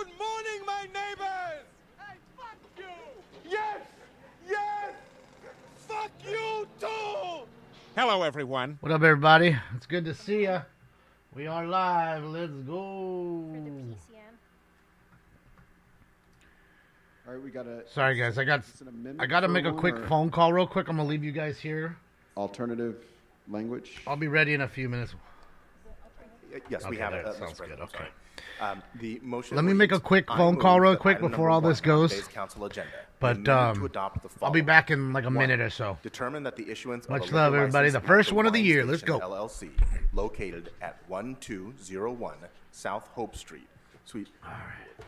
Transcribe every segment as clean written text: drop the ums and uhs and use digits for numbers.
Good morning, my neighbors! Hey, fuck you! Yes! Yes! Fuck you, too! Hello, everyone. What up, everybody? It's good to see ya. We are live. Let's go. For the PCM. All right, we got to. Sorry, guys. I got to make a quick phone call real quick. I'm going to leave you guys here. Alternative language? I'll be ready in a few minutes. Yes, we Okay, have it. that sounds good. Okay. The motion. Let me make a quick phone call real quick before all this goes. Council agenda. But To adopt the I'll be back in like a minute or so. Determine that the issuance Much of a love, liquor everybody. license The first for one of the Wine year. Let's Station go. LLC, located at 1201 South Hope Street, Suite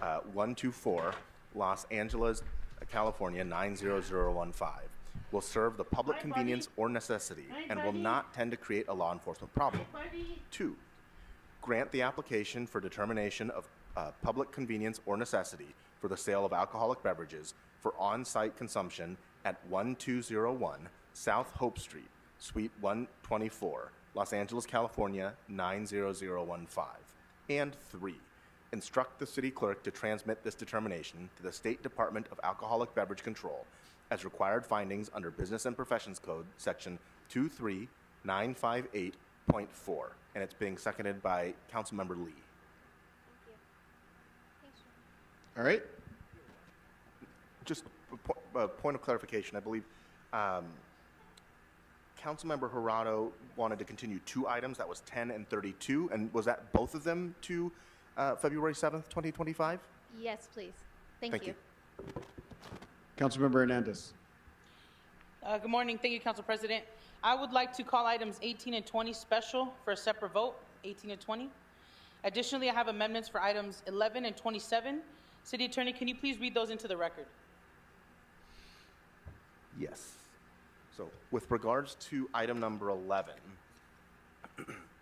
124, Los Angeles, California 90015, will serve the public convenience or necessity and will not tend to create a law enforcement problem. 2. Grant the application for determination of public convenience or necessity for the sale of alcoholic beverages for on-site consumption at 1201 South Hope Street, Suite 124, Los Angeles, California 90015. And 3. Instruct the city clerk to transmit this determination to the State Department of Alcoholic Beverage Control as required findings under Business and Professions Code, Section 23958.4. And it's being seconded by Councilmember Lee. All right. Just a point of clarification, I believe Councilmember Jurado wanted to continue 2 items. That was 10 and 32. And was that both of them to February 7th, 2025? Yes, please. Thank you. Councilmember Hernandez. Good morning. Thank you, Council President. I would like to call items 18 and 20 special for a separate vote, 18 and 20. Additionally, I have amendments for items 11 and 27. City Attorney, can you please read those into the record? Yes. So with regards to item number 11,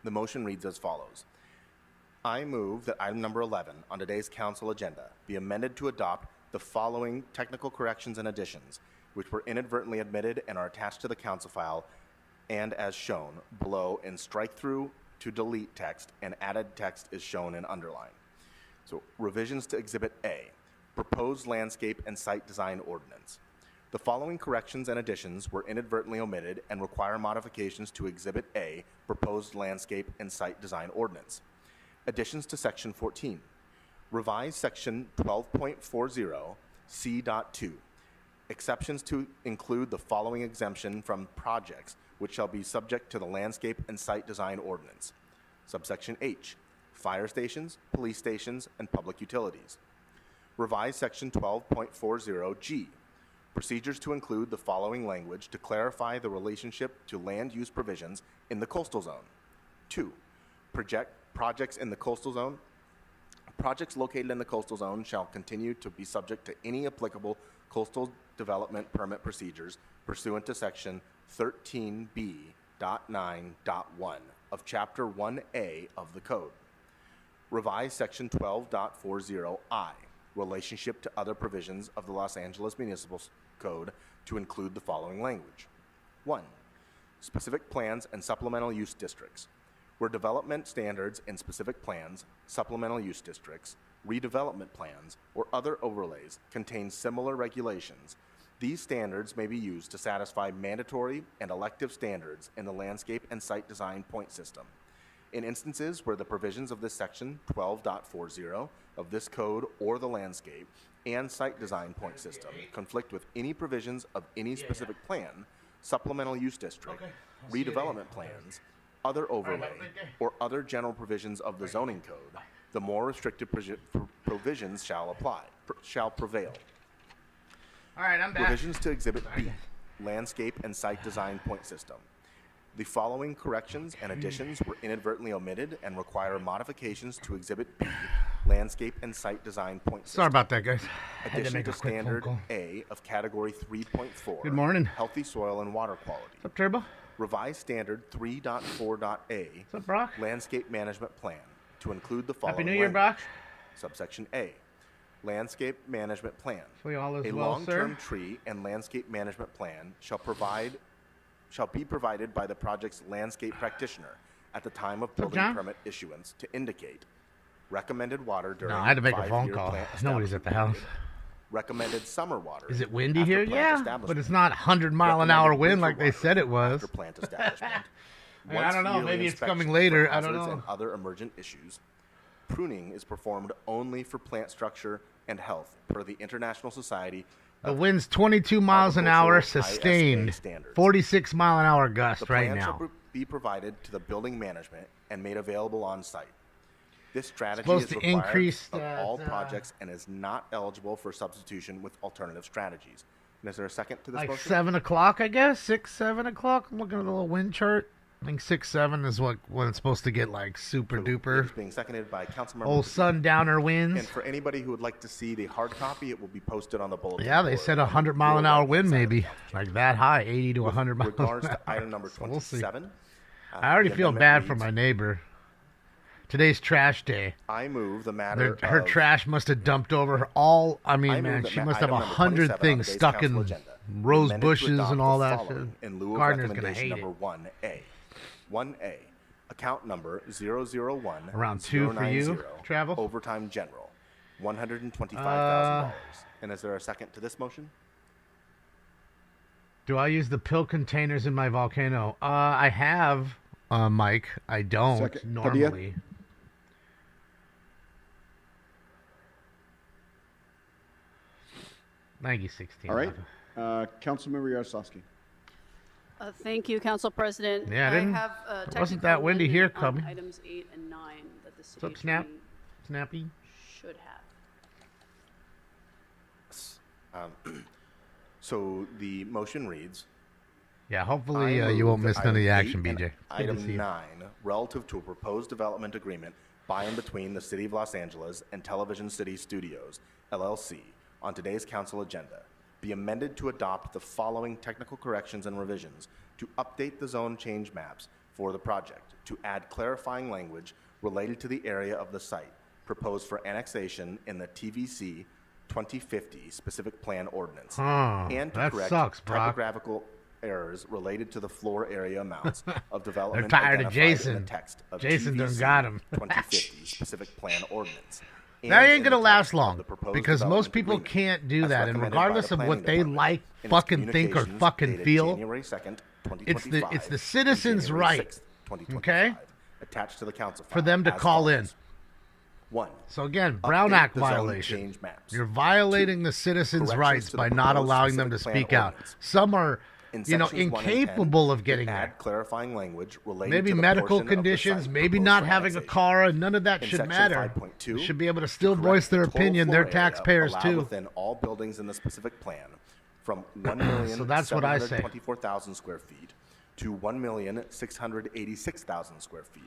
the motion reads as follows. I move that item number 11 on today's council agenda be amended to adopt the following technical corrections and additions, which were inadvertently omitted and are attached to the council file and as shown below in strike-through to delete text, and added text is shown in underline. So revisions to Exhibit A, Proposed Landscape and Site Design Ordinance. The following corrections and additions were inadvertently omitted and require modifications to Exhibit A, Proposed Landscape and Site Design Ordinance. Additions to Section 14. Revise Section 12.40 C.2. Exceptions to include the following exemption from projects which shall be subject to the Landscape and Site Design Ordinance. Subsection H. Fire stations, police stations, and public utilities. Revise Section 12.40 G. Procedures to include the following language to clarify the relationship to land use provisions in the coastal zone. 2. Projects in the coastal zone. Projects located in the coastal zone shall continue to be subject to any applicable coastal development permit procedures pursuant to Section 13B.9.1 of Chapter 1A of the Code. Revise Section 12.40I, relationship to other provisions of the Los Angeles Municipal Code to include the following language. 1. Specific plans and supplemental use districts. Where development standards in specific plans, supplemental use districts, redevelopment plans, or other overlays contain similar regulations, these standards may be used to satisfy mandatory and elective standards in the landscape and site design point system. In instances where the provisions of this section 12.40 of this code or the landscape and site design point system conflict with any provisions of any specific plan, supplemental use district, redevelopment plans, other overlay, or other general provisions of the zoning code, the more restrictive provisions shall prevail. All right, I'm back. Revisions to Exhibit B, Landscape and Site Design Point System. The following corrections and additions were inadvertently omitted and require modifications to Exhibit B, Landscape and Site Design Point System. Sorry about that, guys. Addition to Standard A of Category 3.4. Good morning. Healthy Soil and Water Quality. What's up, Turbo? Revised Standard 3.4.A. What's up, Brock? Landscape Management Plan to include the following Happy New Year, Brock. Subsection A. Landscape Management Plan. We all as A well, long-term sir. tree and landscape management plan shall be provided by the project's landscape practitioner at the time of building John? permit issuance to indicate recommended water during No, I had to make a phone five-year call. plant Nobody's at the establishment house. period, recommended summer water. Is it windy after here? plant Yeah, but establishment, it's not 100-mile-an-hour recommended wind winter like they water said it was. after plant establishment. I Once don't know, yearly maybe it's coming inspections later, for I don't hazards know. and other emergent issues. Pruning is performed only for plant structure and health per the International Society The of wind's 22 miles an hour, Agricultural sustained. ISA standards. 46-mile-an-hour gust The right plan now. shall be provided to the building management and made available on site. This strategy Supposed is to required increase of all that, projects and is not eligible for substitution with alternative strategies. And is there a second to this Like motion? 7 o'clock, I guess? 6, 7 o'clock? I'm looking at the little wind chart. I think 6, 7 is when it's supposed to get like super It duper. is being seconded by Councilmember. Old sundowner And winds. for anybody who would like to see the hard copy, it will be posted on the bulletin. Yeah, they board said on the 100-mile-an-hour lower wind right-hand side of the maybe. council chamber. Like that high, 80 to 100 miles an hour. Regards to item number So we'll see. 27. I already the feel amendment bad for reads, my neighbor. Today's trash day. I move the matter Her of trash must have dumped over her all. I mean, I move man, that she must have item number 100 27 on things today's stuck council in agenda be rose amended to bushes adopt and the all that following shit. In lieu of Gardner's gonna recommendation hate it. number 1A. 1A, account number 001 Around 2 for you, 090, Travel? Overtime General, $125,000. And is there a second to this motion? Do I use the pill containers in my volcano? I have, Mike. I don't Second. normally. Thank you, 16. All right. Councilmember Yaroslavsky. Thank you, Council President. Yeah, I didn't- have it wasn't that windy here, coming. Cubby. Items 8 and 9 that the city What's up, Snap? attorney Snappy? should have. So the motion reads, Yeah, I hopefully you move won't that miss none of the item action, 8 and BJ. Good to Item see you. 9, relative to a proposed development agreement by and between the City of Los Angeles and Television City Studios, LLC, on today's council agenda, be amended to adopt the following technical corrections and revisions to update the zone change maps for the project, to add clarifying language related to the area of the site proposed for annexation in the TVC 2050 specific plan ordinance, and to that correct sucks, Brock. typographical errors related to the floor area amounts of development tired of identified in Jason. the text of Jason done TVC got him. 2050 specific plan ordinance. That and ain't in gonna the last text of long the proposed because most development people agreement can't do as that, and recommended by regardless the of what planning they department like, in its fucking think, or communications fucking dated feel, January 2nd, it's the 2025, citizens' and right, January 6th, 2025, okay? attached to the council for file them to as call in. follows. 1. So again, Brown Update Act the zone violation. change maps. You're violating 2. the citizens' Corrections rights to by the not proposed allowing them to specific speak plan out. ordinance. Some are, In you know, sections 1 and 10, incapable of getting add there. clarifying language related Maybe to the medical portion of the conditions, site maybe proposed not for having a annexation. car, and none of that In should section matter. 5.2, They should be able to still correct voice their the total opinion. floor They're area taxpayers allowed too. within all buildings in the specific plan from 1,724,000 So that's what I say. square feet to 1,686,000 square feet.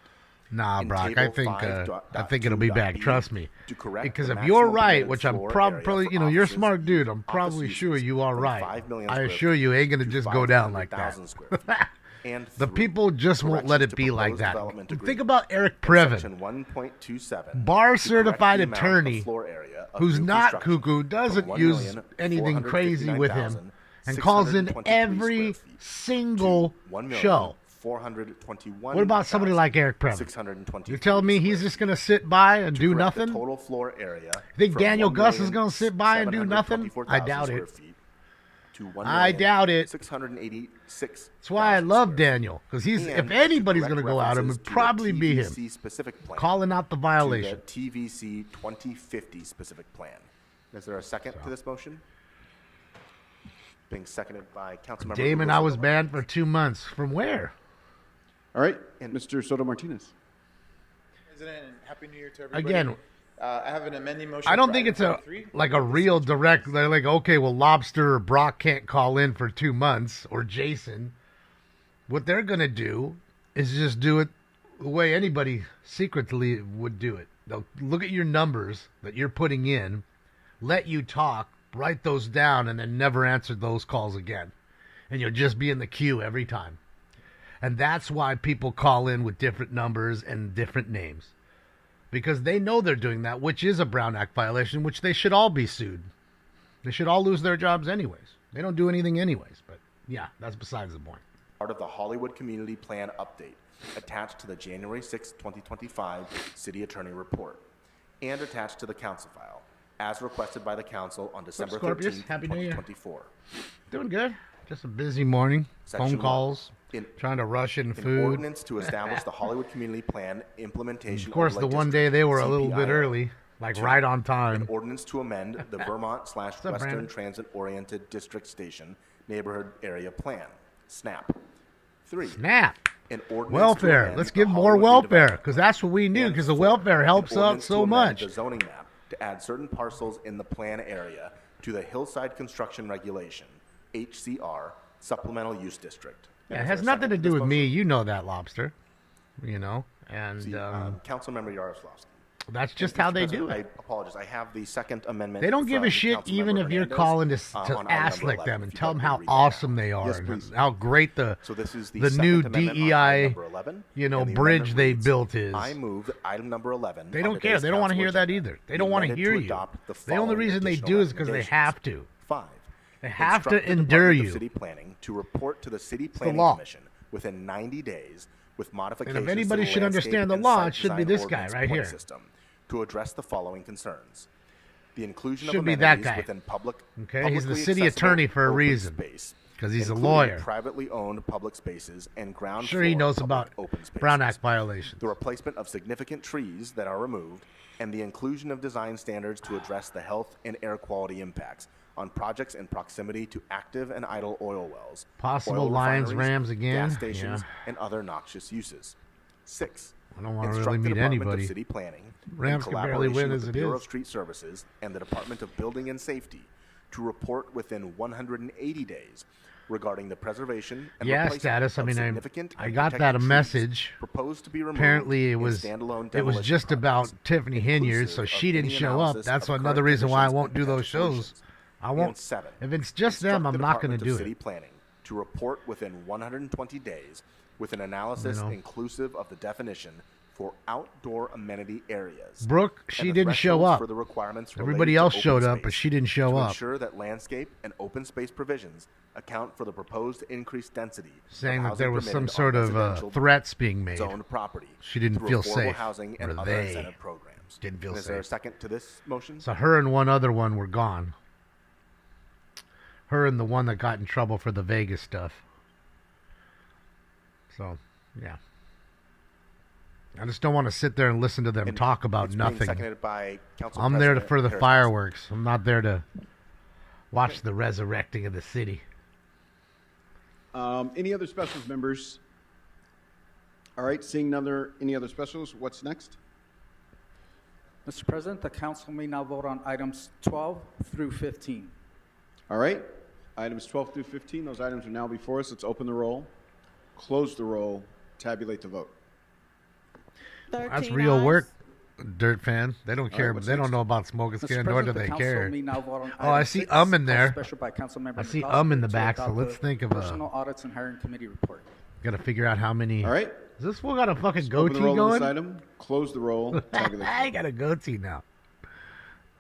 Nah, In Brock. table 5 I think it'll be back. 2.b, Trust me. to correct Because the if you're maximum right, permitted which I'm floor probably, area you for know, you're a offices, smart dude. I'm office probably uses sure you are from right. 5 million I square assure you, ain't gonna to just go down like that. 500,000 square feet. And The 3, people just won't let corrections it to be like proposed that. development Think agreement. about Eric In Previn, section 1.27, bar to correct certified the amount of attorney, floor area of who's new not construction cuckoo, from doesn't use anything crazy with him, and 1,459,623 calls in square every feet single to show. 1,421,623 What about somebody like Eric Previn? You're telling me he's just gonna sit by and do correct the nothing? total floor area. Think from Daniel Gus is gonna sit by and do nothing? I 1,724,000 doubt square it. feet to I doubt it. 686. That's why I love Daniel, because he's if anybody's gonna go out, it would probably be him, specific plan calling out the violation. to the TVC 2050 specific plan. Is there a second to this motion? Being seconded by Councilmember Damon, Ugosa. I was banned for 2 months. From where? All right. Mr. Soto Martinez. President, and Happy New Year to everybody. Again, I have an amending motion. I don't for think it's item a 23. like a real direct. They're like, okay, well, Lobster or Brock can't call in for 2 months, or Jason. What they're gonna do is just do it the way anybody secretly would do it. They'll look at your numbers that you're putting in, let you talk, write those down, and then never answer those calls again, and you'll just be in the queue every time. And that's why people call in with different numbers and different names. Because they know they're doing that, which is a Brown Act violation, which they should all be sued. They should all lose their jobs anyways. They don't do anything anyways. But yeah, that's besides the point. Part of the Hollywood Community Plan update attached to the January 6, 2025 City Attorney Report. and attached to the council file, as requested by the council on December Scorpius? 13th, Happy New Year. 2024. Doing good. Just a busy morning. Section Phone one. calls. In- Trying to rush in An food. ordinance to establish the Hollywood Community Plan implementation Of course, the overlay one day district, they were a little bit CPIO. early, like Two, right on An time. ordinance to amend the up, Vermont/Western Brandon? Transit-Oriented District Station Neighborhood Area Plan, SNAP. 3. Snap. An ordinance to Welfare. amend Let's the give more Hollywood welfare, redevelopment because that's what we need, And because the 4, welfare helps an out ordinance to so amend much. the zoning map to add certain parcels in the plan area to the Hillside Construction Regulation, HCR, Supplemental Use District. Yeah, it Is has there a nothing second to do this with me. motion? You know that, Lobster. You know, and Councilmember Yaroslavsky. that's just Mr. how they President, do I it. apologize. I have the second amendment. They don't give a from shit Councilmember even if you're Hernandez, calling to on item ass number lick 11, them and if you'd tell like them me to how read that awesome now. they are Yes, and please. how great the So this is the new second amendment on item DEI, number 11, you know, and the bridge amendment they reads, built is. I move that item number 11. They on don't care. today's They don't want to council hear that agenda either. They be don't want to amended hear to you. adopt The only following reason they additional do is because they recommendations. have to. 5. They have to Instruct the endure Department of you. City Planning to report to the City the Planning law. Commission within 90 days with modifications And if anybody to the should landscape understand the and law, site it should be design this guy ordinance right point here. system to address the following concerns. The inclusion Should of be that amenities guy. within Okay, he's the publicly city accessible attorney for a open reason, space, 'cause he's a including lawyer. privately owned public spaces and ground Sure, he floor knows public about open spaces. Brown Act violations. The replacement of significant trees that are removed, and the inclusion of design standards to address the health and air quality impacts on projects in proximity to active and idle oil wells, Possible oil Lions, refineries, Rams again? gas stations, Yeah. and other noxious uses. 6. I don't wanna Instruct really the meet Department anybody. of City Planning, Rams in can barely win collaboration with as the it Bureau is. of Street Services and the Department of Building and Safety, to report within 180 days regarding the preservation and Yeah, replacement status. I of mean, significant I and got that a protected message. trees proposed to be removed Apparently, it in was standalone it was demolition just about projects, Tiffany Hinyard, so inclusive she of didn't any show up. analysis That's of another current reason why I conditions won't and do those potential shows. solutions. I won't. And 7. If it's just Instruct them, I'm the not going to Department do of City it. Planning to report within 120 days with an analysis You know. inclusive of the definition for outdoor amenity areas. Brooke, and she the didn't show thresholds up. for the requirements Everybody related to else open showed up, but space she didn't show to up. ensure that landscape and open space provisions account for the proposed increased density of Saying that housing there was some permitted on sort of residential threats being made. zoned property She didn't through feel affordable safe, housing or and other they incentive programs. didn't feel And is there a safe. second to this motion? So her and one other one were gone. Her and the one that got in trouble for the Vegas stuff. So, yeah. I just don't want to sit there and listen to them And talk about it's being nothing. seconded by Council I'm there President for the Harris. fireworks. I'm not there to watch the resurrecting of the city. Any other specials, members? All right, seeing any other specials, what's next? Mr. President, the council may now vote on items 12 through 15. All right, items 12 through 15, those items are now before us. Let's open the roll, close the roll, tabulate the vote. That's real work, Dirt fan. They don't care. what's They don't next? know about smoking Mr. skin, nor do President, the they council care. may now vote on Oh, I item see 6, in called there. Special by Councilmember I see Natowski in the to back, so adopt let's the think of a... Personal Audits and Hiring Committee report. Got to figure out how many... All right, Is this fool got a fucking open goatee the roll on this going? item, close the roll, tabulate I the vote. got a goatee now.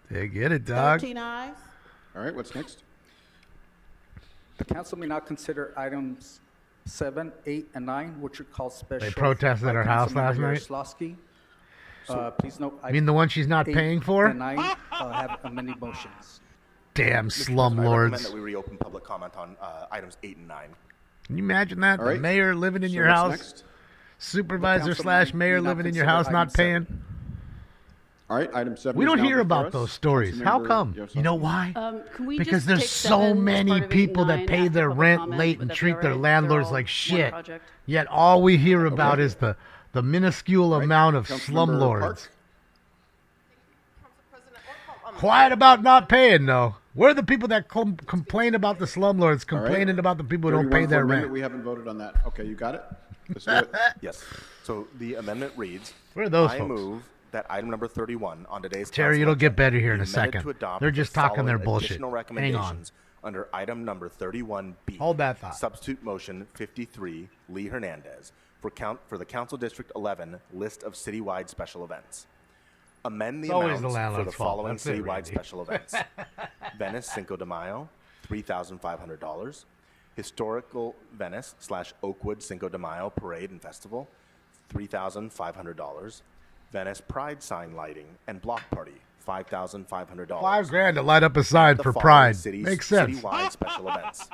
They get it, dog. 13 eyes. All right, what's next? The council may now consider items 7, 8, and 9, which are called special. protested by at our house Councilmember last night? Yaroslavsky. Please note. You mean the one she's not 8 paying for? And 9 have amended motions. Damn Mr. President, I recommend slumlords. that we reopen public comment on items 8 and 9. Can you imagine that? All The right. mayor living in So your what's house? next? Supervisor council slash may mayor not living in your consider house not item 7. paying? All right, item 7 We is don't now hear before about us. those stories. How Councilmember come? You know Yaroslavsky. why? Can we Because just there's take so 7 as many part of 8 people and that 9 pay after their public rent comment? late Would and that be treat all their right? landlords They're all like one shit. project. Yet all we hear about is the minuscule All right, amount of Councilmember slumlords. Park. Quiet about not paying, though. We're the people that complain about the slumlords, All right. complaining about the people who don't 31 pay for their amendment. rent. We haven't voted on that. Okay, you got it? Let's do it. Yes. So the amendment reads, Where are those I folks? move that item number 31 on today's Terry, council it'll get agenda better here in be a amended second. to adopt They're the just talking their following bullshit. additional Hang on. recommendations under item number 31B. Hold that thought. Substitute motion 53, Lee Hernandez, for the Council District 11 list of citywide special events. Amend the It's always amounts the for landlord's the fault. following That's it, citywide Randy. special events. Venice Cinco de Mayo, $3,500. Historical Venice / Oakwood Cinco de Mayo Parade and Festival, $3,500. Venice Pride sign lighting and block party, $5,500. $5,000 to light up a sign The for following Pride. cities' Makes sense. Citywide special events.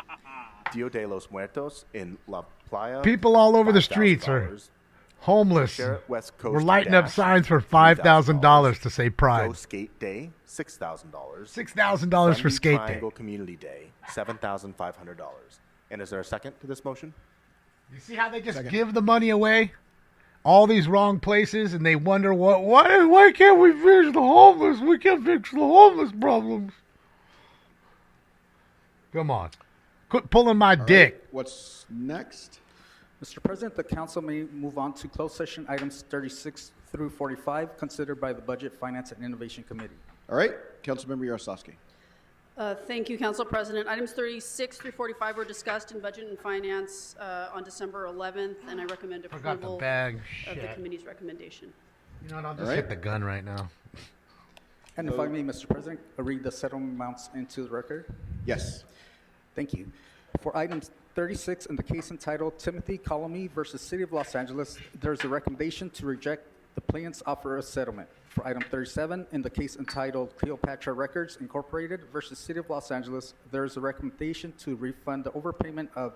Dia de los Muertos in La Playa. People all over the streets are $5,000. homeless. Sheriff West Coast We're lighting up Dash, signs for $5,000 to say Go Pride. Skate Day, $6,000. $6,000 for Dundee Skate Day. Triangle Community Day, $7,500. And is there a second to this motion? You see how they just give the money away? All these wrong places, and they wonder why can't we fix the homeless? We can't fix the homeless problems. Come on. Quit pulling my dick. Right, what's next? Mr. President, the council may move on to closed session items 36 through 45, considered by the Budget, Finance, and Innovation Committee. All right, Councilmember Yaroslavsky. Thank you, Council President. Items 36 through 45 were discussed in Budget and Finance on December 11th, and I recommend Forgot the approval bag. of the Shit. committee's recommendation. You know what? I'll just All right. hit the gun right now. And if I may, Mr. President, read the settlement amounts into the record. Yes. Thank you. For items 36, in the case entitled Timothy Colomie versus City of Los Angeles, there's a recommendation to reject the plaintiff's offer of settlement. For item 37, in the case entitled Cleopatra Records Incorporated versus City of Los Angeles, there's a recommendation to refund the overpayment of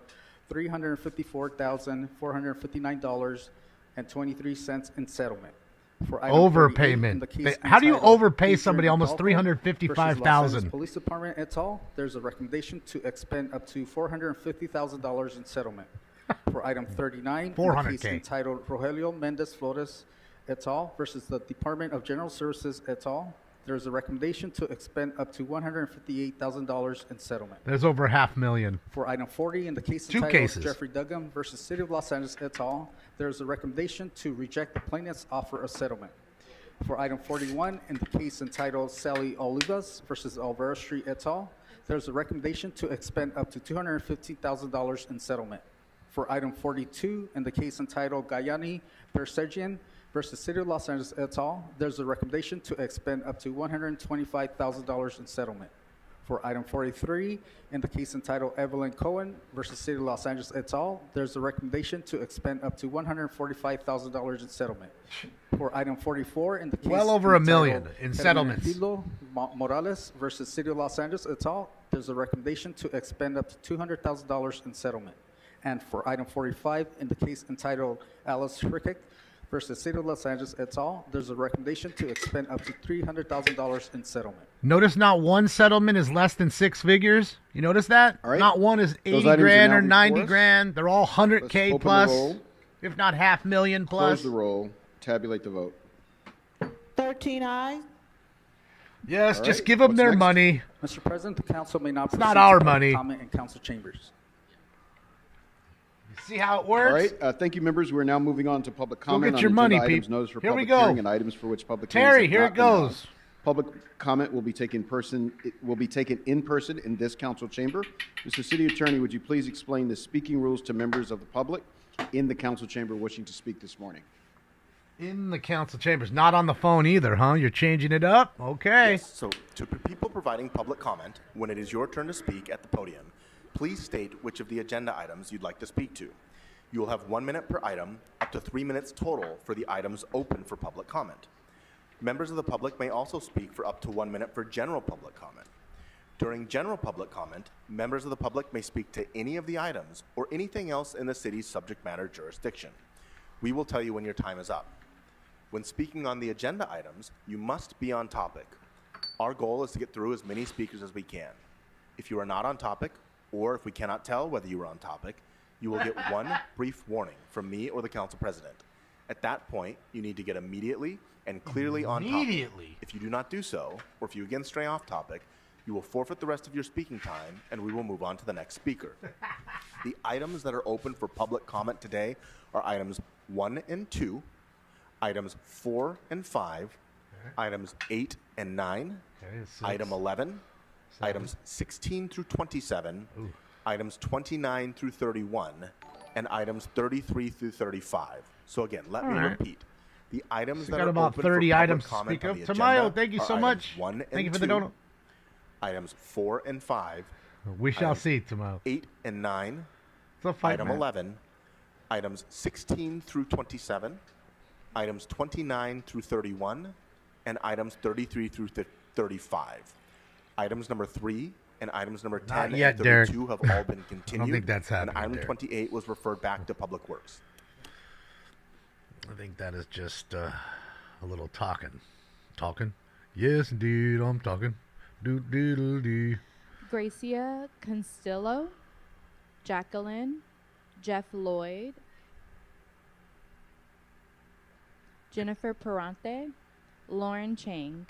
$354,459.23 in settlement. For item 38, in Overpayment. the case How do you entitled overpay somebody Adrian almost Adolfo versus Los Angeles $355,000? Police Department et al., there's a recommendation to expend up to $450,000 in settlement. For item 39, in the case $400K. entitled Rogelio Mendez Flores et al. Versus the Department of General Services et al., there's a recommendation to expend up to $158,000 in settlement. There's over $500,000. For item 40, in the case Two entitled cases. Jeffrey Duggan versus City of Los Angeles et al., there's a recommendation to reject the plaintiff's offer of settlement. For item 41, in the case entitled Sally Olivas versus Alvaro Street et al., there's a recommendation to expend up to $215,000 in settlement. For item 42, in the case entitled Gayani Bersergian versus City of Los Angeles et al., there's a recommendation to expend up to $125,000 in settlement. For item 43, in the case entitled Evelyn Cohen versus City of Los Angeles et al., there's a recommendation to expend up to $145,000 in settlement. For item 44, in the case Well over $1 million entitled in settlements. Hermenegildo Morales versus City of Los Angeles et al., there's a recommendation to expend up to $200,000 in settlement. And for item 45, in the case entitled Alice Rickett versus City of Los Angeles et al., there's a recommendation to expend up to $300,000 in settlement. Notice not one settlement is less than 6 figures. You notice that? All right. Not one is Those 80 items are grand now or before 90 us. grand. They're all 100K Let's open the plus, roll. if not $500,000 plus. Close the roll. Tabulate the vote. 13 ayes. Yes, All just right. give them What's their next? money. Mr. President, the council may not It's proceed not to our public money. comment in council chambers. See how it works? All right, thank you, members. We're now moving on to public comment get on your agenda money, items, peep. notice for Here we public go. hearing, and items for which public Terry, hearings have here not it been held. goes. Public comment will be taken in person in this council chamber. Mr. City Attorney, would you please explain the speaking rules to members of the public in the council chamber wishing to speak this morning? In the council chambers. Not on the phone either, huh? You're changing it up? Okay. Yes. So, to people providing public comment, when it is your turn to speak at the podium, please state which of the agenda items you'd like to speak to. You will have 1 minute per item, up to 3 minutes total for the items open for public comment. Members of the public may also speak for up to 1 minute for general public comment. During general public comment, members of the public may speak to any of the items or anything else in the city's subject matter jurisdiction. We will tell you when your time is up. When speaking on the agenda items, you must be on topic. Our goal is to get through as many speakers as we can. If you are not on topic, or if we cannot tell whether you are on topic, you will get one brief warning from me or the council president. At that point, you need to get immediately and clearly on topic. Immediately. If you do not do so, or if you again stray off topic, you will forfeit the rest of your speaking time, and we will move on to the next speaker. The items that are open for public comment today are items 1 and 2, items 4 and 5, items 8 and 9, Okay, it's item 11, items 16 through 27, items 29 through 31, and items 33 through 35. So again, let me repeat. The items So that got are about open 30 for items public to speak comment on of. the agenda Tamayo, thank you are so items much. 1 and Thank you for the 2, donut. items 4 and 5, We shall items see tomorrow. 8 and 9, It's a fight, item man. 11, items 16 through 27, items 29 through 31, and items 33 through 35. Items number 3 and items number 10 Not yet, and 32 Derek. have all been continued. I don't think that's happening, And item Derek. 28 was referred back to Public Works. I think that is just a little talking. Talking? Yes, indeed, I'm talking. Do. Gracia Constillo, Jacqueline, Jeff Lloyd, Jennifer Perante, Lauren Chang.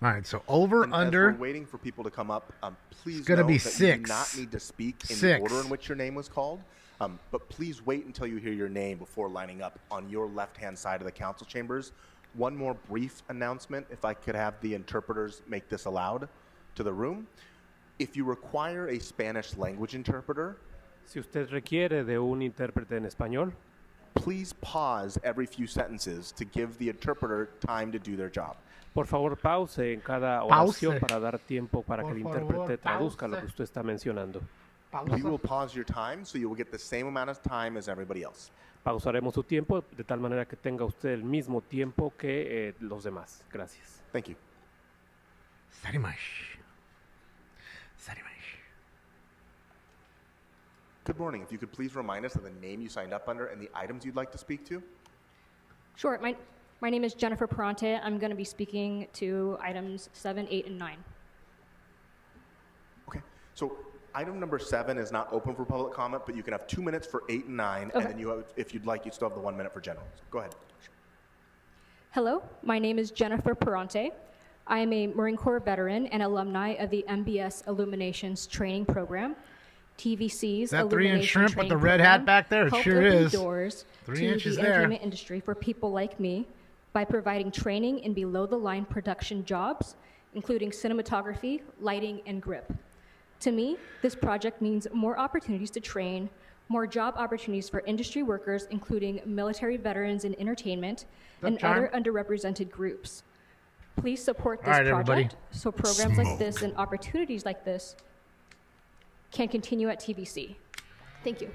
All right, so over, And under. As we're waiting for people to come up, please gonna note be that you 6. do not need to speak in Six. the order in which your name was called. But please wait until you hear your name before lining up on your left-hand side of the council chambers. One more brief announcement, if I could have the interpreters make this aloud to the room. If you require a Spanish language interpreter, Si usted requiere de un intérprete en español, please pause every few sentences to give the interpreter time to do their job. por favor pause en cada oración para dar tiempo para que el intérprete traduzca lo que usted está mencionando. We will pause your time so you will get the same amount of time as everybody else. Pausaremos su tiempo de tal manera que tenga usted el mismo tiempo que los demás. Gracias. Thank you. Sarimash. Good morning. If you could please remind us of the name you signed up under and the items you'd like to speak to. Sure. My name is Jennifer Perante. I'm going to be speaking to items 7, 8, and 9. Okay. So item number 7 is not open for public comment, but you can have 2 minutes for 8 and 9, Okay. and then you have, if you'd like, you still have the 1 minute for general. So go ahead. Hello. My name is Jennifer Perante. I am a Marine Corps veteran and alumni of the MBS Illuminations Training Program. TVC's Is that 3-inch Illumination shrimp with Training the red hat Program back there? It helped sure open is. doors 3 to inches the there. entertainment industry for people like me by providing training in below-the-line production jobs, including cinematography, lighting, and grip. To me, this project means more opportunities to train, more job opportunities for industry workers, including military veterans in entertainment, and John? other underrepresented groups. Please support this All right, project everybody. so programs like this and opportunities like this can continue at TVC. Thank you.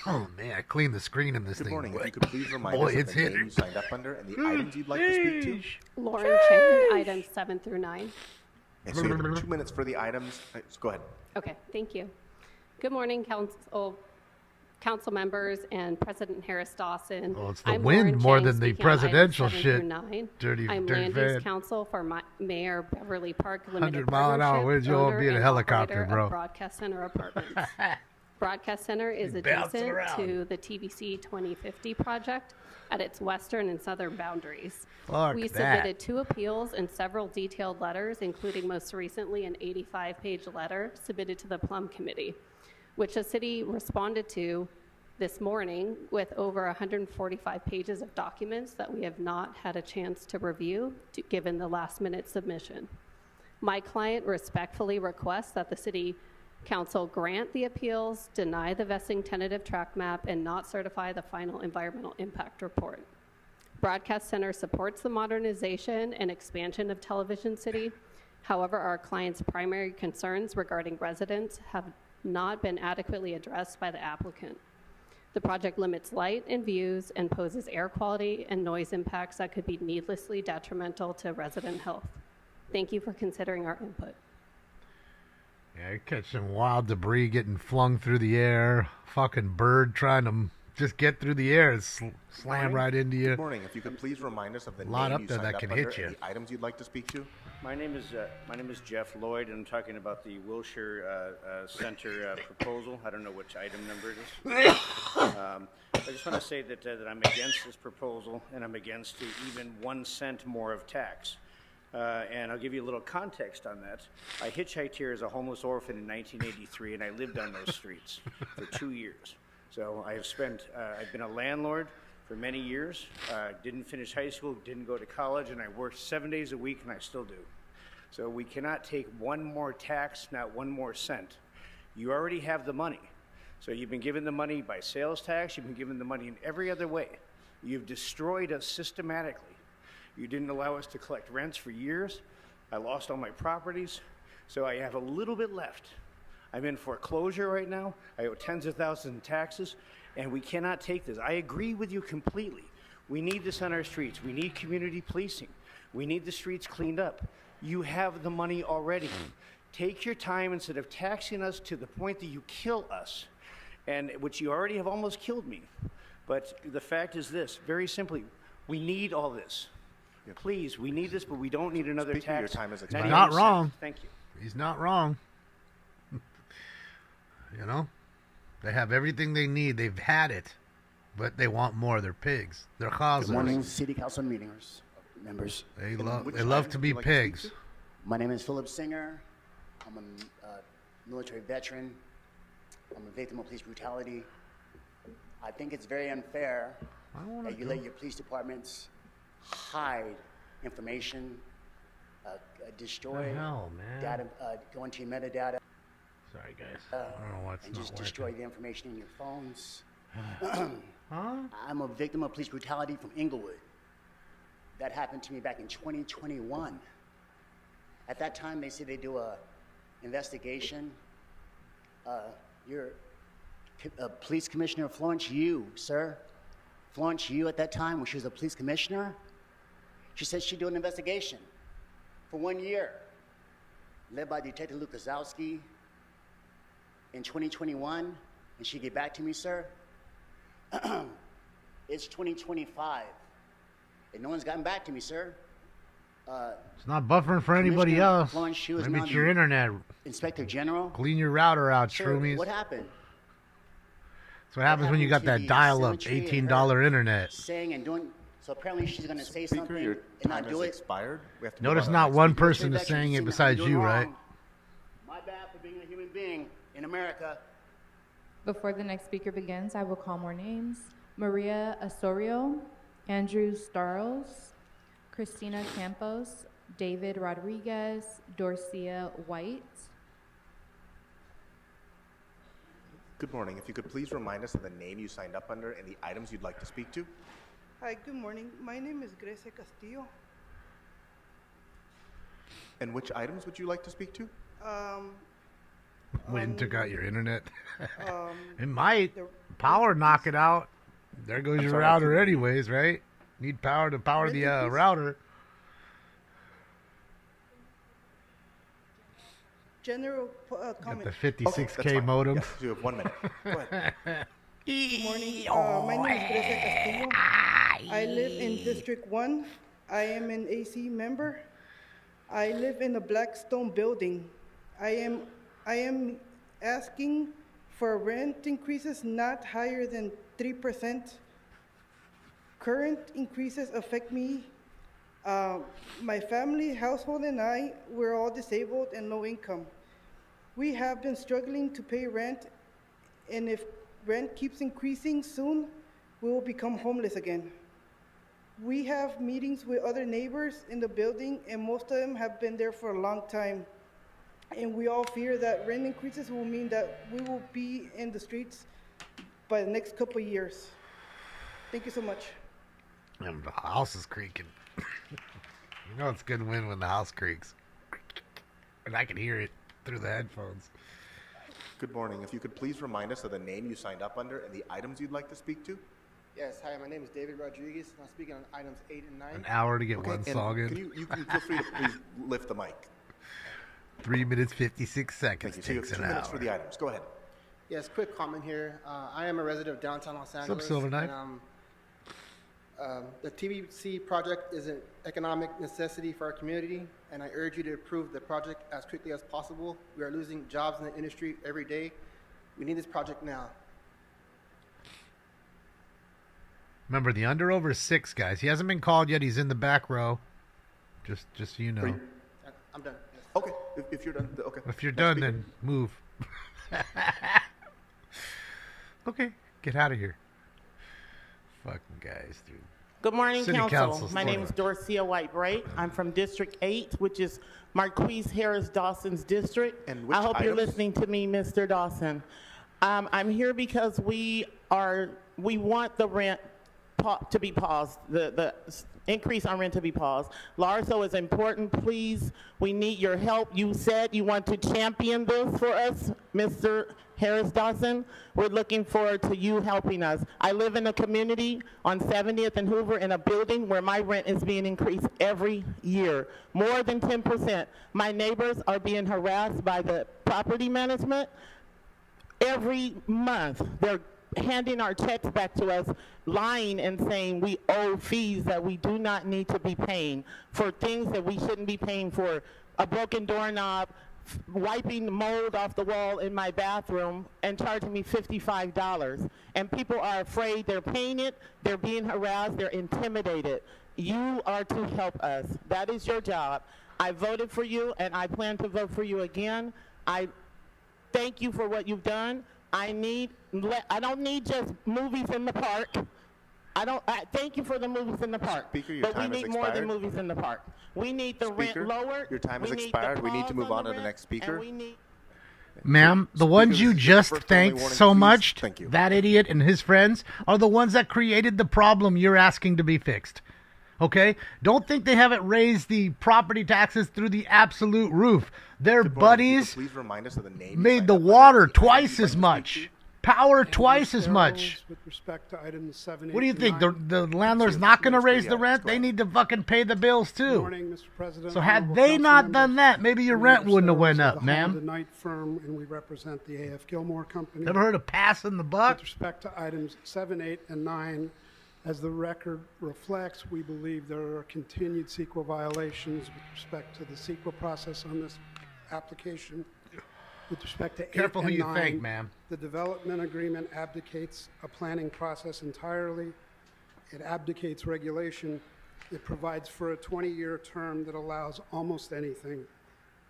Oh, man, I cleaned the screen in this Good thing. morning. If you could please remind Boy, us of it's the name hitting. you signed up under and the items you'd like to speak to. Lauren Chang, items 7 through 9. And so you have 2 minutes for the items. So go ahead. Okay, thank you. Good morning, council members and President Harris Dawson. Oh, it's the I'm wind Lauren more Chang, than the speaking on items presidential 7 shit. through 9. Dirty I'm dirty land fed. use counsel for Mayor Beverly Park Limited 100 mile an hour Partnership, winds, you'll owner be in a and helicopter, operator bro. of Broadcast Center Apartments. Broadcast Center is He's bouncing adjacent around. to the TVC 2050 project at its western and southern boundaries. Fuck We that. submitted 2 appeals and several detailed letters, including most recently an 85-page letter submitted to the Plum Committee, which the city responded to this morning with over 145 pages of documents that we have not had a chance to review given the last-minute submission. My client respectfully requests that the City Council grant the appeals, deny the vesting tentative tract map, and not certify the final environmental impact report. Broadcast Center supports the modernization and expansion of Television City. However, our client's primary concerns regarding residents have not been adequately addressed by the applicant. The project limits light and views and poses air quality and noise impacts that could be needlessly detrimental to resident health. Thank you for considering our input. Yeah, you catch some wild debris getting flung through the air. Fucking bird trying to just get through the air and slam right into you. Good morning. If you could please remind us of the Lot name up you there signed that up can under hit you. and the items you'd like to speak to. My name is Jeff Lloyd, and I'm talking about the Wilshire Center proposal. I don't know which item number it is. I just want to say that I'm against this proposal, and I'm against even 1 cent more of tax. And I'll give you a little context on that. I hitchhiked here as a homeless orphan in 1983, and I lived on those streets for 2 years. So I have I've been a landlord for many years, didn't finish high school, didn't go to college, and I worked 7 days a week, and I still do. So we cannot take one more tax, not 1 more cent. You already have the money. So you've been given the money by sales tax, you've been given the money in every other way. You've destroyed us systematically. You didn't allow us to collect rents for years. I lost all my properties, so I have a little bit left. I'm in foreclosure right now. I owe tens of thousands in taxes, and we cannot take this. I agree with you completely. We need this on our streets. We need community policing. We need the streets cleaned up. You have the money already. Take your time instead of taxing us to the point that you kill us, and which you already have almost killed me. But the fact is this, very simply, we need all this. Please, we need this, but we don't need another Speaker, tax. your time is He's expired. not wrong. Thank you. He's not wrong. You know, they have everything they need. They've had it, but they want more. They're pigs. They're chazas. Good morning, City Council meetings, members. They love to be pigs. My name is Philip Singer. I'm a military veteran. I'm a victim of police brutality. I think it's very unfair that you let your police departments hide information, destroy data, go into your metadata. Sorry, guys. I don't know what's and not just working. destroy the information in your phones. Huh? I'm a victim of police brutality from Inglewood. That happened to me back in 2021. At that time, they said they do a investigation. Your police commissioner, Florence Yu, sir. Florence Yu at that time, when she was a police commissioner, she said she'd do an investigation for 1 year, led by Detective Lukaszowski in 2021, and she'd get back to me, sir. It's 2025, and no one's gotten back to me, sir. It's not buffering for anybody Commissioner else. Florence Yu is Maybe now it's your the internet. Inspector General. Clean your router out, Sir, shroomies. what happened? That's what happens when you got to that the dial-up symmetry in $18 her internet. Saying and doing. So apparently she's going to say Speaker, something your and time not do has it. expired. We have to Notice move on not to the one next person Military is saying it veterans besides saying you, I'm right? wrong. My bad for being a human being in America. Before the next speaker begins, I will call more names. Maria Osorio, Andrew Starles, Christina Campos, David Rodriguez, Dorcia White. Good morning. If you could please remind us of the name you signed up under and the items you'd like to speak to. Hi, good morning. My name is Grecia Castillo. And which items would you like to speak to? Went and took out your internet. It might. Power knock it out. There goes your router anyways, right? Need power to power the router. General Got comment. the 56K modem. Yes, you have 1 minute. Go ahead. Good morning. My name is Grecia Castillo. I live in District 1. I am an AC member. I live in a Blackstone building. I am asking for rent increases not higher than 3%. Current increases affect me. My family, household, and I, we're all disabled and low income. We have been struggling to pay rent, and if rent keeps increasing soon, we will become homeless again. We have meetings with other neighbors in the building, and most of them have been there for a long time. And we all fear that rent increases will mean that we will be in the streets by the next couple of years. Thank you so much. And the house is creaking. You know it's a good win when the house creaks. And I can hear it through the headphones. Good morning. If you could please remind us of the name you signed up under and the items you'd like to speak to. Yes, hi, my name is David Rodriguez, and I'm speaking on items 8 and 9. An hour to get one and song in. Can you feel free to please lift the mic. 3 minutes, 56 seconds. Thank you. So you have Takes 2 an minutes hour. for the items. Go ahead. Yes, quick comment here. I am a resident of downtown Los Angeles. Silver Knife? And, the TBC project is an economic necessity for our community, and I urge you to approve the project as quickly as possible. We are losing jobs in the industry every day. We need this project now. Remember, the under over is 6, guys. He hasn't been called yet. He's in the back row. Just so you know. I'm done. Yes. Okay, if you're done, okay. If you're done, then move. Okay, get out of here. Fucking guys, dude. Good morning, City Council. Council's My name is Dorcia White-Bright. I'm from District 8, which is Marquise Harris Dawson's district. And which I hope you're items? listening to me, Mr. Dawson. I'm here because we want the rent to be paused, the increase on rent to be paused. LARSO is important, please. We need your help. You said you want to champion this for us, Mr. Harris Dawson. We're looking forward to you helping us. I live in a community on 70th and Hoover in a building where my rent is being increased every year, more than 10%. My neighbors are being harassed by the property management. Every month, they're handing our checks back to us, lying and saying we owe fees that we do not need to be paying for things that we shouldn't be paying for. A broken doorknob, wiping mold off the wall in my bathroom, and charging me $55. And people are afraid, they're paying it, they're being harassed, they're intimidated. You are to help us. That is your job. I voted for you, and I plan to vote for you again. I thank you for what you've done. I don't need just movies in the park. Thank you for the movies in the park. Speaker, your but time we has need more than expired. movies in the park. We need the Speaker, rent lowered. your time has We need the expired. We need to pause move on to the rent, next speaker. and we need Ma'am, the ones you just first only thanked warning, so please. much, Thank you. that idiot and his friends, are the ones that created the problem you're asking to be fixed. Okay? Don't think they haven't raised the property taxes through the absolute roof. Their buddies Please remind us of the name. made the water twice as much. Power twice as much. With respect to items 7, What do you 8, think? and 9. The landlord's not going to raise the rent? They need to fucking pay the bills Good too. morning, Mr. President. So had Honorable they council not members. done that, maybe your I'm rent Andrew wouldn't have went Starles up, of the Holland ma'am. and Knight firm, and we represent the A.F. Gilmore Company. Never heard of passing the buck? With respect to items 7, 8, and 9, as the record reflects, we believe there are continued CEQA violations with respect to the CEQA process on this application. With respect to 8 Careful who and you 9, think, ma'am. the development agreement abdicates a planning process entirely. It abdicates regulation. It provides for a 20-year term that allows almost anything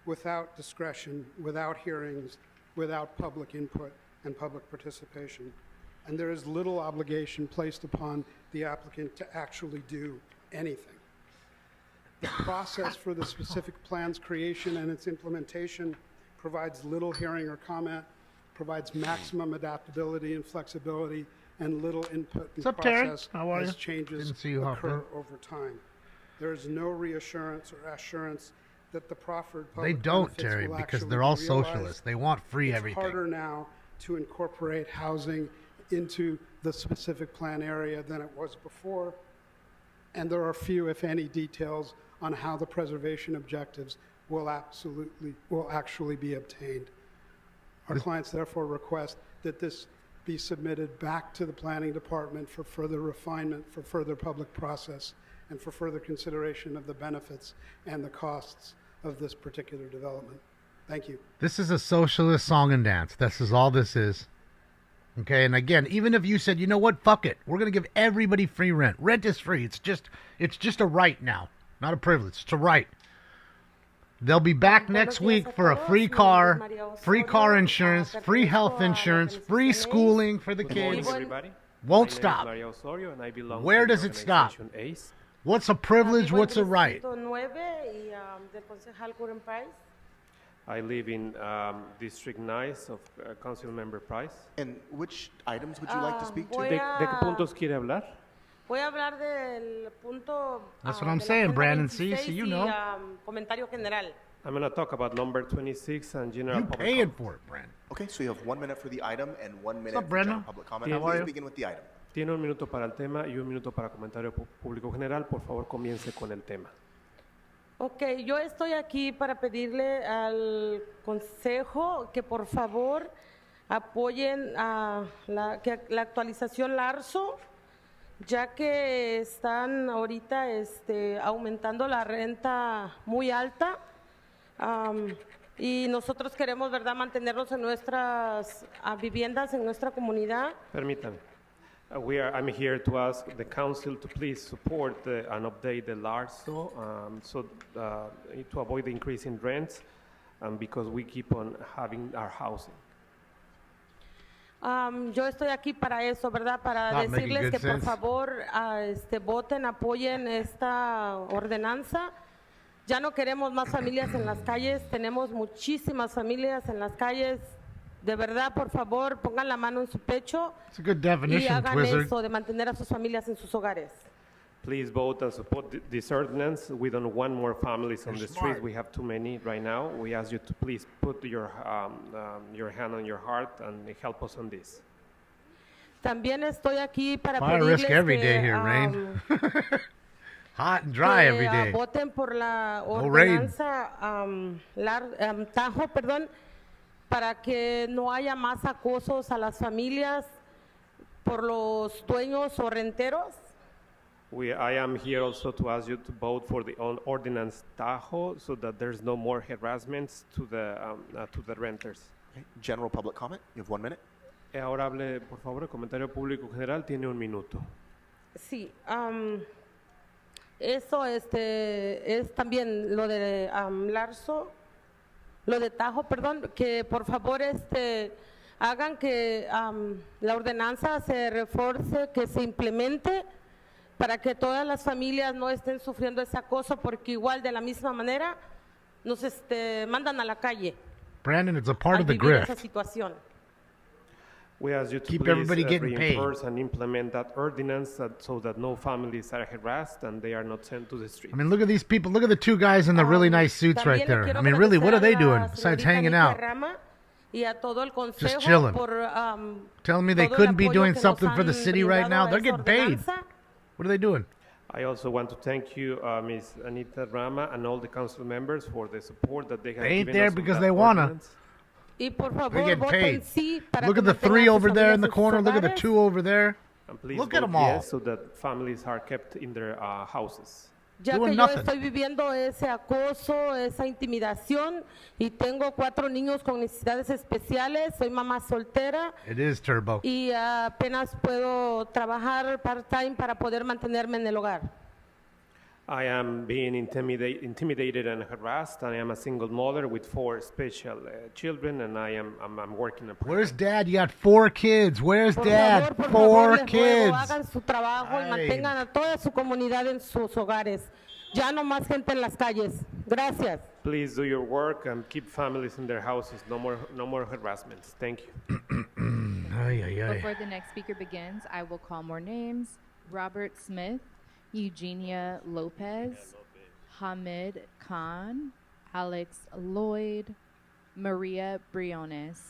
without discretion, without hearings, without public input and public participation. And there is little obligation placed upon the applicant to actually do anything. The process for the specific plan's creation and its implementation provides little hearing or comment, provides maximum adaptability and flexibility, and little input in What's up, Terry? process How are as you? changes Didn't see you hop occur up. over time. There is no reassurance or assurance that the proffered They public don't, benefits Terry, will because actually they're be all realized. socialists. They want free It's everything. harder now to incorporate housing into the specific plan area than it was before, and there are few, if any, details on how the preservation objectives will actually be obtained. Our clients therefore request that this be submitted back to the planning department for further refinement, for further public process, and for further consideration of the benefits and the costs of this particular development. Thank you. This is a socialist song and dance. This is all this is. Okay, and again, even if you said, you know what, fuck it, we're going to give everybody free rent. Rent is free. It's just a right now, not a privilege. It's a right. They'll be back next week for a free car insurance, free health insurance, free schooling for the Good morning, kids. everybody. Won't My name is stop. Mario Osorio, and I belong Where to the does it stop? organization ACE. What's a privilege? What's a right? I live in District 9 of Council Member Price. And which items would you like to speak to? ¿De qué puntos quiere hablar? Voy a hablar del punto That's what I'm de la saying, agenda Brandon. 26 See, you y, know. Comentario general. I'm going to talk about number 26 and general You public paying comment. for it, Brandon. Okay, so you have 1 minute for the item and 1 minute up, for Brenda? general public comment. How are Please you? begin with the item. Tiene 1 minuto para el tema y 1 minuto para comentario público general. Por favor, comience con el tema. Ok, yo estoy aquí para pedirle al consejo que por favor apoyen a la actualización LARSO, ya que están ahorita aumentando la renta muy alta, y nosotros queremos, ¿verdad?, mantenerlos en nuestras viviendas, en nuestra comunidad. Permítame. I'm here to ask the council to please support and update the LARSO to avoid the increase in rents because we keep on having our housing. Yo estoy aquí para eso, ¿verdad? Para Not making decirles good que por sense. favor voten, apoyen esta ordenanza. Ya no queremos más familias en las calles, tenemos muchísimas familias en las calles De verdad, por favor, pongan la mano en su pecho It's a good y definition, hagan Twizzard. eso de mantener a sus familias en sus hogares. Please vote and support this ordinance. We don't want more families on You're the smart. streets. We have too many right now. We ask you to please put your hand on your heart and help us on this. También estoy aquí para Fire pedirles risk every day que, here, Rain. Hot and dry que, every day. voten por la No rain. ordenanza Tajo, perdón, para que no haya más acosos a las familias por los dueños o renteros. I am here also to ask you to vote for the ordinance Tajo so that there's no more harassments to the renters. Okay. General public comment. You have 1 minute. Ahora hable, por favor, el comentario público general tiene 1 minuto. Sí, eso es también lo de lo de Tajo, perdón, que por favor hagan que la ordenanza se refuerce, que se implemente para que todas las familias no estén sufriendo ese acoso, porque igual de la misma manera nos mandan a la calle. Brandon, it's a part al of the vivir grift. esa situación. We ask you to Keep please everybody getting paid. reinforce and implement that ordinance so that no families are harassed and they are not sent to the street. I mean, look at these people. Look at the two guys in the really nice suits right there. I mean, really, what are they doing besides hanging out? Y a todo el consejo Just chilling. por, Telling me they todo el couldn't be apoyo doing que something nos for the han city right brindado now. a They're esa getting paid. ordenanza. What are they doing? I also want to thank you, Ms. Anita Rama, and all the council members for the support that they have They ain't given there us on because that they wanna. ordinance. Y por They're favor, getting voten paid. sí para Look que at the mantengan 3 a sus over there in familias the en sus corner. Look at the hogares. 2 over there. And please Look at vote them all. yes so that families are kept in their houses. Ya que Doing yo nothing. estoy viviendo ese acoso, esa intimidación y tengo 4 niños con necesidades especiales, soy mamá soltera It is Turbo. y apenas puedo trabajar part-time para poder mantenerme en el hogar. I am being intimidated and harassed. I am a single mother with 4 special children, and I'm working. Where's Dad? You got 4 kids. Where's Por Dad? favor, 4 les ruego, kids. hagan su trabajo y Ay. mantengan a toda su comunidad en sus hogares. Ya no más gente en las calles. Gracias. Please do your work and keep families in their houses. No more harassments. Thank you. Ay, ay, ay. Before the next speaker begins, I will call more names. Robert Smith, Eugenia Lopez, Hamid Khan, Alex Lloyd, Maria Briones.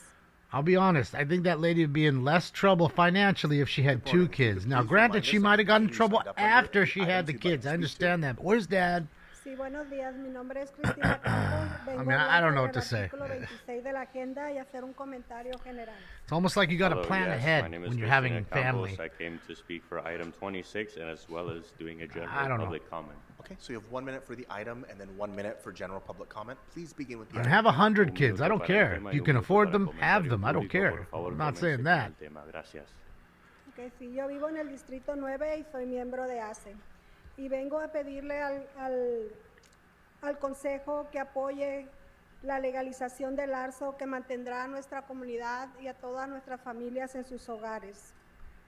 I'll be honest. I think that lady would be in less trouble financially if she had 2 kids. Now, granted, she might have gotten in trouble after she had the kids. I understand that. But where's Dad? Sí, buenos días. Mi nombre es Cristina Campos. Vengo mean, a I don't know hablar what to sobre el say. artículo 26 de la agenda y hacer un comentario general. It's almost like you got to Hello, plan yes, ahead my name is when you're Cristina having Campos. family. I came to speak for item 26 and as well as doing a I general don't know. public comment. Okay, so you have 1 minute for the item and then 1 minute for general public comment. Please begin with the And item. have 100 kids. I don't care. You can afford them, have them. I don't care. I'm not saying that. Okay, sí, yo vivo en el Distrito 9 y soy miembro de ACE. Y vengo a pedirle al Consejo que apoye la legalización del arzo que mantendrá a nuestra comunidad y a todas nuestras familias en sus hogares.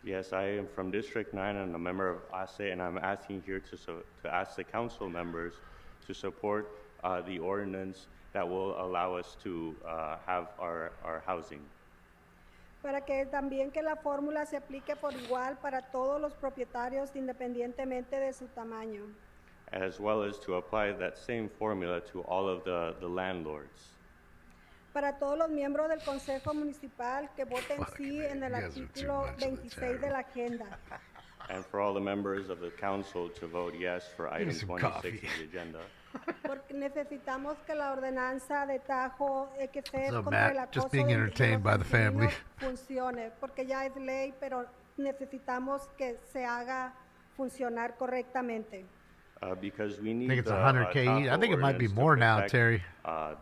Yes, I am from District 9 and a member of ASE, and I'm asking here to ask the council members to support the ordinance that will allow us to have our housing. Para que también que la fórmula se aplique por igual para todos los propietarios independientemente de su tamaño. As well as to apply that same formula to all of the landlords. Para todos los miembros del Consejo Municipal que voten sí en el artículo 26 de la agenda. And for all the members of the council to vote yes for item 26 of the agenda. Porque necesitamos que la ordenanza de Tajo que sea So, contra Matt, el acoso just being de entertained by the los family. inquilinos funcione, porque ya es ley, pero necesitamos que se haga funcionar correctamente. Because we I need think it's the, 100K. Tahoe I think it might be ordinance to more now, protect, Terry.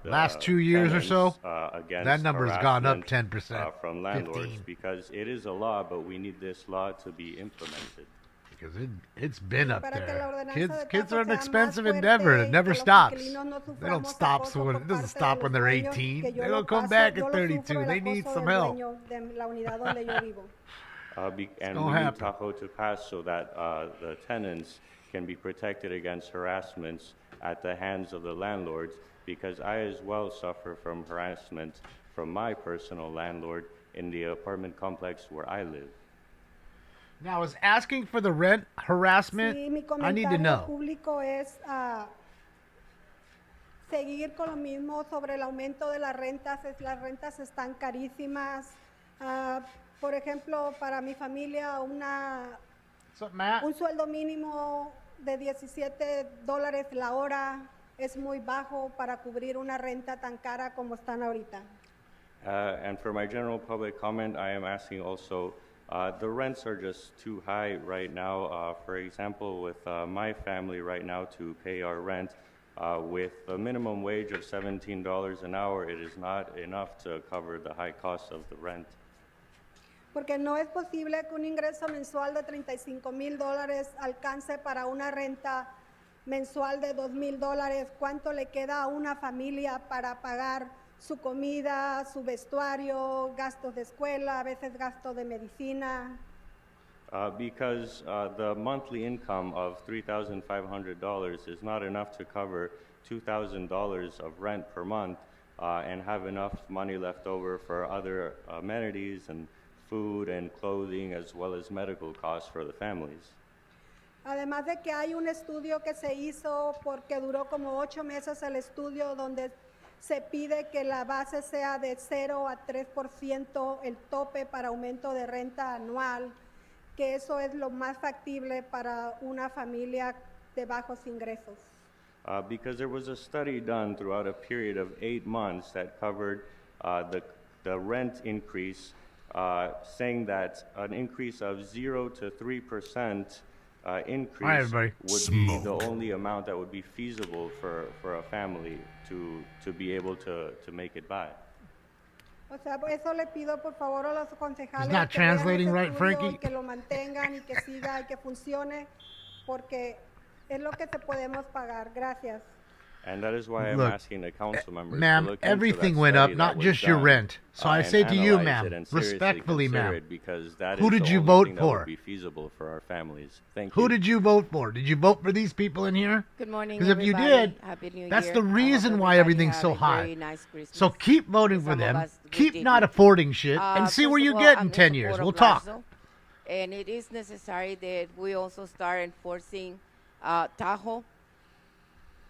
the Last 2 years or so, tenants, against that number has gone up harassment, 10%. From landlords 15. because it is a law, but we need this law to be implemented. Because it's been up Para que la there. ordenanza de Kids Tajo are an sea expensive más endeavor. fuerte It y never que los stops. inquilinos no They don't suframos stop acoso when por it doesn't parte stop de when los they're dueños, 18. que yo They lo don't come paso, back yo at lo 32. sufro, el They need acoso some del help. dueño de la unidad donde yo vivo. And gonna we need happen. Tahoe to pass so that the tenants can be protected against harassments at the hands of the landlords because I as well suffer from harassment from my personal landlord in the apartment complex where I live. Now, is asking for the rent harassment? Sí, mi I need to know. público es seguir con lo mismo sobre el aumento de las rentas. Las rentas están carísimas. Por ejemplo, para mi familia, un sueldo mínimo de $17 la hora es muy bajo para cubrir una renta tan cara como están ahorita. And for my general public comment, I am asking also, the rents are just too high right now. For example, with my family right now to pay our rent, with a minimum wage of $17 an hour, it is not enough to cover the high cost of the rent. Porque no es posible que un ingreso mensual de $35,000 alcance para una renta mensual de $2,000. ¿Cuánto le queda a una familia para pagar su comida, su vestuario, gastos de escuela, a veces gastos de medicina? Because the monthly income of $3,500 is not enough to cover $2,000 of rent per month and have enough money left over for other amenities and food and clothing, as well as medical costs for the families. Además de que hay un estudio que se hizo porque duró como 8 meses el estudio donde se pide que la base sea de 0 a 3% el tope para aumento de renta anual, que eso es lo más factible para una familia de bajos ingresos. Because there was a study done throughout a period of 8 months that covered the rent increase, saying that an increase of 0 to 3% increase would be the only amount that would be feasible for a family to be able to make it by. O sea, eso le pido por favor a los concejales He's not translating right, Frankie. que lo mantengan y que siga y que funcione, porque es lo que se podemos pagar. Gracias. And that is why I'm Look, asking the council members to ma'am, look into everything that went study up, that not was just your done, rent. So I and say to you, analyze ma'am, it and seriously respectfully, consider ma'am, it, because that who is did the you only vote thing that for? would be feasible for our families. Thank you. Who did you vote for? Did you vote for these people in here? Good morning, Because if you everybody. did, Happy New that's Year. the I hope reason why everybody everything's have so a high. very nice Christmas. So keep voting for Some of them. us we Keep didn't. not affording shit, and see First where of you all, get I'm in 10 years. support We'll of talk. Lazo, and it is necessary that we also start enforcing Tahoe,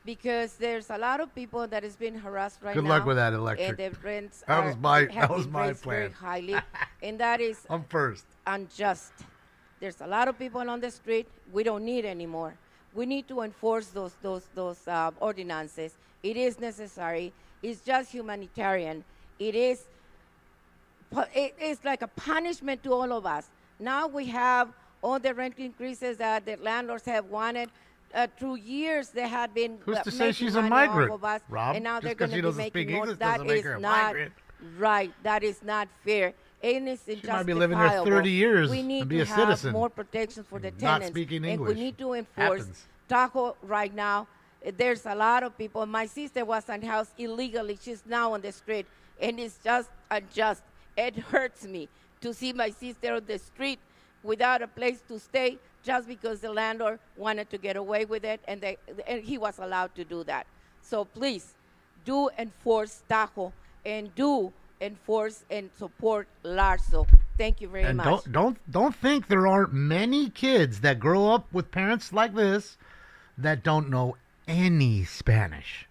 because there's a lot of people that has been harassed right now. Good luck with that electric. And the rents That was my raised very plan. highly, and that is I'm first. unjust. There's a lot of people on the street we don't need anymore. We need to enforce those ordinances. It is necessary. It's just humanitarian. It is like a punishment to all of us. Now we have all the rent increases that the landlords have wanted. Through years, they had been Who's to say making she's a money migrant, off of us, Rob? and now Just they're 'cause going she to be doesn't making speak more. English That doesn't make is her a not migrant. right. That is not fair. And it's She might be living there 30 years We need and be to a have citizen, more protections for the not tenants. speaking And English. we need to enforce Happens. Tahoe right now. There's a lot of people. My sister was on house illegally. She's now on the street, and it's just unjust. It hurts me to see my sister on the street without a place to stay just because the landlord wanted to get away with it, and he was allowed to do that. So please, do enforce Tahoe, and do enforce and support Larso. Thank you very And much. don't think there aren't many kids that grow up with parents like this that don't know any Spanish.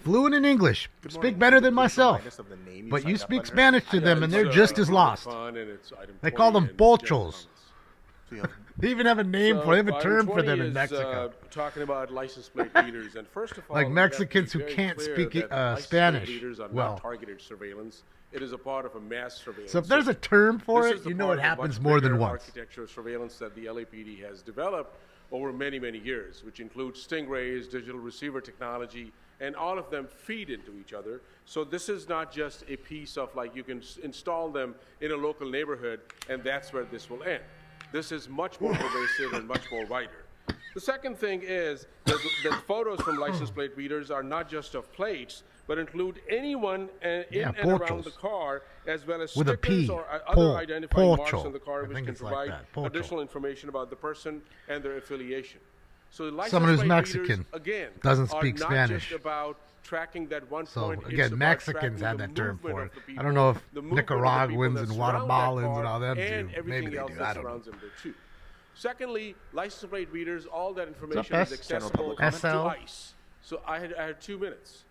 Fluent in English, speak better than myself. But you speak Spanish to them, and they're just as lost. They call them pochos. They even have a name for, they have a term for them in Mexico. Talking about license plate readers, and first of all, Like we have to Mexicans be who very can't clear speak that license plate Spanish readers are well. not targeted surveillance. It is a part of a mass surveillance. So if there's a term for This it, is the you know part it of a happens much more than bigger once. architectural surveillance that the LAPD has developed over many, many years, which includes stingrays, digital receiver technology, and all of them feed into each other. So this is not just a piece of like you can install them in a local neighborhood and that's where this will end. This is much more pervasive and much more wider. The second thing is that photos from license plate readers are not just of plates, but include anyone in and around the car, as well as With a stickers P. or other identifying marks Pocho. on the car, I which think can it's like provide that. Pocho. additional information about the person and their affiliation. So the Someone who's license plate Mexican, readers, again, doesn't are speak not Spanish. just about tracking that one So point. It's again, about Mexicans tracking have the that term movement for of it. the I people, don't know if the movement of the people Nicaraguans that and surround that Guatemalans and car all them and do. everything Maybe they else do. that I don't know. surrounds them there too. Secondly, license plate readers, all that What's information up, is S? accessible SL? to ICE. So I had 2 minutes.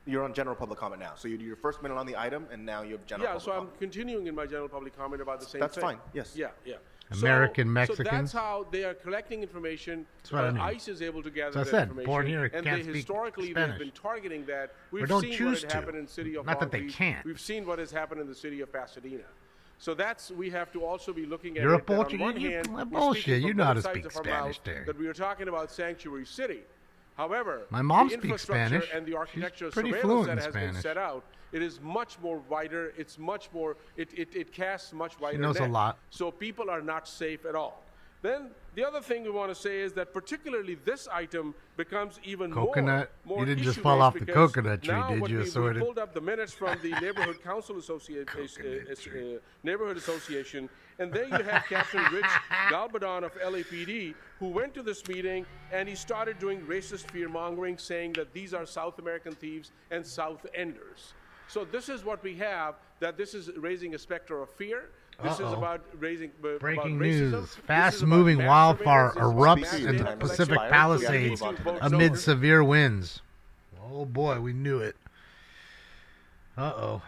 You're on general public comment now. So you do your first minute on the item, and now you have general Yeah, public so I'm comment. continuing in my general public comment about the same That's thing. fine, yes. Yeah, yeah. American So Mexicans. that's how they are collecting information. That's what I mean. ICE is able to gather So I that said, information. born here, and can't they speak historically Spanish. they've been targeting that. We've don't seen choose what to. had happened in the city of Not Palm that they Beach. can't. We've seen what has happened in the city of Pasadena. So that's, we have to also be looking at You're a it that on bullshit- one you- hand, you- we're bullshit. speaking You from know how both to sides speak of our Spanish mouth there. that we are talking about sanctuary city. However, My mom the speaks infrastructure Spanish. and the architectural She's pretty surveillance fluent that in has been Spanish. set out, it is much more wider. It's much more. It casts much wider. knows a net. lot. So people are not safe at all. Then the other thing we want to say is that particularly this item becomes even Coconut? more You didn't just issue-based fall off the because coconut tree, now did what you, we assorted? pulled up the minutes from the neighborhood council neighborhood association, and there you have Captain Rich Galbadon of LAPD, who went to this meeting and he started doing racist fear-mongering, saying that these are South American thieves and South Enders. So this is what we have, that this is raising a specter of fear. This is about raising Breaking about racism. news. This is Fast-moving about mass wildfire surveillance. This is about erupts mass in data the collection. Pacific We gotta Palisades move on to the amid next. severe winds. Oh boy, we knew it. Uh-oh.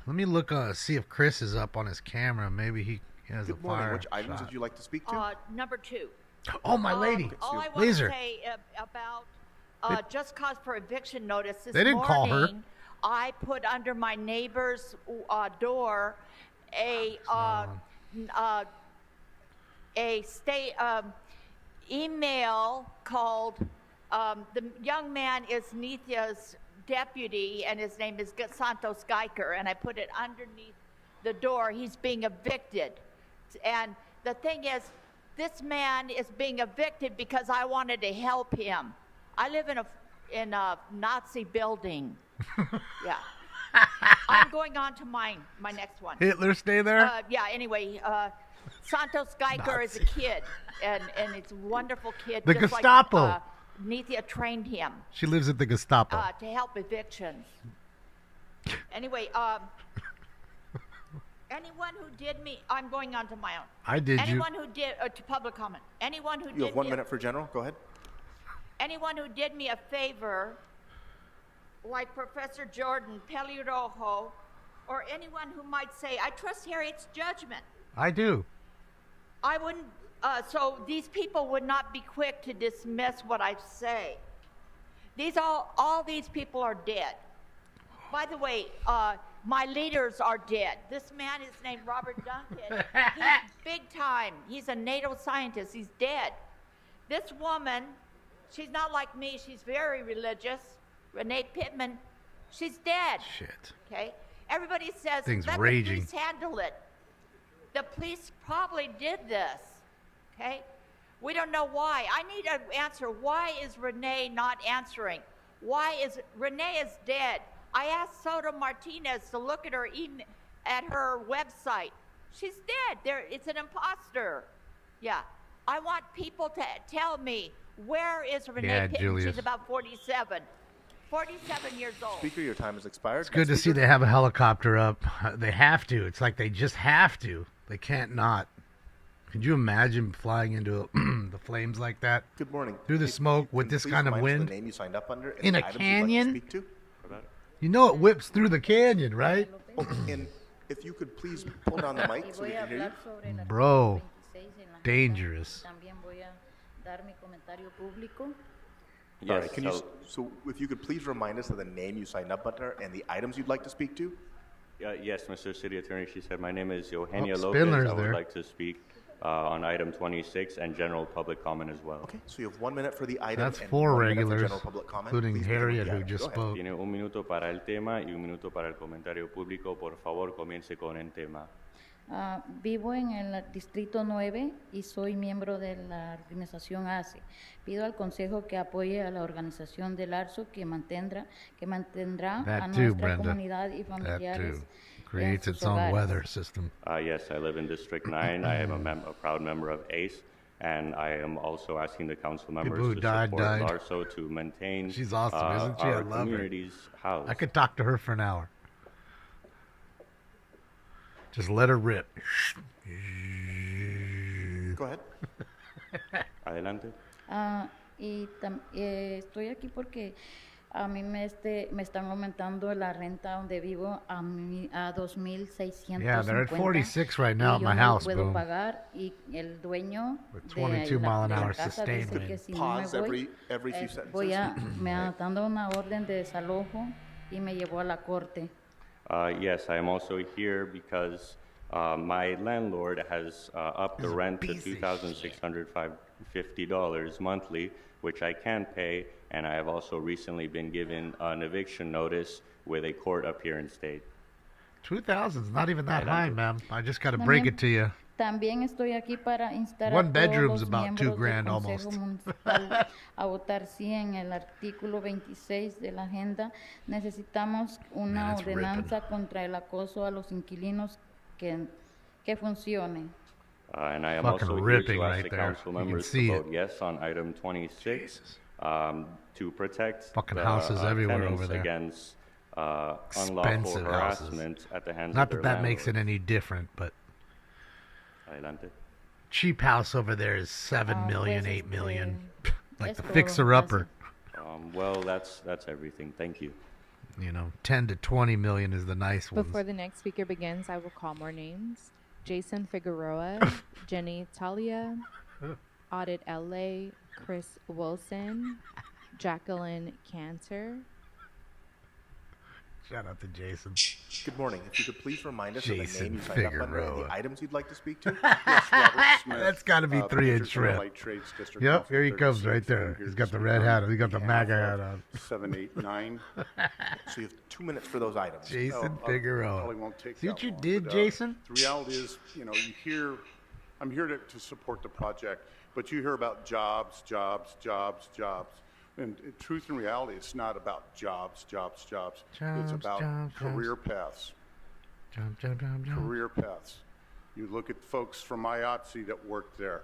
Let me look, see if Chris is up on his camera. Maybe he has Good a morning. fire Which items shot. would you like to speak to? Number 2. Oh, my lady. All I want Laser. to say about just cause for eviction notice this They didn't call her. morning, I put under my neighbor's door a email called, the young man is Nithia's deputy, and his name is Santos Geiker, and I put it underneath the door. He's being evicted. And the thing is, this man is being evicted because I wanted to help him. I live in a Nazi building. Yeah. I'm going on to my next one. Hitler stay there? Yeah, anyway, Santos Geiker is a kid, and it's a wonderful kid. The just Gestapo. Like, Nithya trained him She lives at the Gestapo. to help evictions. Anyway, anyone who did me, I'm going on to my own. I did you. Anyone who did, to public comment. Anyone who You did have 1 me minute for general. Go ahead. anyone who did me a favor, like Professor Jordan, Pelirojo, or anyone who might say, I trust Harriet's judgment. I do. I wouldn't, so these people would not be quick to dismiss what I say. All these people are dead. By the way, my leaders are dead. This man is named Robert Duncan. He's big time. He's a NATO scientist. He's dead. This woman, she's not like me. She's very religious. Renee Pittman, she's dead. Shit. Okay? Everybody says, Thing's let raging. the police handle it. The police probably did this. Okay? We don't know why. I need an answer. Why is Renee not answering? Renee is dead. I asked Soto Martinez to look at her at her website. She's dead. It's an imposter. Yeah. I want people to tell me, where is Renee Yeah, Pittman? Julius. She's about 47. 47 years old. Speaker, your time has expired. It's good to see they have a helicopter up. They have to. It's like they just have to. They can't not. Could you imagine flying into the flames like that? Good morning. Through the smoke with this Please kind of remind us wind? the name you signed up under and In the a items you'd canyon? Like to speak to. You know it whips through the canyon, right? Oh, and if you could please pull down the mic so we can hear you. Bro, dangerous. All right, so if you could please remind us of the name you signed up under and the items you'd like to speak to? Yes, Mr. City Attorney, she said, my name is Eugenia Oh, Lopez. Spindler's I would there. like to speak on item 26 and general public comment as well. Okay, so you have 1 minute for the item. That's and 4 1 minute for regulars, general public comment. including Please begin with Harriet, the who item. just Go ahead. spoke. Tiene un minuto para el tema y un minuto para el comentario público. Por favor, comience con el tema. Vivo en el Distrito 9 y soy miembro de la organización ACE. Pido al Consejo que apoye a la organización del ARSO que mantendrá a That too, nuestra Brenda. comunidad y That familiares. too. Creates sus its own hogares. weather system. Yes, I live in District 9. I am a proud member of ACE. And I am also asking the council People members who to died. support Larso to maintain She's awesome, isn't she? I our love her. community's house. I could talk to her for an hour. Just let her rip. Go ahead. Adelante. Estoy aquí porque a mí me están aumentando la renta donde vivo a 2,650. Yeah, they're at 46 right now y at yo my no house, puedo boom. pagar y el dueño With de 22 mile an la hour casa dice sustainment. que si Pause no me voy, every few sentences. me han dado una orden de desalojo y me llevó a la corte. Yes, I am also here because my landlord has upped the rent to $2,650 monthly, which I can't pay, and I have also recently been given an eviction notice with a court appearance date. 2,000 is not even that high, ma'am. I just got to También- break it to you. También estoy aquí para instar One a todos bedroom's los about miembros $2,000 del Consejo almost. Municipal a votar sí en el artículo 26 de la agenda. Necesitamos una Man, it's ordenanza contra el acoso a los inquilinos que funcione. And I am Fucking also here ripping to ask right the there. council You can members see to it. vote yes on item 26 to protect Fucking the houses everywhere tenants over there. against unlawful Expensive harassment houses. at the hands Not of their that that makes it landlords. any different, but Adelante. cheap house over there is 7 million, pues, 8 million. Like es the todo. fixer-upper. Well, that's everything. Thank you. You know, 10 to 20 million is the nice ones. Before the next speaker begins, I will call more names. Jason Figueroa, Jenny Talia, Audit LA, Chris Wilson, Jacqueline Cantor. Shout out to Jason. Good morning. If you could please remind us of the Jason name you signed up under and Figueroa. the items you'd like to speak to. Yes, Robert Smith. That's got to be 3-inch Patriot shrimp. Light Trades District Yep, Council here he comes 36. right I'm there. here He's to got the speak red on hat. He's got the behalf MAGA of hat on. 789. So you have 2 minutes for those items. Jason Probably Figueroa. won't take See that what you long, did, but, Jason? The reality is, I'm here to support the project, but you hear about jobs. And in truth and reality, it's not about jobs. It's about jobs. career paths. Jump. Career paths. You look at folks from IATSE that work there.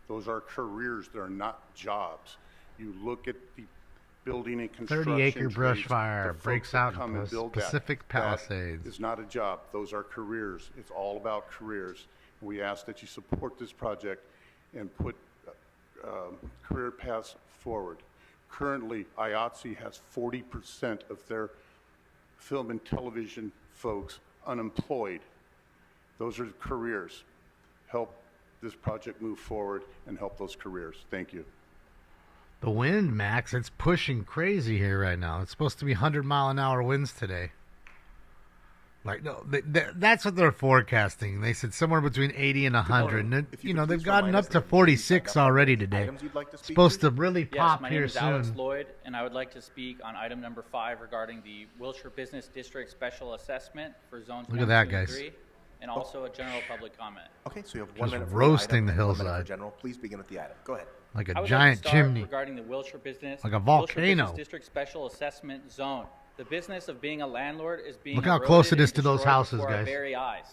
Those are careers. They're not jobs. You look at the building and construction 30-acre brush trades, fire the folks breaks that out come in and build that. Pacific Palisades. That is not a job. Those are careers. It's all about careers. We ask that you support this project and put career paths forward. Currently, IATSE has 40% of their film and television folks unemployed. Those are careers. Help this project move forward and help those careers. Thank you. The wind, Max, it's pushing crazy here right now. It's supposed to be 100-mile-an-hour winds today. Like, no, that's what they're forecasting. They said somewhere between 80 and 100. And they've gotten up to 46 already today. It's supposed to really pop my here name is Alex soon. Lloyd, and I would like to speak on item number 5 regarding the Wilshire Business District Special Assessment for zones Look 1, at that, 2, and guys. 3, and also a general public comment. Okay, so you have 1 Just minute for roasting the the item, 1 minute hillside. for general. Please begin with the item. Go ahead. Like a I would giant like to start chimney. regarding the Wilshire Business, Like a Wilshire volcano. Business District Special Assessment Zone. The business of being a landlord is being Look how eroded close it is and to those destroyed houses, before our guys. very eyes.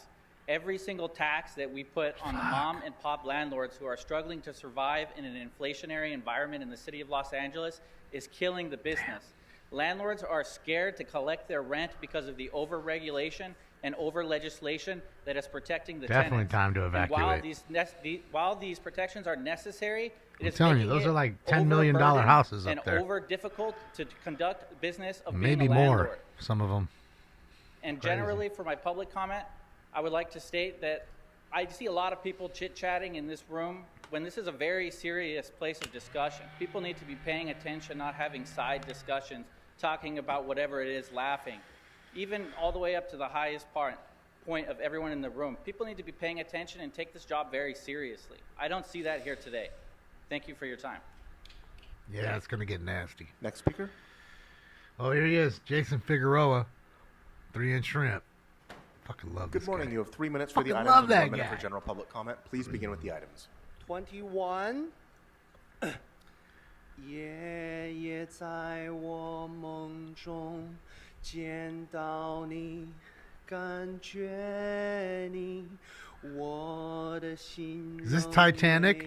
Every single tax that we put on the mom and pop landlords who are struggling to survive in an inflationary environment in the city of Los Angeles is killing the business. Landlords are scared to collect their rent because of the over-regulation and over-legislation that is protecting the Definitely tenants. time to And evacuate. while these protections are necessary, it I'm is telling you, making those it are like $10 million overburdened houses up and there. over difficult to conduct business of Maybe being a more, landlord. some of them. And Crazy. generally, for my public comment, I would like to state that I see a lot of people chit-chatting in this room when this is a very serious place of discussion. People need to be paying attention, not having side discussions, talking about whatever it is, laughing. Even all the way up to the highest point of everyone in the room. People need to be paying attention and take this job very seriously. I don't see that here today. Thank you for your time. Yeah, it's going to get nasty. Next speaker. Oh, here he is. Jason Figueroa. 3-inch shrimp. Fucking love this Good morning. guy. You have 3 minutes for the Fucking items love and that 1 minute guy. for general public comment. Please begin with the items. 21夜夜在我梦中见到你，感觉你， Is this Titanic?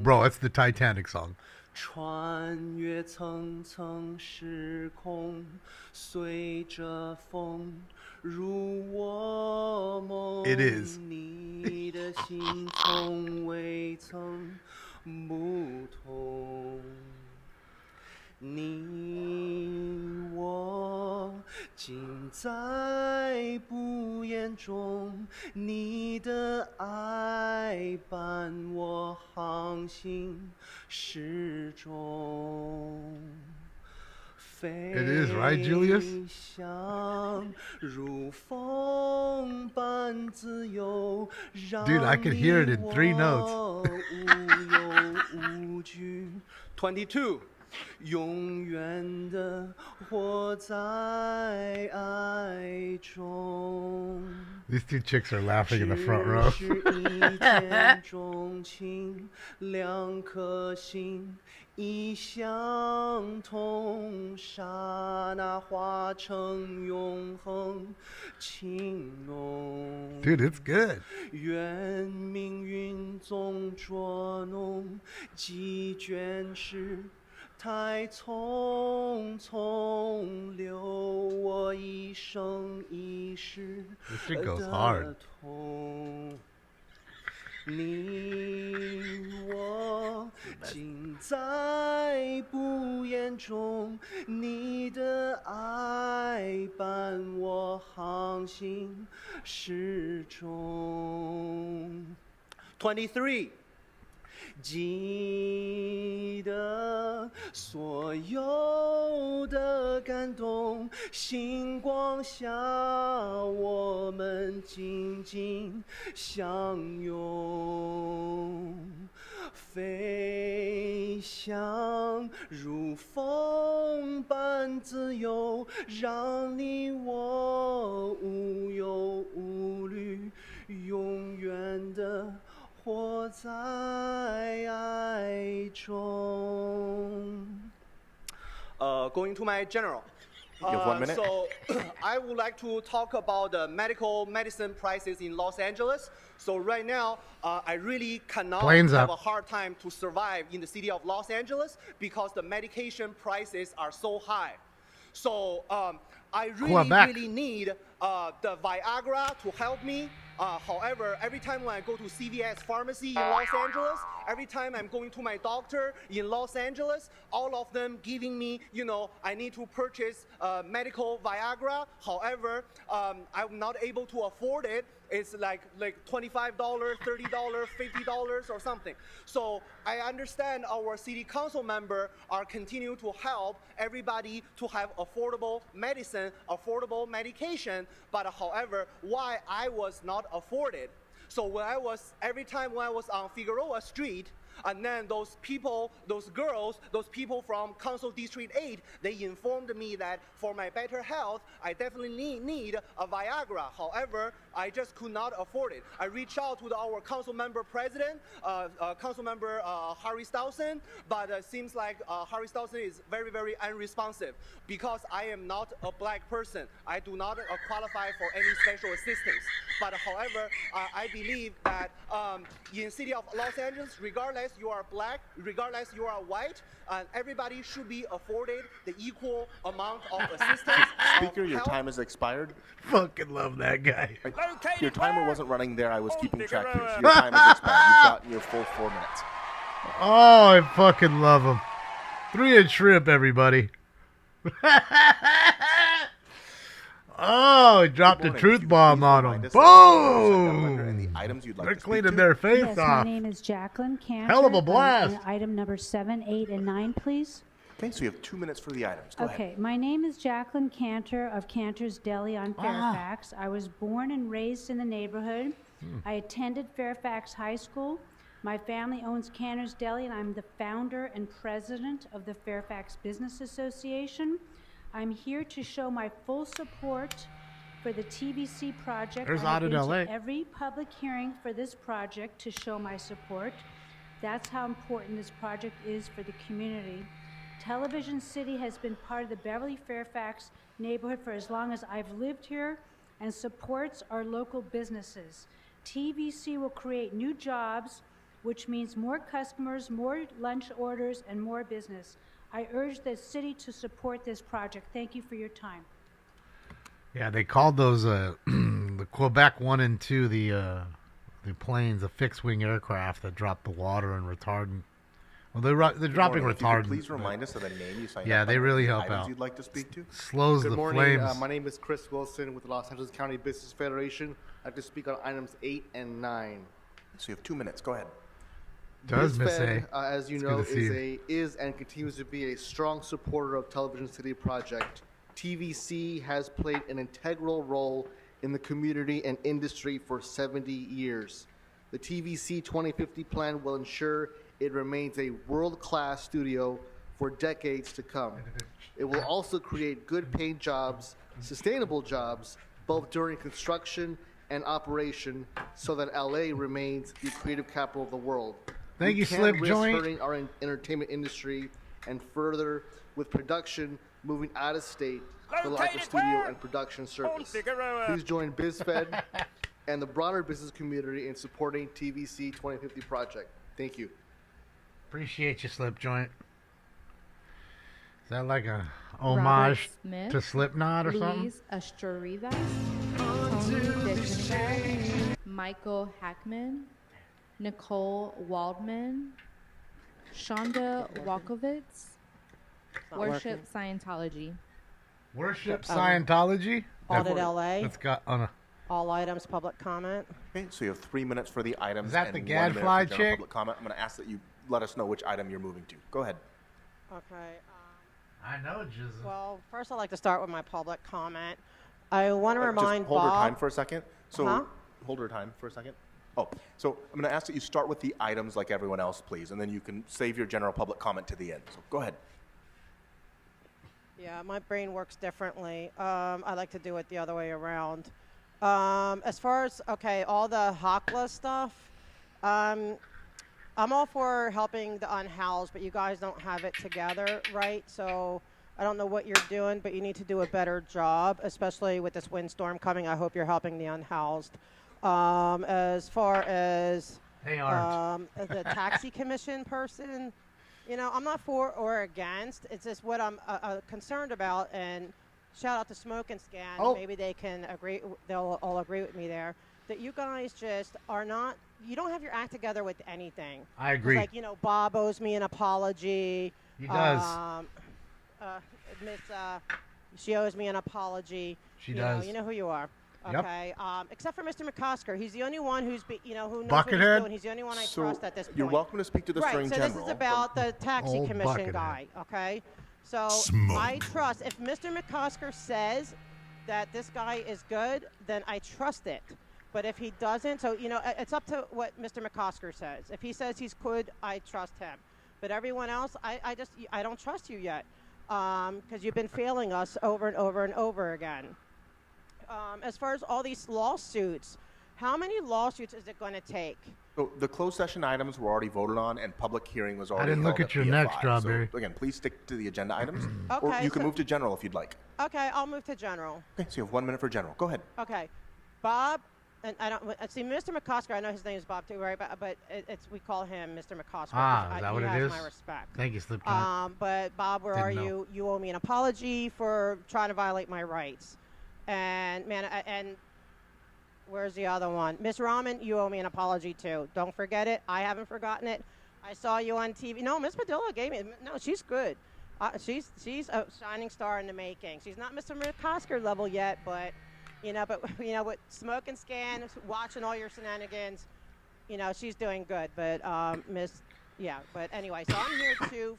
Bro, it's the Titanic song. 穿越层层时空，随着风入我梦。 It is. 你的心从未曾不同。你我尽在不言中，你的爱伴我航行始终。 It is, right, Julius? 如风般自由， Dude, I could hear it in 3 notes. 无忧无惧。22 永远的活在爱中。 These 2 chicks are laughing in the front row. 只是一见钟情，两颗心已相通，刹那化成永恒情浓。 Dude, it's good. 愿命运总捉弄，几卷时太匆匆，留我一生一世 This shit goes 的 hard. 痛。你我尽在不言中，你的爱伴我航行始终。23记得所有的感动，星光下我们紧紧相拥，飞翔如风般自由，让你我无忧无虑，永远的活在爱中。Going to my general. You have 1 minute. So I would like to talk about the medical medicine prices in Los Angeles. So right now, I really cannot Planes have up. a hard time to survive in the city of Los Angeles because the medication prices are so high. So I really need the Viagra to help me. However, every time when I go to CVS pharmacy in Los Angeles, every time I'm going to my doctor in Los Angeles, all of them giving me, I need to purchase medical Viagra. However, I'm not able to afford it. It's like $25, $30, $50 or something. So I understand our city council member are continue to help everybody to have affordable medicine, affordable medication. But however, why I was not afforded? So every time when I was on Figueroa Street, and then those people, those girls, those people from Council District 8, they informed me that for my better health, I definitely need a Viagra. However, I just could not afford it. I reached out to our council member president, council member Harry Stousen, but it seems like Harry Stousen is very, very unresponsive because I am not a black person. I do not qualify for any special assistance. But however, I believe that in city of Los Angeles, regardless you are black, regardless you are white, everybody should be afforded the equal amount of assistance. Speaker, your time has expired. Fucking love that guy. Your timer wasn't running there. I was keeping track here. So your time has expired. You've got your full 4 minutes. Oh, I fucking love him. 3 shrimp, everybody. Oh, he dropped a truth bomb on him. Boom! They're cleaning their face Yes, off. my name is Jacqueline Cantor. Hell of a blast. Item number 7, 8, and 9, please. Okay, so you have 2 minutes for the items. Go Okay, ahead. my name is Jacqueline Cantor of Cantor's Deli on Fairfax. I was born and raised in the neighborhood. I attended Fairfax High School. My family owns Cantor's Deli, and I'm the founder and president of the Fairfax Business Association. I'm here to show my full support for the TVC project. There's I have Audit been LA. to every public hearing for this project to show my support. That's how important this project is for the community. Television City has been part of the Beverly Fairfax neighborhood for as long as I've lived here, and supports our local businesses. TVC will create new jobs, which means more customers, more lunch orders, and more business. I urge the city to support this project. Thank you for your time. Yeah, they called those the Quebec 1 and 2 the planes, the fixed-wing aircraft that drop the water and retardant. Well, they're dropping retardant. Please remind us of the name you signed up. Yeah, they really help items out. You'd like to speak to? Slows Good the morning. flames. My name is Chris Wilson with the Los Angeles County Business Federation. I'd like to speak on items 8 and 9. So you have 2 minutes. Go ahead. Does Miss BizFed, A. as you It's know, good to see is and continues to be a strong supporter of Television City Project. TVC has played an integral role in the community and industry for 70 years. The TVC 2050 plan will ensure it remains a world-class studio for decades to come. It will also create good-paying jobs, sustainable jobs, both during construction and operation, so that LA remains the creative capital of the world. Thank you, can't Slip risk Joint. hurting our entertainment industry, and further, with production moving out of state for lack of studio and production service. Please join BizFed and the broader business community in supporting TVC 2050 project. Thank you. Appreciate you, Slip Joint. Is that like a Robert homage Smith, to Slipknot or something? Luis Astorivas, Tony DeChenegger, Michael Hackman, Nicole Waldman, Shonda Walkovitz, Worship Scientology. Worship Scientology? Audit LA. That's got on a. All items, public comment. Okay, so you have 3 minutes for the items. Is that and the 1 minute for gadfly general chick? Public comment. I'm going to ask that you let us know which item you're moving to. Go ahead. Okay. I know, Jizzle. Well, first I'd like to start with my public comment. I want to remind Just hold Bob. her time for a second. So Huh? hold her time for a second. Oh, so I'm going to ask that you start with the items like everyone else, please, and then you can save your general public comment to the end. So go ahead. Yeah, my brain works differently. I like to do it the other way around. As far as, okay, all the HACLA stuff, I'm all for helping the unhoused, but you guys don't have it together, right? So I don't know what you're doing, but you need to do a better job, especially with this windstorm coming. I hope you're helping the unhoused. As far as They aren't. the taxi commission person, you know, I'm not for or against. It's just what I'm concerned about. And shout out to Smoke and Scan. Oh. Maybe they can agree. They'll all agree with me there. That you guys just are not. You don't have your act together with anything. I agree. It's like, you know, Bob owes me an apology. He does. Miss, she owes me an apology. She you does. Know, you know who you are. Yep. Okay. Except for Mr. McCosker, he's the only one who knows what Buckethead? he's doing. He's the only one I So trust at this point. you're welcome to speak to this right. during So general. this is about the taxi Old commission Buckethead. guy. Okay. So Smoke. I trust if Mr. McCosker says that this guy is good, then I trust it. But if he doesn't, so you know, it's up to what Mr. McCosker says. If he says he's good, I trust him. But everyone else, I don't trust you yet, because you've been failing us over and over and over again. As far as all these lawsuits, how many lawsuits is it going to take? So the closed session items were already voted on, and public hearing was already didn't look held at your PFI. neck, Strawberry. So again, please stick to the agenda items, or Okay, you can so- move to general if you'd like. Okay, I'll move to general. Okay, so you have 1 minute for general. Go ahead. Okay, Bob, and I don't see Mr. McCosker. I know his name is Bob too, right? But it's we call him Mr. McCosker. Ah, is that what he it has is? my respect. Thank you, Slip Joint. But Bob, where Didn't are know. you? You owe me an apology for trying to violate my rights. And man, and where's the other one? Miss Rahman, you owe me an apology too. Don't forget it. I haven't forgotten it. I saw you on TV. No, Miss Padilla gave me. No, she's good. She's a shining star in the making. She's not Mr. McCosker level yet, but with Smoke and Scan, watching all your shenanigans, you know, she's doing good. But but anyway, so I'm here to.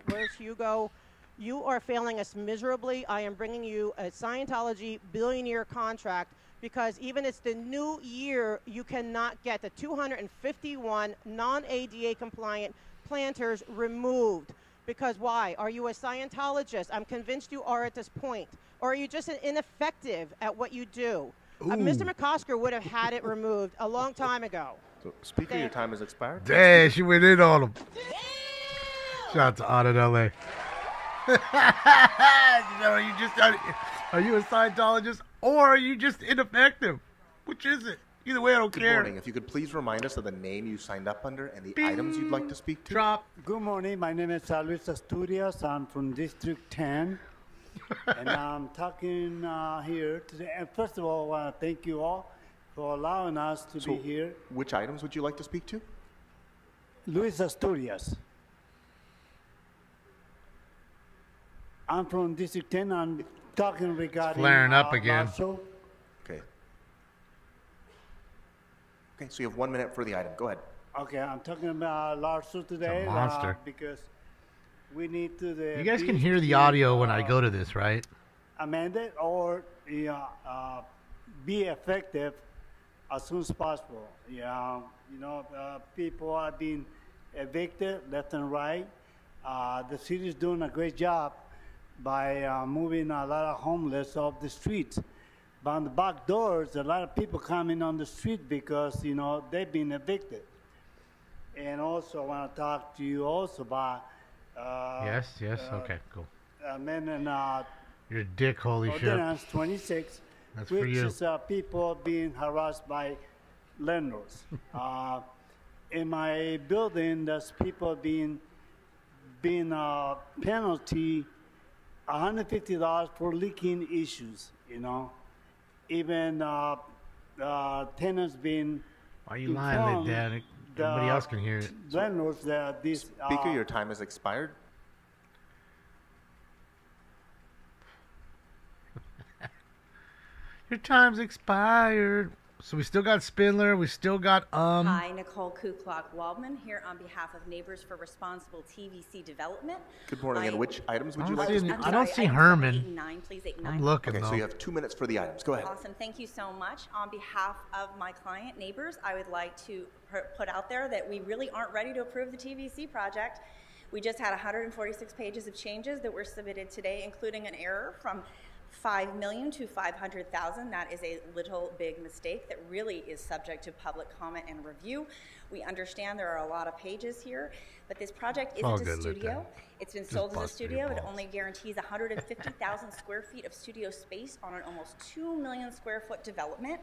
Where's Hugo? You are failing us miserably. I am bringing you a Scientology billionaire contract because even it's the new year, you cannot get the 251 non-ADA compliant planters removed. Because why? Are you a Scientologist? I'm convinced you are at this point. Or are you just ineffective at what you do? Mr. McCosker would have had it removed a long time ago. So, Speaker, your time has expired. Dang, she went in on him. Shout out to Audit LA. Are you a Scientologist? or are you just ineffective? Which is it? Either way, I don't care. Good morning. If you could please remind us of the name you signed up under and the items you'd like to speak to. Drop. Good morning. My name is Luis Asturias. I'm from District 10. And I'm talking here today. And first of all, I want to thank you all for allowing us to be here. Which items would you like to speak to? Luis Asturias. I'm from District 10. I'm talking regarding flaring up again. Marshall. Okay. Okay, so you have 1 minute for the item. Go ahead. Okay, I'm talking about Larso today. It's a monster. Because we need to... You guys can hear the audio when I go to this, right? Amend it or be effective as soon as possible. Yeah, people are being evicted left and right. The city is doing a great job by moving a lot of homeless off the streets. But on the back doors, a lot of people coming on the street because, they've been evicted. And also, I want to talk to you also about... yes, okay, cool. Amendment... You're a dick, holy shit. Ordinance 26, That's which for you. is people being harassed by landlords. In my building, there's people being penalty $150 for leaking issues, Even tenants being Why are you lying like that? Everybody else can hear it. Landlords that this... Speaker, your time has expired. Your time's expired. So we still got Spindler. We still got Hi, Nicole Kuklak-Waldman here on behalf of Neighbors for Responsible TVC Development. Good morning. And which items would you like to speak to? I don't see Herman. 8 and 9, please, 8 and 9. I'm looking, Okay, so though. you have 2 minutes for the items. Go ahead. Awesome. Thank you so much. On behalf of my client, Neighbors, I would like to put out there that we really aren't ready to approve the TVC project. We just had 146 pages of changes that were submitted today, including an error from 5 million to 500,000. That is a little big mistake that really is subject to public comment and review. We understand there are a lot of pages here, but this project isn't a studio. It's been sold as a studio. It only guarantees 150,000 square feet of studio space on an almost 2 million square foot development.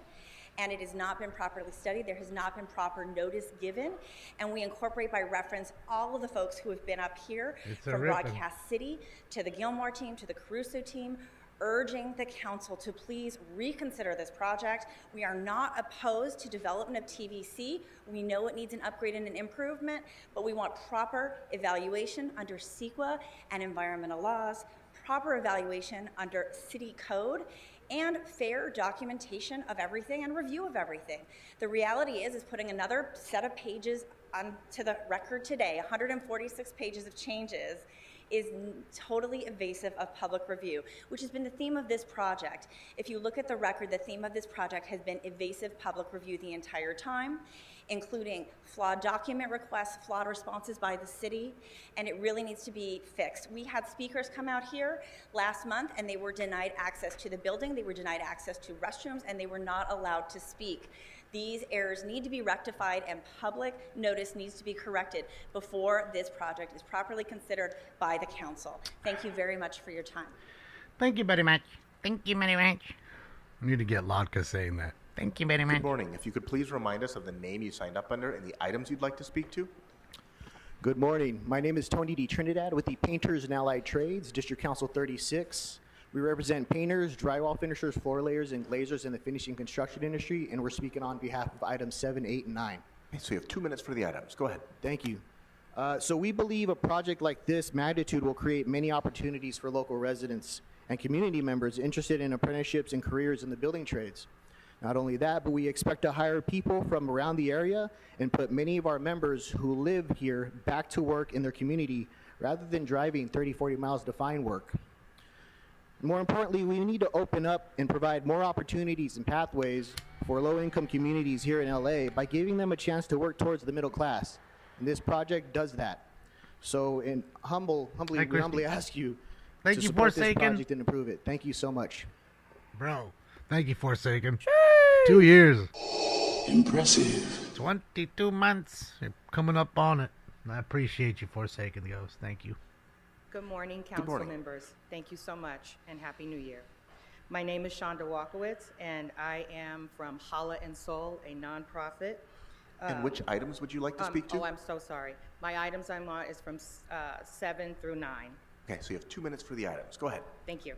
And it has not been properly studied. There has not been proper notice given. And we incorporate by reference all of the folks who have been up here, from Broadcast City to the Gilmore team to the Caruso team, urging the council to please reconsider this project. We are not opposed to development of TVC. We know it needs an upgrade and an improvement, but we want proper evaluation under CEQA and environmental laws, proper evaluation under city code, and fair documentation of everything and review of everything. The reality is putting another set of pages onto the record today, 146 pages of changes, is totally evasive of public review, which has been the theme of this project. If you look at the record, the theme of this project has been evasive public review the entire time, including flawed document requests, flawed responses by the city, and it really needs to be fixed. We had speakers come out here last month and they were denied access to the building, they were denied access to restrooms, and they were not allowed to speak. These errors need to be rectified and public notice needs to be corrected before this project is properly considered by the council. Thank you very much for your time. Thank you very much. Thank you very much. I need to get Latka saying that. Thank you very much. Good morning. If you could please remind us of the name you signed up under and the items you'd like to speak to. Good morning. My name is Tony D. Trinidad with the Painters and Allied Trades, District Council 36. We represent painters, drywall finishers, floor layers, and glazers in the finishing construction industry, and we're speaking on behalf of items 7, 8, and 9. Okay, so you have 2 minutes for the items. Go ahead. Thank you. So we believe a project like this magnitude will create many opportunities for local residents and community members interested in apprenticeships and careers in the building trades. Not only that, but we expect to hire people from around the area and put many of our members who live here back to work in their community rather than driving 30, 40 miles to find work. More importantly, we need to open up and provide more opportunities and pathways for low-income communities here in LA by giving them a chance to work towards the middle class. And this project does that. So, we humbly ask you to support this project and improve it. Thank you so much. Bro, thank you, Forsaken. 2 years. Impressive. 22 months. You're coming up on it. And I appreciate you, Forsaken Ghost. Thank you. Good morning, council members. Thank you so much, and Happy New Year. My name is Shonda Walkowitz, and I am from Hala and Soul, a nonprofit. And which items would you like to speak to? Oh, I'm so sorry. My items I'm on is from 7 through 9. Okay, so you have 2 minutes for the items. Go ahead. Thank you.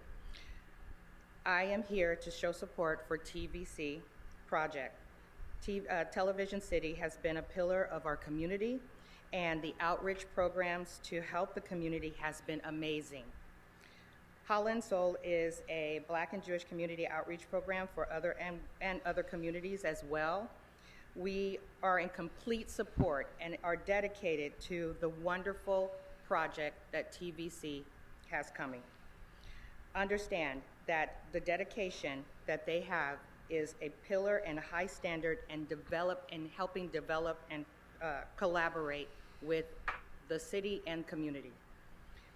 I am here to show support for TVC project. Television City has been a pillar of our community, and the outreach programs to help the community has been amazing. Holland Soul is a Black and Jewish community outreach program for other communities as well. We are in complete support and are dedicated to the wonderful project that TVC has coming. Understand that the dedication that they have is a pillar and a high standard and helping develop and collaborate with the city and community.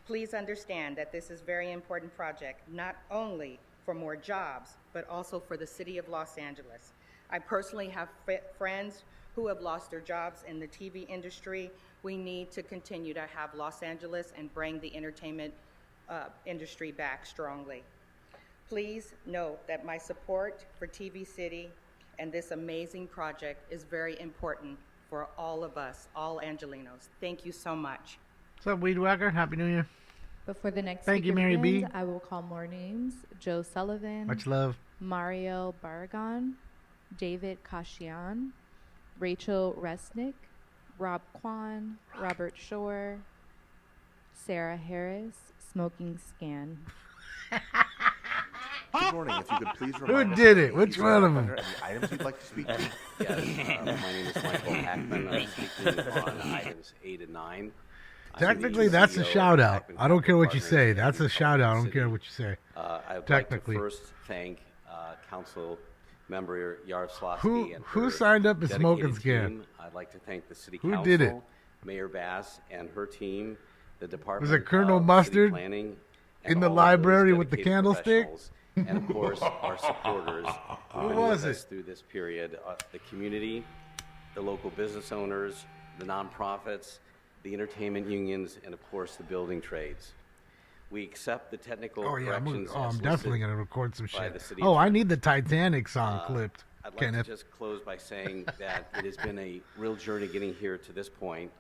Please understand that this is a very important project, not only for more jobs, but also for the city of Los Angeles. I personally have friends who have lost their jobs in the TV industry. We need to continue to have Los Angeles and bring the entertainment industry back strongly. Please note that my support for TV City and this amazing project is very important for all of us, all Angelinos. Thank you so much. What's up, Weed Whacker? Happy New Year. Before the next Thank you, speaker Mary begins, B. I will call more names. Joe Sullivan. Much love. Mario Barragan. David Kashian. Rachel Resnick. Rob Kwan. Robert Shore. Sarah Harris. Smoking Scan. Good morning. If you could please Who remind us did of it? the Which one of them? and the items you'd like to speak to. Yes, my name is Michael Hackman. I'm speaking on items 8 and 9. Technically, that's a shout out. I don't care what you say. That's a shout out. I don't care what you say. I'd Technically. like to first thank Council Member Yaroslavsky Who and who her signed up to Smoke and dedicated Scan? team. I'd like to thank the City Who Council, did it? Mayor Bass and her team, the Department Was it Colonel of Mustard City Planning, in and the all of those library with the dedicated candlestick? professionals, and of course our supporters Who been was with us it? through this period, the community, the local business owners, the nonprofits, the entertainment unions, and of course the building trades. We accept the technical Oh yeah, corrections I'm as definitely listed gonna record some by shit. the city Oh, I attorney. need the Titanic song clipped. I'd like Kenneth. to just close by saying that it has been a real journey getting here to this point.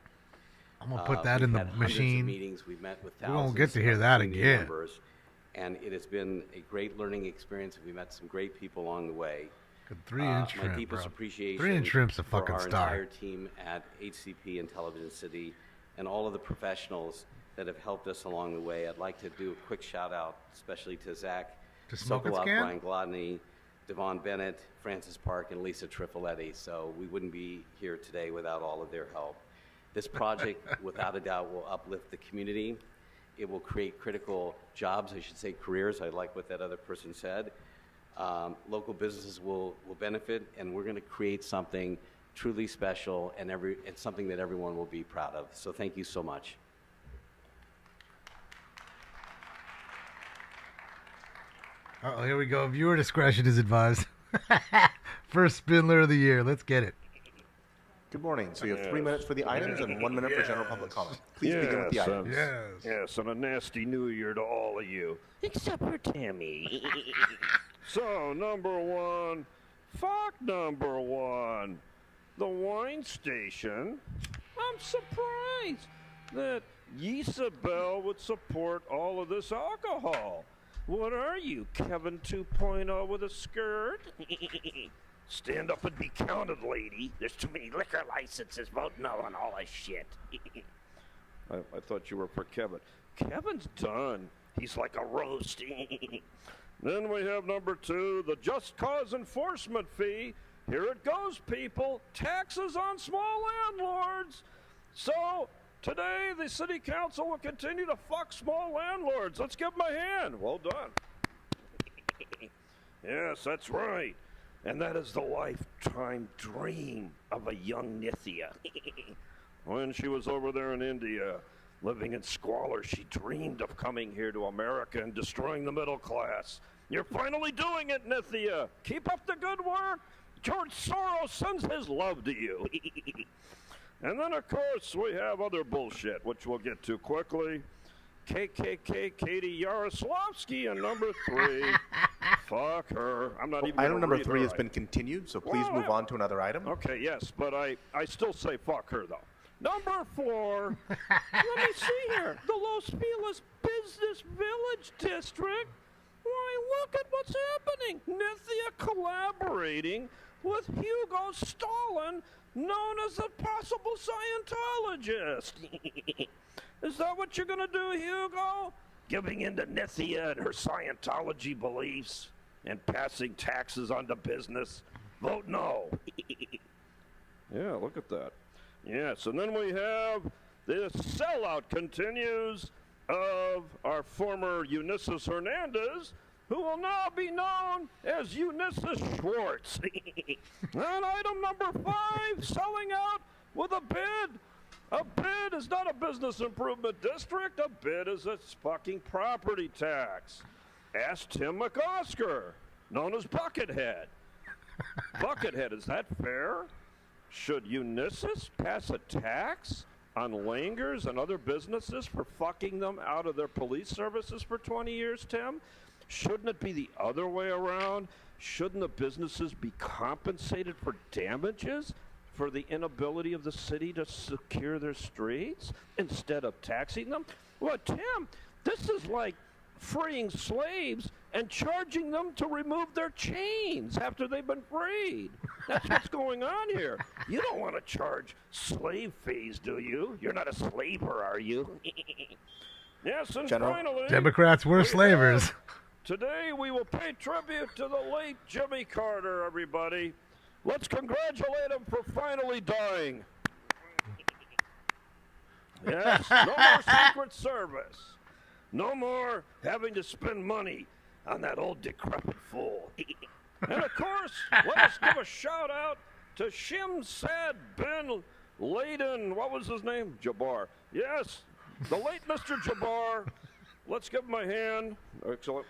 I'm gonna put that We've in the had hundreds of machine. meetings. We've met with We thousands won't get to hear of that community again. members, and it has been a great learning experience. We met some great people along the way. Good 3-inch My shrimp, deepest bro. appreciation 3-inch shrimp's a for fucking our star. entire team at HCP and Television City, and all of the professionals that have helped us along the way. I'd like to do a quick shout out, especially to Zach To Smoke and Sokoloff, Scan? Brian Glodney, Devon Bennett, Francis Park, and Lisa Trifoletti. So we wouldn't be here today without all of their help. This project, without a doubt, will uplift the community. It will create critical jobs, I should say careers. I like what that other person said. Local businesses will benefit, and we're going to create something truly special and something that everyone will be proud of. So thank you so much. Uh-oh, here we go. Viewer discretion is advised. First Spindler of the year. Let's get it. Good morning. So you have 3 minutes for the items and 1 minute for general public comment. Please begin with the items. Yes, and a nasty new year to all of you. Except for Tammy. So, number one, fact number one, the wine station. I'm surprised that Isabel would support all of this alcohol. What are you, Kevin 2.0 with a skirt? Stand up and be counted, lady. There's too many liquor licenses. Vote no on all this shit. I thought you were for Kevin. Kevin's done. He's like a roast. Then we have number two, the just cause enforcement fee. Here it goes, people. Taxes on small landlords. So today the city council will continue to fuck small landlords. Let's give them a hand. Well done. Yes, that's right. And that is the lifetime dream of a young Nithya. When she was over there in India, living in squalor, she dreamed of coming here to America and destroying the middle class. You're finally doing it, Nithya. Keep up the good work. George Soros sends his love to you. And then, of course, we have other bullshit, which we'll get to quickly. KKK Katie Yaroslavsky, and number 3, fuck her. I'm not even. Item number 3 has right. been continued, so please move on to another item. Okay, yes, but I still say fuck her though. Number 4. Let me see here. The Los Feliz Business Village District. Why, look at what's happening. Nithya collaborating with Hugo Stalin, known as a possible Scientologist. Is that what you're going to do, Hugo? Giving in to Nithya and her Scientology beliefs and passing taxes on the business? Vote no. Yeah, look at that. Yes, and then we have the sellout continues of our former Eunices Hernandez, who will now be known as Eunices Schwartz. And item number 5, selling out with a bid. A bid is not a business improvement district. A bid is a fucking property tax. Ask Tim McOsker, known as Buckethead. Buckethead, is that fair? Should Eunices pass a tax on Langers and other businesses for fucking them out of their police services for 20 years, Tim? Shouldn't it be the other way around? Shouldn't the businesses be compensated for damages for the inability of the city to secure their streets instead of taxing them? Well, Tim, this is like freeing slaves and charging them to remove their chains after they've been freed. That's what's going on here. You don't want to charge slave fees, do you? You're not a slaver, are you? Yes, and General. finally, Democrats were slavers. today we will pay tribute to the late Jimmy Carter, everybody. Let's congratulate him for finally dying. Yes, no more Secret Service. No more having to spend money on that old decrepit fool. And of course, let us give a shout out to Shimsad bin Laden. What was his name? Jabbar. Yes, the late Mr. Jabbar. Let's give him a hand. Excellent.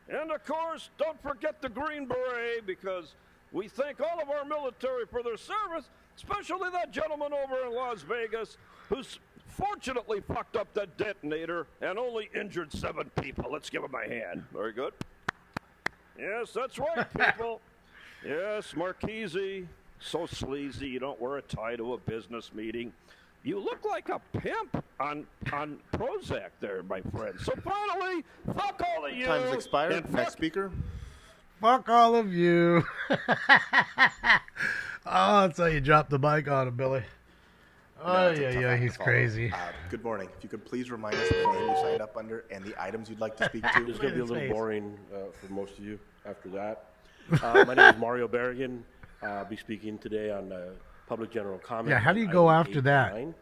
And of course, don't forget the Green Beret, because we thank all of our military for their service, especially that gentleman over in Las Vegas who's fortunately fucked up that detonator and only injured 7 people. Let's give him a hand. Very good. Yes, that's right, people. Yes, Marchese, so sleazy you don't wear a tie to a business meeting. You look like a pimp on Prozac there, my friend. So finally, fuck all of you. Time has expired. And Next speaker. Fuck all of you. Oh, that's how you drop the mic on him, Billy. Oh, it's a tough yeah, act to he's follow. crazy. Good morning. If you could please remind us of the name you signed up under and the items you'd like to speak to. It's going to be a little boring for most of you after that. My name is Mario Berrigan. I'll be speaking today on public general comment. Yeah, how do you go item after 8 that? and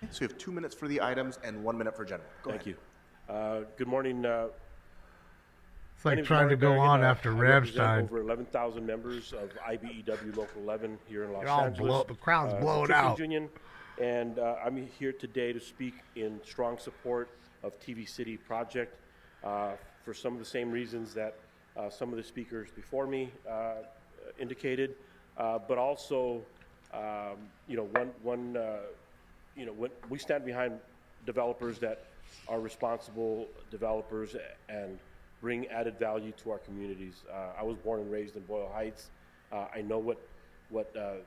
9. So you have 2 minutes for the items and 1 minute for general. Go Thank ahead. you. Good morning. It's like trying to go on after I represent Ramstein. over 11,000 members of IBEW Local 11 here in Los They're all Angeles. the crowd's blowing Teachers out. Union, and I'm here today to speak in strong support of TV City project for some of the same reasons that some of the speakers before me indicated, but also, when we stand behind developers that are responsible developers and bring added value to our communities. I was born and raised in Boyle Heights. I know what a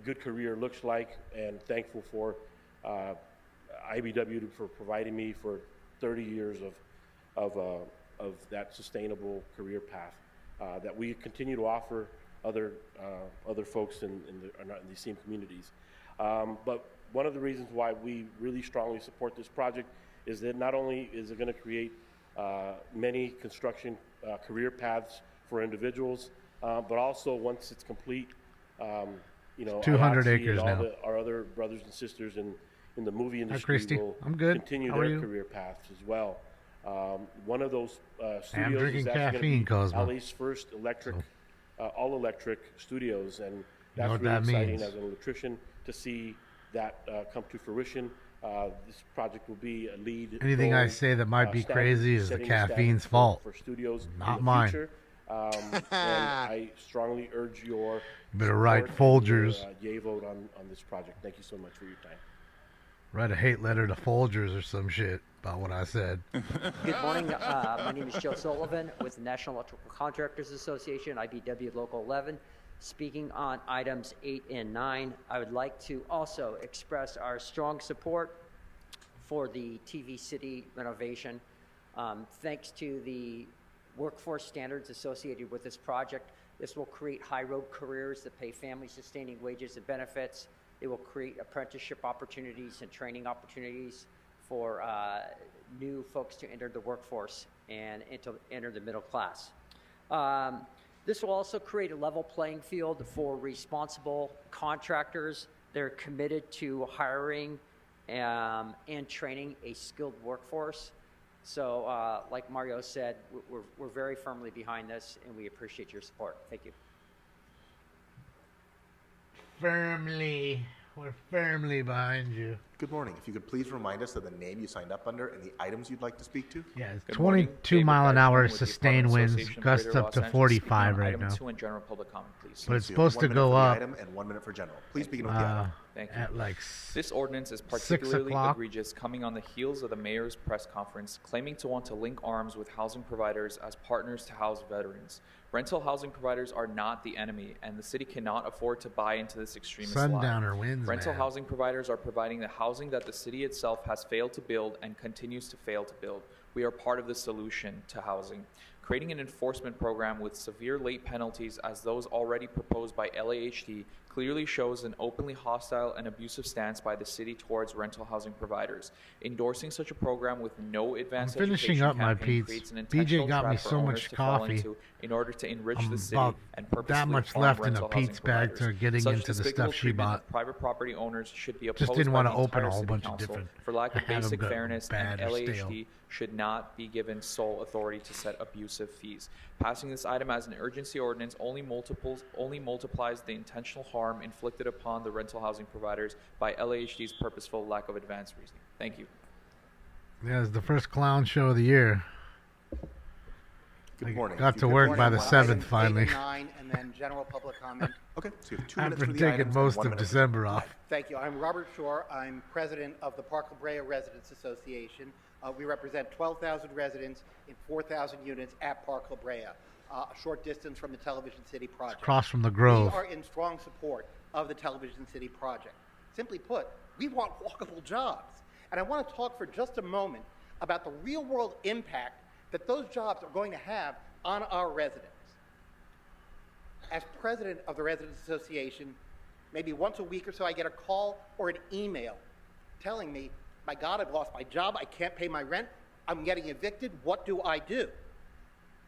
good career looks like, and thankful for IBW for providing me for 30 years of that sustainable career path that we continue to offer other folks in these same communities. But one of the reasons why we really strongly support this project is that not only is it going to create many construction career paths for individuals, but also once it's complete, 200 acres and all now. our other brothers and sisters in the movie industry Christy. will I'm good. continue How are their you? career paths as well. One of those I'm studios drinking is actually going caffeine, to be Cosmo. LA's first electric, all-electric studios, and You know that's what really that exciting means. as an electrician to see that come to fruition. This project will be a lead. Anything role, I say that might be standard- cray is the setting standard caffeine's for- fault. for studios Not in the mine. future. And I strongly urge your You better write support and your, Folgers. yay vote on this project. Thank you so much for your time. Write a hate letter to Folgers or some shit about what I said. Good morning. My name is Joe Sullivan with the National Electrical Contractors Association, IBW Local 11. Speaking on items 8 and 9, I would like to also express our strong support for the TV City renovation. Thanks to the workforce standards associated with this project, this will create high road careers that pay family-sustaining wages and benefits. It will create apprenticeship opportunities and training opportunities for new folks to enter the workforce and enter the middle class. This will also create a level playing field for responsible contractors. They're committed to hiring and training a skilled workforce. So like Mario said, we're very firmly behind this, and we appreciate your support. Thank you. We're firmly behind you. Good morning. If you could please remind us of the name you signed up under and the items you'd like to speak to. Yeah, it's 22 mile an hour sustained winds, gusts up to 45 right now. Two in general public comment, please. But it's supposed to go up. Item and 1 minute for general. Please begin with the item. Thank you. At like this ordinance is 6 particularly o'clock. egregious, coming on the heels of the mayor's press conference claiming to want to link arms with housing providers as partners to house veterans. Rental housing providers are not the enemy, and the city cannot afford to buy into this extremist Sundowner lie. wins, Rental man. housing providers are providing the housing that the city itself has failed to build and continues to fail to build. We are part of the solution to housing. Creating an enforcement program with severe late penalties as those already proposed by LAHD clearly shows an openly hostile and abusive stance by the city towards rental housing providers. Endorsing such a program with no advanced I'm finishing education up my campaign Pete's. creates an intentional BJ got me trap for so owners much to fall coffee. into in order to enrich I'm the city about and purposely that much harm left in a rental housing Pete's bag providers. to getting Such into the despicable stuff she treatment bought. of private property owners should be Just opposed didn't by want the to open entire a whole city bunch of council. different. For lack of I had 'em basic go fairness, bad and or stale. LAHD should not be given sole authority to set abusive fees. Passing this item as an urgency ordinance only multiplies the intentional harm inflicted upon the rental housing providers by LAHD's purposeful lack of advanced reasoning. Thank you. Yeah, it's the first clown show of the year. Good morning. Got If to you work could- by the Items 7th 8 finally. and 9, and then general public comment. Okay, so you have 2 minutes After for the taking items and most 1 of minute for December off. Thank you. I'm Robert Shore. I'm president of the Park La Brea Residents Association. We represent 12,000 residents in 4,000 units at Park La Brea, a short distance from the Television City project. across from the Grove. We are in strong support of the Television City project. Simply put, we want walkable jobs. And I want to talk for just a moment about the real world impact that those jobs are going to have on our residents. As president of the Residents Association, maybe once a week or so I get a call or an email telling me, my God, I've lost my job, I can't pay my rent, I'm getting evicted, what do I do?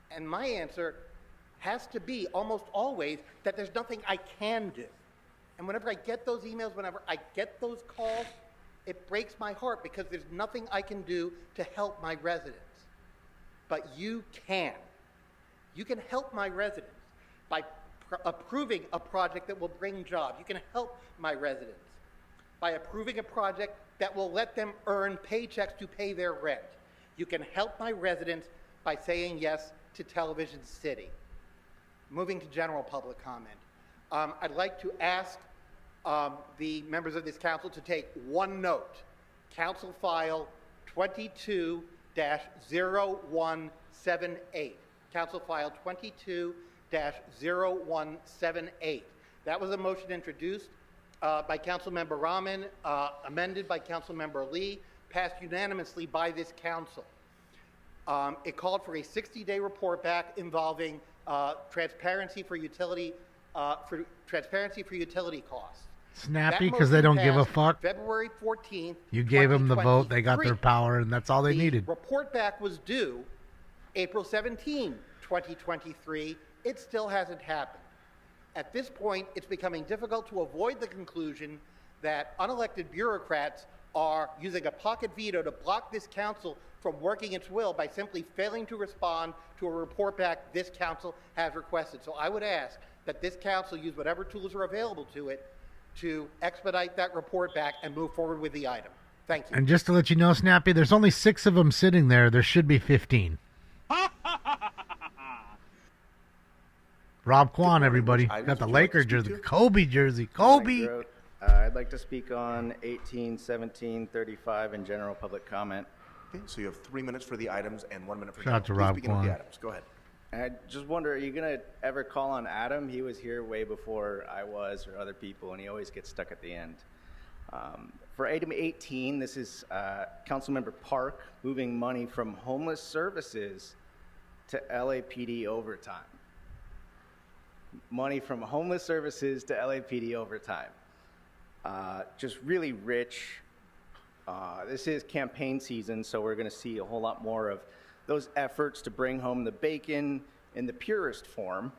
And my answer has to be almost always that there's nothing I can do. And whenever I get those emails, whenever I get those calls, it breaks my heart because there's nothing I can do to help my residents. But you can. You can help my residents by approving a project that will bring jobs. You can help my residents by approving a project that will let them earn paychecks to pay their rent. You can help my residents by saying yes to Television City. Moving to general public comment. I'd like to ask the members of this council to take one note. Council file 22-0178. Council file 22-0178. That was a motion introduced by Councilmember Rahman, amended by Councilmember Lee, passed unanimously by this council. It called for a 60-day report back involving transparency for utility costs. Snappy because they don't give a fuck. February 14th. You gave them the vote, they got their power, and that's all they needed. Report back was due April 17, 2023. It still hasn't happened. At this point, it's becoming difficult to avoid the conclusion that unelected bureaucrats are using a pocket veto to block this council from working its will by simply failing to respond to a report back this council has requested. So I would ask that this council use whatever tools are available to it to expedite that report back and move forward with the item. Thank you. And just to let you know, Snappy, there's only 6 of them sitting there. There should be 15. Rob Kwan, everybody. Got the Laker jersey. Kobe jersey. Kobe. I'd like to speak on 18, 17, 35, and general public comment. Okay, so you have 3 minutes for the items and 1 minute for Shout out to Please Rob begin with the Kwan. items. Go ahead. And I just wonder, are you going to ever call on Adam? He was here way before I was or other people, and he always gets stuck at the end. For item 18, this is Councilmember Park moving money from homeless services to LAPD overtime. Money from homeless services to LAPD overtime. Just really rich. This is campaign season, so we're going to see a whole lot more of those efforts to bring home the bacon in the purest form.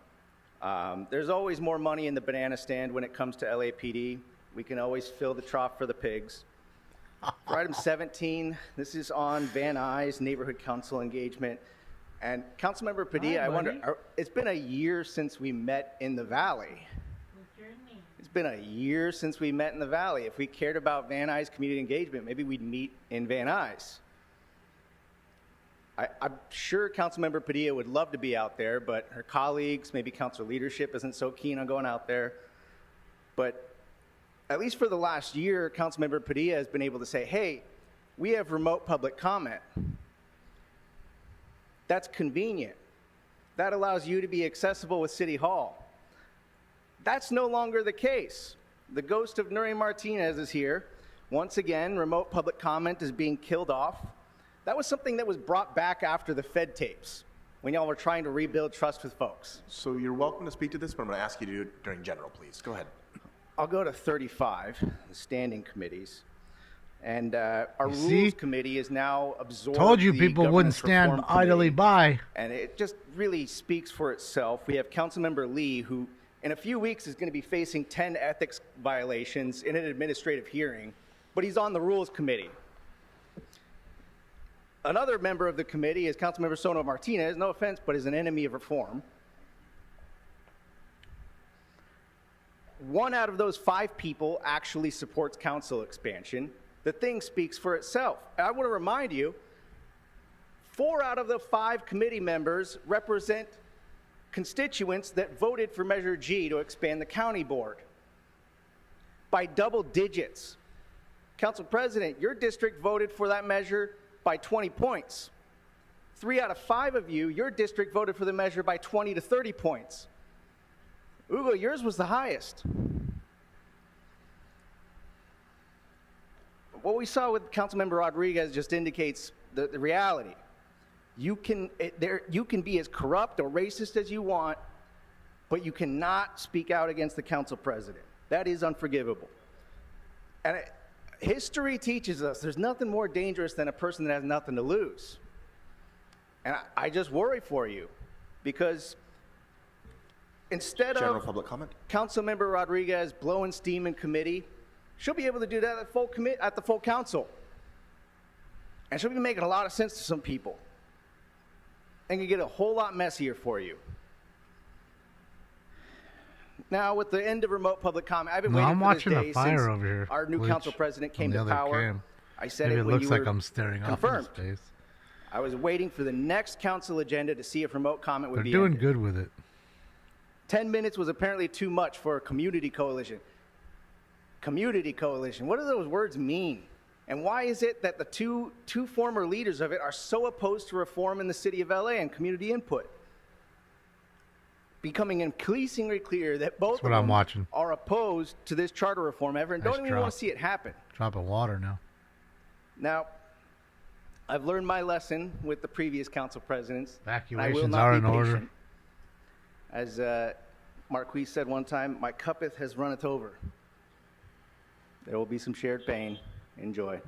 There's always more money in the banana stand when it comes to LAPD. We can always fill the trough for the pigs. For item 17, this is on Van Nuys Neighborhood Council engagement. And Councilmember Padilla, I wonder, it's been a year since we met in the Valley. It's been a year since we met in the Valley. If we cared about Van Nuys community engagement, maybe we'd meet in Van Nuys. I'm sure Councilmember Padilla would love to be out there, but her colleagues, maybe council leadership isn't so keen on going out there. But at least for the last year, Councilmember Padilla has been able to say, hey, we have remote public comment. That's convenient. That allows you to be accessible with City Hall. That's no longer the case. The ghost of Nuri Martinez is here. Once again, remote public comment is being killed off. That was something that was brought back after the Fed tapes, when y'all were trying to rebuild trust with folks. So you're welcome to speak to this, but I'm going to ask you to do it during general, please. Go ahead. I'll go to 35, the standing committees. And our Rules Committee is now absorbed. Told you the people wouldn't Governance stand Reform idly Committee, by. And it just really speaks for itself. We have Councilmember Lee, who in a few weeks is going to be facing 10 ethics violations in an administrative hearing, but he's on the Rules Committee. Another member of the committee is Councilmember Sono Martinez, no offense, but is an enemy of reform. 1 out of those 5 people actually supports council expansion. The thing speaks for itself. And I want to remind you, 4 out of the 5 committee members represent constituents that voted for Measure G to expand the county board by double digits. Council President, your district voted for that measure by 20 points. 3 out of 5 of you, your district voted for the measure by 20 to 30 points. Ugo, yours was the highest. What we saw with Councilmember Rodriguez just indicates the reality. You can be as corrupt or racist as you want, but you cannot speak out against the council president. That is unforgivable. And history teaches us there's nothing more dangerous than a person that has nothing to lose. And I just worry for you, because instead General public comment. Councilmember Rodriguez blowing steam in committee, she'll be able to do that at the full council. And she'll be making a lot of sense to some people. And can get a whole lot messier for you. Now, with the end of remote public comment, I've been waiting for this day since over here, our new council president came to power. I said Maybe it when looks you like were I'm staring confirmed. off in space. I was waiting for the next council agenda to see if remote comment would They're be doing ended. good with it. 10 minutes was apparently too much for a community coalition. Community coalition, what do those words mean? And why is it that the two former leaders of it are so opposed to reform in the city of LA and community input? Becoming increasingly clear that both of them are opposed to this charter reform ever and don't even want to see it happen. Drop of water now. Now, I've learned my lesson with the previous council presidents. Evacuations are in order. As Marquis said one time, my cuppeth has runneth over. There will be some shared pain. Enjoy.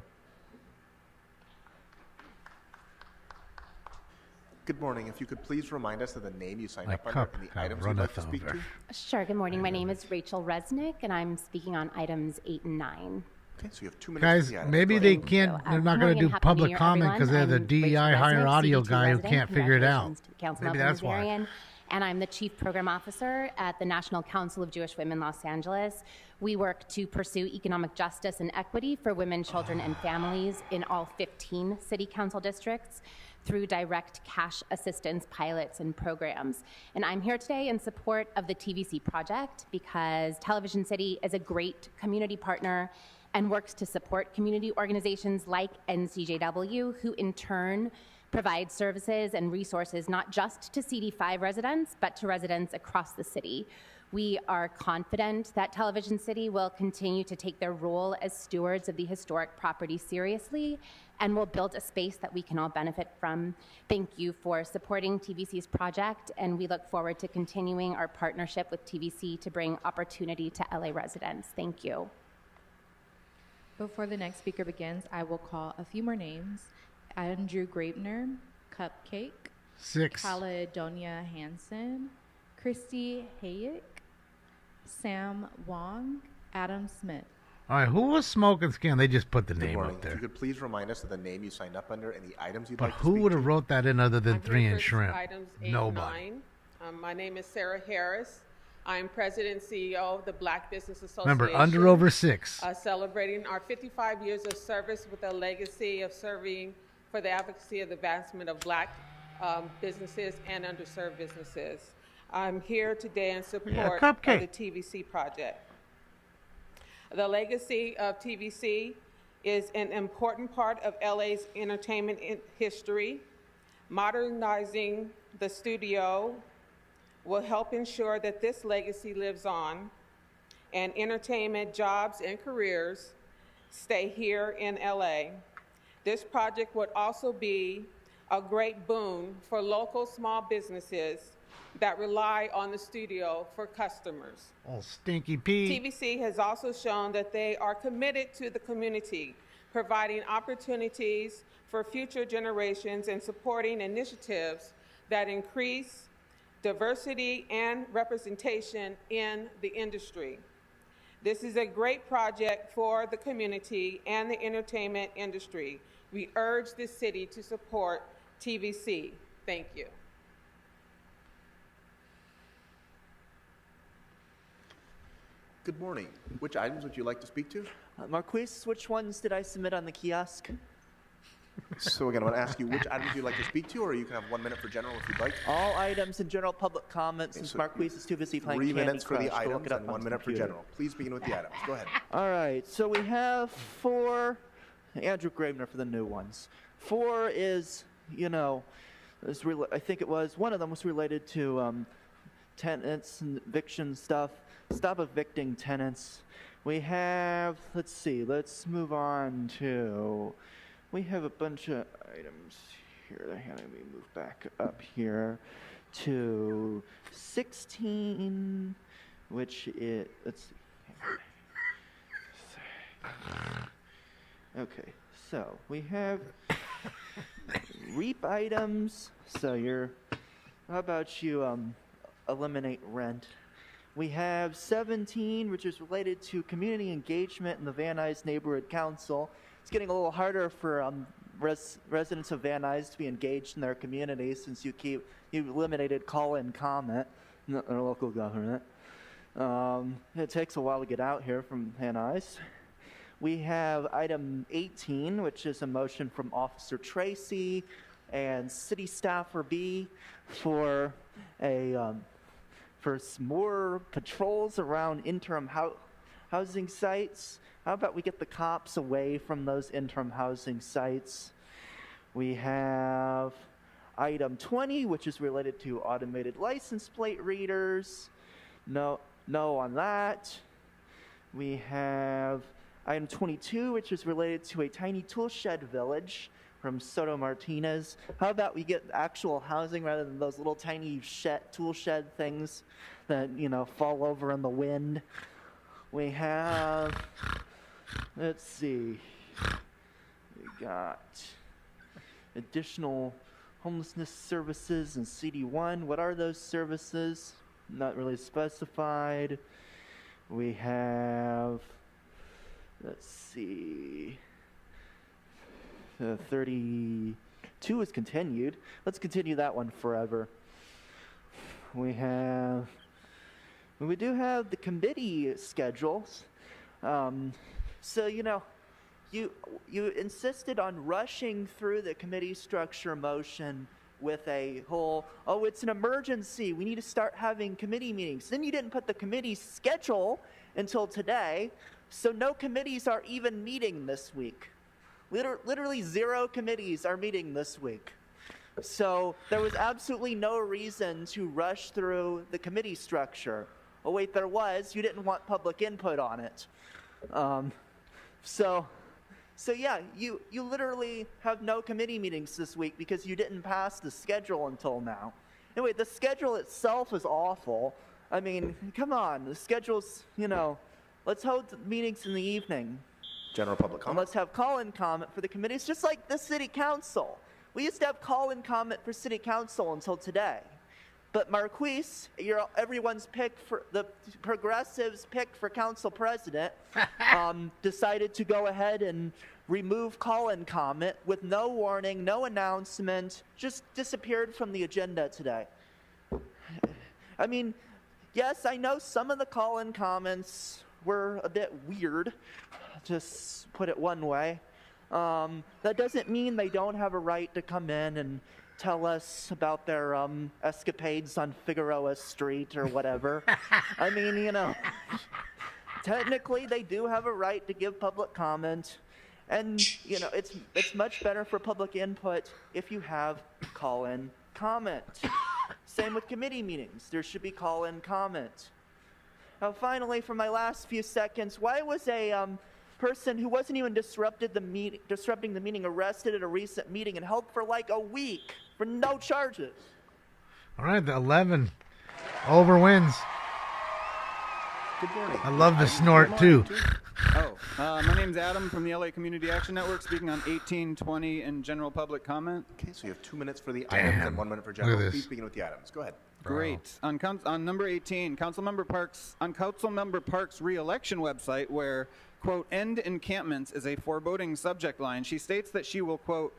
Good morning. If you could please remind us of the name you signed My up under cup and the got items you'd like to runneth speak over. to. Sure. Good morning. My name is Rachel Resnick, and I'm speaking on items 8 and 9. Okay, so you have 2 minutes. Guys, for the items. maybe Go they ahead. can't. They're not going morning to and do happy New public Year, comment everyone. because they have the I'm DEI Rachel hire Resnick, audio CDT guy who resident. can't figure it out. Congratulations to Maybe Councilmember that's why. Nazarian and I'm the Chief Program Officer at the National Council of Jewish Women Los Angeles. We work to pursue economic justice and equity for women, children, and families in all 15 city council districts through direct cash assistance pilots and programs. And I'm here today in support of the TVC project because Television City is a great community partner and works to support community organizations like NCJW, who in turn provide services and resources not just to CD5 residents, but to residents across the city. We are confident that Television City will continue to take their role as stewards of the historic property seriously and will build a space that we can all benefit from. Thank you for supporting TVC's project, and we look forward to continuing our partnership with TVC to bring opportunity to LA residents. Thank you. Before the next speaker begins, I will call a few more names. Andrew Graebner, Cupcake. 6. Caledonia Hansen, Christy Hayek, Sam Wong, Adam Smith. All right, who was smoking scan? They just put the Good name morning. up If you there. could please remind us of the name you signed up under and the items you'd But like to who speak would to. have wrote that in other than I'm 3 here and for shrimp? Items 8 Nobody. and 9. My name is Sarah Harris. I'm President and CEO of the Black Business Association. Remember, under over 6. Celebrating our 55 years of service with a legacy of serving for the advocacy of the advancement of Black businesses and underserved businesses. I'm here today in support of the TVC project. The legacy of TVC is an important part of LA's entertainment history. Modernizing the studio will help ensure that this legacy lives on and entertainment jobs and careers stay here in LA. This project would also be a great boon for local small businesses that rely on the studio for customers. Oh, Stinky Pete. TVC has also shown that they are committed to the community, providing opportunities for future generations and supporting initiatives that increase diversity and representation in the industry. This is a great project for the community and the entertainment industry. We urge the city to support TVC. Thank you. Good morning. Which items would you like to speak to? Marquise, which ones did I submit on the kiosk? So again, I'm going to ask you which items you'd like to speak to, or you can have 1 minute for general if you'd like. All items in general public comment, since Marquise is too busy playing 3 Candy minutes for the Crush. Go look items it up and on 1 the minute for computer. general. Please begin with the items. Go ahead. All right, so we have 4, Andrew Graebner for the new ones. 4 is, I think it was, one of them was related to tenants and eviction stuff. Stop evicting tenants. We have, let's move on to, we have a bunch of items here. Let me move back up here to 16, which is, let's see. Okay, so we have REAP items. So how about you eliminate rent? We have 17, which is related to community engagement in the Van Nuys Neighborhood Council. It's getting a little harder for residents of Van Nuys to be engaged in their community since you eliminated call-in comment in our local government. It takes a while to get out here from Van Nuys. We have item 18, which is a motion from Officer Tracy and City Staffer B for some more patrols around interim housing sites. How about we get the cops away from those interim housing sites? We have item 20, which is related to automated license plate readers. No on that. We have item 22, which is related to a tiny tool shed village from Soto Martinez. How about we get actual housing rather than those little tiny tool shed things that, fall over in the wind? We have, let's see, we got additional homelessness services in CD1. What are those services? Not really specified. We have, let's see, 32 is continued. Let's continue that one forever. We do have the committee schedules. So, you insisted on rushing through the committee structure motion with a whole, oh, it's an emergency, we need to start having committee meetings. Then you didn't put the committee schedule until today, so no committees are even meeting this week. Literally 0 committees are meeting this week. So there was absolutely no reason to rush through the committee structure. Oh wait, there was, you didn't want public input on it. So yeah, you literally have no committee meetings this week because you didn't pass the schedule until now. Anyway, the schedule itself is awful. I mean, come on, the schedule's, let's hold meetings in the evening. General public comment. And let's have call-in comment for the committees, just like the city council. We used to have call-in comment for city council until today. But Marquise, everyone's pick for the progressives picked for council president, decided to go ahead and remove call-in comment with no warning, no announcement, just disappeared from the agenda today. I mean, yes, I know some of the call-in comments were a bit weird, just put it one way. That doesn't mean they don't have a right to come in and tell us about their escapades on Figueroa Street or whatever. I mean, technically they do have a right to give public comment, and it's much better for public input if you have call-in comment. Same with committee meetings. There should be call-in comment. Now, finally, for my last few seconds, why was a person who wasn't even disrupting the meeting arrested at a recent meeting and held for like a week for no charges? All right, the 11 over wins. Good morning. I love the snort too. My name's Adam from the LA Community Action Network, speaking on 1820 and general public comment. Okay, so you have 2 minutes for the items and 1 minute for general. Please begin with the items. Go ahead. Great. On number 18, Councilmember Park's re-election website, where, quote, end encampments is a foreboding subject line, she states that she will, quote,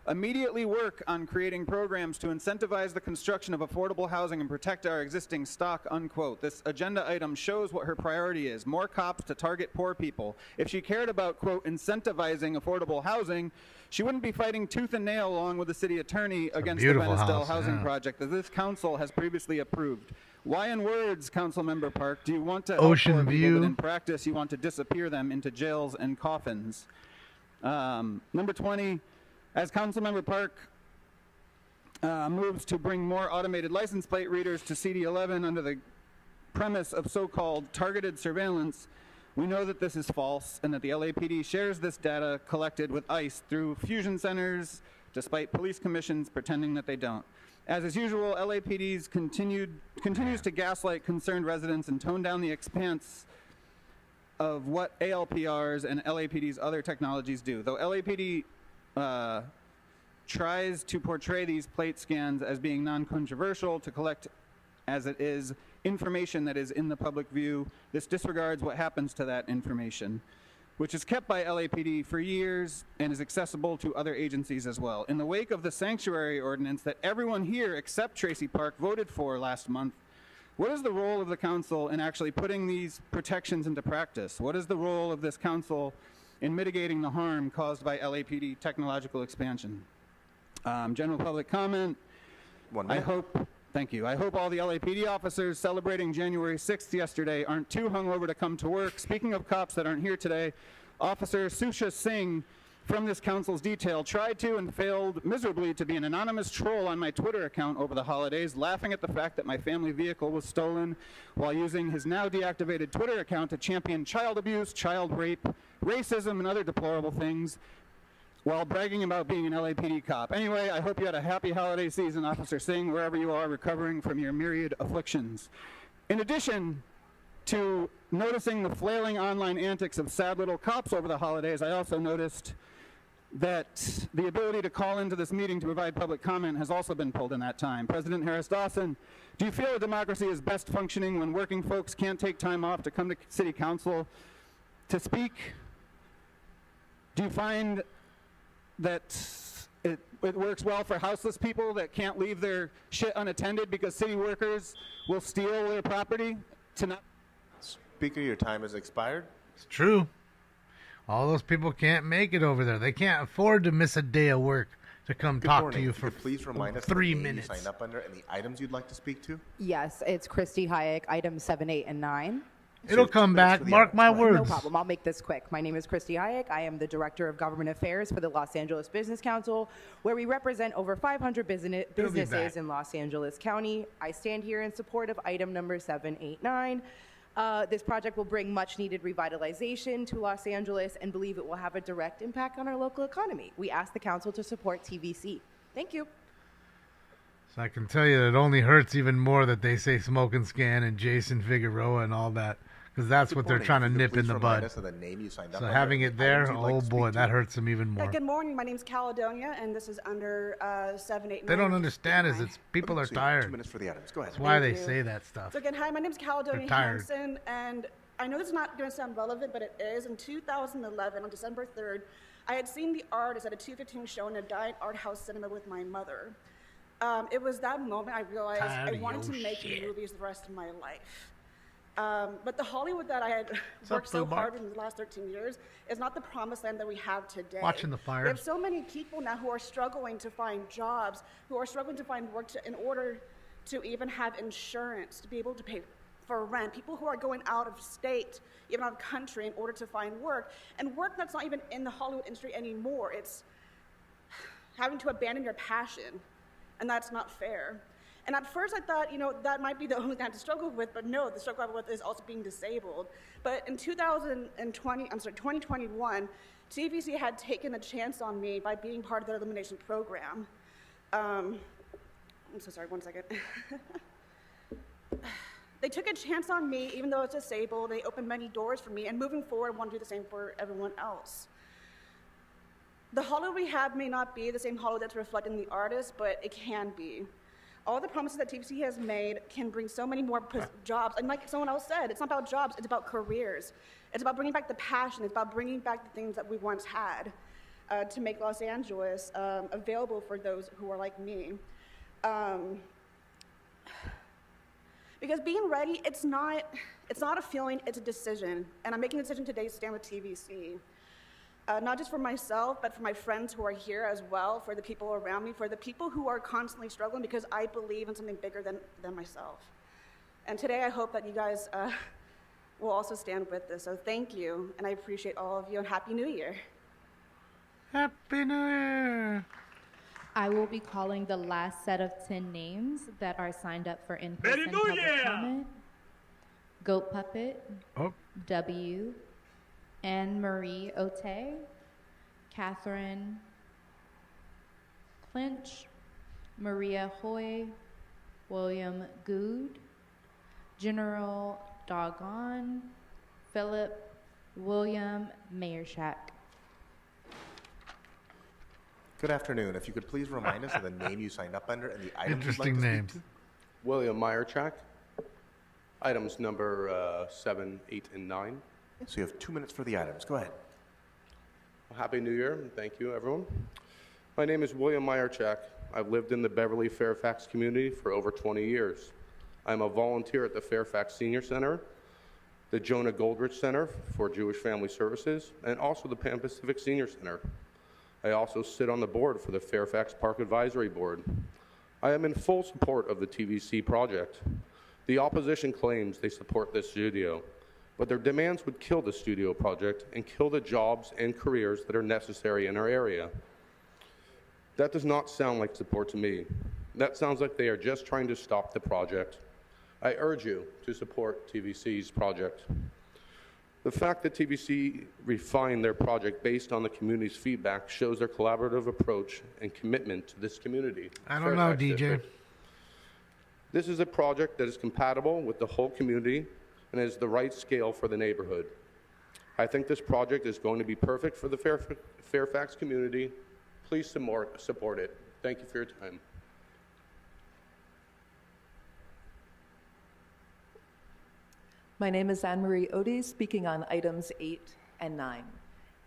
immediately work on creating programs to incentivize the construction of affordable housing and protect our existing stock, unquote. This agenda item shows what her priority is: more cops to target poor people. If she cared about, quote, incentivizing affordable housing, she wouldn't be fighting tooth and nail along with the city attorney against the Venice housing project that this council has previously approved. Why in words, Councilmember Park, do you want to help poor people, but in practice you want to disappear them into jails and coffins? Number 20, as Councilmember Park moves to bring more automated license plate readers to CD11 under the premise of so-called targeted surveillance, we know that this is false and that the LAPD shares this data collected with ICE through fusion centers, despite police commissions pretending that they don't. As is usual, LAPD continues to gaslight concerned residents and tone down the expanse of what ALPRs and LAPD's other technologies do. Though LAPD tries to portray these plate scans as being non-controversial to collect, as it is, information that is in the public view, this disregards what happens to that information, which is kept by LAPD for years and is accessible to other agencies as well. In the wake of the sanctuary ordinance that everyone here except Tracy Park voted for last month, what is the role of the council in actually putting these protections into practice? What is the role of this council in mitigating the harm caused by LAPD technological expansion? General public comment. 1 minute. Thank you. I hope all the LAPD officers celebrating January 6th yesterday aren't too hungover to come to work. Speaking of cops that aren't here today, Officer Susha Singh from this council's detail tried to and failed miserably to be an anonymous troll on my Twitter account over the holidays, laughing at the fact that my family vehicle was stolen while using his now deactivated Twitter account to champion child abuse, child rape, racism, and other deplorable things, while bragging about being an LAPD cop. Anyway, I hope you had a happy holiday season, Officer Singh, wherever you are recovering from your myriad afflictions. In addition to noticing the flailing online antics of sad little cops over the holidays, I also noticed that the ability to call into this meeting to provide public comment has also been pulled in that time. President Harris Dawson, do you feel a democracy is best functioning when working folks can't take time off to come to City Council to speak? Do you find that It works well for houseless people that can't leave their shit unattended because city workers will steal their property to not. Speaker, your time has expired. It's true. All those people can't make it over there. They can't afford to miss a day of work to come Good talk morning. to you If for could please remind us 3 the name minutes. you signed up under and the items you'd like to speak to. Yes, it's Christy Hayek, items 7, 8, and 9. It'll come back. Mark my words. No problem. I'll make this quick. My name is Christy Hayek. I am the Director of Government Affairs for the Los Angeles Business Council, where we represent over 500 businesses in Los Angeles County. I stand here in support of item number 789. This project will bring much needed revitalization to Los Angeles and believe it will have a direct impact on our local economy. We ask the council to support TVC. Thank you. So I can tell you that it only hurts even more that they say Smoke and Scan and Jason Figueroa and all that, because that's Good what they're morning. trying to If you could nip in please the remind bud. us of the name you signed up So under having and it the there, items you'd like oh to boy, speak that to. hurts them even more. Good morning. My name's Caledonia, and this is under 7, 8, 9. They don't understand is it's people are So you have tired. 2 minutes for the items. Go ahead. That's why Thank they you. say that stuff. So again, hi, my name's Caledonia They're tired. Hansen, and I know this is not going to sound relevant, but it is. In 2011, on December 3rd, I had seen the artist at a 215 show in a Giant Art House cinema with my mother. It was that moment I realized I wanted to make movies the rest of my life. But the Hollywood that I had worked so hard in the last 13 years is not the promised land that we have today. Watching the fire. We have so many people now who are struggling to find jobs, who are struggling to find work in order to even have insurance, to be able to pay for rent. People who are going out of state, even out of country, in order to find work. And work that's not even in the Hollywood industry anymore. It's having to abandon your passion. And that's not fair. And at first I thought, that might be the only thing I had to struggle with, but no, the struggle with is also being disabled. But in 2021, TVC had taken a chance on me by being part of their elimination program. I'm so sorry, one second. They took a chance on me, even though I was disabled. They opened many doors for me, and moving forward, I want to do the same for everyone else. The Hollywood we have may not be the same Hollywood that's reflected in the artist, but it can be. All the promises that TVC has made can bring so many more jobs. And like someone else said, it's not about jobs, it's about careers. It's about bringing back the passion. It's about bringing back the things that we once had to make Los Angeles available for those who are like me. Because being ready, it's not a feeling, it's a decision. And I'm making a decision today to stand with TVC. Not just for myself, but for my friends who are here as well, for the people around me, for the people who are constantly struggling, because I believe in something bigger than myself. And today I hope that you guys will also stand with this. So thank you, and I appreciate all of you, and Happy New Year. Happy New Year. I will be calling the last set of 10 names that are signed up for in-person New public Year! comment. Goat Puppet, Oh. W, Anne-Marie Ote, Catherine Clinch, Maria Hoy, William Good, General Doggone, Philip William Mayershak. Good afternoon. If you could please remind us of the name you signed up under and the items you'd like Interesting to names. speak to. William Meyerchak, items number 7, 8, and 9. So you have 2 minutes for the items. Go ahead. Well, Happy New Year, and thank you, everyone. My name is William Meyerchak. I've lived in the Beverly Fairfax community for over 20 years. I'm a volunteer at the Fairfax Senior Center, the Jonah Goldrich Center for Jewish Family Services, and also the Pan Pacific Senior Center. I also sit on the board for the Fairfax Park Advisory Board. I am in full support of the TVC project. The opposition claims they support this studio, but their demands would kill the studio project and kill the jobs and careers that are necessary in our area. That does not sound like support to me. That sounds like they are just trying to stop the project. I urge you to support TVC's project. The fact that TVC refined their project based on the community's feedback shows their collaborative approach and commitment to this community. I don't know, Fairfax DJ. District. This is a project that is compatible with the whole community and is the right scale for the neighborhood. I think this project is going to be perfect for the Fairfax community. Please support it. Thank you for your time. My name is Anne-Marie Ode, speaking on items 8 and 9.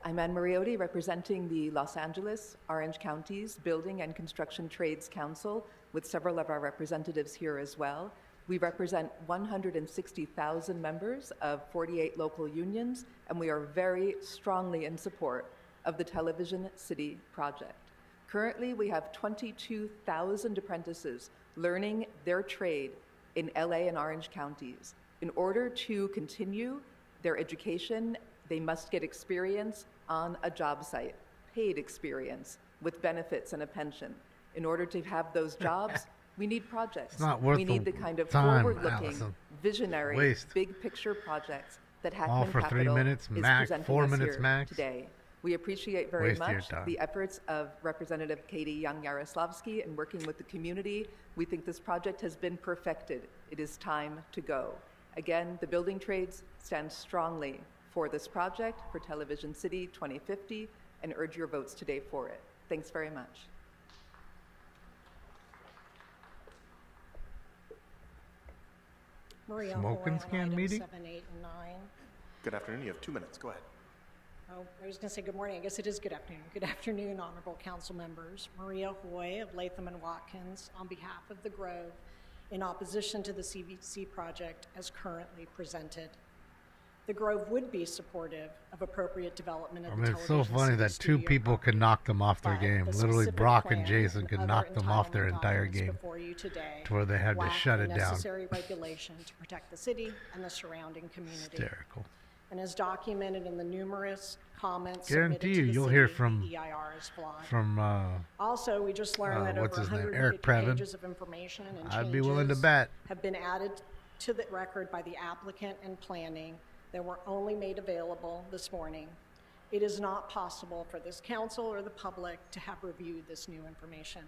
I'm Anne Mariotti, representing the Los Angeles, Orange Counties Building and Construction Trades Council, with several of our representatives here as well. We represent 160,000 members of 48 local unions, and we are very strongly in support of the Television City project. Currently, we have 22,000 apprentices learning their trade in LA and Orange counties. In order to continue their education, they must get experience on a job site, paid experience with benefits and a pension. In order to have those jobs, we need projects. It's not worth we need the the kind of time, forward-looking, Allison. visionary, Waste. big picture projects that All Hackman for 3 Capital minutes is max, presenting 4 us minutes here max. today. We appreciate very Waste of your much time. the efforts of Representative Katie Young-Yaroslavsky in working with the community. We think this project has been perfected. It is time to go. Again, the building trades stand strongly for this project, for Television City 2050, and urge your votes today for it. Thanks very much. Maria Smoking Hoy on scan items meeting? 7, 8, and 9. Good afternoon. You have 2 minutes. Go ahead. Oh, I was going to say good morning. I guess it is good afternoon. Good afternoon, honorable council members. Maria Hoy of Latham and Watkins on behalf of the Grove in opposition to the CVC project as currently presented. The Grove would be supportive of appropriate development of I the mean, it's so Television funny City that two studio people can knock them off their but game. the Literally, specific Brock and plan Jason can and knock other them off their entitlement entire documents game before you today to where they had to lack shut the it down. necessary regulation to protect the city and the surrounding community. Hysterical. And as documented in the numerous comments Guarantee you, submitted to the you'll city, hear the from EIR is flawed. from Also, we just learned that over what's his name, 150 Eric Previn. pages of information and I'd be willing to bet. have been added to the record by the applicant and planning that were only made available this morning. It is not possible for this council or the public to have reviewed this new information.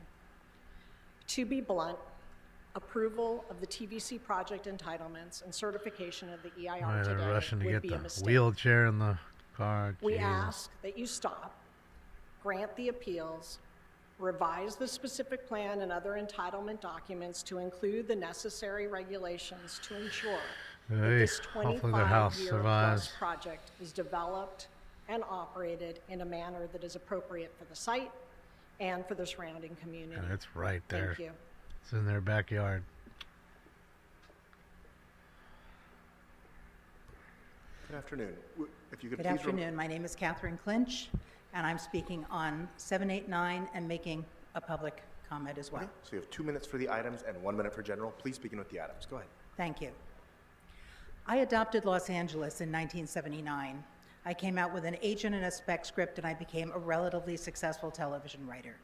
To be blunt, approval of the TVC project entitlements and certification of the EIR They're today rushing to would get be a the mistake. wheelchair in the car. We Jesus. ask that you stop, grant the appeals, revise the specific plan and other entitlement documents to include the necessary regulations to ensure that Hey, this hopefully their house 25-year survives. plus project is developed and operated in a manner that is appropriate for the site and for the surrounding community. And it's right there. Thank you. It's in their backyard. Good afternoon. If you could Good please afternoon. My name is Catherine Clinch, and I'm speaking on 789 and making a public comment as well. Okay, so you have 2 minutes for the items and 1 minute for general. Please begin with the items. Go ahead. Thank you. I adopted Los Angeles in 1979. I came out with an agent and a spec script, and I became a relatively successful television writer.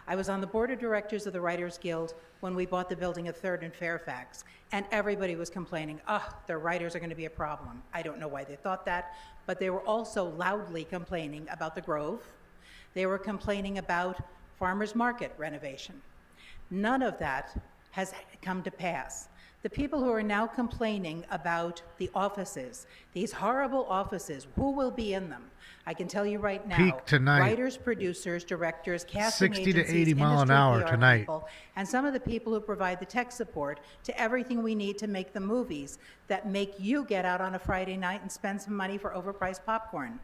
I was on the board of directors of the Writers Guild when we bought the building at 3rd and Fairfax, and everybody was complaining, the writers are going to be a problem. I don't know why they thought that, but they were also loudly complaining about the Grove. They were complaining about Farmers Market renovation. None of that has come to pass. The people who are now complaining about the offices, these horrible offices, who will be in them? I can tell you right now, Peak tonight. writers, producers, directors, casting 60 to agencies, 80 mile an industry hour PR tonight. people, and some of the people who provide the tech support to everything we need to make the movies that make you get out on a Friday night and spend some money for overpriced popcorn.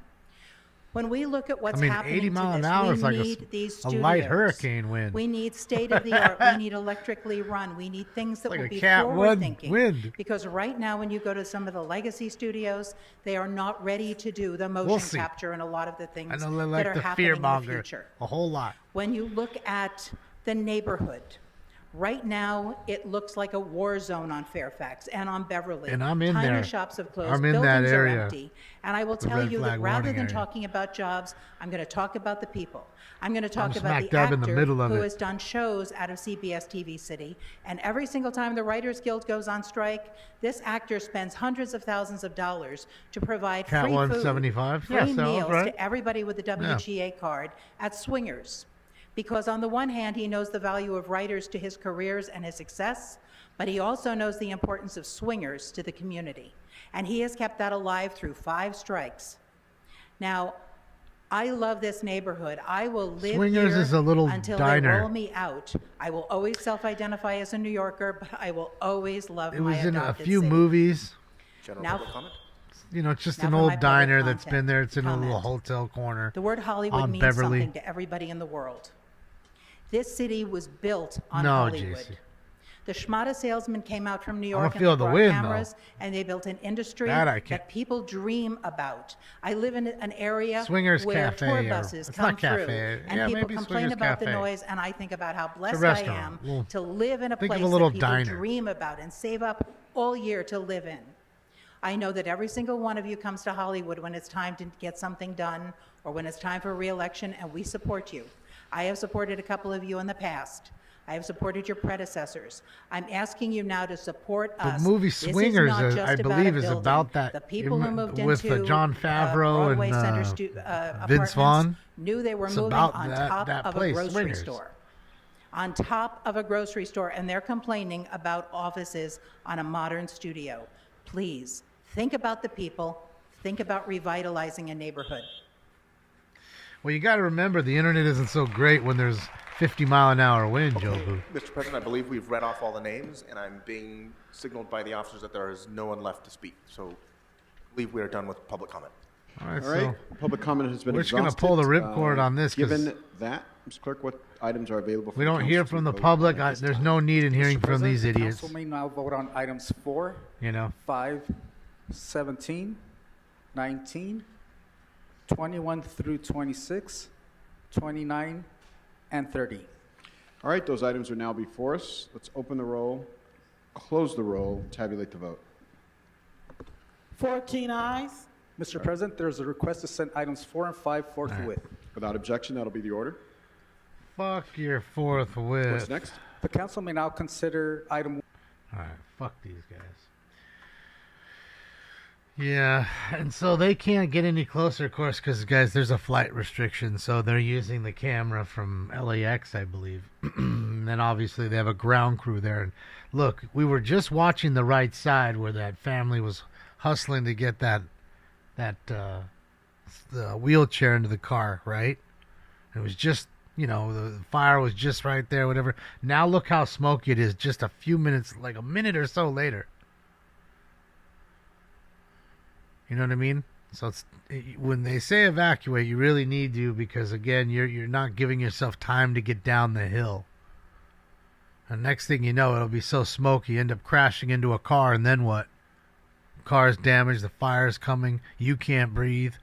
When we look at what's happening 80 to mile an this, hour we is like need these a light studios. hurricane wind. We need state-of-the-art. We need electrically run. We need things that Like will a be Cat 1 forward-thinking. wind. Because right now, when you go to some of the legacy studios, they are not ready to do the motion We'll see. capture and a lot of the things I know they that like are the happening in the fearmonger future. a whole lot. When you look at the neighborhood, right now it looks like a war zone on Fairfax and on Beverly. And I'm in Tiny there. shops have closed. I'm in that Buildings are area. empty. And I will The tell red you that flag rather warning than area. talking about jobs, I'm going to talk about the people. I'm going to talk I'm about smack the dab in the actor middle of who it. has done shows out of CBS TV City. And every single time the Writers Guild goes on strike, this actor spends hundreds of thousands of dollars to provide Cat free 175? food, Yeah, free sounds meals right. to everybody with a WGA card at Swingers. Because on the one hand, he knows the value of writers to his careers and his success, but he also knows the importance of swingers to the community. And he has kept that alive through 5 strikes. Now, I love this neighborhood. I will live Swingers here is a little until diner. they roll me out. I will always self-identify as a New Yorker, but I will always love It my was in a adopted few city. movies. General Now- public comment? it's just Now an for my old public diner that's content been there. It's in a little comment. hotel corner. The word Hollywood on means Beverly. something to everybody in the world. This city was built on No, Hollywood. JC. The schmata salesman came out from New I'ma York and feel they the brought wind, cameras, though. and they built an industry That I can't- that people dream about. I live in an area Swingers where Cafe, tour or- buses it's come not cafe. through, and Yeah, people maybe complain Swingers about the Cafe. noise, and I think about how blessed I restaurant. am Well, to live in a think of place a little that people diner. dream about and save up all year to live in. I know that every single one of you comes to Hollywood when it's time to get something done or when it's time for re-election, and we support you. I have supported a couple of you in the past. I have supported your predecessors. I'm asking you now to support The us. movie This is Swingers, not I just believe, a is building. about that. The people who moved with into Jon Favreau Broadway and Center Vince apartments Vaughn. knew they were It's moving about on that- top that of place, a grocery Swingers. store. On top of a grocery store, and they're complaining about offices on a modern studio. Please, think about the people. Think about revitalizing a neighborhood. Well, you got to remember the internet isn't so great when there's 50-mile-an-hour wind, Jobu. Mr. President, I believe we've read off all the names, and I'm being signaled by the officers that there is no one left to speak. So I believe we are done with public comment. All right, All right, so public comment has been we're just gonna exhausted. pull the ripcord on this 'cause Given that, Mr. Clerk, what items are available for we the don't council hear to from the vote public. on at this There's time? no need in hearing from these President, idiots. Council may now vote on items 4, You know, 5, 17, 19, 21 through 26, 29, and 30. All right, those items are now before us. Let's open the roll, close the roll, tabulate the vote. 14 ayes. Mr. President, there's a request to send items 4 and 5 forthwith. Without objection, that'll be the order. fuck your fourth whip. What's next? The council may now consider item. All right, fuck these guys. Yeah, and so they can't get any closer, of course, because, guys, there's a flight restriction, so they're using the camera from LAX, I believe. And then, obviously, they have a ground crew there. And look, we were just watching the right side where that family was hustling to get the wheelchair into the car, right? It was just, the fire was just right there, whatever. Now look how smoky it is just a few minutes, like a minute or so later. You know what I mean? So when they say evacuate, you really need to, because again, you're not giving yourself time to get down the hill. And next thing you know, it'll be so smoky, you end up crashing into a car, and then what? Car's damaged, the fire's coming, you can't breathe.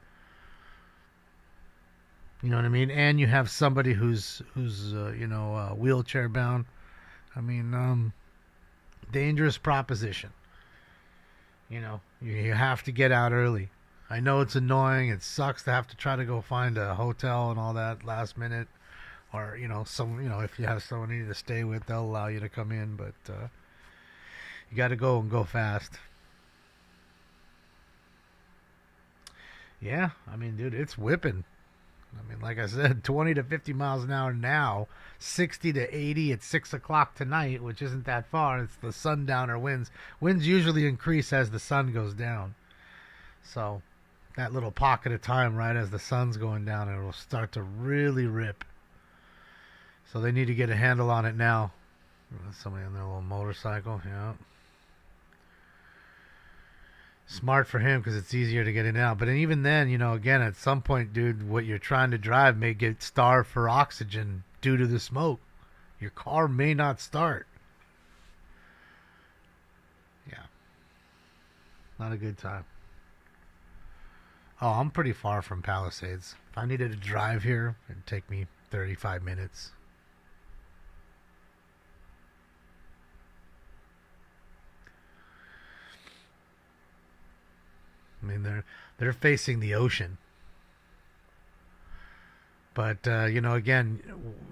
You know what I mean? And you have somebody who's wheelchair bound. I mean, dangerous proposition. You have to get out early. I know it's annoying. It sucks to have to try to go find a hotel and all that last minute, or if you have someone you need to stay with, they'll allow you to come in. But you got to go and go fast. Yeah, I mean, dude, it's whipping. I mean, like I said, 20 to 50 miles an hour now, 60 to 80 at 6 o'clock tonight, which isn't that far. It's the sundowner winds. Winds usually increase as the sun goes down. So that little pocket of time right as the sun's going down, it will start to really rip. So they need to get a handle on it now. Somebody on their little motorcycle, yeah. Smart for him because it's easier to get in and out. But even then, again, at some point, dude, what you're trying to drive may get starved for oxygen due to the smoke. Your car may not start. Yeah. Not a good time. Oh, I'm pretty far from Palisades. If I needed to drive here, it'd take me 35 minutes. I mean, they're facing the ocean. But, again,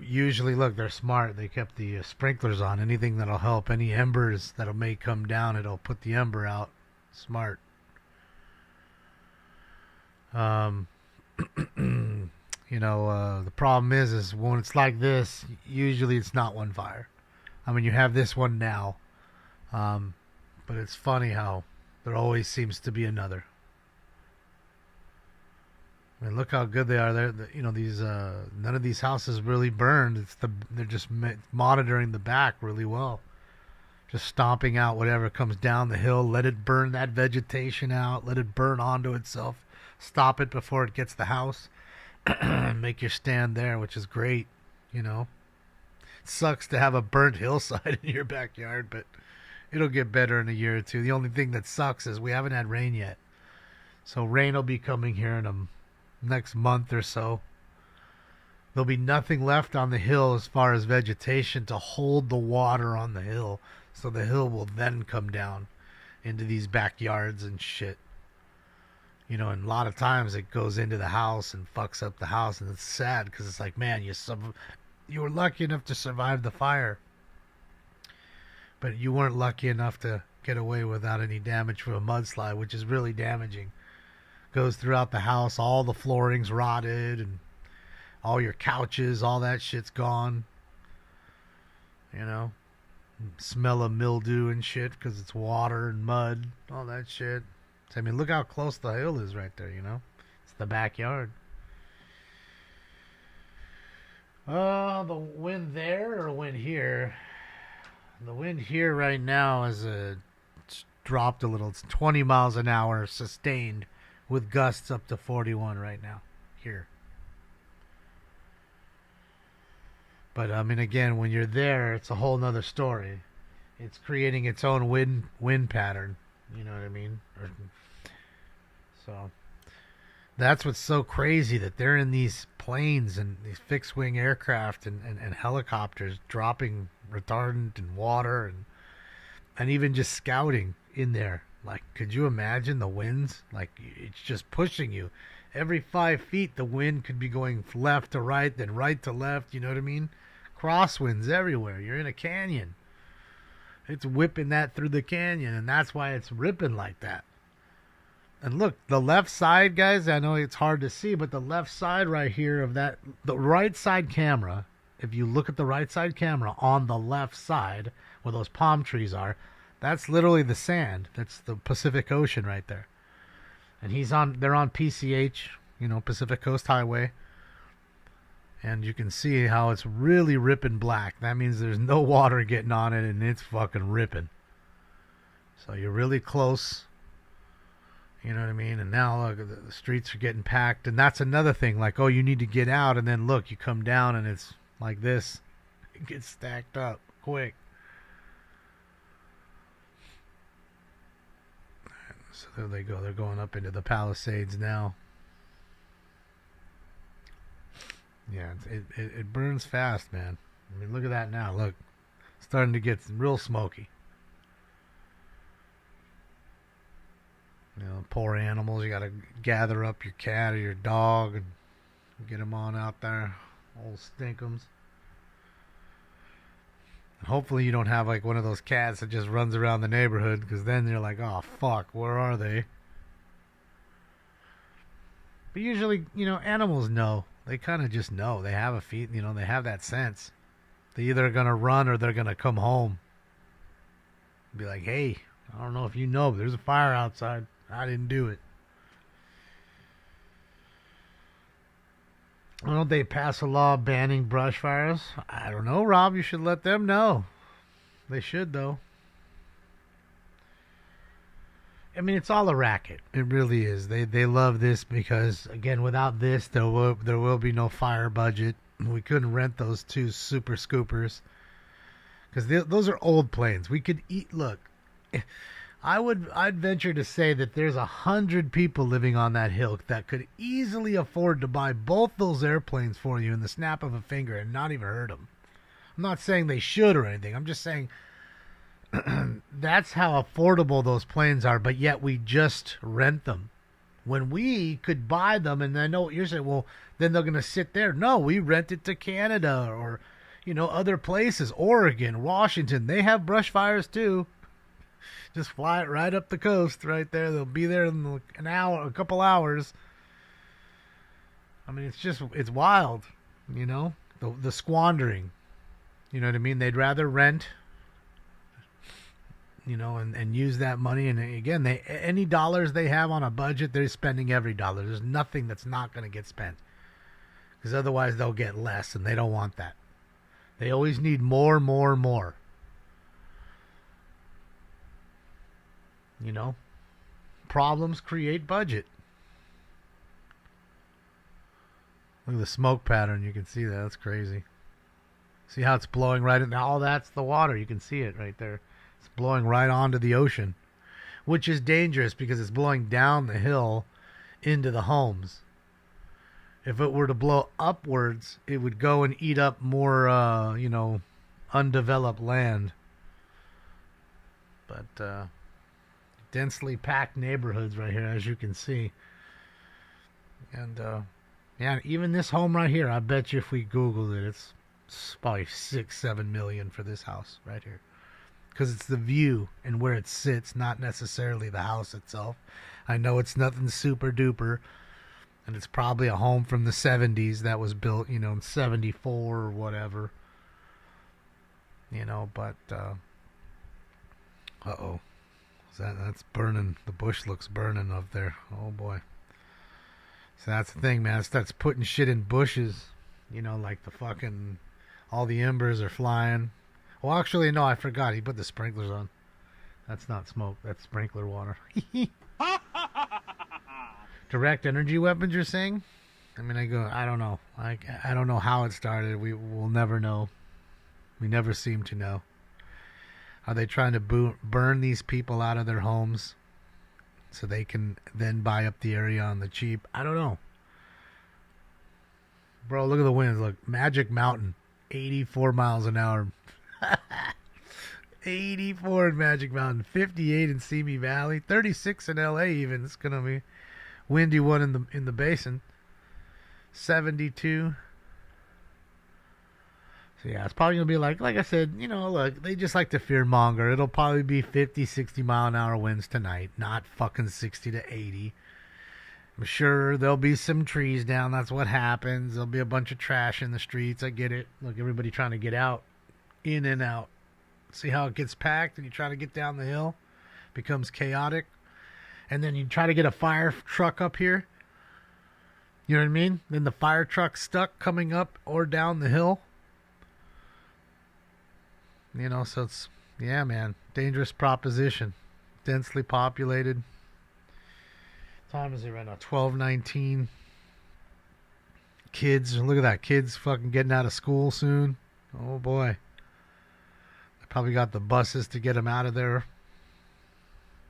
usually, look, they're smart. They kept the sprinklers on. Anything that'll help, any embers that'll may come down, it'll put the ember out. Smart. The problem is when it's like this, usually it's not one fire. I mean, you have this one now. But it's funny how there always seems to be another. I mean, look how good they are. These none of these houses really burned. They're just monitoring the back really well, Just stomping out whatever comes down the hill. Let it burn that vegetation out. Let it burn onto itself. Stop it before it gets the house. Make your stand there, which is great, you know. It sucks to have a burnt hillside in your backyard, but it'll get better in a year or two. The only thing that sucks is we haven't had rain yet. So rain will be coming here in the next month or so. There'll be nothing left on the hill as far as vegetation to hold the water on the hill. So the hill will then come down into these backyards and shit. You know, and a lot of times it goes into the house and fucks up the house. And it's sad because it's like, man, you were lucky enough to survive the fire. But you weren't lucky enough to get away without any damage from a mudslide, which is really damaging. Goes throughout the house. All the flooring's rotted and all your couches, all that shit's gone. You know, smell of mildew and shit because it's water and mud, all that shit. I mean, look how close the hill is right there, you know? It's the backyard. Oh, the wind there or wind here? The wind here right now is it's dropped a little. It's 20 miles an hour sustained with gusts up to 41 right now here. But, I mean, again, when you're there, it's a whole nother story. It's creating its own wind pattern. You know what I mean? So, that's what's so crazy, that they're in these planes and these fixed-wing aircraft and helicopters dropping retardant and water and even just scouting in there. Like, could you imagine the winds? Like, it's just pushing you. Every 5 feet, the wind could be going left to right, then right to left, you know what I mean? Crosswinds everywhere. You're in a canyon. It's whipping that through the canyon, and that's why it's ripping like that. And look, the left side, guys, I know it's hard to see, but the left side right here of that, the right side camera, if you look at the right side camera on the left side where those palm trees are, that's literally the sand. That's the Pacific Ocean right there. And they're on PCH, you know, Pacific Coast Highway. And you can see how it's really ripping black. That means there's no water getting on it and it's fucking ripping. So you're really close. You know what I mean? And now look, the streets are getting packed. And that's another thing. Like, oh, you need to get out. And then look, you come down and it's like this. It gets stacked up quick. So there they go. They're going up into the Palisades now. Yeah, it burns fast, man. I mean, look at that now. Look, it's starting to get real smoky. You know, poor animals. You got to gather up your cat or your dog and get them on out there. Old stinkums. And hopefully you don't have like one of those cats that just runs around the neighborhood, because then you're like, oh, fuck, where are they? But usually, you know, animals know. They kind of just know. They have a feet, you know, they have that sense. They're either going to run or they're going to come home. Be like, hey, I don't know if you know, but there's a fire outside. I didn't do it. Why don't they pass a law banning brush fires? I don't know, Rob. You should let them know. They should, though. I mean, it's all a racket. It really is. They love this because, again, without this, there will be no fire budget. We couldn't rent those 2 super scoopers because those are old planes. We could eat. Look, I'd venture to say that there's 100 people living on that hill that could easily afford to buy both those airplanes for you in the snap of a finger and not even hurt them. I'm not saying they should or anything. I'm just saying that's how affordable those planes are, but yet we just rent them. When we could buy them, and I know what you're saying, well, then they're going to sit there. No, we rent it to Canada or, you know, other places. Oregon, Washington, they have brush fires too. Just fly it right up the coast right there. They'll be there in an hour, a couple hours. I mean, it's wild, you know, the squandering. You know what I mean? They'd rather rent, you know, and use that money. And again, any dollars they have on a budget, they're spending every dollar. There's nothing that's not going to get spent, because otherwise they'll get less, and they don't want that. They always need more. You know, problems create budget. Look at the smoke pattern. You can see that. That's crazy. See how it's blowing right in? Oh, that's the water. You can see it right there. It's blowing right onto the ocean, which is dangerous because it's blowing down the hill into the homes. If it were to blow upwards, it would go and eat up more, undeveloped land. But densely packed neighborhoods right here, as you can see. And, yeah, even this home right here, I bet you if we Googled it, it's probably 6-7 million for this house right here. Because it's the view and where it sits, not necessarily the house itself. I know it's nothing super duper. And it's probably a home from the 70s that was built, in 74 or whatever. But, uh-oh. That's burning. The bush looks burning up there. Oh, boy. So that's the thing, man. It starts putting shit in bushes. Like the fucking... All the embers are flying. Well, actually, no, I forgot. He put the sprinklers on. That's not smoke. That's sprinkler water. Direct energy weapons, you're saying? I don't know. I don't know how it started. We'll never know. We never seem to know. Are they trying to burn these people out of their homes so they can then buy up the area on the cheap? I don't know. Bro, look at the winds. Look, Magic Mountain, 84 miles an hour. 84 in Magic Mountain, 58 in Simi Valley, 36 in LA even. It's going to be windy one in the basin. 72. So yeah, it's probably going to be like I said, look, they just like to fear monger. It'll probably be 50, 60 mile an hour winds tonight, not fucking 60 to 80. I'm sure there'll be some trees down. That's what happens. There'll be a bunch of trash in the streets. I get it. Look, everybody trying to get out, in and out. See how it gets packed and you try to get down the hill? Becomes chaotic. And then you try to get a fire truck up here. You know what I mean? Then the fire truck's stuck coming up or down the hill. So it's, yeah, man, dangerous proposition. Densely populated. Time is it right now? 12:19. Kids, look at that. Kids fucking getting out of school soon. Oh, boy. They probably got the buses to get them out of there.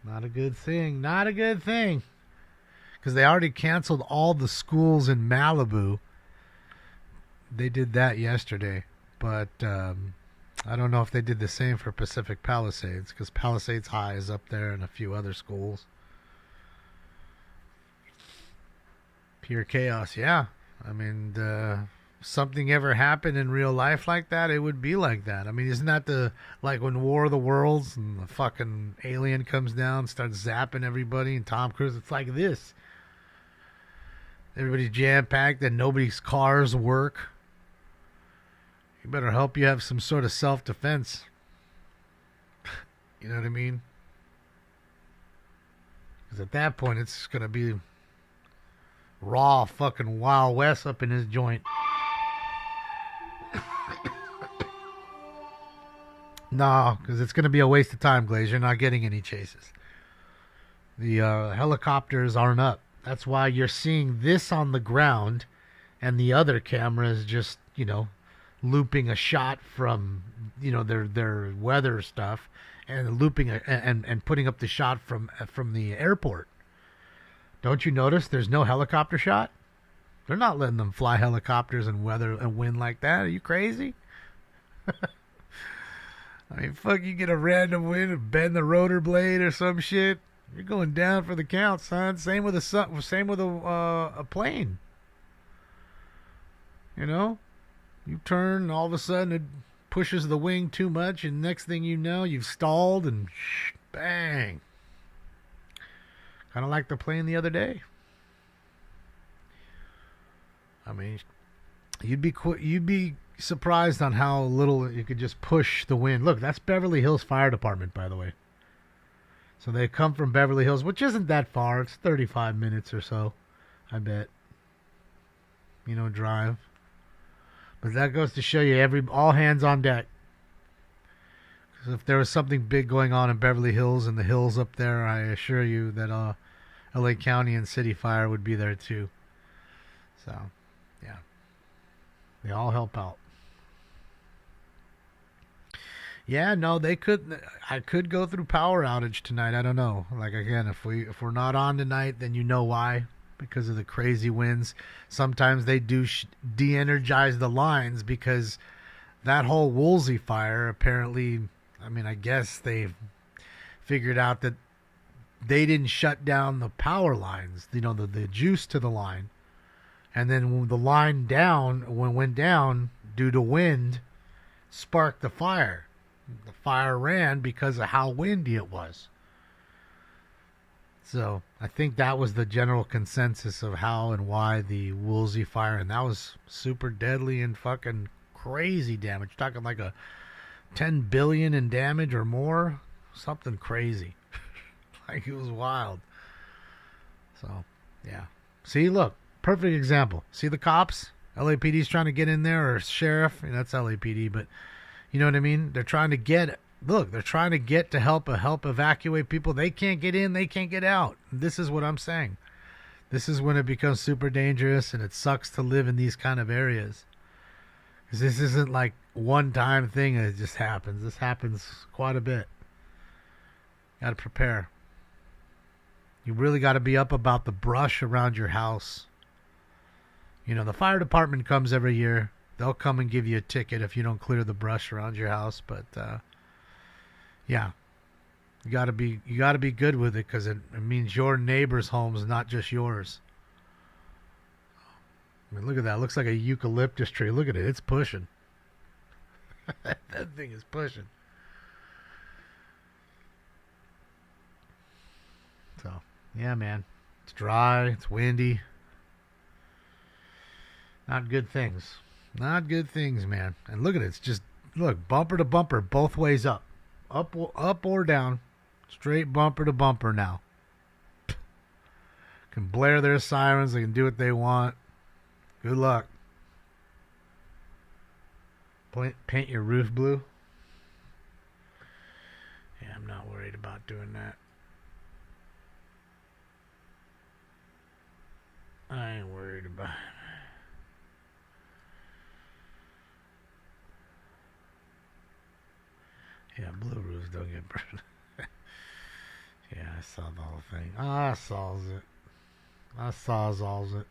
Not a good thing. Not a good thing. Because they already canceled all the schools in Malibu. They did that yesterday. But I don't know if they did the same for Pacific Palisades. Because Palisades High is up there and a few other schools. Pure chaos, yeah. Something ever happened in real life like that, it would be like that. Isn't that like when War of the Worlds and the fucking alien comes down, starts zapping everybody, and Tom Cruise, it's like this. Everybody's jam-packed and nobody's cars work. You better hope you have some sort of self-defense. You know what I mean? Because at that point, it's going to be raw fucking Wild West up in his joint. No, because it's going to be a waste of time, Glaze. You're not getting any chases. The helicopters aren't up. That's why you're seeing this on the ground and the other camera is just, looping a shot from, their weather stuff and looping and putting up the shot from the airport. Don't you notice there's no helicopter shot? They're not letting them fly helicopters and weather and wind like that. Are you crazy? Fuck, you get a random wind and bend the rotor blade or some shit. You're going down for the count, son. Same with a plane. You turn and all of a sudden it pushes the wing too much and next thing you know, you've stalled and bang. Kind of like the plane the other day. You'd be surprised on how little you could just push the wind. Look, that's Beverly Hills Fire Department, by the way. So they come from Beverly Hills, which isn't that far. It's 35 minutes or so, I bet. Drive. But that goes to show you all hands on deck. 'Cause if there was something big going on in Beverly Hills and the hills up there, I assure you that LA County and City Fire would be there too. So, yeah. They all help out. Yeah, no, they could. I could go through power outage tonight. I don't know. Like again, if we're not on tonight, then you know why. Because of the crazy winds. Sometimes they do de-energize the lines because that whole Woolsey fire apparently. I mean, I guess they've figured out that they didn't shut down the power lines. You know, the juice to the line, and then when the line went down due to wind, sparked the fire. The fire ran because of how windy it was. So I think that was the general consensus of how and why the Woolsey fire, and that was super deadly and fucking crazy damage. Talking like a 10 billion in damage or more, something crazy. Like it was wild. So yeah. See, look, perfect example. See the cops? LAPD's trying to get in there, or sheriff. I mean, that's LAPD, but you know what I mean? They're trying to get. Look, they're trying to get to help evacuate people. They can't get in, they can't get out. This is what I'm saying. This is when it becomes super dangerous, and it sucks to live in these kind of areas. Because this isn't like one-time thing that just happens. This happens quite a bit. Got to prepare. You really got to be up about the brush around your house. You know, the fire department comes every year. They'll come and give you a ticket if you don't clear the brush around your house, but yeah, you gotta be good with it because it means your neighbor's home is not just yours. I mean, look at that. It looks like a eucalyptus tree. Look at it. It's pushing. That thing is pushing. So, yeah, man. It's dry. It's windy. Not good things. Not good things, man. And look at it. It's just, look, bumper to bumper, both ways up. Up or down. Straight bumper to bumper now. Can blare their sirens. They can do what they want. Good luck. Paint your roof blue. Yeah, I'm not worried about doing that. I ain't worried about it. Yeah, blue roofs don't get burned. Yeah, I saw the whole thing. I saws it. I sawzalls it.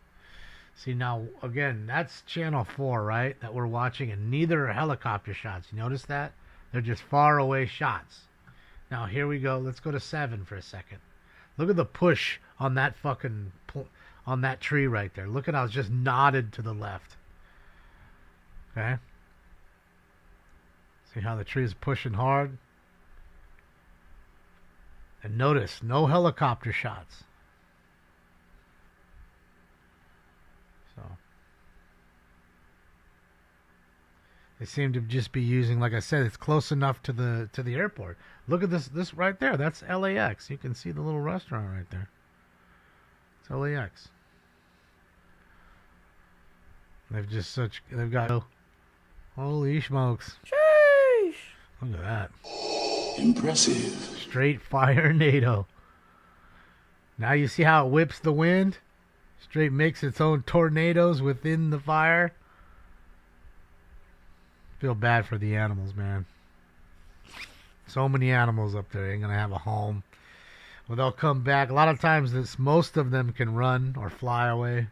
See, now, again, that's channel 4, right? That we're watching, and neither are helicopter shots. You notice that? They're just far away shots. Now, here we go. Let's go to 7 for a second. Look at the push on that fucking, on that tree right there. Look at how it's just nodded to the left. Okay? See how the tree is pushing hard? And notice, no helicopter shots. So they seem to just be using, like I said, it's close enough to the airport. Look at this right there. That's LAX. You can see the little restaurant right there. It's LAX. They've got, holy smokes. Look at that. Impressive. Straight fire NATO. Now you see how it whips the wind? Straight makes its own tornadoes within the fire. Feel bad for the animals, man. So many animals up there ain't gonna have a home. Well, they'll come back. A lot of times, most of them can run or fly away.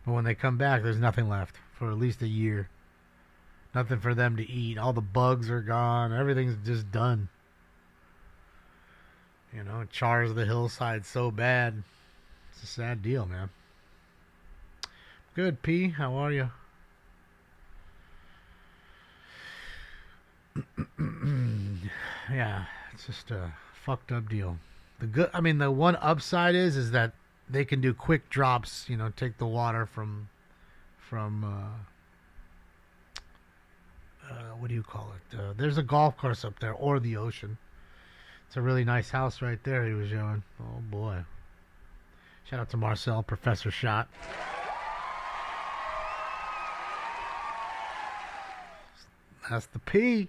But when they come back, there's nothing left for at least a year. Nothing for them to eat. All the bugs are gone. Everything's just done. You know, it chars the hillside so bad. It's a sad deal, man. Good, P. How are you? Yeah, it's just a fucked up deal. The one upside is that they can do quick drops. You know, take the water from what do you call it? There's a golf course up there, or the ocean. It's a really nice house right there he was showing. Oh, boy. Shout out to Marcel, Professor Shot. That's the P.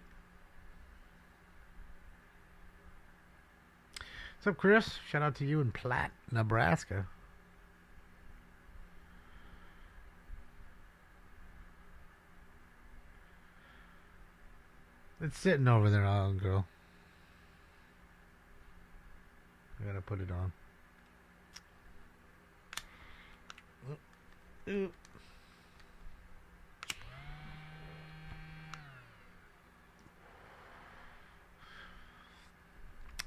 What's up, Chris? Shout out to you in Platte, Nebraska. It's sitting over there, oh, girl. I gotta put it on. Ooh.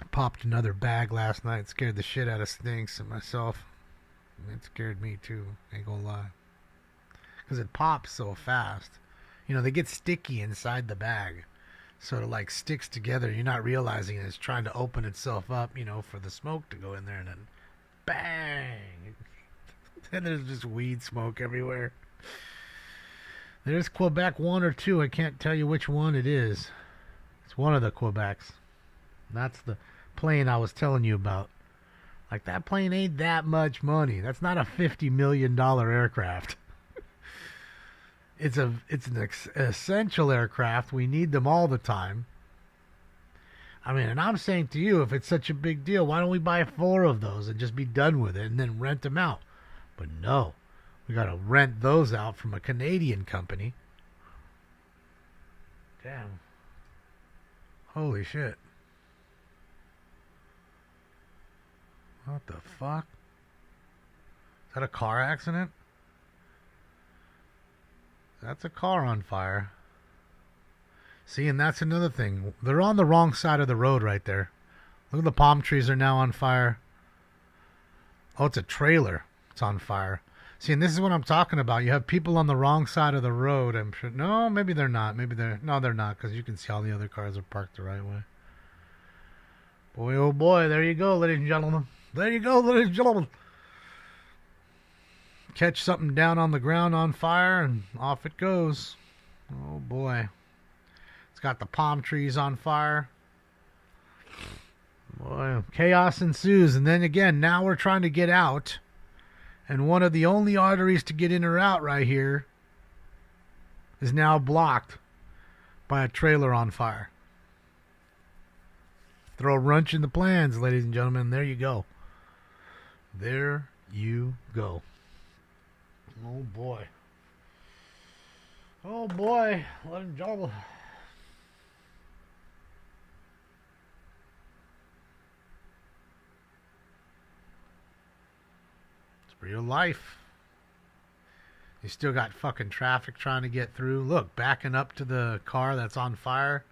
I popped another bag last night. Scared the shit out of Stinks and myself. It scared me too, ain't gonna lie. Because it pops so fast. You know, they get sticky inside the bag. So it like sticks together. You're not realizing it's trying to open itself up, you know, for the smoke to go in there, and then bang. And there's just weed smoke everywhere. There's Quebec 1 or 2. I can't tell you which one it is. It's one of the Quebecs. That's the plane I was telling you about. Like, that plane ain't that much money. That's not a $50 million aircraft. It's an essential aircraft. We need them all the time. I mean, and I'm saying to you, if it's such a big deal, why don't we buy 4 of those and just be done with it and then rent them out? But no, we got to rent those out from a Canadian company. Damn. Holy shit. What the fuck? Is that a car accident? That's a car on fire. See, and that's another thing. They're on the wrong side of the road right there. Look at the palm trees are now on fire. Oh, it's a trailer. It's on fire. See, and this is what I'm talking about. You have people on the wrong side of the road. I'm sure. No, maybe they're not. No, they're not, because you can see all the other cars are parked the right way. Boy, oh boy, there you go, ladies and gentlemen. There you go, ladies and gentlemen. Catch something down on the ground on fire, and off it goes. Oh boy. It's got the palm trees on fire. Boy, chaos ensues. And then again, now we're trying to get out. And one of the only arteries to get in or out right here is now blocked by a trailer on fire. Throw a wrench in the plans, ladies and gentlemen. There you go. There you go. Oh boy. Oh boy. Ladies and gentlemen. It's real life. You still got fucking traffic trying to get through. Look, backing up to the car that's on fire.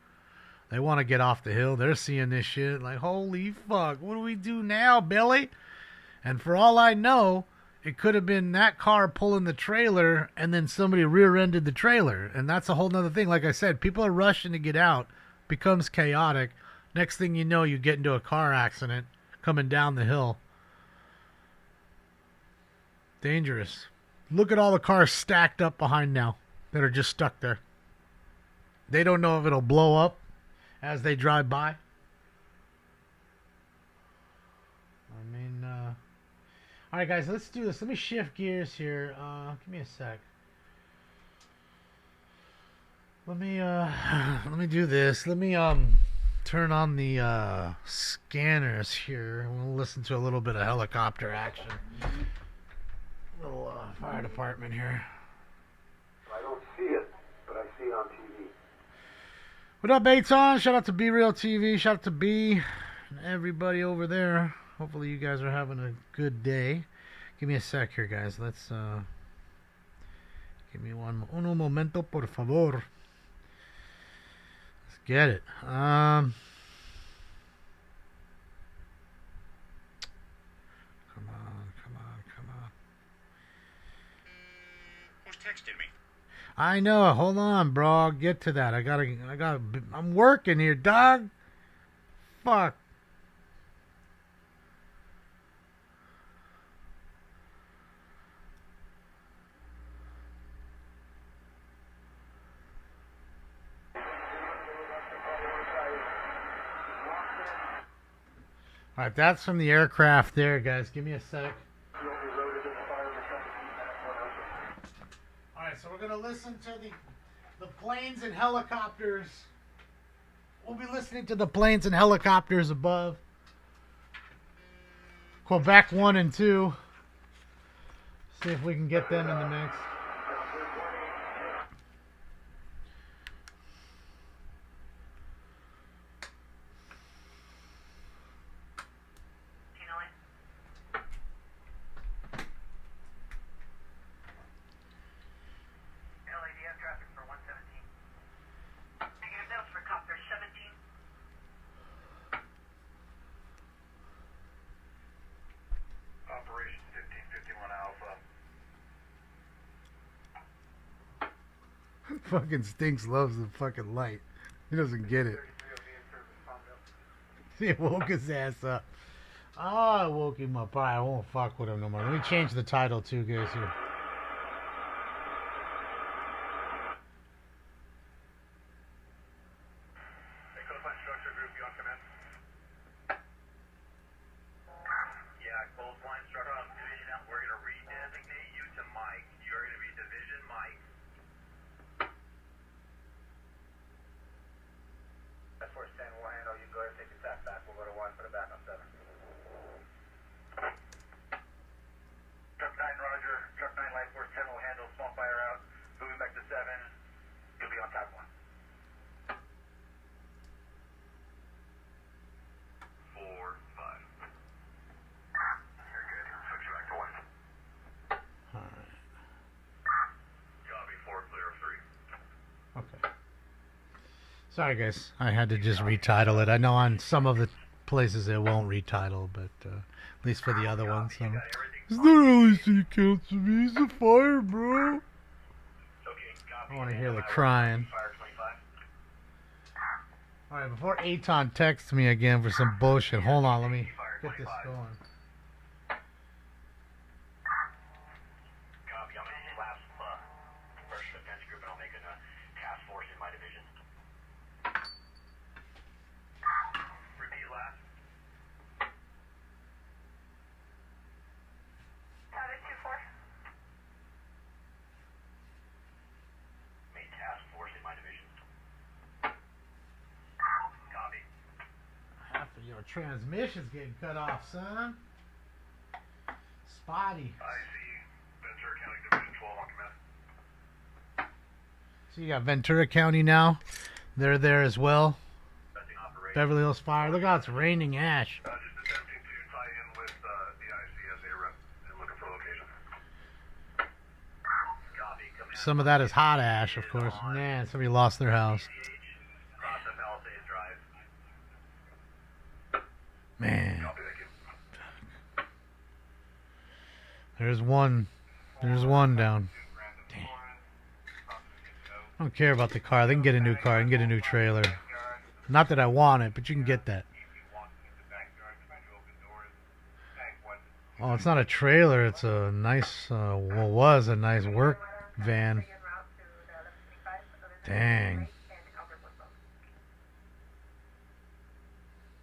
They want to get off the hill. They're seeing this shit like, holy fuck, what do we do now, Billy? And for all I know, it could have been that car pulling the trailer and then somebody rear-ended the trailer. And that's a whole nother thing. Like I said, people are rushing to get out. Becomes chaotic. Next thing you know, you get into a car accident coming down the hill. Dangerous. Look at all the cars stacked up behind now that are just stuck there. They don't know if it'll blow up as they drive by. I mean, all right, guys, let's do this. Let me shift gears here. Give me a sec. Let me do this. Let me turn on the scanners here. We'll listen to a little bit of helicopter action. Little fire department here. I don't see it, but I see it on TV. What up, Baton? Shout out to Be Real TV. Shout out to B and everybody over there. Hopefully you guys are having a good day. Give me a sec here, guys. Let's give me uno momento, por favor. Let's get it. Come on. Who's texting me? I know. Hold on, bro. I'll get to that. I'm working here, dog. Fuck. All right, that's from the aircraft there, guys. Give me a sec. All right, so we're going to listen to the planes and helicopters. We'll be listening to the planes and helicopters above. Quebec 1 and 2. See if we can get them in the mix. Fucking Stinks loves the fucking light. He doesn't get it. He woke his ass up. Oh, I woke him up. Alright, I won't fuck with him no more. Let me change the title too, guys, here. Sorry, guys. I had to just retitle it. I know on some of the places it won't retitle, but at least for the other ones. It's not LEC counts to me. It's a fire, bro. I want to hear the crying. Alright, before Aton texts me again for some bullshit, hold on. Let me get this going. Your transmission's getting cut off, son. Spotty. I see Ventura County Division 12 on command. So you got Ventura County now. They're there as well. Beverly Hills Fire. Look how it's raining ash. Just attempting to tie in with the ICSA rep and looking for location. Some of that is hot ash, of course. Man, somebody lost their house. Man. There's one down. Damn. I don't care about the car. They can get a new car. They can get a new trailer. Not that I want it, but you can get that. Oh, it's not a trailer. It's a nice, well, was a nice work van. Dang.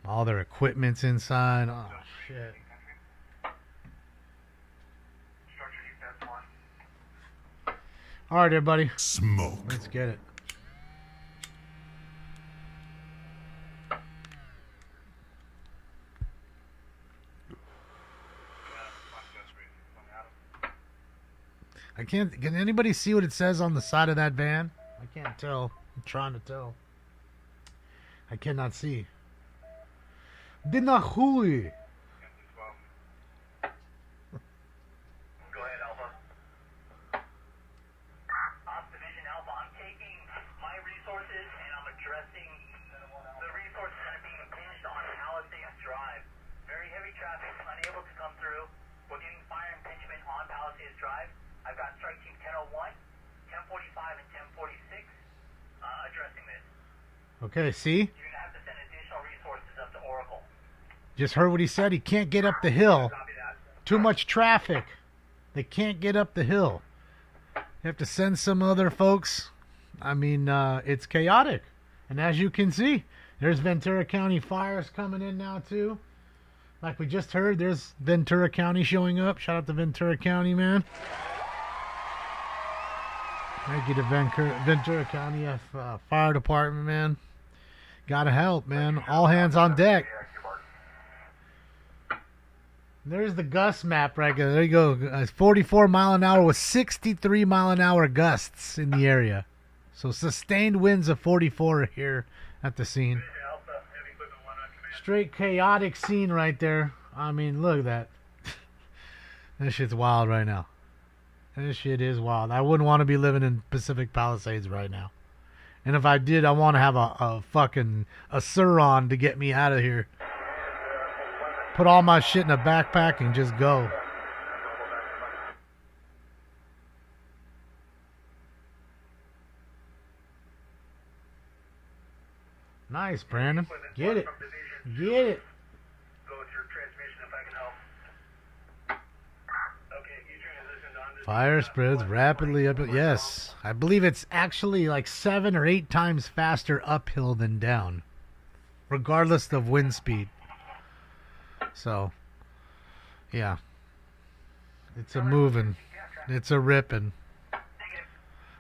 All their equipment's inside. Oh, shit. All right, everybody. Smoke. Let's get it. Can anybody see what it says on the side of that van? I can't tell. I'm trying to tell. I cannot see. Dinahui. Go ahead, Alpha. Division Alpha, I'm taking my resources and I'm addressing the resources that are being impinged on Palisades Drive. Very heavy traffic, unable to come through. We're getting fire impingement on Palisades Drive. I've got strike team 1001, 1045, and 1046 addressing this. Okay, see? You're going to have to send additional resources up to Oracle. Just heard what he said. He can't get up the hill. Too much traffic. They can't get up the hill. You have to send some other folks. I mean, it's chaotic. And as you can see, there's Ventura County fires coming in now, too. Like we just heard, there's Ventura County showing up. Shout out to Ventura County, man. Thank you to Ventura County Fire Department, man. Gotta help, man. All hands on deck. There's the gust map right there. There you go. It's 44 mile an hour with 63 mile an hour gusts in the area. So sustained winds of 44 here at the scene. Straight chaotic scene right there. I mean, look at that. This shit's wild right now. This shit is wild. I wouldn't want to be living in Pacific Palisades right now. And if I did, I want to have a fucking a Suron to get me out of here. Put all my shit in a backpack and just go. Nice, Brandon. Get it. Get it. Fire spreads rapidly up. Yes. I believe it's actually like 7 or 8 times faster uphill than down, regardless of wind speed. So, yeah. It's a moving. It's a ripping.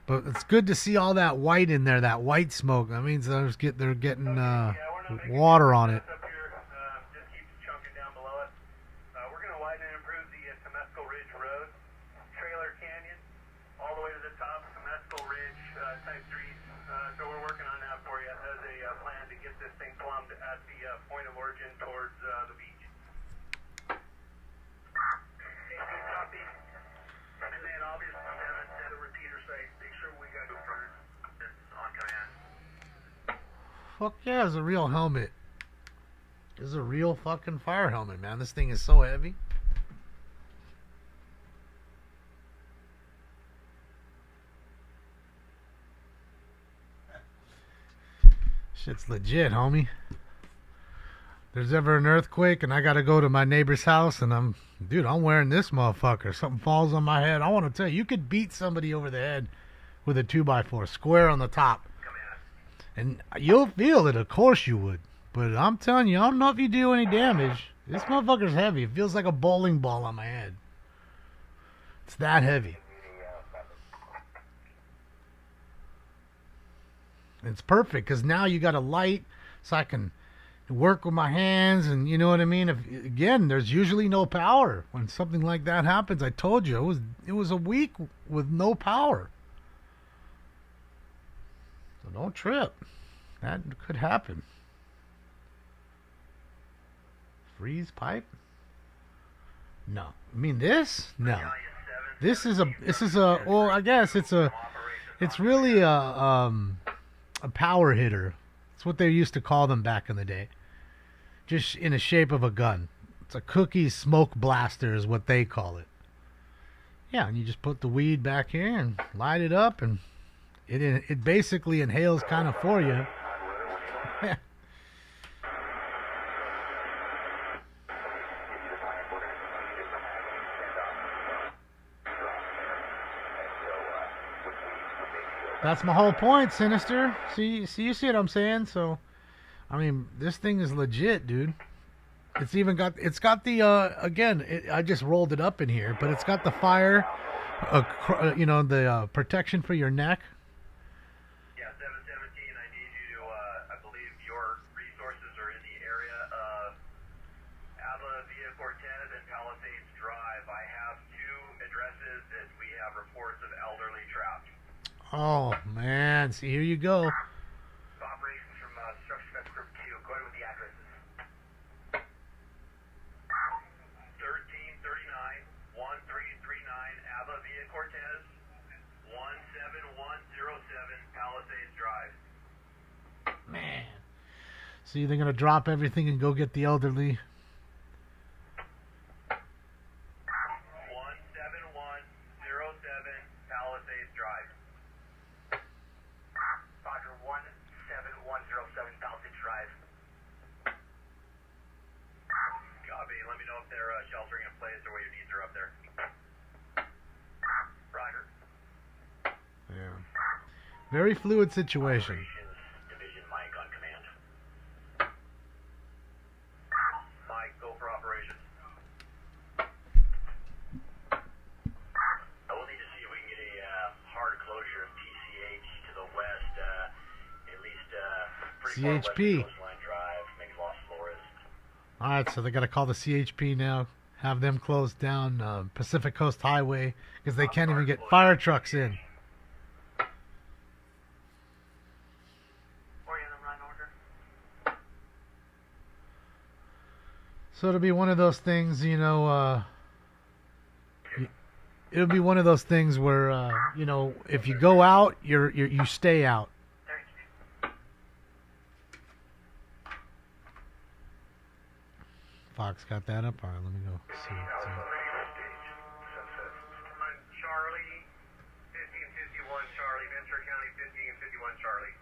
But it's good to see all that white in there, that white smoke. That means they're getting water on it. Fuck yeah, it's a real helmet. It's a real fucking fire helmet, man. This thing is so heavy. Shit's legit, homie. There's ever an earthquake and I gotta go to my neighbor's house and I'm wearing this motherfucker. Something falls on my head. I want to tell you, you could beat somebody over the head with a 2x4, square on the top. And you'll feel it, of course you would. But I'm telling you, I don't know if you do any damage. This motherfucker's heavy. It feels like a bowling ball on my head. It's that heavy. It's perfect because now you got a light so I can work with my hands and you know what I mean? Again, there's usually no power. When something like that happens, I told you, it was a week with no power. So don't trip. That could happen. Freeze pipe? No. I mean this? No. This is a well, I guess it's really a power hitter. It's what they used to call them back in the day. Just in the shape of a gun. It's a cookie smoke blaster is what they call it. Yeah, and you just put the weed back here and light it up and it basically inhales kind of for you. That's my whole point, Sinister. See, you see what I'm saying? So, I mean, this thing is legit, dude. It's got the again. I just rolled it up in here, but it's got the fire, the protection for your neck. Yeah, 717. I need you to. I believe your resources are in the area of Ava Via Cortez and Palisades Drive. I have 2 addresses that we have reports of elderly trapped. Oh man, see, here you go. Operations from Structure Fest Group 2. Go ahead with the addresses. 1339, 1339 Ava Via Cortez, 17107 Palisades Drive. Man. See, they're gonna drop everything and go get the elderly. 17107 Palisades Drive. Roger, 17107 Palisades Drive. Copy. Let me know if they're sheltering in place or what your needs are up there. Roger. Yeah. Very fluid situation. Division Mike on command. Mike, go for operations. I will need to see if we can get a hard closure of PCH to the west, at least pretty far west of CHP. Coastline Drive, maybe Los Flores. All right, so they got to call the CHP now. have them close down Pacific Coast Highway because they can't even get fire trucks in. So it'll be one of those things, you know, it'll be one of those things where, you know, if you go out, you stay out. Fox got that up. All right, let me go see it. Charlie, 1551 Charlie, Ventura County, 1551 Charlie.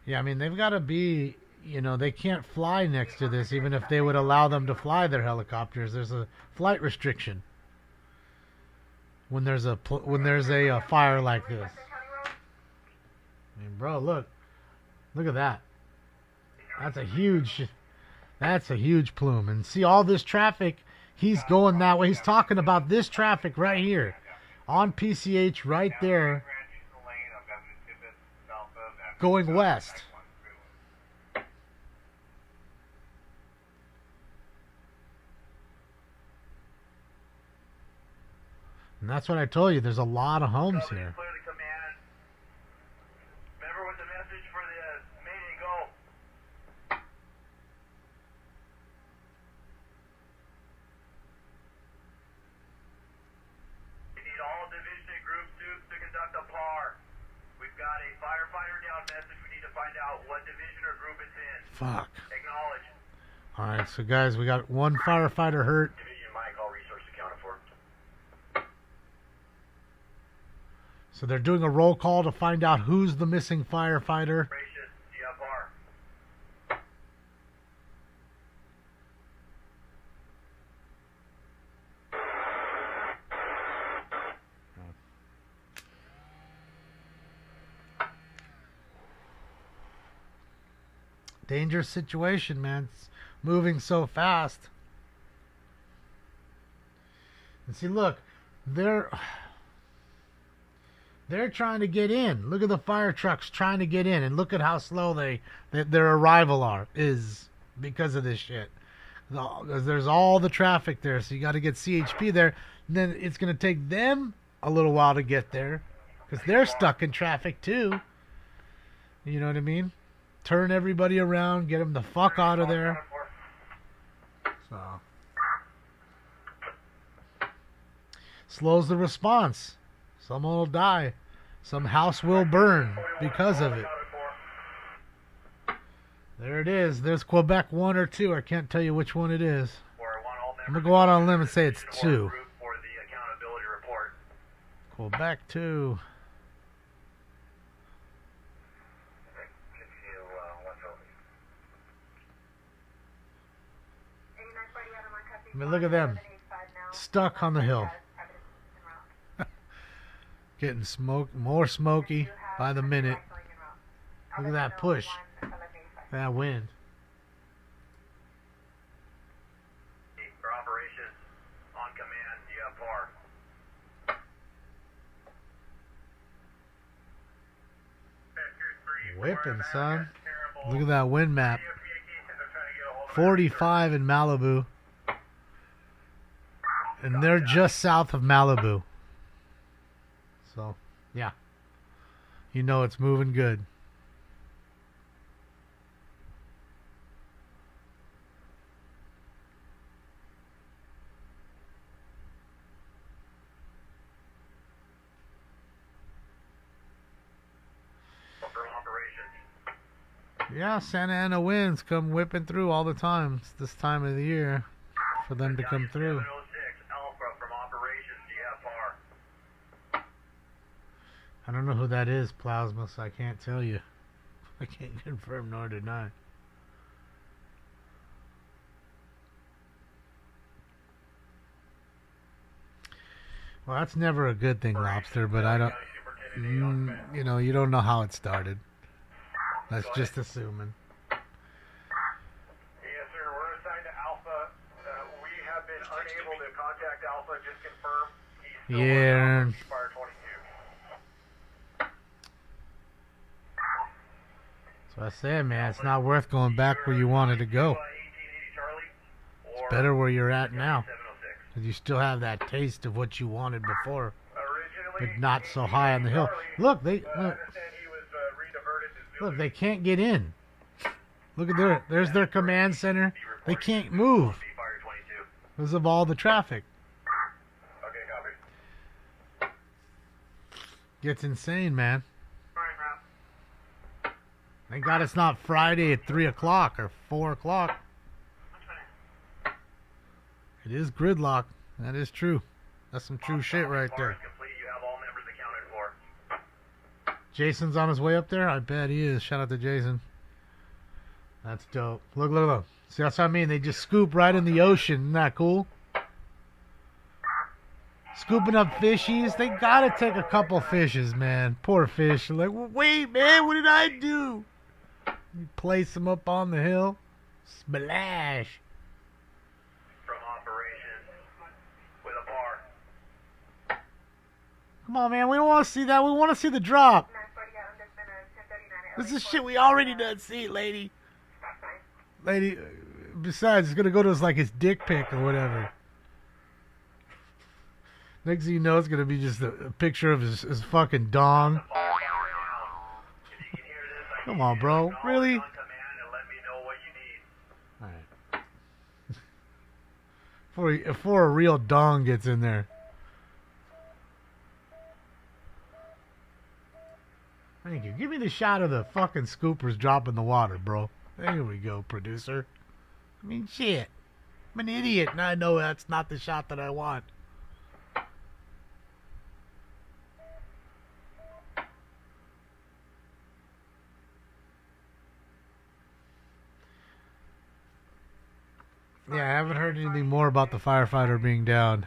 Yeah, I mean, they've got to be, you know, they can't fly next to this, even if they would allow them to fly their helicopters. There's a flight restriction when there's a fire like this. I mean, bro, look at that. That's a huge plume. And see all this traffic. He's going that way. He's talking about this traffic right here on PCH right there, going west. And that's what I told you. There's a lot of homes here. Remember what the message for the meeting go. We need all division and group suits to conduct a PAR. We've got a firefighter down message. We need to find out what division or group it's in. Fuck. Acknowledge. All right, so guys, we got one firefighter hurt. Division Mike, all resources accounted for. So they're doing a roll call to find out who's the missing firefighter. Dangerous situation, man. It's moving so fast. And see, look, they're trying to get in. Look at the fire trucks trying to get in, and look at how slow their arrival is because of this shit. There's all the traffic there, so you got to get CHP there. And then it's going to take them a little while to get there because they're stuck in traffic too. You know what I mean? Turn everybody around, get them the fuck out of there. So slows the response. Someone will die. Some house will burn because of it. There it is. There's Quebec 1 or 2. I can't tell you which one it is. I'm going to go out on a limb and say it's 2. Quebec 2. I mean, look at them. Stuck on the hill. Getting more smoky by the minute. Look at that push. That wind. For operations on command, you have PAR. Whipping, son. Look at that wind map. 45 in Malibu. And they're just south of Malibu. So, yeah. You know it's moving good. Yeah, Santa Ana winds come whipping through all the time. It's this time of the year for them to come through. I don't know who that is, Plasma, so I can't tell you. I can't confirm nor deny. Well, that's never a good thing, Lobster, but I don't... you know, you don't know how it started. That's just assuming. Yes, sir. We're assigned to Alpha. We have been unable to contact Alpha. Just confirm he's still Yeah. Fire 22. So I said, man, it's not worth going back where you wanted to go. better where you're at now. 'Cause you still have that taste of what you wanted before, but not so high on the hill. Look, look, they can't get in. Look at there's their command center. They can't move because of all the traffic. Gets insane, man. Thank God it's not Friday at 3 o'clock or 4 o'clock. It is gridlock. That is true. That's some true shit right there. Jason's on his way up there? I bet he is. Shout out to Jason. That's dope. Look, look, look. See, that's what I mean. They just scoop right in the ocean. Isn't that cool? Scooping up fishies. They gotta take a couple fishes, man. Poor fish. They're like, wait, man, what did I do? You place them up on the hill. Splash. From operations with a bar. Come on, man. We don't want to see that. We want to see the drop. This is shit we already done see, lady. Lady, besides, it's going to go to us like his dick pic or whatever. Next thing you know, it's going to be just a picture of his fucking dong. Come on, bro. Really? Alright. Before a real dong gets in there. Thank you. Give me the shot of the fucking scoopers dropping the water, bro. There we go, producer. I mean, shit. I'm an idiot, and I know that's not the shot that I want. Yeah, I haven't heard anything more about the firefighter being down.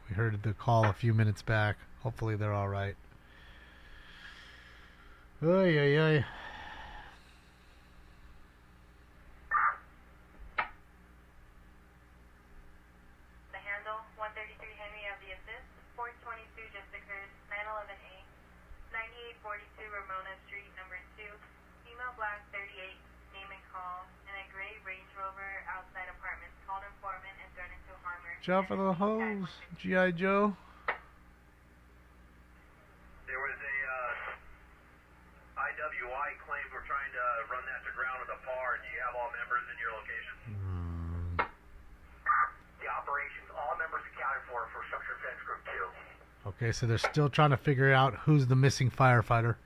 We heard the call a few minutes back. Hopefully they're all right. Oy, oy, oy. The handle, 133 Henry of the assist, 422 just occurred, 911A, 9842 Ramona Street, number 2, female black 38, name and call, and a gray Range Rover outside apartments, called informant and thrown into harmor. Jump for the hose, G.I. Joe. There was a IWI claim we're trying to run that to ground with a FAR. Do you have all members in your location? The operations, all members accounted for Structure Fence Group 2. Okay, so they're still trying to figure out who's the missing firefighter.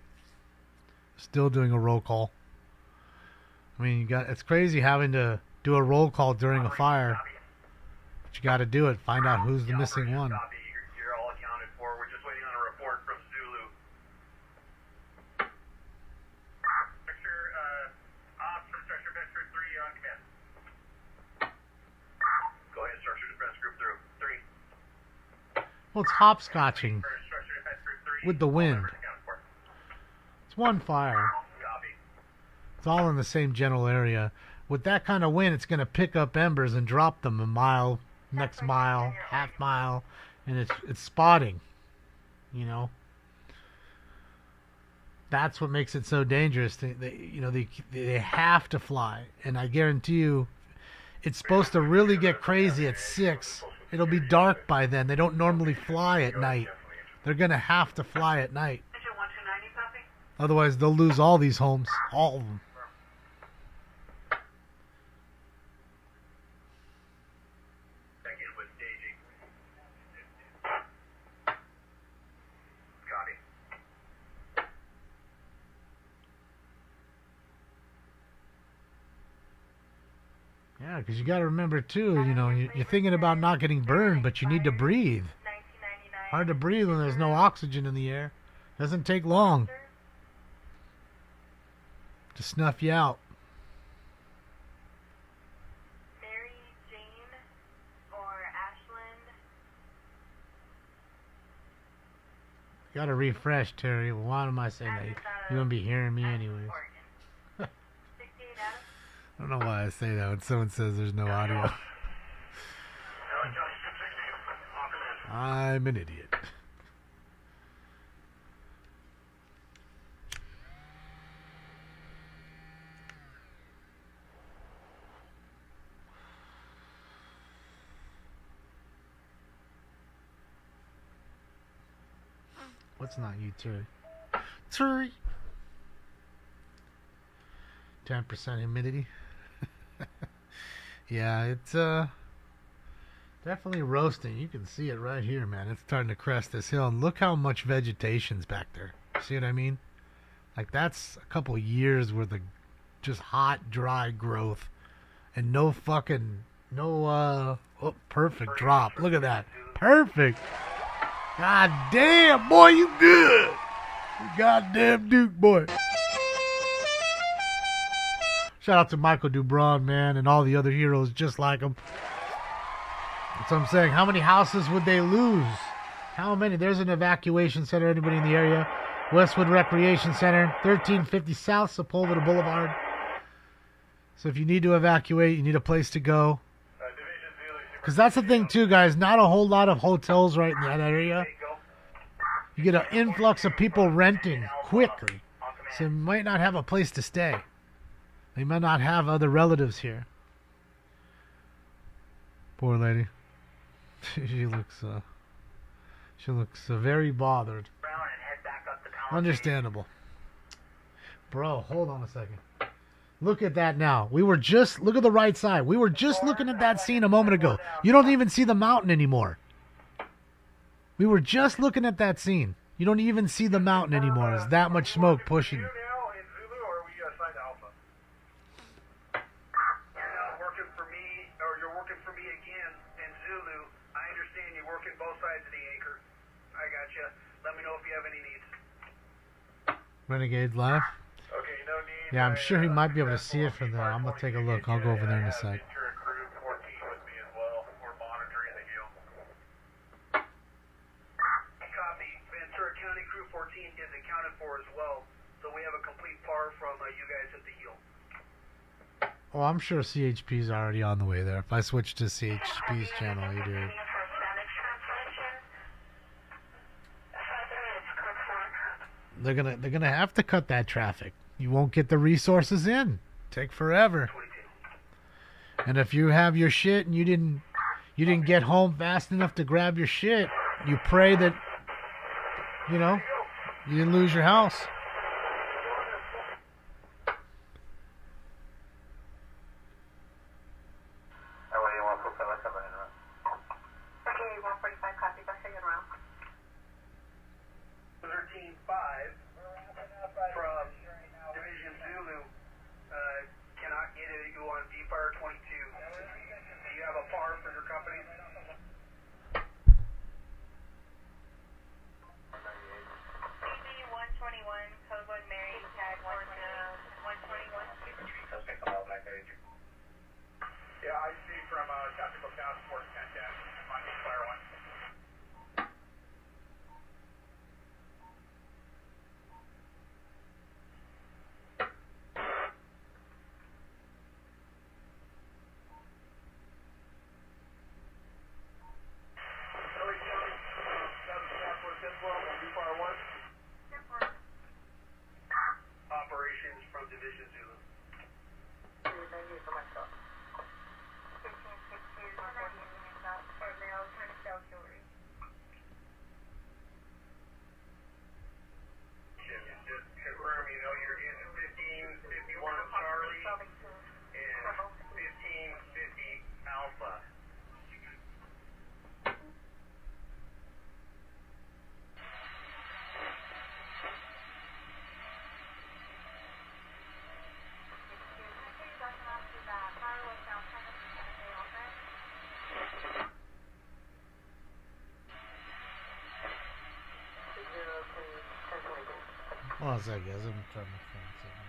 Still doing a roll call. I mean, it's crazy having to do a roll call during a fire. But you got to do it. Find out who's the missing one. You're all accounted for. We're just waiting on a report from Zulu. Ops from Structure Defense Group 3, you're on command. Go ahead, Structure Defense Group 3. Well, it's hopscotching with the wind. It's one fire. It's all in the same general area. With that kind of wind, it's going to pick up embers and drop them a mile, next mile, half mile, and it's spotting, you know. That's what makes it so dangerous. They have to fly, and I guarantee you, it's supposed to really get crazy at 6. It'll be dark by then. They don't normally fly at night. They're going to have to fly at night. Otherwise, they'll lose all these homes, all of them. Yeah, because you got to remember, too, you know, you're thinking about not getting burned, but you need to breathe. Hard to breathe when there's no oxygen in the air. Doesn't take long to snuff you out. Mary, Jane, or Ashland. You got to refresh, Terry. Well, why am I saying that? You wouldn't be hearing me anyways. I don't know why I say that when someone says there's no audio. I'm an idiot. What's not you, Terry? Terry. 10% humidity. Yeah, it's definitely roasting. You can see it right here, man. It's starting to crest this hill, and look how much vegetation's back there. See what I mean? Like, that's a couple years worth of just hot, dry growth, and no perfect drop. Look at that. Perfect. God damn, boy, you good. You goddamn Duke, boy. Shout out to Michael Dubron, man, and all the other heroes just like him. That's what I'm saying. How many houses would they lose? How many? There's an evacuation center. Anybody in the area? Westwood Recreation Center, 1350 South Sepulveda Boulevard. So if you need to evacuate, you need a place to go. Because that's the thing, too, guys. Not a whole lot of hotels right in that area. You get an influx of people renting quickly. So you might not have a place to stay. They might not have other relatives here. Poor lady. She looks very bothered. Understandable. Bro, hold on a second. Look at that now. Look at the right side. We were just looking at that scene a moment ago. You don't even see the mountain anymore. We were just looking at that scene. You don't even see the mountain anymore. There's that much smoke pushing. Renegades Live? Yeah, I'm sure he might be able to see it from there. I'm going to take a look. I'll go over there in a sec. Copy. Ventura County Crew 14 is accounted for as well, so we have a complete par from you guys at the heel. Oh, I'm sure CHP's already on the way there. If I switch to CHP's channel, you do. They're gonna have to cut that traffic. You won't get the resources in. Take forever. And if you have your shit and you didn't get home fast enough to grab your shit, you pray that you didn't lose your house. Hold on a second, guys. I'm trying to find something.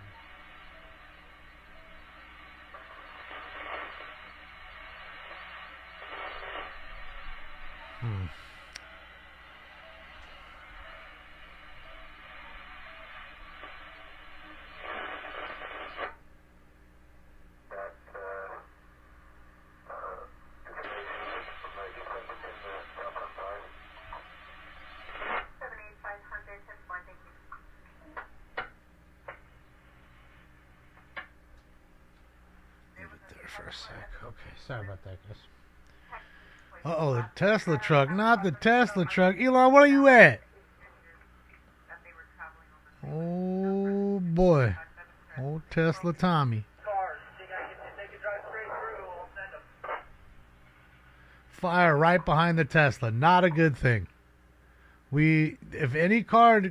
For a sec. Okay, sorry about that, guys. Uh-oh, the Tesla truck. Not the Tesla truck. Elon, where are you at? Oh boy. Old Tesla Tommy. Fire right behind the Tesla. Not a good thing. If any car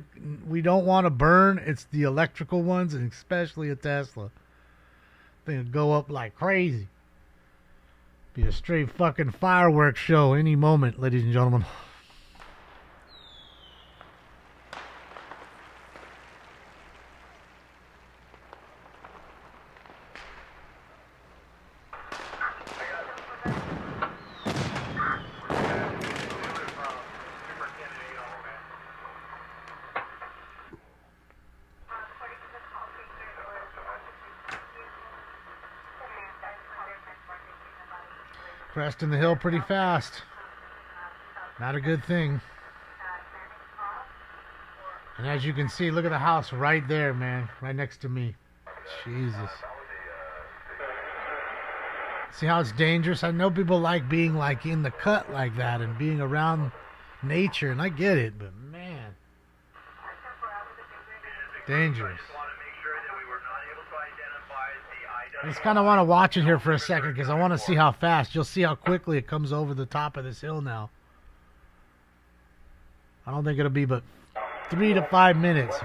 we don't want to burn, it's the electrical ones, and especially a Tesla. Thing will go up like crazy. Be a straight fucking fireworks show any moment, ladies and gentlemen. Cresting the hill pretty fast. Not a good thing. And as you can see, look at the house right there, man. Right next to me. Jesus. See how it's dangerous? I know people like being like in the cut like that and being around nature, and I get it, but man. Dangerous. I just kind of want to watch it here for a second because I want to see how fast. You'll see how quickly it comes over the top of this hill now. I don't think it'll be but 3 to 5 minutes.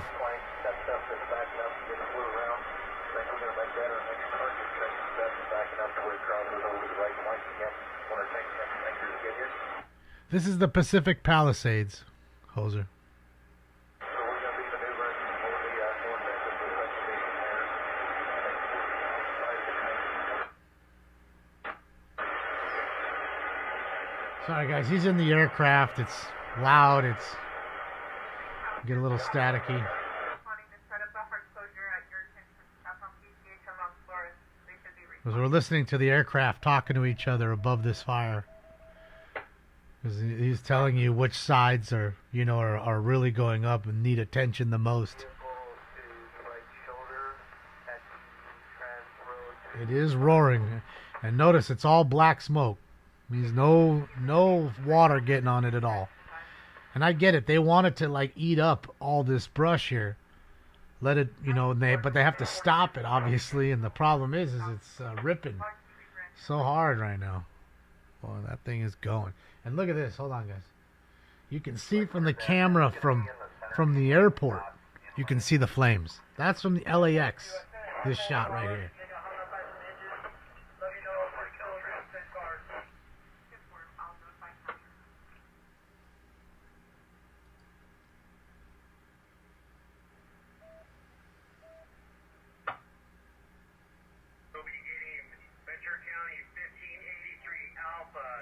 This is the Pacific Palisades, Hoser. Sorry guys, he's in the aircraft. It's loud. It's get a little staticky. Because we're listening to the aircraft talking to each other above this fire. Because he's telling you which sides are, you know, are really going up and need attention the most. It is roaring, and notice it's all black smoke. Means no water getting on it at all. And I get it. They want it to like eat up all this brush here. Let it, you know, but they have to stop it obviously. And the problem is it's ripping so hard right now. Boy, that thing is going. And look at this. Hold on, guys. You can see from the camera from the airport. You can see the flames. That's from the LAX. This shot right here.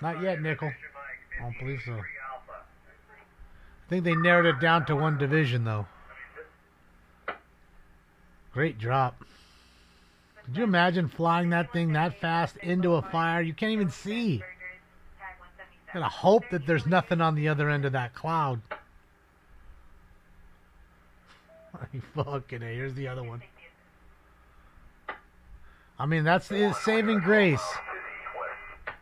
Not yet, Nickel. I don't believe so. I think they narrowed it down to one division, though. Great drop. Could you imagine flying that thing that fast into a fire? You can't even see. Gotta hope that there's nothing on the other end of that cloud. Fucking A. Here's the other one. I mean, that's the saving grace.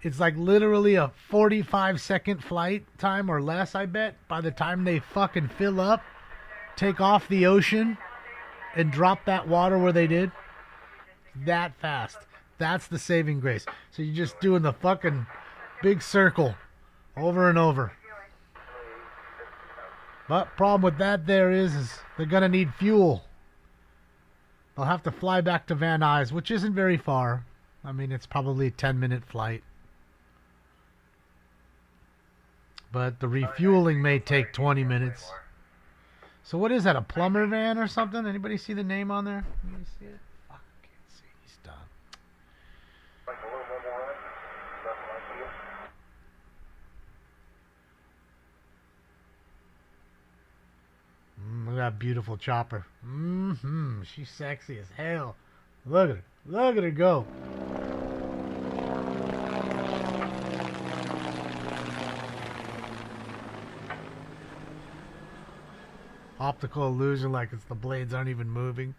It's like literally a 45-second flight time or less, I bet, by the time they fucking fill up, take off the ocean, and drop that water where they did. That fast. That's the saving grace. So you're just doing the fucking big circle over and over. But problem with that there is they're going to need fuel. They'll have to fly back to Van Nuys, which isn't very far. I mean, it's probably a 10-minute flight. But the refueling may take 20 minutes. So what is that, a plumber van or something? Anybody see the name on there? Let me see it. Fuck, I can't see. He's done. Look at that beautiful chopper. She's sexy as hell. Look at her. Look at her go. Optical illusion, like it's the blades aren't even moving.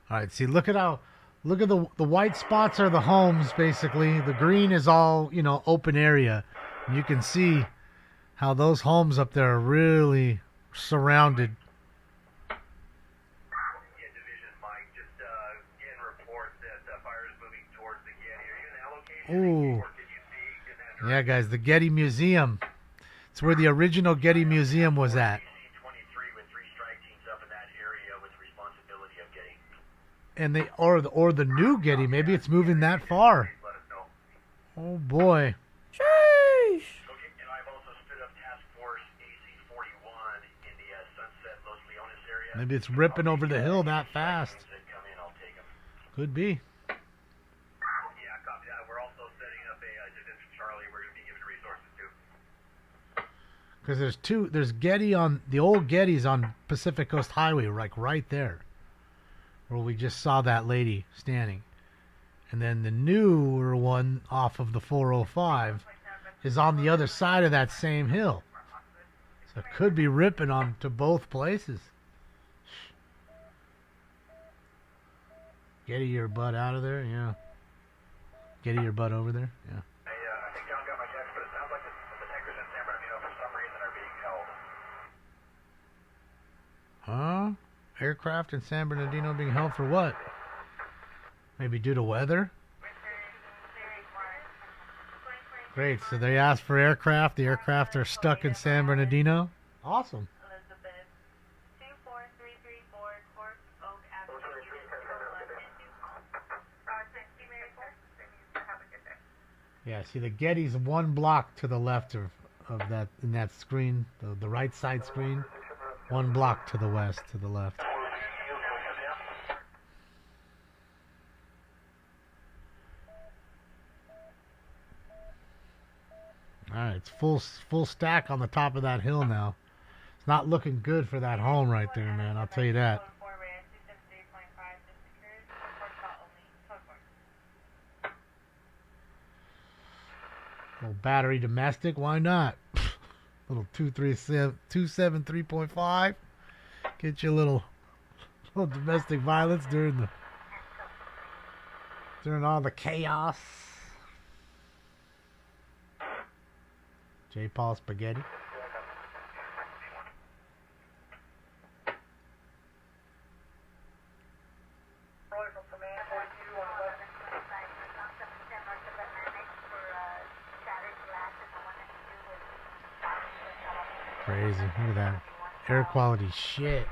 Alright, see, look at how Look at the white spots are the homes, basically. The green is all, open area. And you can see how those homes up there are really surrounded. Ooh. Yeah, guys, the Getty Museum. It's where the original Getty Museum was at. And or the new Getty, maybe it's moving that far. Oh boy. Sheesh. Maybe it's ripping over the hill that fast. Could be. Because there's Getty on, the old Getty's on Pacific Coast Highway, like right there, where we just saw that lady standing. And then the newer one off of the 405 is on the other side of that same hill. So it could be ripping on to both places. Getty your butt out of there, yeah. Getty your butt over there, yeah. Huh? Aircraft in San Bernardino being held for what? Maybe due to weather? Great, so they asked for aircraft. The aircraft are stuck in San Bernardino. Awesome. Yeah, see, the Getty's one block to the left of that, in that screen, the right side screen. One block to the west, to the left. All right, it's full stack on the top of that hill now. It's not looking good for that home right there, man. I'll tell you that. Little battery domestic, why not? Little 273.5. Get you a little domestic violence during all the chaos. J. Paul Spaghetti. Crazy. Look at that. Air quality shit.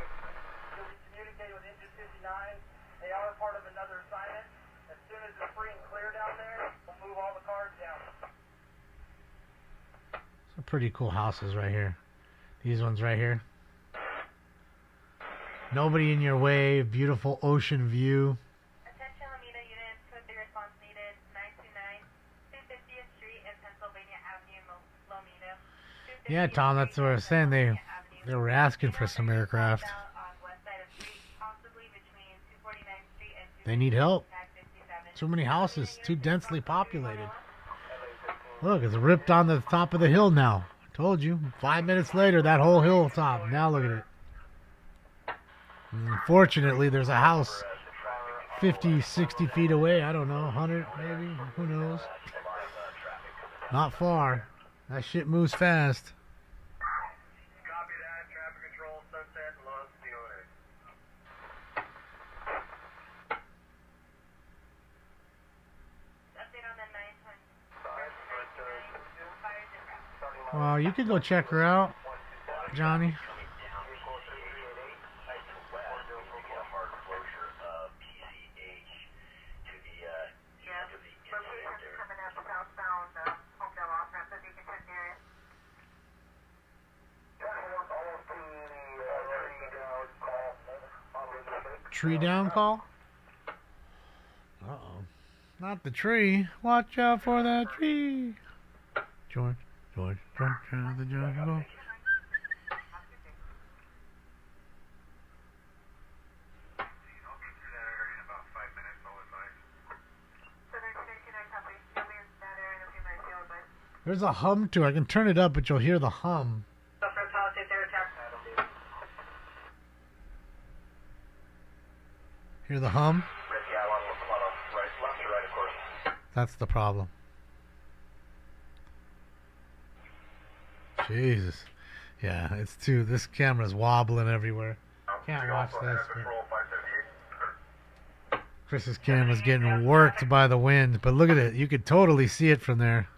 Some pretty cool houses right here. These ones right here. Nobody in your way. Beautiful ocean view. Yeah, Tom, that's what I was saying. They were asking for some aircraft. They need help. Too many houses, too densely populated. Look, it's ripped on the top of the hill now. I told you. 5 minutes later, that whole hilltop. Now look at it. And unfortunately, there's a house 50, 60 feet away. I don't know, 100 maybe. Who knows? Not far. That shit moves fast. Well, you could go check her out, Johnny. Tree down call? Uh-oh. Not the tree. Watch out for that tree. George, out of the jungle. There's a hum to it. I can turn it up, but you'll hear the hum. Hear the hum? That's the problem. Jesus. Yeah, it's too. This camera's wobbling everywhere. Can't watch this. Chris's camera's getting worked by the wind, but look at it. You could totally see it from there.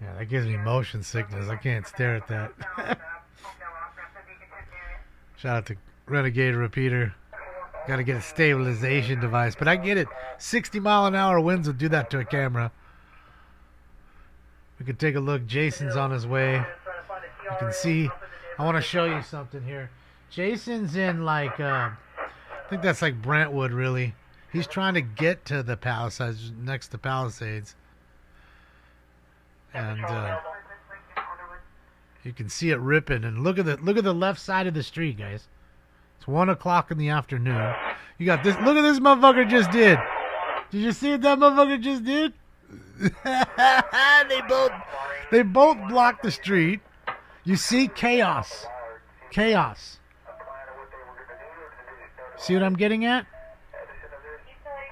Yeah, that gives me motion sickness. I can't stare at that. Shout out to Renegade Repeater. Got to get a stabilization device, but I get it. 60-mile-an-hour winds will do that to a camera. We can take a look. Jason's on his way. You can see. I want to show you something here. Jason's in like, I think that's like Brentwood, really. He's trying to get to the Palisades, next to Palisades. And you can see it ripping. And look at the left side of the street, guys. It's 1 o'clock in the afternoon. You got this. Look at this motherfucker just did. Did you see what that motherfucker just did? They both blocked the street. You see chaos. Chaos. See what I'm getting at?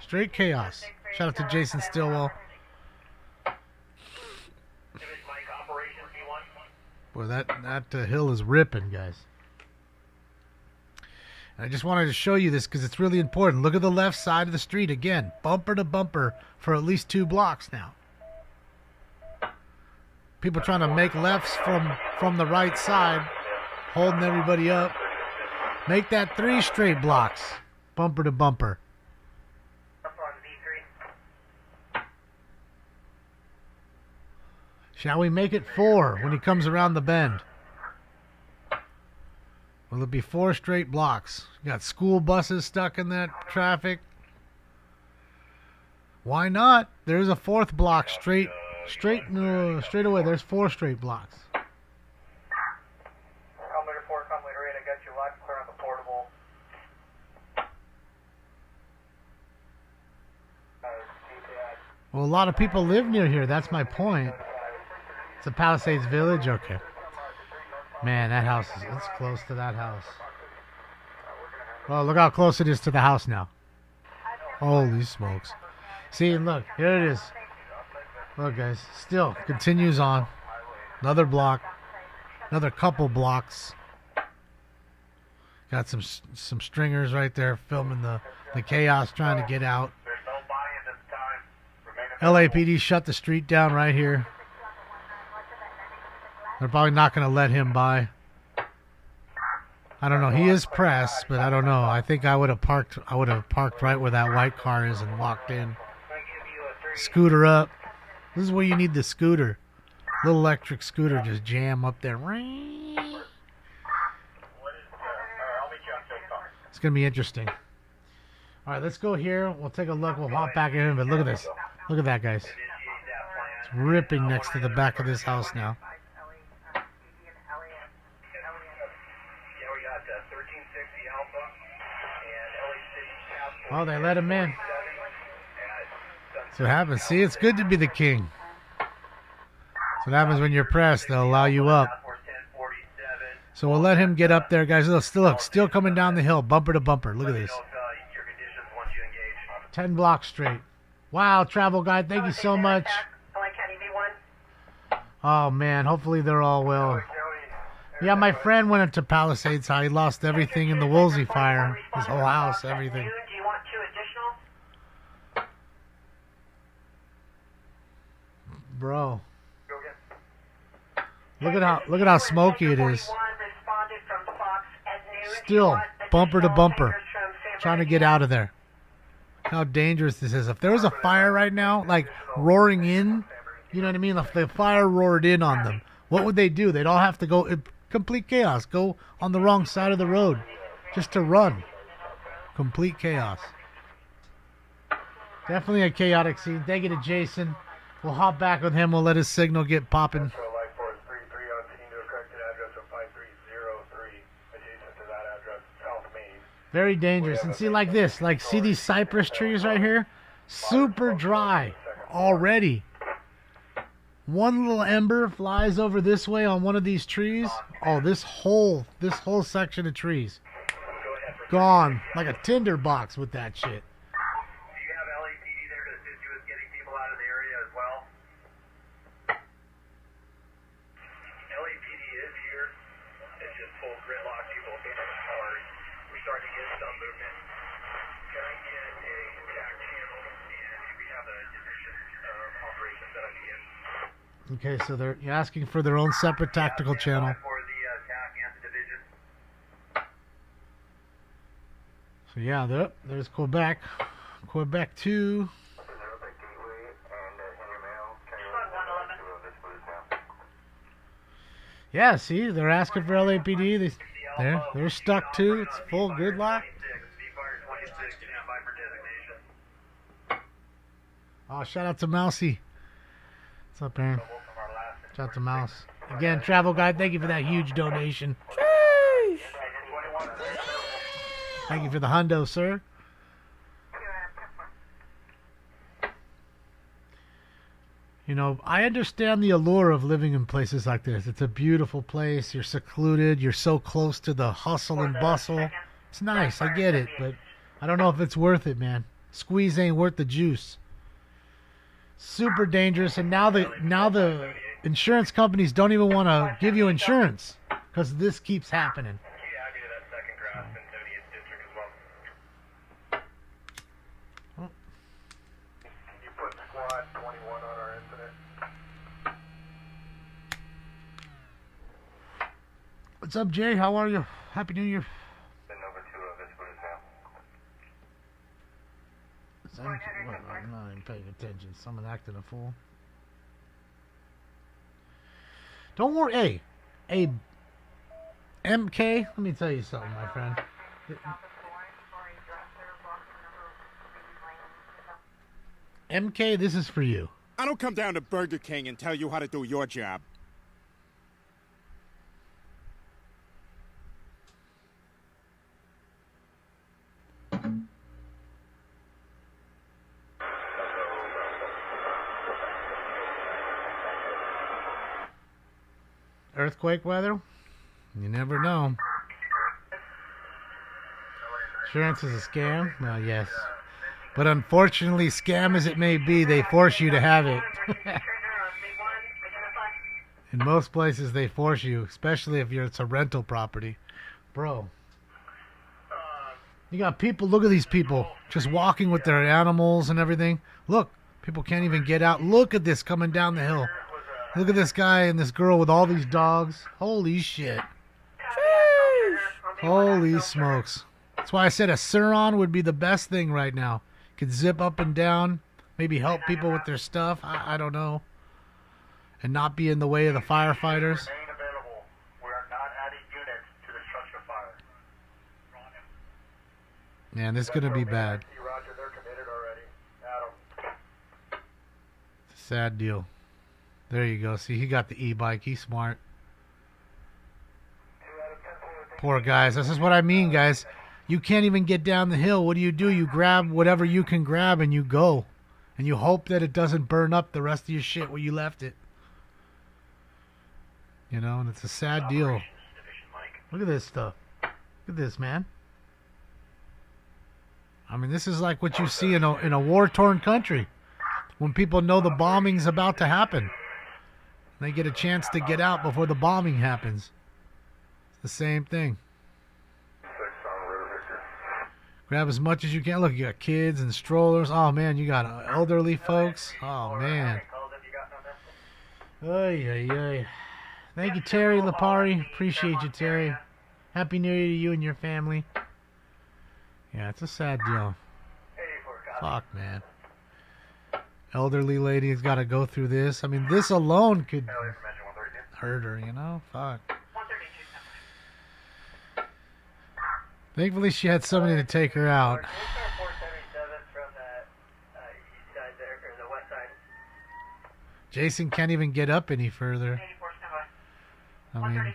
Straight chaos. Shout out to Jason Stillwell. Boy, that hill is ripping, guys. And I just wanted to show you this because it's really important. Look at the left side of the street again. Bumper to bumper for at least 2 blocks now. People trying to make lefts from the right side, holding everybody up. Make that 3 straight blocks, bumper to bumper. Shall we make it 4 when he comes around the bend? Will it be 4 straight blocks? You got school buses stuck in that traffic. Why not? There's a 4th block straight away. There's 4 straight blocks. Well, a lot of people live near here. That's my point. It's a Palisades Village? Okay. Man, that house it's close to that house. Oh, look how close it is to the house now. Holy smokes. See, look, here it is. Look, guys, still continues on. Another block. Another couple blocks. Got some stringers right there filming the chaos trying to get out. LAPD shut the street down right here. They're probably not going to let him by. I don't know. He is pressed, but I don't know. I think I would have parked right where that white car is and walked in. Scooter up. This is where you need the scooter. Little electric scooter, just jam up there. It's going to be interesting. All right, let's go here. We'll take a look. We'll hop back in. But look at this. Look at that, guys. It's ripping next to the back of this house now. Oh, they let him in. That's what happens. See, it's good to be the king. That's what happens when you're pressed. They'll allow you up. So we'll let him get up there, guys. Still coming down the hill, bumper to bumper. Look at this. 10 blocks straight. Wow, travel guide, thank you so much. Oh, man, hopefully they're all well. Yeah, my friend went into Palisades. He lost everything in the Woolsey fire. His whole house, everything. Bro. Look at how smoky it is. Still, bumper to bumper. Trying to get out of there. How dangerous this is. If there was a fire right now, like roaring in, you know what I mean? If the fire roared in on them, what would they do? They'd all have to go, complete chaos, go on the wrong side of the road just to run. Complete chaos. Definitely a chaotic scene. Thank you to Jason. We'll hop back with him. We'll let his signal get popping. Very dangerous. And see, like this, like see these cypress trees right here? Super dry already. One little ember flies over this way on one of these trees. Oh, this whole section of trees gone like a tinder box with that shit. Okay, so you're asking for their own separate tactical channel. So yeah, there's Quebec. Quebec 2. Yeah, see, they're asking for LAPD. They're stuck too. It's full gridlock. Oh, shout out to Mousy. What's up, Aaron? Shout out to Mouse. Again, Travel Guide, thank you for that huge donation. Thank you for the hundo, sir. You know, I understand the allure of living in places like this. It's a beautiful place. You're secluded. You're so close to the hustle and bustle. It's nice. I get it, but I don't know if it's worth it, man. Squeeze ain't worth the juice. Super dangerous, and now the insurance companies don't even want to give you insurance because this keeps happening. What's up, Jay? How are you? Happy New Year. I'm not even paying attention. Someone acting a fool. Don't worry. Hey, MK, let me tell you something, my friend. MK, this is for you. I don't come down to Burger King and tell you how to do your job. Earthquake weather? You never know. Insurance is a scam? Well, yes. But unfortunately, scam as it may be, they force you to have it. In most places, they force you, especially if it's a rental property. Bro. You got people, look at these people, just walking with their animals and everything. Look, people can't even get out. Look at this coming down the hill. Look at this guy and this girl with all these dogs. Holy shit. Jeez. Holy smokes. That's why I said a Suron would be the best thing right now. Could zip up and down, maybe help people with their stuff. I don't know. And not be in the way of the firefighters. Man, this is going to be bad. It's a sad deal. There you go. See, he got the e-bike. He's smart. Poor guys. This is what I mean, guys. You can't even get down the hill. What do? You grab whatever you can grab and you go. And you hope that it doesn't burn up the rest of your shit where you left it. You know, and it's a sad deal. Look at this stuff. Look at this, man. I mean, this is like what you see in a war-torn country. When people know the bombing's about to happen. They get a chance to get out before the bombing happens. It's the same thing. Grab as much as you can. Look, you got kids and strollers. Oh, man, you got elderly folks. Oh, man. Ay, ay, ay. Thank you, Terry Lapari. Appreciate you, Terry. Happy New Year to you and your family. Yeah, it's a sad deal. Fuck, man. Elderly lady's got to go through this. I mean, this alone could hurt her, you know? Fuck. Thankfully, she had somebody to take her out. Jason can't even get up any further. I mean,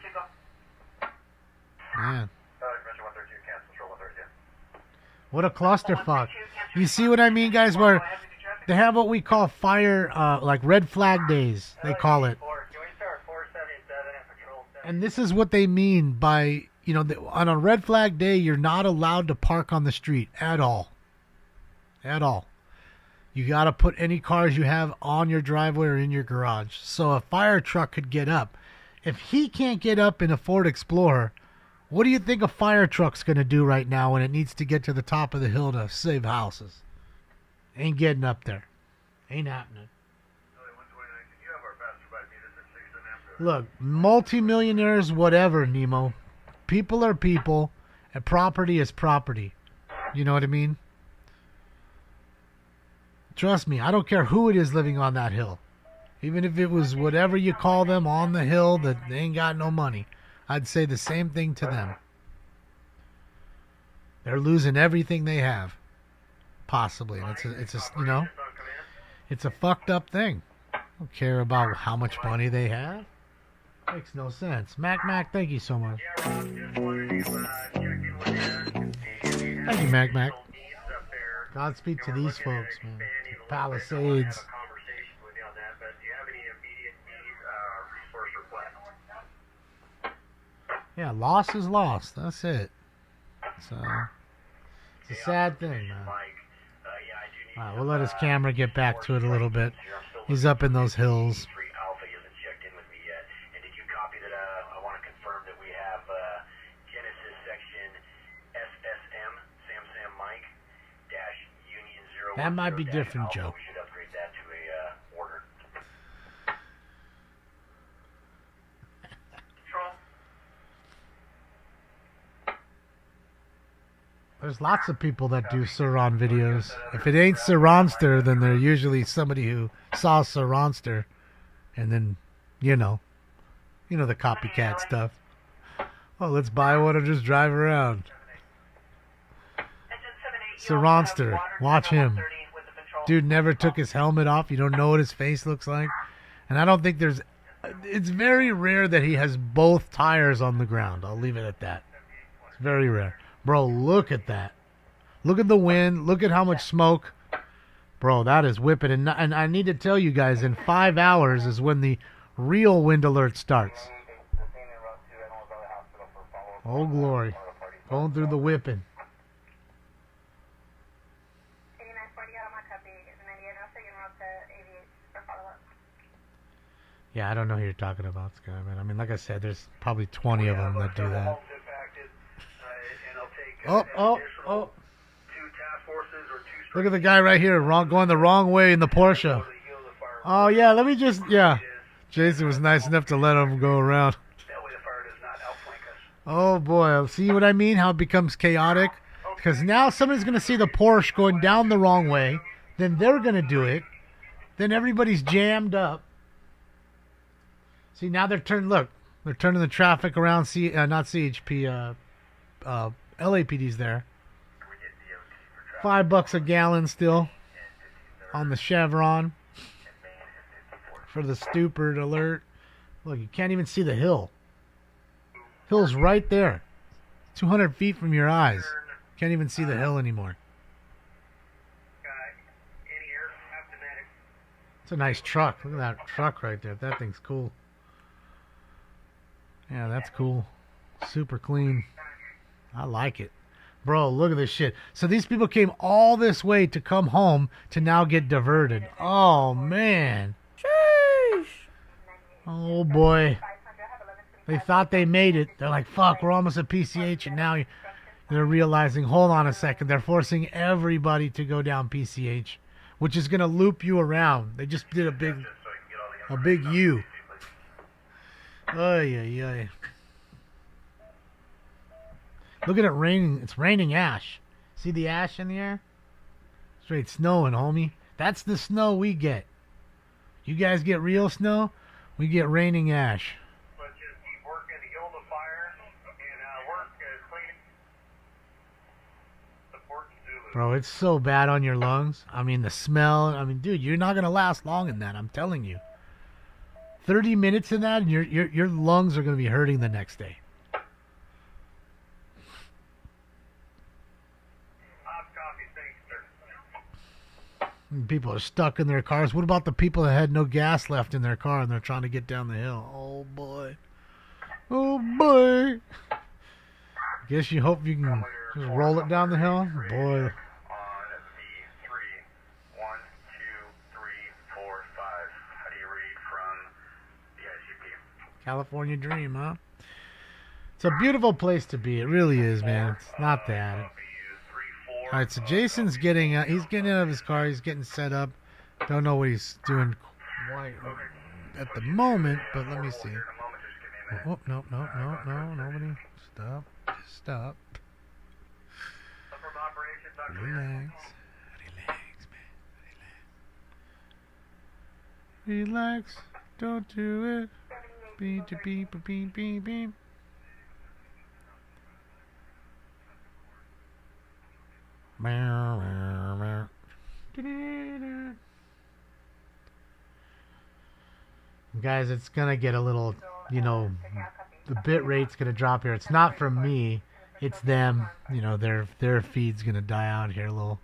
man. What a clusterfuck. You see what I mean, guys? Where they have what we call fire, like red flag days, they call it. And this is what they mean by, you know, on a red flag day, you're not allowed to park on the street at all. At all. You got to put any cars you have on your driveway or in your garage. So a fire truck could get up. If he can't get up in a Ford Explorer, what do you think a fire truck's going to do right now when it needs to get to the top of the hill to save houses? Ain't getting up there. Ain't happening. Look, multimillionaires, whatever, Nemo. People are people, and property is property. You know what I mean? Trust me, I don't care who it is living on that hill. Even if it was whatever you call them on the hill that they ain't got no money, I'd say the same thing to them. They're losing everything they have, possibly. And it's a you know, it's a fucked up thing. I don't care about how much money they have. Makes no sense. Mac, thank you so much. Thank you, Mac. Godspeed to these folks, man. Palisades. Yeah, loss is lost. That's it. So it's a sad thing, man. All right, we'll let his camera get back to it a little bit. He's up in those hills. That might be different, Joe. There's lots of people that do Saran videos. If it ain't Saranster, then they're usually somebody who saw Saranster, and then, you know the copycat stuff. Oh, let's buy one and just drive around. Saranster, watch him. Dude never took his helmet off. You don't know what his face looks like. And I don't think it's very rare that he has both tires on the ground. I'll leave it at that. It's very rare. Bro, look at that. Look at the wind. Look at how much smoke. Bro, that is whipping. And I need to tell you guys, in 5 hours is when the real wind alert starts. Oh, glory. Going through the whipping. Yeah, I don't know who you're talking about, Skyman. I mean, like I said, there's probably 20 of them that do that. Oh. Look at the guy right here, going the wrong way in the Porsche. Oh, yeah, Jason was nice enough to let him go around. Oh, boy. See what I mean? How it becomes chaotic? Because now somebody's going to see the Porsche going down the wrong way. Then they're going to do it. Then everybody's jammed up. See, now they're turning the traffic around, not CHP, LAPD's there. $5 a gallon still on the Chevron for the stupid alert. Look, you can't even see the hill. Hill's right there. 200 feet from your eyes. Can't even see the hill anymore. It's a nice truck. Look at that truck right there. That thing's cool. Yeah, that's cool. Super clean. I like it. Bro, look at this shit. So these people came all this way to come home to now get diverted. Oh, man. Sheesh. Oh, boy. They thought they made it. They're like, fuck, we're almost at PCH. And now they're realizing, hold on a second. They're forcing everybody to go down PCH, which is going to loop you around. They just did a big U. Ay. Look at it raining. It's raining ash. See the ash in the air? Straight snowing, homie. That's the snow we get. You guys get real snow? We get raining ash. But just keep working to kill the fire and work clean. Support Zulu. Bro, it's so bad on your lungs. I mean, the smell. I mean, dude, you're not going to last long in that. I'm telling you. 30 minutes in that, and your lungs are going to be hurting the next day. People are stuck in their cars. What about the people that had no gas left in their car and they're trying to get down the hill? Oh, boy. Oh, boy. Guess you hope you can just roll it down the hill. Boy. California dream, huh? It's a beautiful place to be. It really is, man. It's not that. All right, so Jason's he's getting out of his car. He's getting set up. Don't know what he's doing quite. at the moment, but let me see. Oh, no, nobody. Stop. Just stop. Relax. Relax, man. Relax. Don't do it. Beep, beep, beep, beep, beep, beep. Guys, it's gonna get a little, the bit rate's gonna drop here. It's not from me, it's them. Their feed's gonna die out here a little.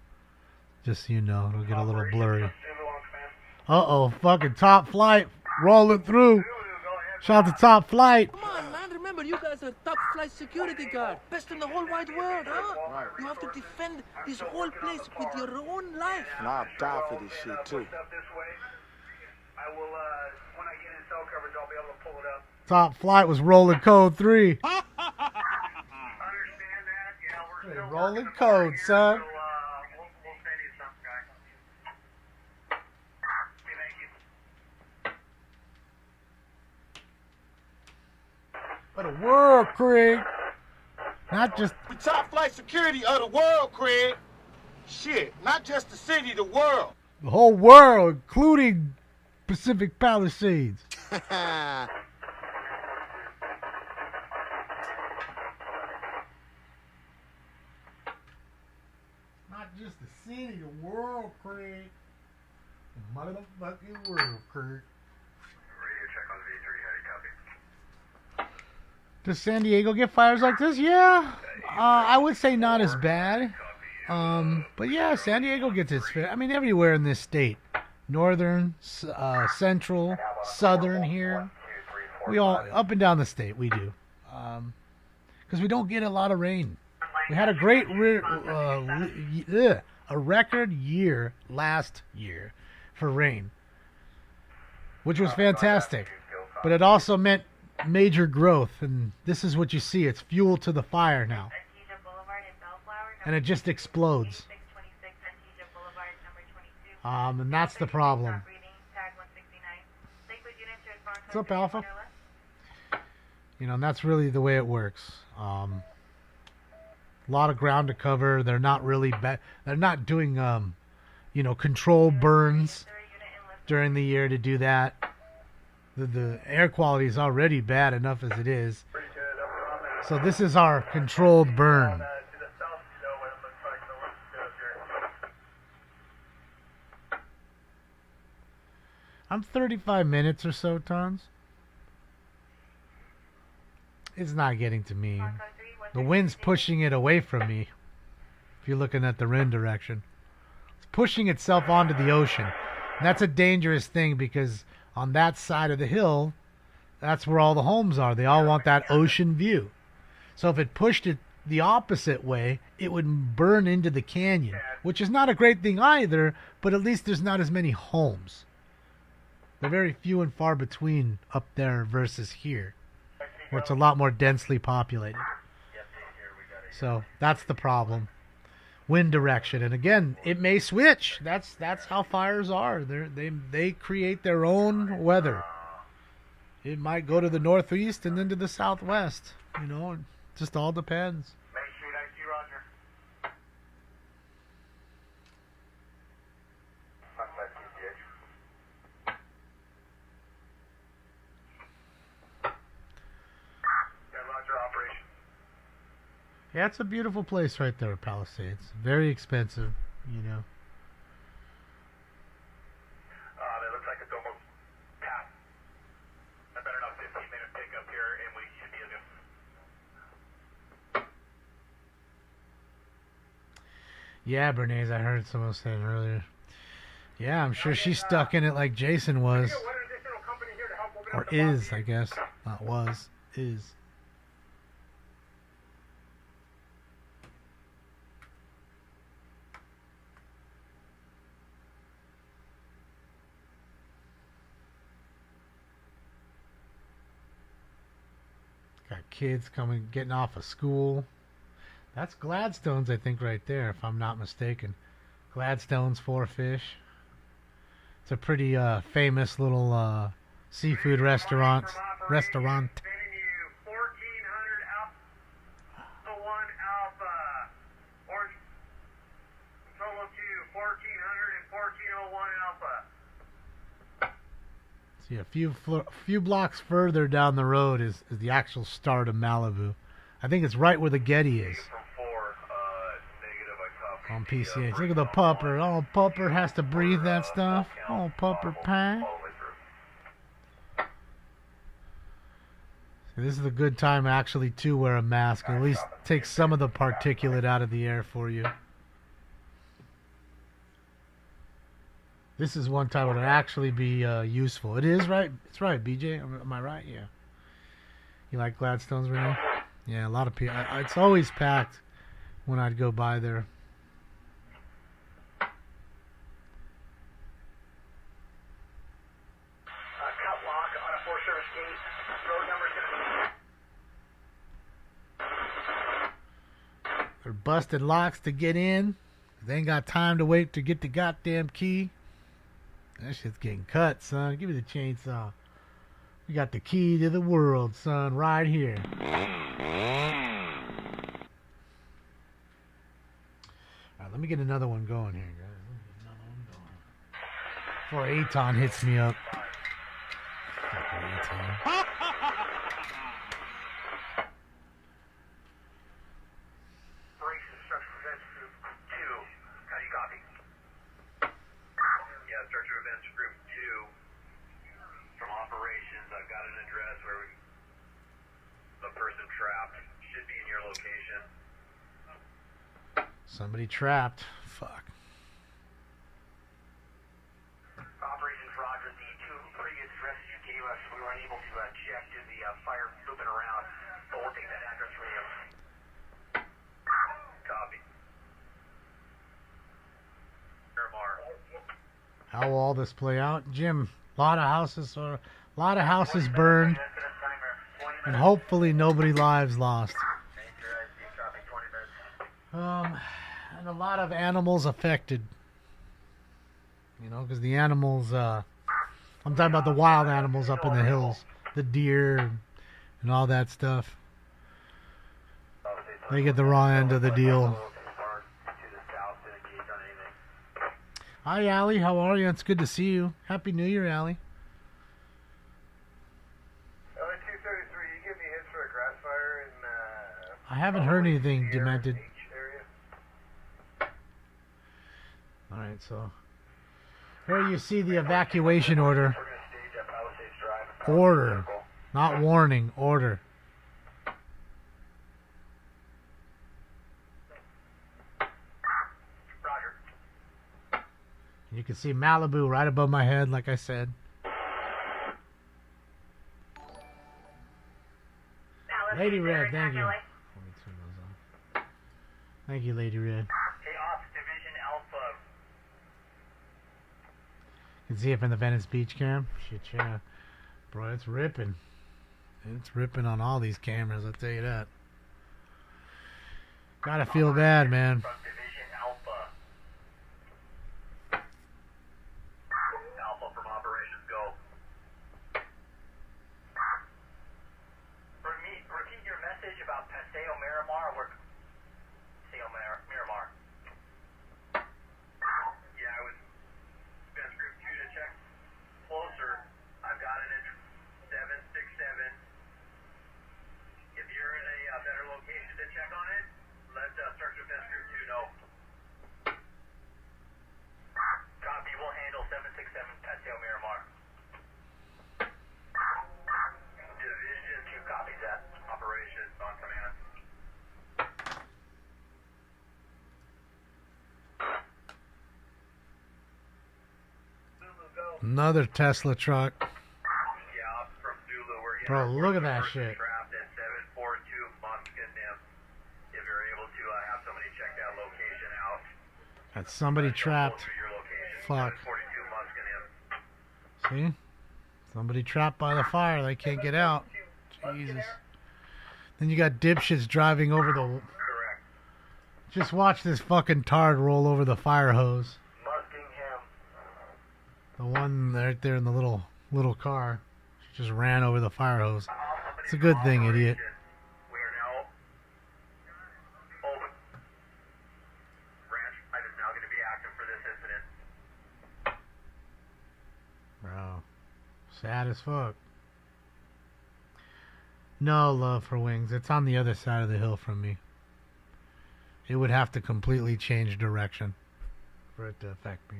Just so you know, it'll get a little blurry. Uh-oh, fucking Top Flight rolling through. Shout out to Top Flight. Come on, man. Remember, you guys are top flight security guard. Best in the whole wide world, huh? Right. You have to defend this whole place with your own life. And I'll die for this shit, too. Top Flight was rolling code 3. Rolling code, son. Of the world, Craig. Not just the top flight security of the world, Craig. Shit, not just the city, the world. The whole world, including Pacific Palisades. Not just the city, the world, Craig. The motherfucking world, Craig. Does San Diego get fires like this? Yeah. I would say not as bad. But yeah, San Diego gets its fair. I mean, everywhere in this state. Northern, central, southern here. We all, up and down the state, we do. Because we don't get a lot of rain. We had a great, a record year last year for rain. Which was fantastic. But it also meant major growth, and this is what you see. It's fuel to the fire now, and it just explodes. And that's the problem. What's up, Alpha? And that's really the way it works. A lot of ground to cover. They're not really they're not doing control burns during the year to do that. The air quality is already bad enough as it is. So this is our controlled burn. I'm 35 minutes or so, tons. It's not getting to me. The wind's pushing it away from me. If you're looking at the wind direction. It's pushing itself onto the ocean. And that's a dangerous thing because on that side of the hill, that's where all the homes are. They all want that ocean view. So if it pushed it the opposite way, it would burn into the canyon, which is not a great thing either, but at least there's not as many homes. They're very few and far between up there versus here, where it's a lot more densely populated. So that's the problem. Wind direction, and again, it may switch. That's how fires are. They create their own weather. It might go to the northeast and then to the southwest. It just all depends. Yeah, it's a beautiful place right there, Palisades. Very expensive, They look like it's almost past. I better not 15-minute pickup here, and we should be able to. Yeah, Bernays, I heard someone saying earlier. Yeah, I'm sure she's stuck in it like Jason was. Or is, I guess. Not was. Is. Got kids getting off of school. That's Gladstone's, I think, right there, if I'm not mistaken. Gladstone's 4 Fish. It's a pretty famous little seafood restaurant. See, a few blocks further down the road is the actual start of Malibu. I think it's right where the Getty is. On PCH. Look at the pupper. Oh, pupper has to breathe that stuff. Oh, pupper pie. See, this is a good time actually to wear a mask. At least take some of the particulate out of the air for you. This is one time it would actually be useful. It is, right? It's right, BJ. Am I right? Yeah. You like Gladstones, Renee? Yeah, a lot of people. It's always packed when I'd go by there. They're busted locks to get in. They ain't got time to wait to get the goddamn key. That shit's getting cut, son. Give me the chainsaw. We got the key to the world, son, right here. Alright, let me get another one going here, guys. Before Aton hits me up. Fucking Aton. Somebody trapped. Fuck. Operations Roger, the two previous addresses you gave us, we weren't able to check due to the fire moving around, but we'll take that address for you. Copy. How will all this play out? Jim, a lot of houses burned, and hopefully nobody lives lost. And a lot of animals affected. You know, because the animals, I'm talking about the wild animals up in the hills, the deer and all that stuff. They get the raw end of the deal. Hi, Allie. How are you? It's good to see you. Happy New Year, Allie. I haven't heard anything demented. Alright, so here you see the evacuation order. Order. Not warning. Order. You can see Malibu right above my head, like I said. Lady Red, thank you. Thank you, Lady Red. You can see it from the Venice Beach cam. Shit, yeah. Bro, it's ripping. It's ripping on all these cameras, I'll tell you that. Gotta feel bad, man. Alpha from operations, go. Repeat your message about Paseo Miramar. Paseo Miramar. Yeah, I was Defense Group 2 to check closer. I've got it at 767. If you're in a better location to check on it, let Search Defense Group 2 know. Copy, we'll handle 767 Paseo Miramar. Division 2 copies that. Operations on command. Another Tesla truck. Bro, look at that shit. Trapped at 742 Muscanim. If you're able to have somebody check that location out. Got somebody trapped. Fuck. 742 Muscanim. See? Somebody trapped by the fire. They can't get out. Jesus. Then you got dipshits driving over the... Correct. Just watch this fucking tard roll over the fire hose. Muskingham. The one right there in the little car. Just ran over the fire hose. It's a good thing, idiot. We are now open. Ranch item is now going to be active for this incident. Bro. Sad as fuck. No love for wings. It's on the other side of the hill from me. It would have to completely change direction for it to affect me.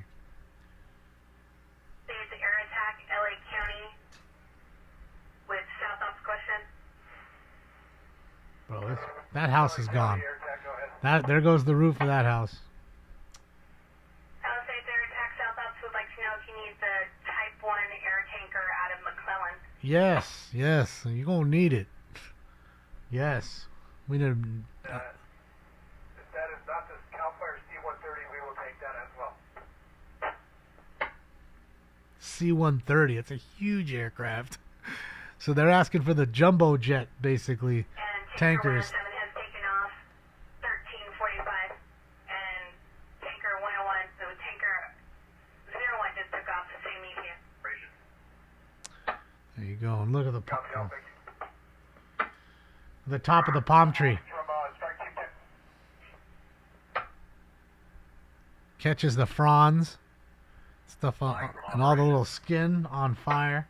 There's the air attack, LA County, with South Ops question. Bro, that house is gone. There goes the roof of that house. Palisades air attack, South Ops would like to know if you need the Type 1 air tanker out of McClellan. Yes, yes. You're going to need it. Yes. We need... If that is not the Wildfire C-130, we will take that as well. C-130. It's a huge aircraft. So they're asking for the jumbo jet, basically. Tankers. 107 has taken off 1345, and tanker 101, so tanker 01 just took off the same media. There you go. And look at the top of the palm tree. Catches the fronds, stuff on, and all the little skin on fire.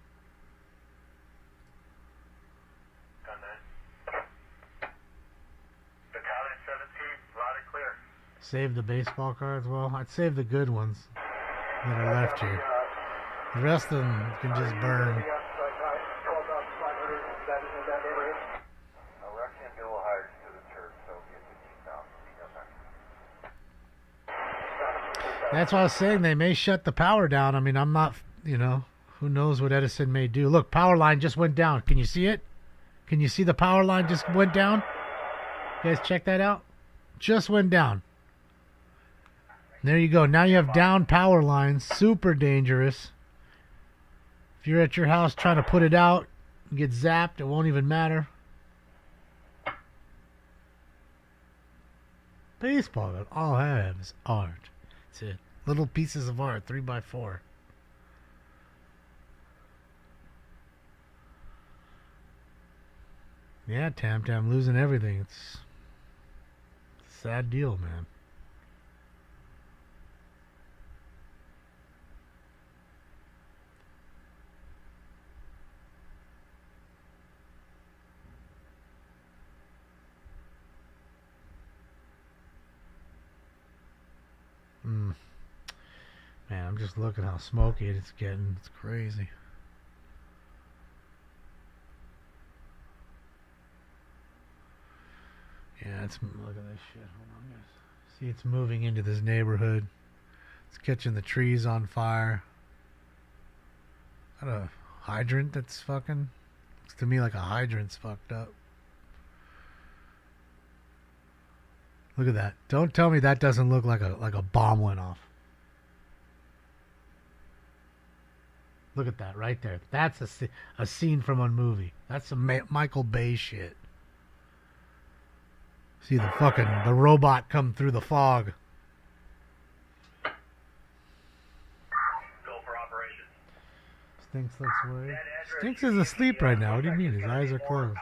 Save the baseball cards. Well, I'd save the good ones that are left here. The rest of them can just burn. That's what I was saying. They may shut the power down. I mean, I'm not, who knows what Edison may do. Look, power line just went down. Can you see it? Can you see the power line just went down? You guys check that out? Just went down. There you go. Now you have down power lines. Super dangerous. If you're at your house trying to put it out, and get zapped, it won't even matter. Baseball, all I have is art. That's it. Little pieces of art, 3x4. Yeah, Tam Tam losing everything. It's a sad deal, man. Man, I'm just looking how smoky it's getting. It's crazy. Yeah, look at this shit. Hold on, guys. See, it's moving into this neighborhood. It's catching the trees on fire. Got a hydrant that's fucking... Looks to me like a hydrant's fucked up. Look at that. Don't tell me that doesn't look like a bomb went off. Look at that right there. That's a scene from a movie. That's some Michael Bay shit. See the robot come through the fog. Go for operation. Stinks looks worried. Stinks is asleep right now. What do you mean? His eyes are closed.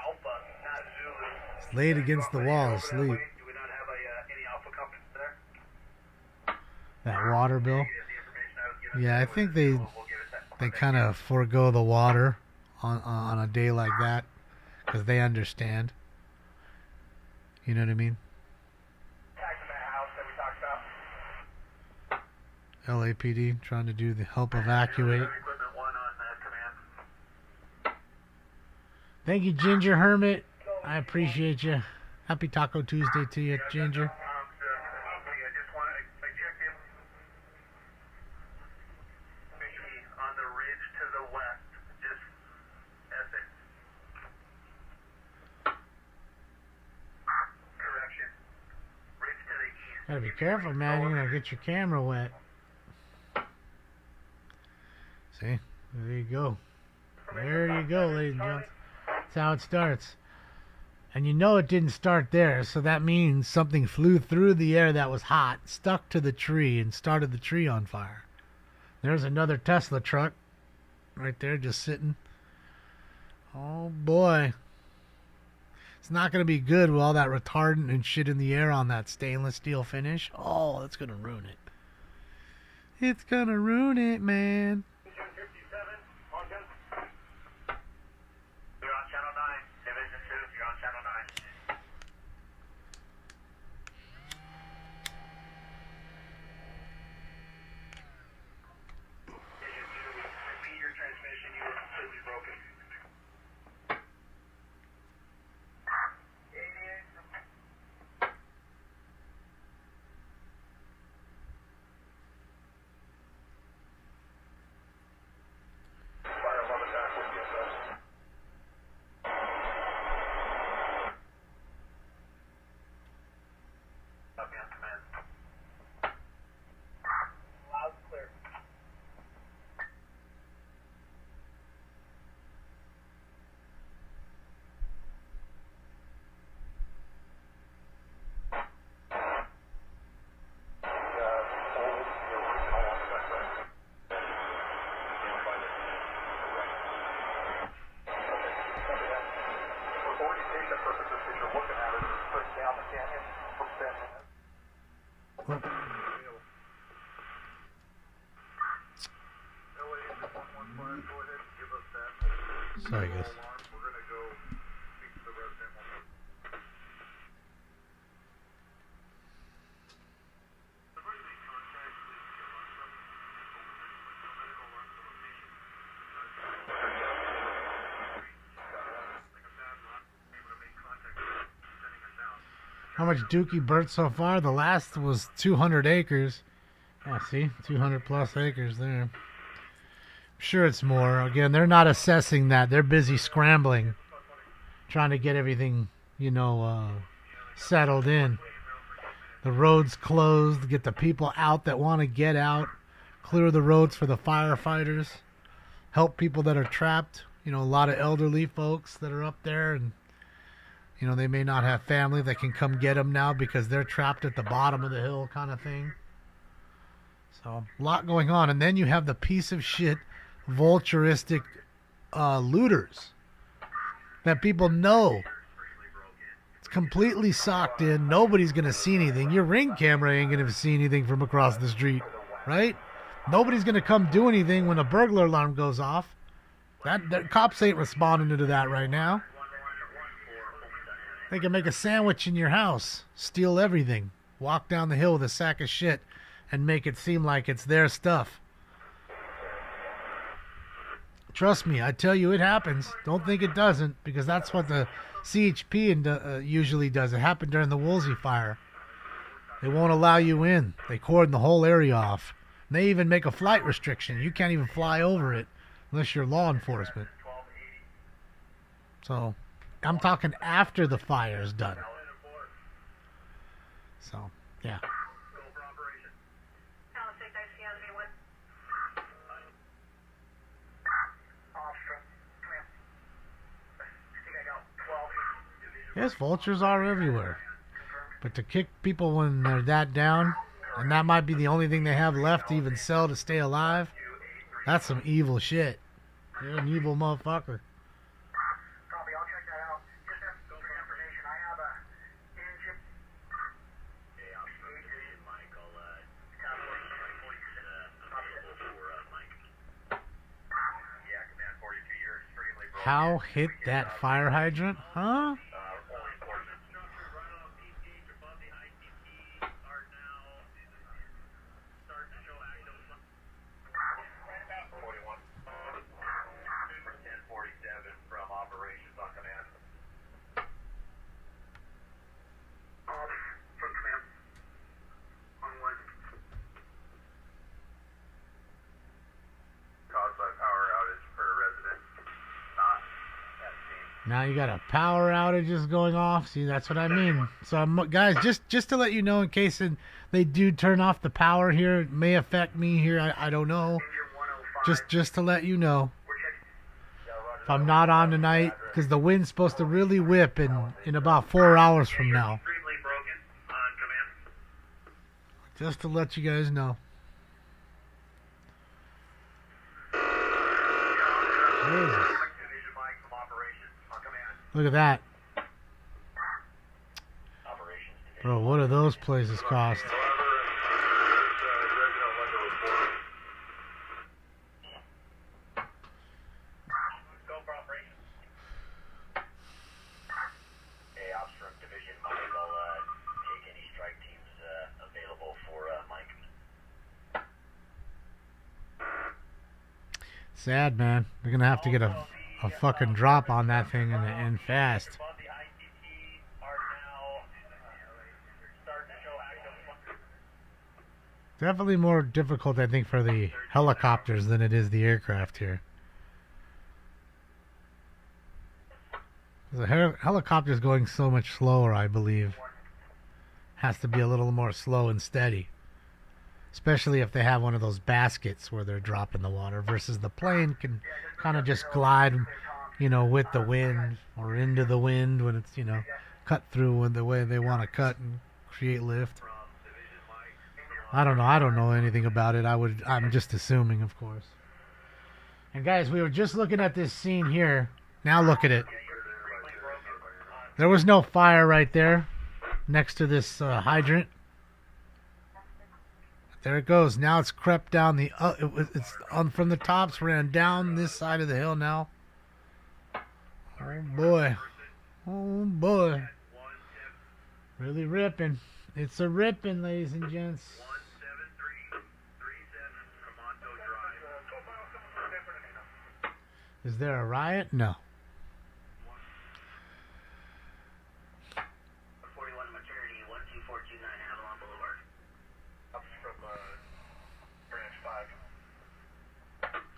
He's laid against the wall asleep. That water bill? Yeah, I think they kind of forego the water on a day like that because they understand. You know what I mean? LAPD trying to do the help evacuate. Thank you, Ginger Hermit. I appreciate you. Happy Taco Tuesday to you, Ginger. Gotta be careful, man. You're gonna get your camera wet. See? There you go. There you go, ladies and gentlemen. That's how it starts. And you know it didn't start there, so that means something flew through the air that was hot, stuck to the tree, and started the tree on fire. There's another Tesla truck right there just sitting. Oh, boy. It's not going to be good with all that retardant and shit in the air on that stainless steel finish. Oh, that's going to ruin it. It's going to ruin it, man. You're on Channel 9. Division 2, you're on Channel 9. Repeat your transmission, you were completely broken. Loud and clear. Sorry, guys. How much dookie burnt so far? The last was 200 acres. Yeah, see? 200 plus acres there. I'm sure it's more. Again, they're not assessing that. They're busy scrambling, trying to get everything, settled in. The roads closed, get the people out that want to get out, clear the roads for the firefighters, help people that are trapped. A lot of elderly folks that are up there, and they may not have family that can come get them now because they're trapped at the bottom of the hill kind of thing. So, a lot going on. And then you have the piece of shit vulturistic looters that people know. It's completely socked in. Nobody's going to see anything. Your Ring camera ain't going to see anything from across the street, right? Nobody's going to come do anything when a burglar alarm goes off. That cops ain't responding to that right now. They can make a sandwich in your house, steal everything, walk down the hill with a sack of shit, and make it seem like it's their stuff. Trust me, I tell you it happens. Don't think it doesn't, because that's what the CHP usually does. It happened during the Woolsey fire. They won't allow you in. They cordon the whole area off. And they even make a flight restriction. You can't even fly over it unless you're law enforcement. So, I'm talking after the fire is done. So, yeah. Yes, vultures are everywhere. But to kick people when they're that down, and that might be the only thing they have left to even sell to stay alive, that's some evil shit. You're an evil motherfucker. How hit that fire hydrant? Huh? Now you got a power outages going off. See, that's what I mean. So, guys, just to let you know, in case they do turn off the power here, it may affect me here. I don't know. Just to let you know. If I'm not on tonight, because the wind's supposed to really whip in about 4 hours from now. Just to let you guys know. Jesus. Look at that. Bro, what do those places cost? Sad, man. They're gonna have to get a fucking drop on that thing and fast. Definitely more difficult, I think, for the helicopters than it is the aircraft here. The helicopter's going so much slower, I believe. Has to be a little more slow and steady. Especially if they have one of those baskets where they're dropping the water, versus the plane can kind of just glide, you know, with the wind or into the wind when it's, you know, cut through in the way they want to cut and create lift. I don't know anything about it. I'm just assuming, of course. And guys, we were just looking at this scene here. Now look at it. There was no fire right there next to this hydrant. There it goes. Now it's crept down the. It's on from the tops, ran down this side of the hill now. Oh boy, oh boy, really ripping. It's a ripping, ladies and gents. Is there a riot? No.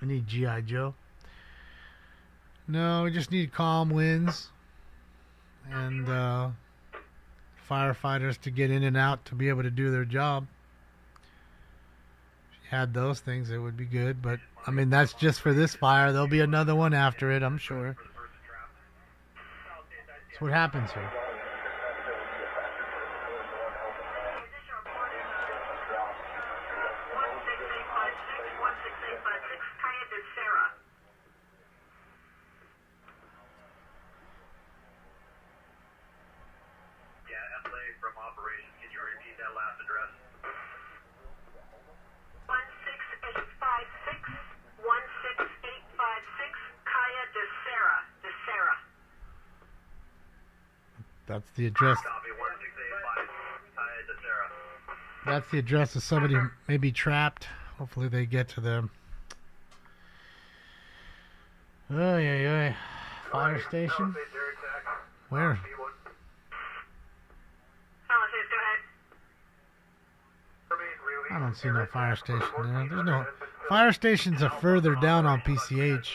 I need G.I. Joe. No, we just need calm winds and firefighters to get in and out to be able to do their job. If you had those things, it would be good. But, I mean, that's just for this fire. There'll be another one after it, I'm sure. That's what happens here. That's the address. That's the address of somebody who may be trapped. Hopefully they get to them. Oh, yeah. Fire station? Where? I don't see no fire station there. There's no fire stations are further down on PCH.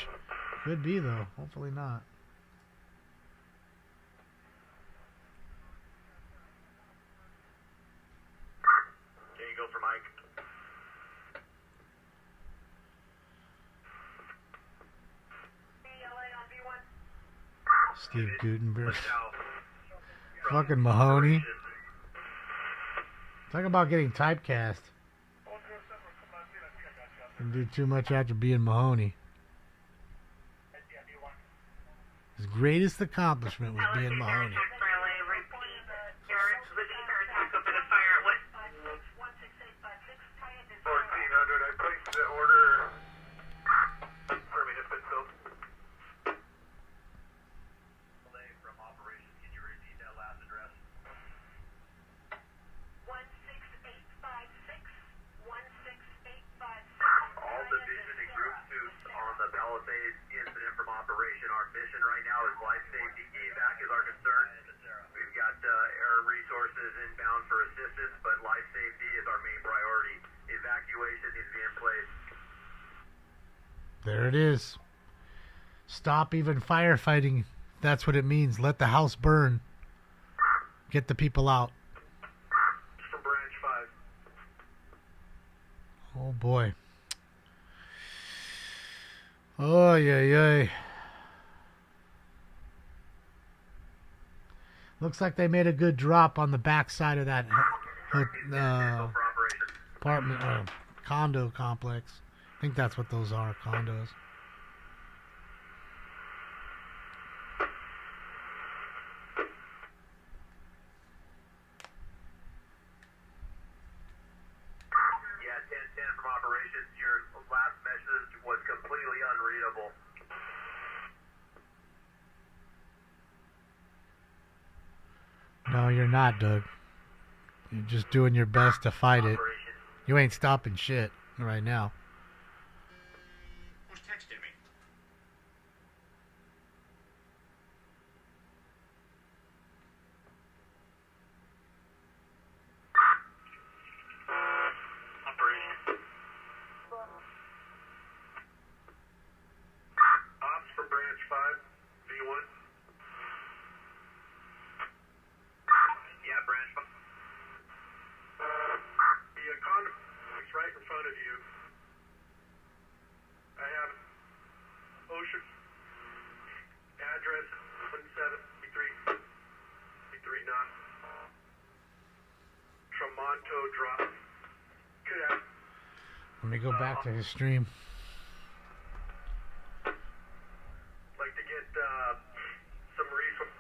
Could be though. Hopefully not. Steve Gutenberg. Fucking Mahoney. Talk about getting typecast. Didn't do too much after being Mahoney. His greatest accomplishment was being Mahoney. Palisades incident from operation. Our mission right now is life safety. Evac is our concern. We've got air resources inbound for assistance, but life safety is our main priority. Evacuation needs to be in place. There it is. Stop even firefighting. That's what it means. Let the house burn. Get the people out. From branch 5. Oh boy. Oh, yeah. Looks like they made a good drop on the back side of that apartment condo complex. I think that's what those are, condos. No, you're not, Doug. You're just doing your best to fight it. You ain't stopping shit right now. Who's texting me? Operation. Ops for branch 5, V1. Yeah, branch 5. The condom is right in front of you. I have Ocean address 1733 not Tramonto Drive. Could have Let me go back to his stream. like to get some resources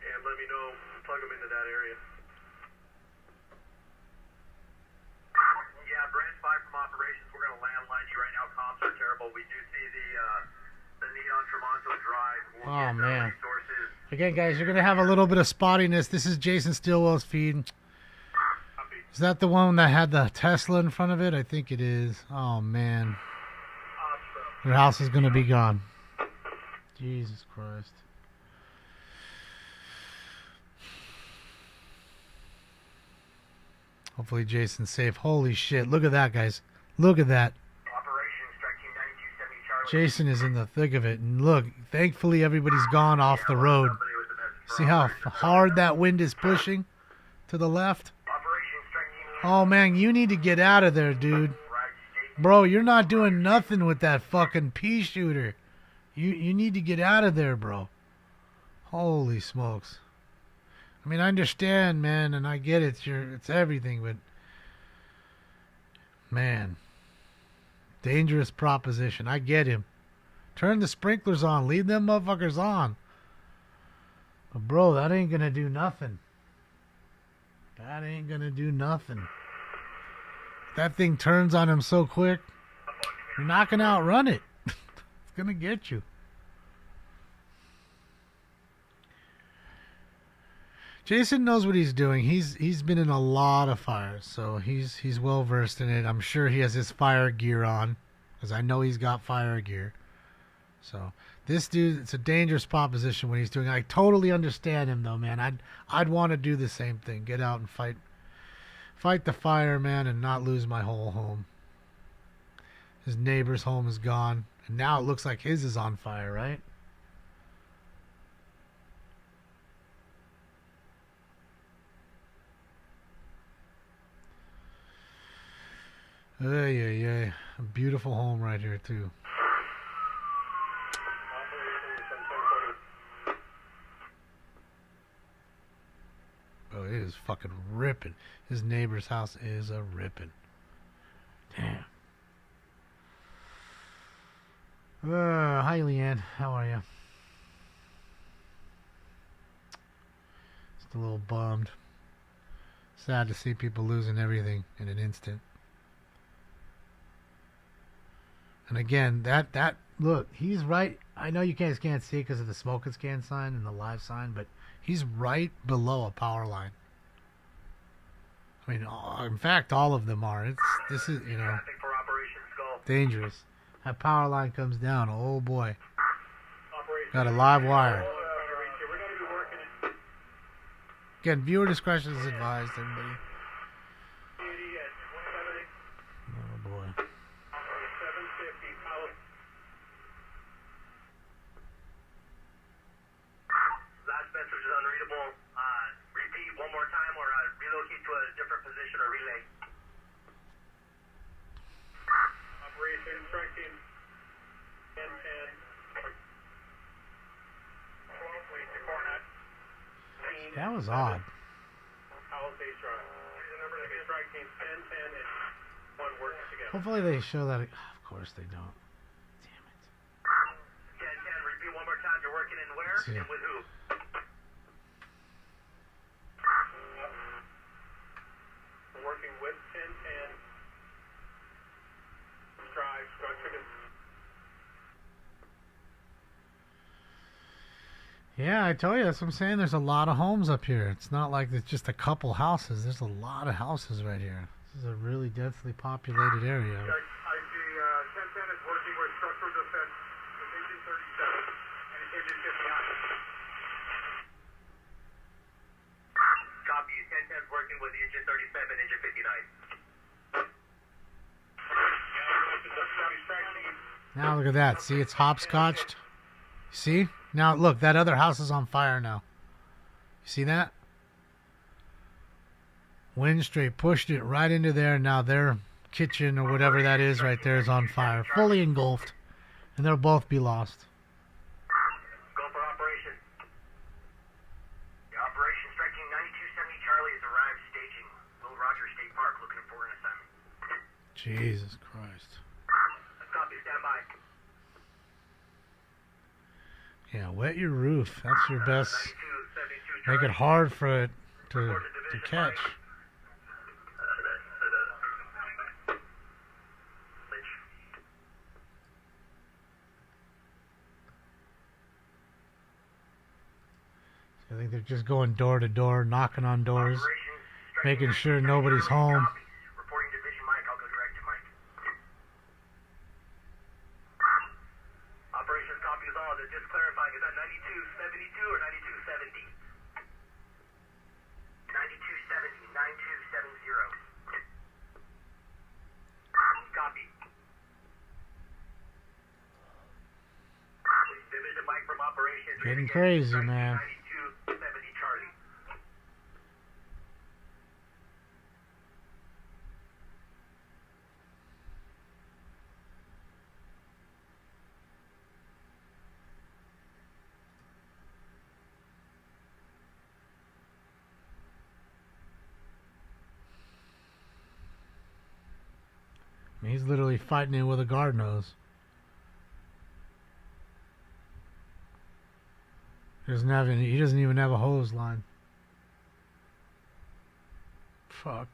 and let me know, plug them into that area. Yeah, branch 5 from operations. We're going to landline you right now. Comps are terrible. We do see the need on Tramonto Drive. We'll Oh, get man. resources. Again, guys, you're going to have a little bit of spottiness. This is Jason Stillwell's feed. Is that the one that had the Tesla in front of it? I think it is. Oh, man. Their house is going to be gone. Jesus Christ. Hopefully Jason's safe. Holy shit. Look at that, guys. Look at that. Jason is in the thick of it. And look, thankfully everybody's gone off the road. See how hard that wind is pushing to the left? Oh, man, you need to get out of there, dude. Bro, you're not doing nothing with that fucking pea shooter. You need to get out of there, bro. Holy smokes. I mean, I understand, man, and I get it. It's everything, but man, dangerous proposition. I get him. Turn the sprinklers on. Leave them motherfuckers on. But bro, that ain't gonna do nothing. That ain't gonna do nothing. That thing turns on him so quick, you're not gonna outrun it. It's gonna get you. Jason knows what he's doing. He's been in a lot of fires, so he's well versed in it. I'm sure he has his fire gear on, because I know he's got fire gear. So this dude, it's a dangerous proposition what he's doing. I totally understand him though, man. I'd want to do the same thing. Get out and fight the fire, man, and not lose my whole home. His neighbor's home is gone, and now it looks like his is on fire, right? Yeah. A beautiful home right here, too. Oh, it is fucking ripping. His neighbor's house is a ripping. Damn. Hi, Leanne. How are you? Just a little bummed. Sad to see people losing everything in an instant. And again, that look, he's right. I know you guys can't see it because of the smoke and scan sign and the live sign, but he's right below a power line. I mean, in fact, all of them are. This is, you know, dangerous. That power line comes down. Oh boy, got a live wire. Again, viewer discretion is advised, everybody. Oh boy. Last message is unreadable. Repeat one more time or relocate to a different position or relay. Operation tracking 1010. That was odd. Palisades Drive. The number that gets strike team 1010 and one working together. Hopefully they show that. Of course they don't. 1010, repeat one more time. You're working in where and with who? We're working with 1010. Drive, structured. Yeah, I told you, that's what I'm saying. There's a lot of homes up here. It's not like it's just a couple houses. There's a lot of houses right here. This is a really densely populated area. I see 1010 is working with structural defense with engine 37 and engine 59. Copy. 1010 is working with engine 37, engine 59. Now look at that. See, it's hopscotched. See? Now look, that other house is on fire now. You see that? Wind straight pushed it right into there. Now their kitchen or whatever that is right there is on fire. Fully engulfed. And they'll both be lost. Go for operation. The operation striking 9270 Charlie has arrived staging. Will Rogers State Park looking for an assignment. Jesus Christ. Copy, stand by. Yeah, wet your roof. That's your best. Make it hard for it to catch. I think they're just going door to door, knocking on doors, making sure nobody's home. Reporting division Mike, I'll go direct to Mike. Operations copy is all. Just clarifying, is that 9272 or 9270? 9270, 9270. Copy. Division Mike from operations. Getting crazy, man. 9270 Charlie. I mean, he's literally fighting it with a garden hose. He doesn't even have a hose line. Fuck.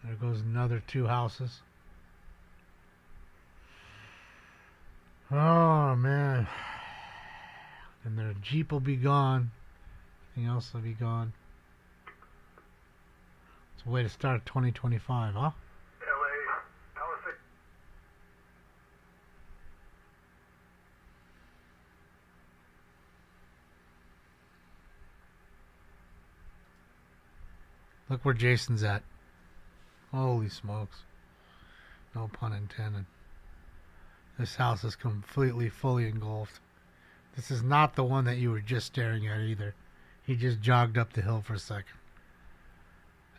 There goes another 2 houses. Oh man. And their Jeep will be gone. Everything else will be gone. It's a way to start 2025, huh? Look where Jason's at. Holy smokes. No pun intended. This house is completely, fully engulfed. This is not the one that you were just staring at either. He just jogged up the hill for a second.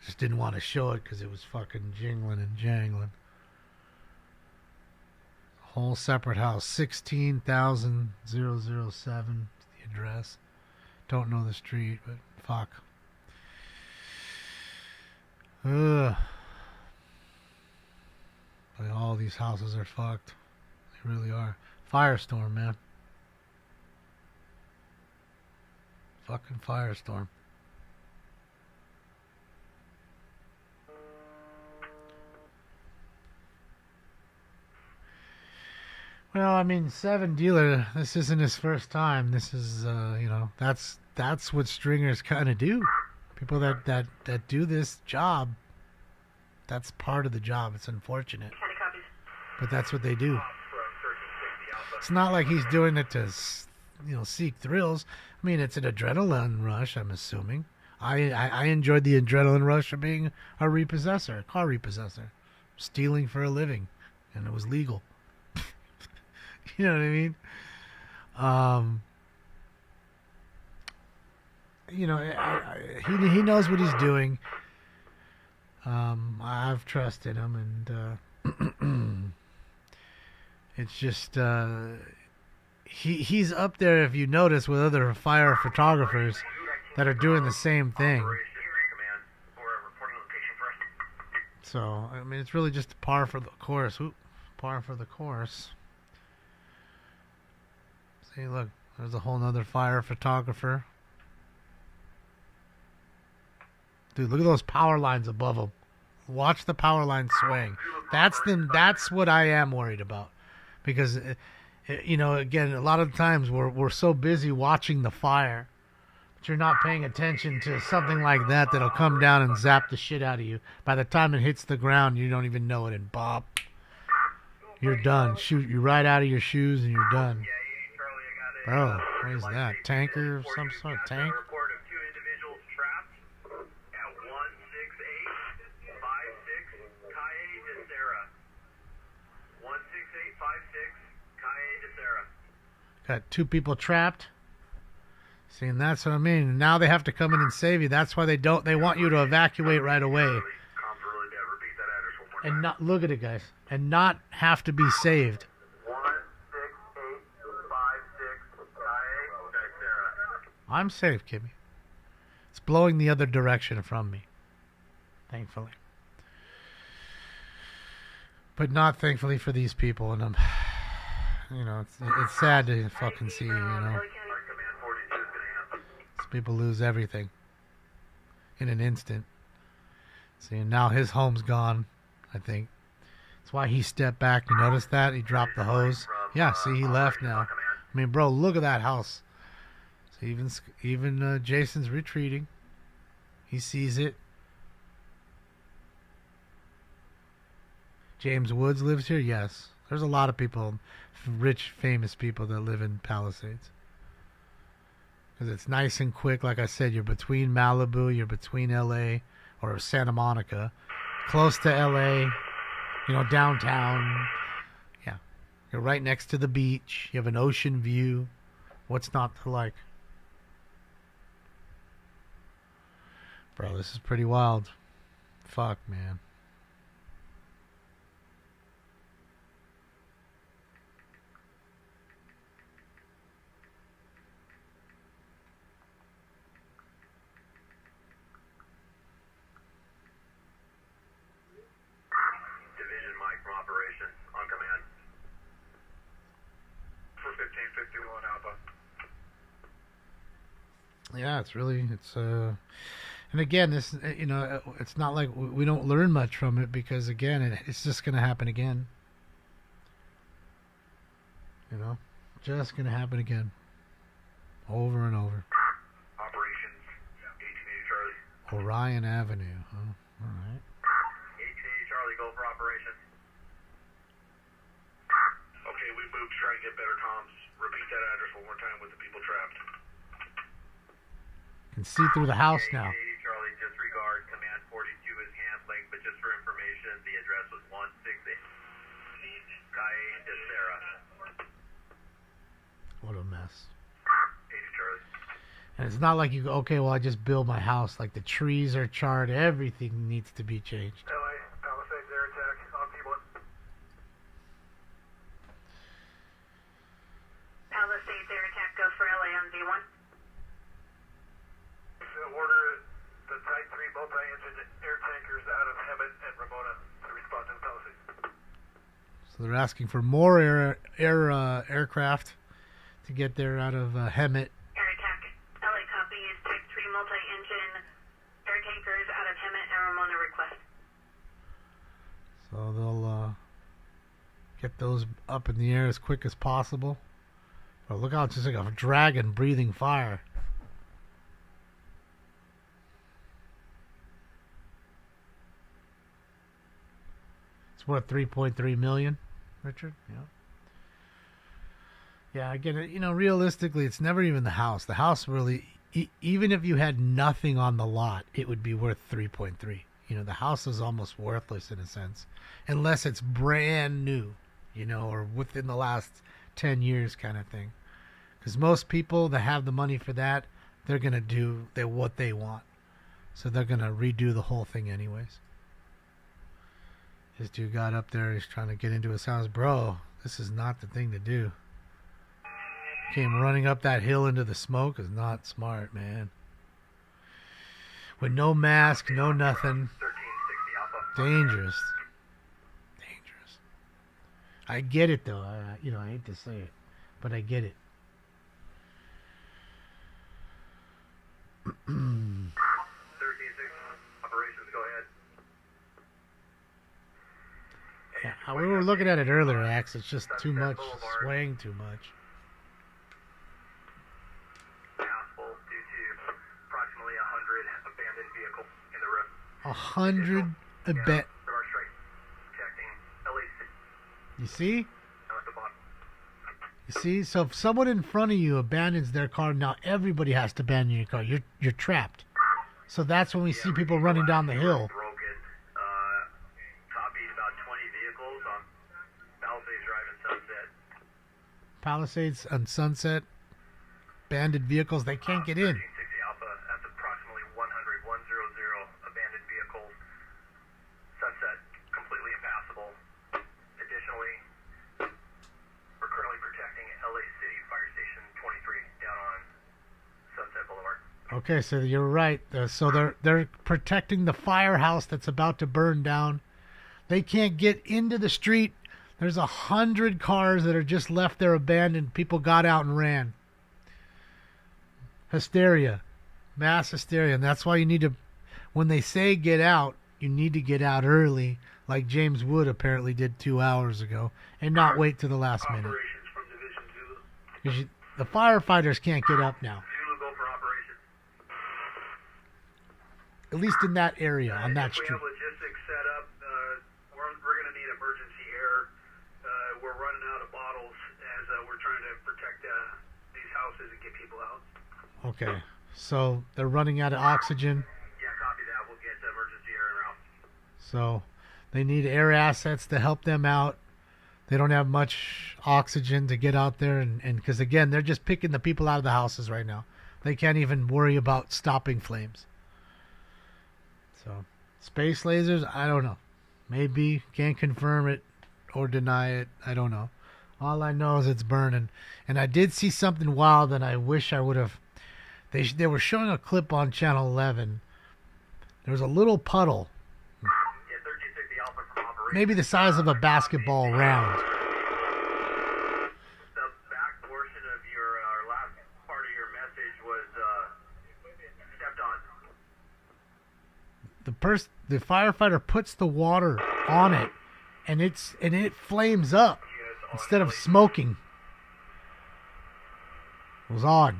I just didn't want to show it because it was fucking jingling and jangling. Whole separate house. 16,007 the address. Don't know the street, but fuck. Ugh. Like, all these houses are fucked. They really are. Firestorm, man. Fucking firestorm. Well, I mean, 7 dealer, this isn't his first time. This is, that's what stringers kind of do. People that do this job, that's part of the job. It's unfortunate, but that's what they do. It's not like he's doing it to, seek thrills. I mean, it's an adrenaline rush, I'm assuming. I enjoyed the adrenaline rush of being a repossessor, a car repossessor, stealing for a living, and it was legal. You know what I mean? He knows what he's doing. I've trusted him, and it's just he's up there, if you notice, with other fire photographers that are doing the same thing. So I mean, it's really just par for the course. Par for the course. See, look, there's a whole nother fire photographer. Dude, look at those power lines above them. Watch the power lines swing. That's what I am worried about, because You know, again, a lot of times we're so busy watching the fire, but you're not paying attention to something like that that'll come down and zap the shit out of you. By the time it hits the ground, you don't even know it, and bop, you're done. Shoot you right out of your shoes, and you're done. Bro, what is that? Tanker of some sort? Tank? Report of 2 individuals trapped at 16856 Calle de Serra. 16856 Calle de Serra. Got 2 people trapped. See, and that's what I mean. Now they have to come in and save you. That's why they want you to evacuate right away. And not, look at it, guys. And not have to be saved. 16856 Calle de Serra. I'm safe, Kimmy. It's blowing the other direction from me. Thankfully. But not thankfully for these people. And you know, it's sad to fucking see, you know. These people lose everything in an instant. See, and now his home's gone, I think. That's why he stepped back. You notice that? He dropped the hose. Yeah, see, he left now. I mean, bro, look at that house. So even Jason's retreating. He sees it. James Woods lives here? Yes. There's a lot of people, rich, famous people that live in Palisades. Because it's nice and quick. Like I said, you're between Malibu, you're between L.A. or Santa Monica. Close to L.A., you know, downtown. Yeah. You're right next to the beach. You have an ocean view. What's not to like? Bro, this is pretty wild. Fuck, man. Division Mike from operations on command. For 1551 Alpha. Yeah, and again, this, you know, it's not like we don't learn much from it because, again, it's just going to happen again. You know, just going to happen again. Over and over. Operations, 1880 Charlie. Orion Avenue, huh? All right. 1880 Charlie, go for operations. Okay, we moved to try and get better comms. Repeat that address one more time with the people trapped. Can see through the house now. 1880 Charlie, disregard. Command 42 is handling, but just for information, the address was 168 Calle de Serra. What a mess. 80 Charlie. And it's not like you go, okay, well, I just build my house. Like, the trees are charred. Everything needs to be changed. LA, Palisades air attack on P1. Palisades air attack, go for LA on V1. Order the Type 3 multi-engine air tankers out of Hemet and Ramona to respond to the Palisades. So they're asking for more aircraft to get there out of Hemet. Air attack. LA copies. Type 3 multi-engine air tankers out of Hemet and Ramona request. So they'll get those up in the air as quick as possible. But look out, it's just like a dragon breathing fire. It's worth $3.3 million, Richard. Yeah. Yeah, again, you know, realistically, it's never even the house. The house really, even if you had nothing on the lot, it would be worth 3.3. You know, the house is almost worthless in a sense, unless it's brand new, you know, or within the last 10 years kind of thing. Because most people that have the money for that, they're going to do what they want. So they're going to redo the whole thing anyways. This dude got up there, he's trying to get into his house. Bro, this is not the thing to do. Came running up that hill into the smoke is not smart, man. With no mask, no nothing. Dangerous. Dangerous. I get it, though. I hate to say it, but I get it. 13-6, operations, go ahead. Yeah, We were looking at it earlier, Axe. It's just too much, swaying too much. Possible due to approximately 100 abandoned vehicles in the road. 100 abandoned. Protecting LAC. You see? At the bottom. You see? So if someone in front of you abandons their car, now everybody has to abandon your car. You're trapped. So that's when we see people running down the hill. Broken. Copied about 20 vehicles on Palisades Drive and Sunset. Palisades on Sunset. Abandoned vehicles, they can't get in. 60 Alpha, that's approximately 100 abandoned vehicles. Sunset, completely impassable. Additionally, we're currently protecting LA City Fire Station 23 down on Sunset Boulevard. Okay, so you're right. So they're protecting the firehouse that's about to burn down. They can't get into the street. There's 100 cars that are just left there abandoned. People got out and ran. Hysteria. Mass hysteria. And that's why you need to, when they say get out, you need to get out early, like James Wood apparently did 2 hours ago, and not wait to the last minute. Because the firefighters can't get up now. At least in that area, on that street. We have logistics set up. We're going to need emergency air. We're running out of bottles as we're trying to protect these houses and get people out. Okay, so they're running out of oxygen. Yeah, copy that. We'll get emergency air en route. So they need air assets to help them out. They don't have much oxygen to get out there. And because, again, they're just picking the people out of the houses right now. They can't even worry about stopping flames. So, space lasers, I don't know. Maybe, can't confirm it or deny it. I don't know. All I know is it's burning. And I did see something wild, and I wish I would have. They were showing a clip on Channel 11. There was a little puddle. Maybe the size of a basketball round. The back portion of your last part of your message was stepped on. The firefighter puts the water on it, and it flames up instead of smoking. It was odd.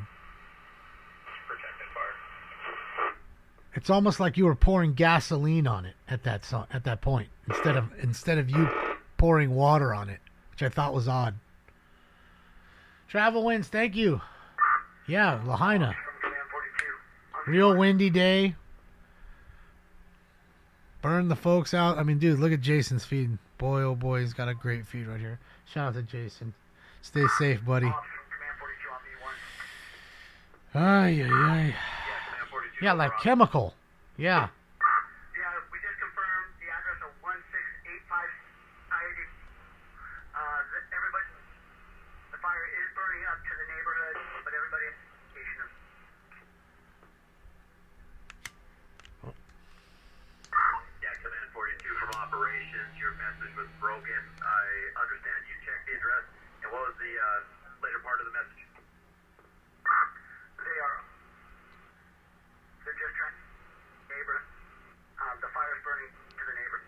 It's almost like you were pouring gasoline on it at that point instead of you pouring water on it, which I thought was odd. Travel winds, thank you. Yeah, Lahaina. Real windy day. Burn the folks out. I mean, dude, look at Jason's feed. Boy, oh boy, he's got a great feed right here. Shout out to Jason. Stay safe, buddy. Ay, ay, ay. Yeah, like chemical. Yeah. Yeah, we just confirmed the address of 1685 Society. Everybody, the fire is burning up to the neighborhood, but everybody is stationary. Yeah, Command 42 from operations. Your message was broken. I understand you checked the address. And what was the later part of the message? They're just trying neighbor. The fire's burning to the neighbor.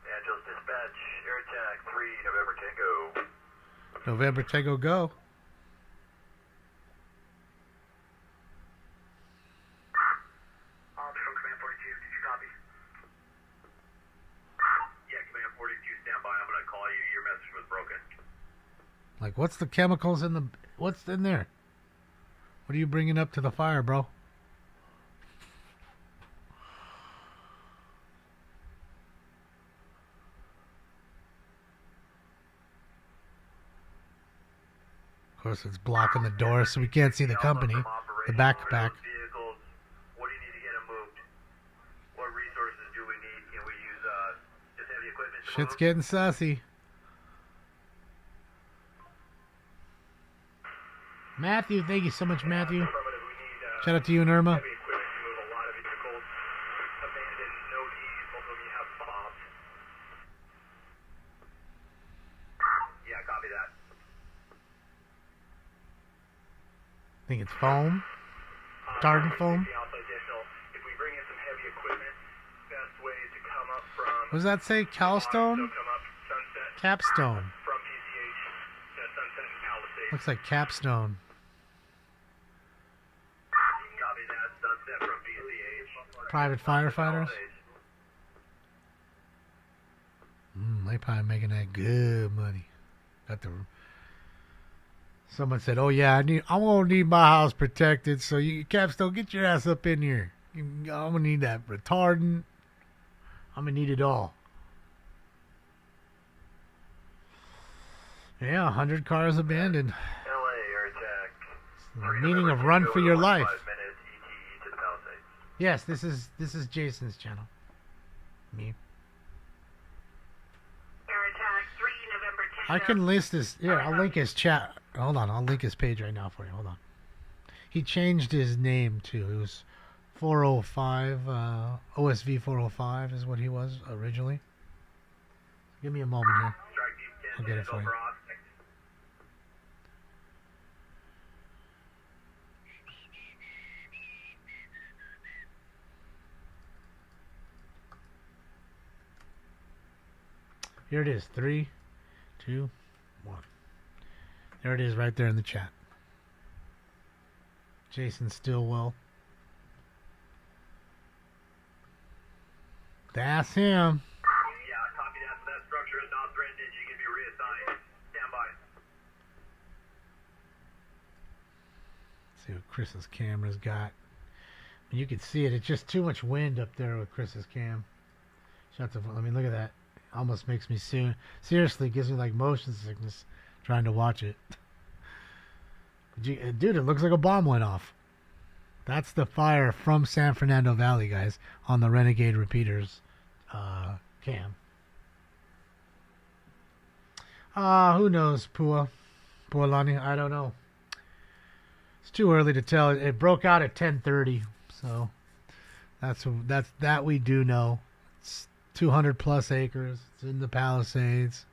Angeles Dispatch, Air Attack 3, November Tango. November Tango, go. From Command 42, did you copy? Yeah, Command 42, stand by. I'm going to call you. Your message was broken. Like, what's the chemicals what's in there? What are you bringing up to the fire, bro? Of course, it's blocking the door, so we can't see the company, the backpack. Vehicles, what do you need to get them moved? What resources do we need? Can we use just heavy equipment? Shit's getting sassy. Matthew, thank you so much, Matthew. Shout out to you and Irma. Yeah, copy that. I think it's foam. Tartan foam. If we bring in some heavy equipment, best way to come up from What does that say? Calstone? Capstone. Looks like capstone. Private firefighters. They probably making that good money. Got the. Someone said, "Oh yeah, I'm gonna need my house protected. So you capstone, get your ass up in here. I'm gonna need that retardant. I'm gonna need it all." Yeah, 100 cars abandoned. The meaning of run for your life. Yes, this is Jason's channel. Me. I can list this. Yeah, I'll link his chat. Hold on, I'll link his page right now for you. Hold on. He changed his name too. It was 405. OSV 405 is what he was originally. Give me a moment here. I'll get it for you. Here it is. 3, 2, 1. There it is right there in the chat. Jason Stillwell. That's him. Yeah, copy that. So that structure is not threatened. You can be reassigned. Stand by. Let's see what Chris's camera's got. And you can see it. It's just too much wind up there with Chris's cam. Shut the. I mean, look at that. Almost makes me seriously gives me like motion sickness trying to watch it. Dude, it looks like a bomb went off. That's the fire from San Fernando Valley, guys, on the Renegade Repeaters cam. Who knows, Pualani? I don't know. It's too early to tell. It broke out at 10:30, so that's that we do know. It's 200 plus acres. It's in the Palisades.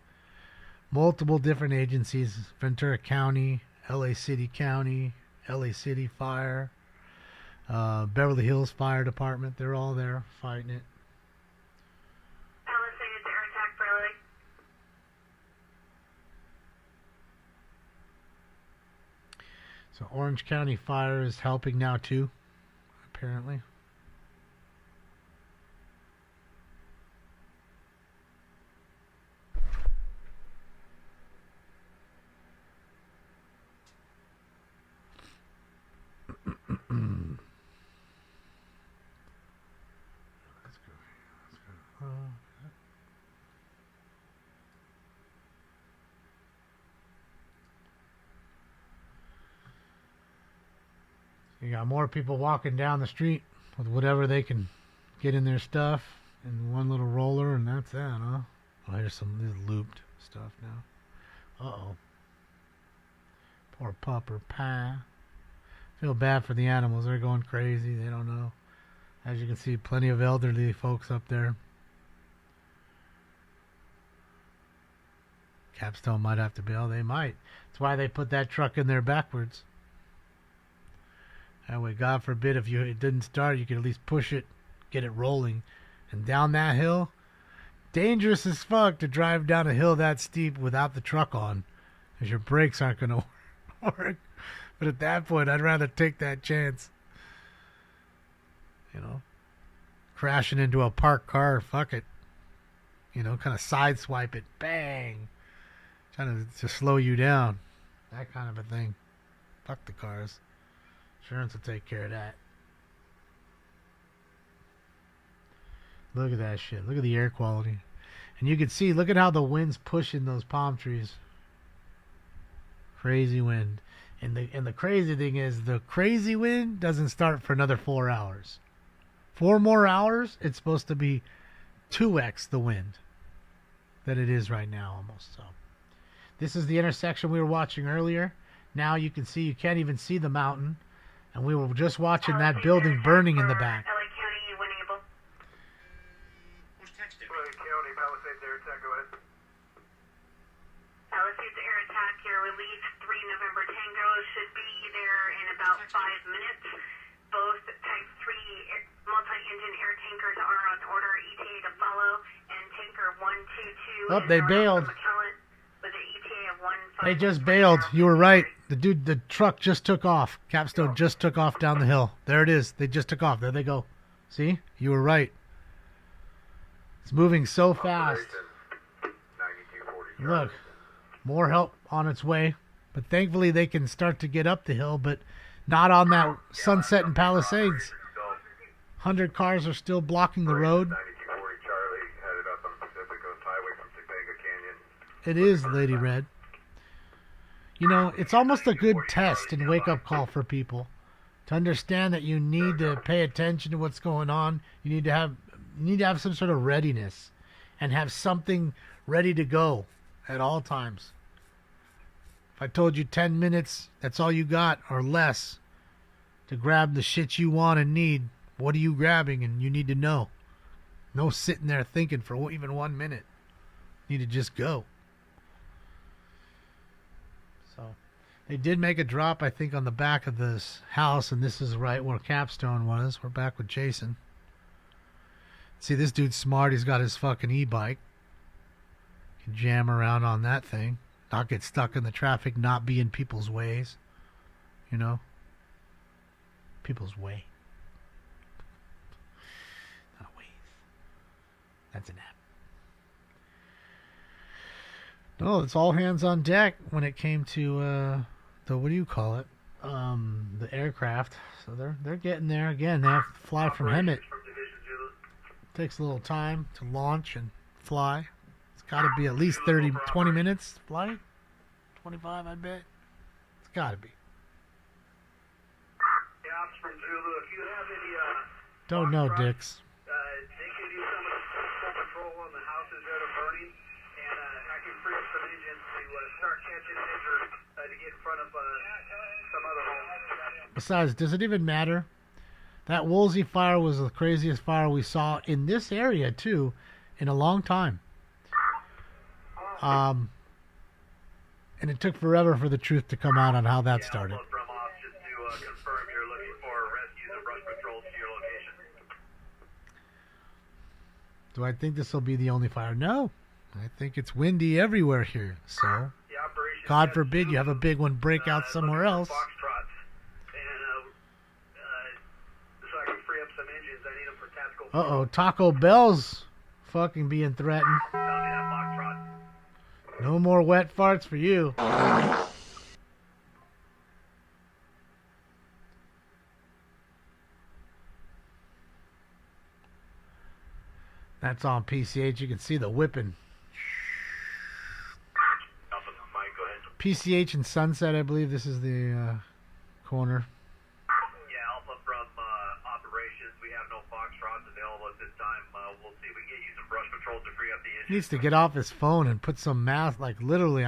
Multiple different agencies: Ventura County, LA City County, LA City Fire, Beverly Hills Fire Department. They're all there fighting it. Palisades air attack for LA. So Orange County Fire is helping now too, apparently. You got more people walking down the street with whatever they can get in their stuff and one little roller, and that's that, huh? Oh, here's some looped stuff now. Uh-oh. Poor pup or pie. Feel bad for the animals. They're going crazy. They don't know. As you can see, plenty of elderly folks up there. Capstone might have to bail. They might. That's why they put that truck in there backwards. That way, God forbid, if it didn't start, you could at least push it, get it rolling. And down that hill, dangerous as fuck to drive down a hill that steep without the truck on, because your brakes aren't going to work. But at that point, I'd rather take that chance. You know, crashing into a parked car, fuck it. You know, kind of sideswipe it, bang. Trying to slow you down. That kind of a thing. Fuck the cars. Insurance will take care of that. Look at that shit. Look at the air quality. And you can see, look at how the wind's pushing those palm trees. Crazy wind. And the crazy thing is, the crazy wind doesn't start for another 4 hours. 4 more hours, it's supposed to be 2x the wind that it is right now almost. So this is the intersection we were watching earlier. Now you can see, you can't even see the mountain. And we were just watching that building burning in the back. LA County, when able. Who's texting? LA County, Palisades air attack, go ahead. Palisades air attack, your release 3 November Tango should be there in about 5 minutes. Both Type 3 multi-engine air tankers are on order, ETA to follow, and Oh, they bailed. They just bailed. You were right. The truck just took off. Capstone just took off down the hill. There it is. They just took off. There they go. See? You were right. It's moving so fast. Look, more help on its way. But thankfully they can start to get up the hill, but not on that Sunset and Palisades. 100 cars are still blocking the road. It is Lady Red. You know, it's almost a good test and wake-up call for people to understand that you need to pay attention to what's going on. You need to have some sort of readiness and have something ready to go at all times. If I told you 10 minutes, that's all you got or less to grab the shit you want and need, what are you grabbing? And you need to know. No sitting there thinking for even 1 minute. You need to just go. So they did make a drop, I think, on the back of this house, and this is right where Capstone was. We're back with Jason. See, this dude's smart. He's got his fucking e-bike. Can jam around on that thing. Not get stuck in the traffic, not be in people's ways. You know? People's way. Not ways. That's an app. No, it's all hands on deck when it came to the, what do you call it? The aircraft. So they're getting there. Again, they have to fly from Hemet. Takes a little time to launch and fly. It's got to be at least 20 minutes flight. 25, I bet. It's got to be. Don't know, Dix. They can do some of the full patrol on the houses that are burning, and I can free up some engines to start catching injured to get in front of some other homes. Besides, does it even matter? That Woolsey fire was the craziest fire we saw in this area, too, in a long time. And it took forever for the truth to come out on how that started. Do I think this will be the only fire? No. I think it's windy everywhere here. So, God forbid you have a big one break out somewhere else. Uh-oh, Taco Bell's fucking being threatened. No more wet farts for you. That's on PCH. You can see the whipping. PCH and Sunset, I believe this is the corner. Yeah, Alpha from operations. We have no Foxtrots available at this time. We'll see if we can get you some brush patrols to free up the engine. Needs to get off his phone and put some mask, like literally,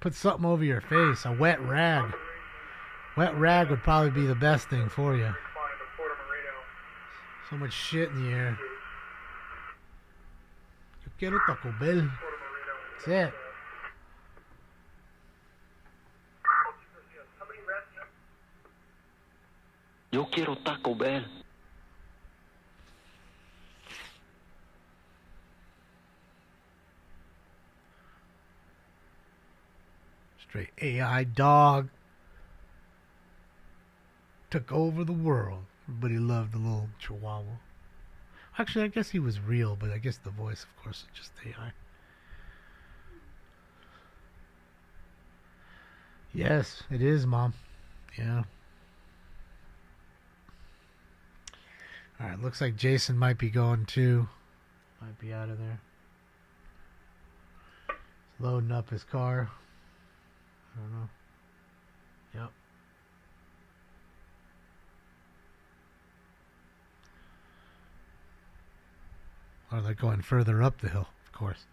put something over your face, a wet rag. Wet rag would probably be the best thing for you. So much shit in the air. Yo quiero Taco Bell. That's it. Yo quiero Taco Bell. Straight AI dog. Took over the world. Everybody loved the little chihuahua. Actually, I guess he was real, but I guess the voice, of course, is just AI. Yes, it is, Mom. Yeah. Alright, looks like Jason might be going too. Might be out of there. He's loading up his car. I don't know. Yep. Or they're going further up the hill, of course.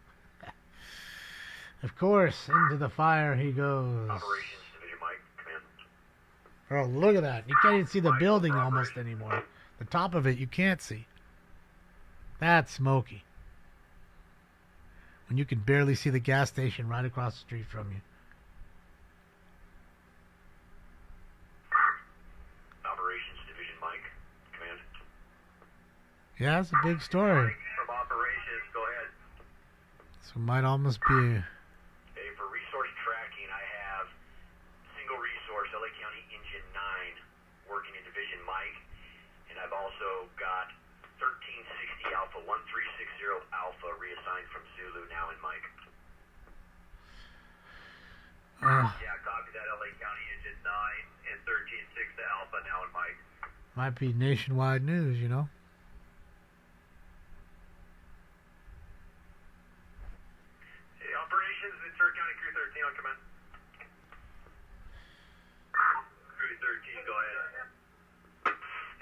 Of course, into the fire he goes. Operations Division Mike, command. Oh, look at that. You can't even see the building almost anymore. The top of it you can't see. That's smoky. When you can barely see the gas station right across the street from you. Operations Division Mike, command. Yeah, it's a big story. From operations, So it might almost be. Hey, for resource tracking, I have single resource LA County Engine 9 working in Division Mike, and I've also got 1360 Alpha 1360 Alpha reassigned from Zulu now in Mike. Yeah, copy that. LA County Engine 9 and 1360 Alpha now in Mike. Might be nationwide news, you know. Hey, operations, Ventura County Crew 13 on command. Crew 13, go ahead.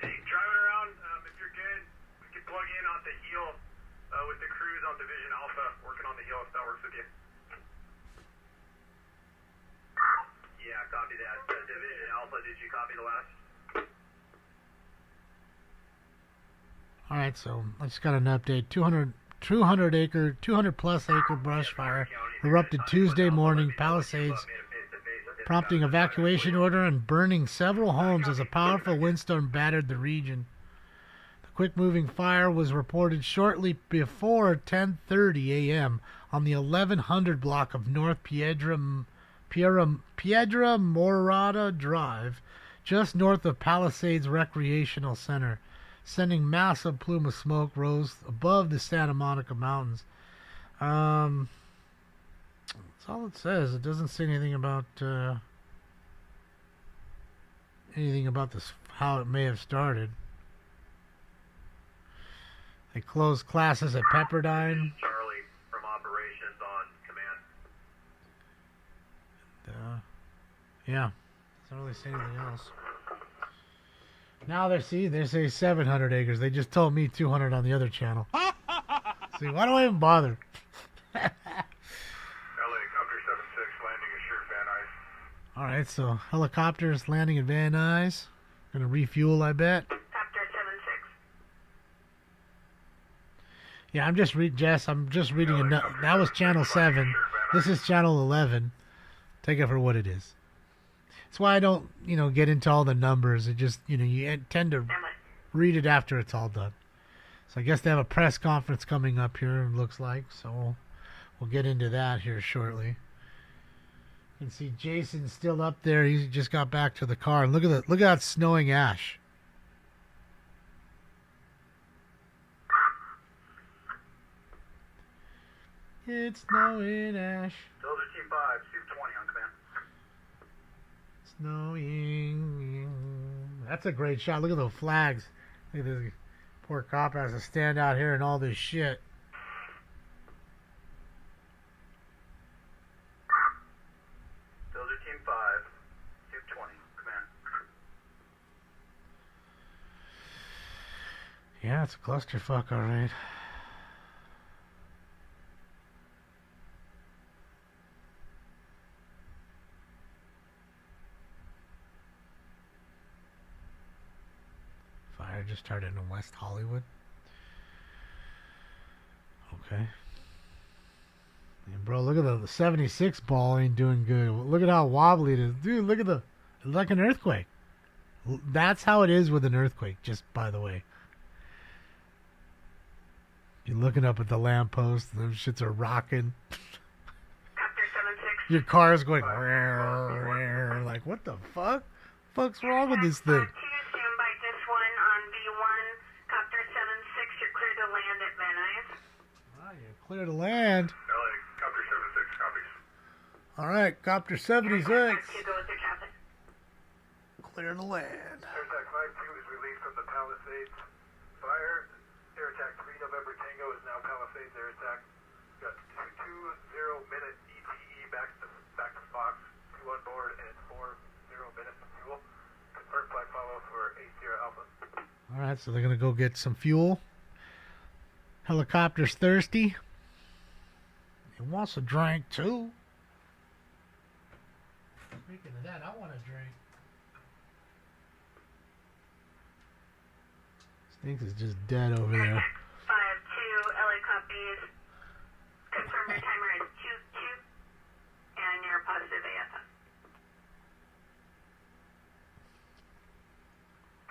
Hey, driving around, if you're good, we can plug in on the heel with the crews on Division Alpha, working on the heel if that works with you. Yeah, copy that. Division Alpha, did you copy the last? All right, so I just got an update. 200 plus acre brush fire erupted Tuesday morning, Palisades, prompting evacuation order and burning several homes as a powerful windstorm battered the region. The quick-moving fire was reported shortly before 10:30 a.m. on the 1100 block of North Piedra Morada Drive, just north of Palisades Recreational Center. Sending massive plume of smoke rose above the Santa Monica Mountains. That's all it says. It doesn't say anything about this, how it may have started. They closed classes at Pepperdine. Charlie from operations on command. Yeah, doesn't really say anything else. Now they say 700 acres. They just told me 200 on the other channel. See, why do I even bother? LA Helicopter 76 landing assured Van Nuys. All right, so helicopters landing at Van Nuys. Gonna refuel, I bet. Copter 76. Yeah, I'm just reading that was channel 7. This is channel 11. Take it for what it is. That's why I don't, get into all the numbers. It just, you tend to read it after it's all done. So I guess they have a press conference coming up here, it looks like. So we'll get into that here shortly. You can see Jason's still up there. He just got back to the car. And look at that snowing ash. It's snowing ash. Builder Team 5, Soup 20 on command. Snowing. That's a great shot. Look at those flags. Look at this poor cop has to stand out here and all this shit. Builder Team 5, Soup 20, command. Yeah, it's a clusterfuck, all right. Fire just started in West Hollywood. Okay. And bro, look at the 76 ball ain't doing good. Look at how wobbly it is. Dude, look at it's like an earthquake. That's how it is with an earthquake, just by the way. You're looking up at the lamppost, those shits are rocking. Your car's going like, what the fuck? Fuck's wrong with this thing? Standby just one on B1, Copter 76, you're clear to land at Van Nuys. Ah, you're clear to land. LA Copter 76 copies. All right, Copter 76. You go with the traffic. Clear to land. Air Attack 5-2 is released from the Palisades fire. Air Attack 3 November Tango is now Palisades Air Attack. Got 220-minute ETE back to Fox, 2 on board, and 40 minutes of fuel. Confirm flight follow for 8 Sierra Alpha. All right, so they're going to go get some fuel. Helicopter's thirsty. He wants a drink, too. Speaking of that, I want a drink. Stinks is just dead over there. 5-2, LA copies. Confirm your timer is 2-2, and you're positive AFM.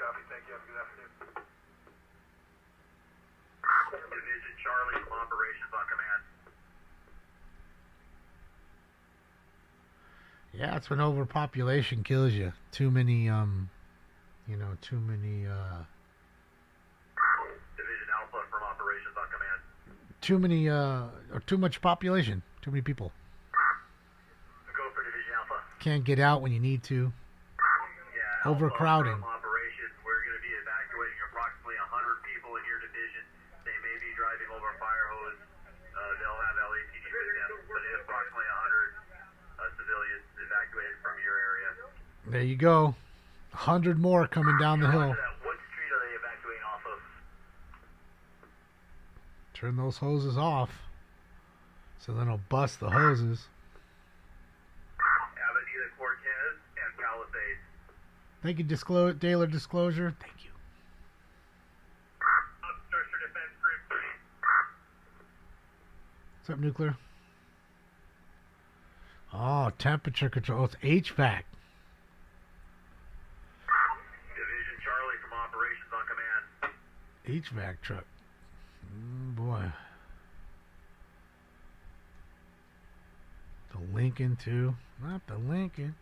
Copy, thank you. Have a good afternoon. Division Charlie from operations on command. Yeah, it's when overpopulation kills you. Too many, too many, Division Alpha from operations on command. too many, or too much population. Too many people. Go for Division Alpha. Can't get out when you need to. Yeah, Overcrowding. Alpha from operations, we're going to be evacuating approximately 100 people in your division. They may be driving over fire hose. They'll have LAPD with them, but it is approximately 100 civilians evacuated from your area. There you go. 100 more coming down the hill. What street are they evacuating off of? Turn those hoses off, so then it'll bust the hoses. Avenida Cortez and Palisades. Thank you, Daler Disclosure. Thank you. Structure Defense Group 3. What's up, Nuclear? Oh, temperature control. It's HVAC. Division Charlie from operations on command. HVAC truck. Boy. The Lincoln, too. Not the Lincoln.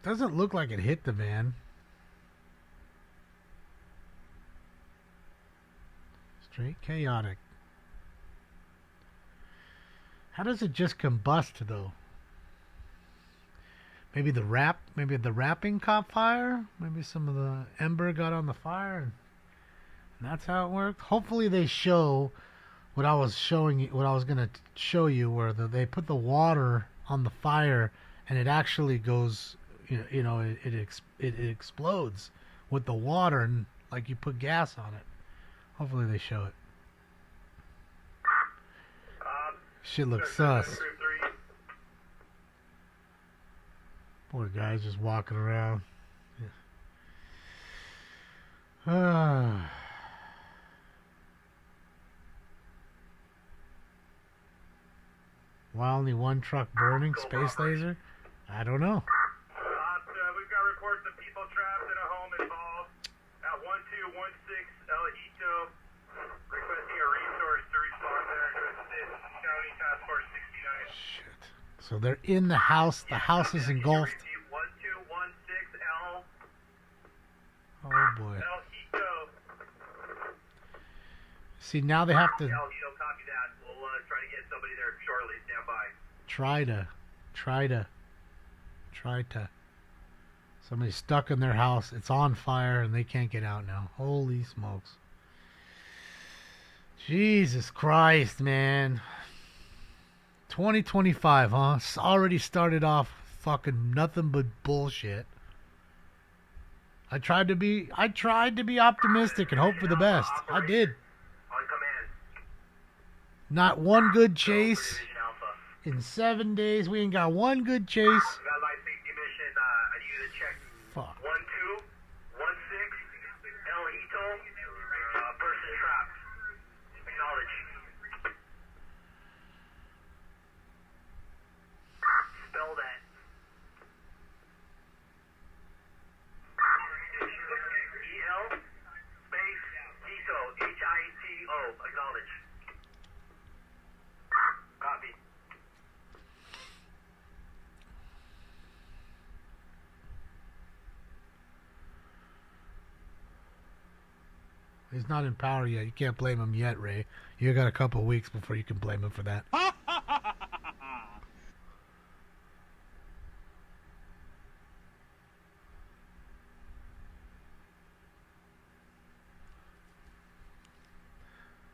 Doesn't look like it hit the van. Straight chaotic. How does it just combust, though? Maybe the wrapping caught fire? Maybe some of the ember got on the fire, and that's how it worked. Hopefully they show what I was gonna show you, where they put the water on the fire and it actually goes, it explodes with the water, and like you put gas on it. Hopefully they show it. Shit looks sus. Poor guy's just walking around. Why only one truck burning? Space laser? I don't know. We've got reports of people trapped in a home involved at 1216 El Hito, requesting a resource to respond there to assist County Task Force 69. So they're in the house. The house is engulfed. 1216 El Oh boy. El Hito. See, now they have to El Hito, copy that. We'll try to get somebody there shortly. Stand by. try to. Somebody's stuck in their house. It's on fire and they can't get out now. Holy smokes. Jesus Christ, man. 2025, huh? It's already started off fucking nothing but bullshit. I tried to be optimistic and hope for the best. I did. Not one good chase. In 7 days, we ain't got one good chase. We got a life safety mission. I need you to check. Fuck. 1216 El Hito. Person trapped. Acknowledge. Spell that. EL space Hito. Hito. Acknowledge. Copy. He's not in power yet. You can't blame him yet, Ray. You got a couple of weeks before you can blame him for that.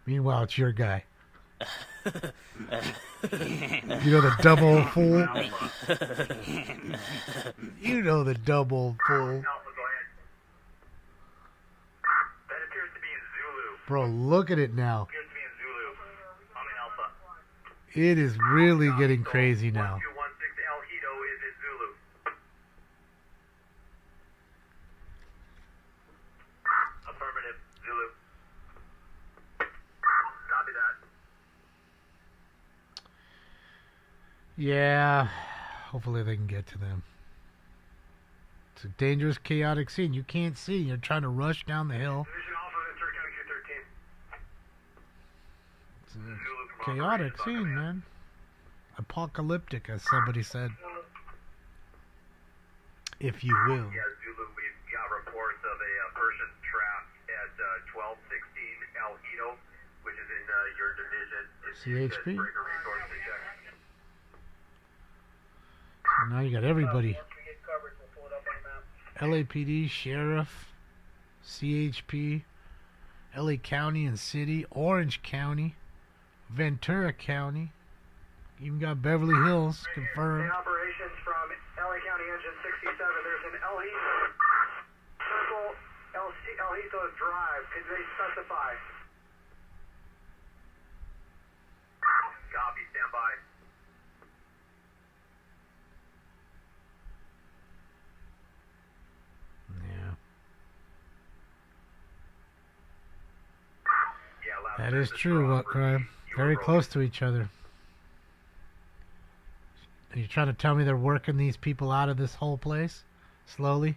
Meanwhile, it's your guy. You know the dumb old fool? You know the dumb old fool. Bro, look at it now. It is really getting crazy now. 1216 El Hito is in Zulu. Affirmative, Zulu. Copy that. Yeah, hopefully they can get to them. It's a dangerous, chaotic scene. You can't see. You're trying to rush down the hill. Division Alpha, Ventura County 213. Zulu from Chaotic scene, man. Apocalyptic, as somebody said. If you will. Yeah, Zulu, we've got reports of a person trapped at 1216 El Hito, which is in your division. CHP. So now you got everybody. LAPD, Sheriff, CHP, LA County and City, Orange County, Ventura County, even got Beverly Hills confirmed. Operations from LA County Engine 67. There's an El Hito Circle, El Hito Drive. Could they specify? Copy, stand by. That is true, what crime? Very close to each other. Are you trying to tell me they're working these people out of this whole place? Slowly?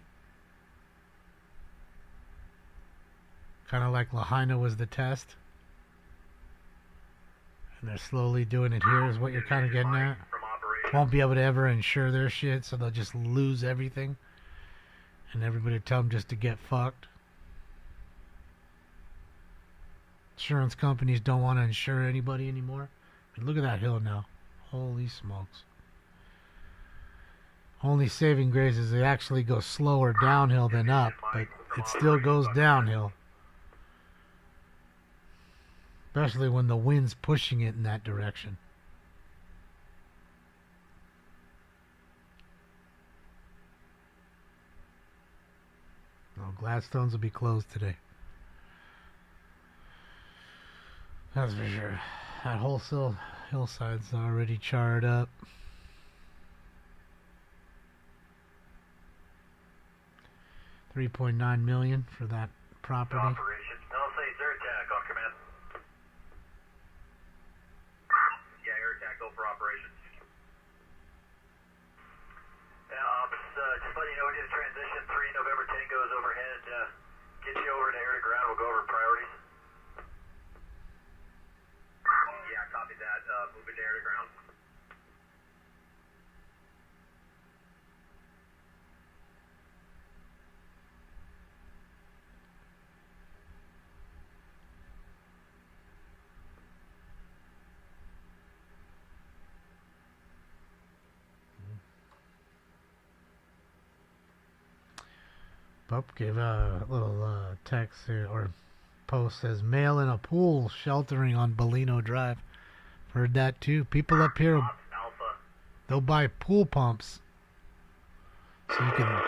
Kind of like Lahaina was the test? And they're slowly doing it here is what you're kind of getting at? Won't be able to ever insure their shit, so they'll just lose everything. And everybody tell them just to get fucked. Insurance companies don't want to insure anybody anymore. I mean, look at that hill now. Holy smokes. Only saving grace is it actually goes slower downhill than up, but it still goes downhill. Especially when the wind's pushing it in that direction. No, Gladstones will be closed today. That's for sure. That whole hillside's already charred up. $3.9 million for that property. Operations. Palisades air attack on command. Yeah, air attack, go for operations. Yeah, just letting you know, we did a transition. 3 November Tango's overhead. Get you over to air to ground. We'll go over priorities. Yeah, copy that. Moving to air to ground. Pup gave a little text here, or post says, male in a pool sheltering on Bellino Drive. Heard that too. People up here, they'll buy pool pumps so you can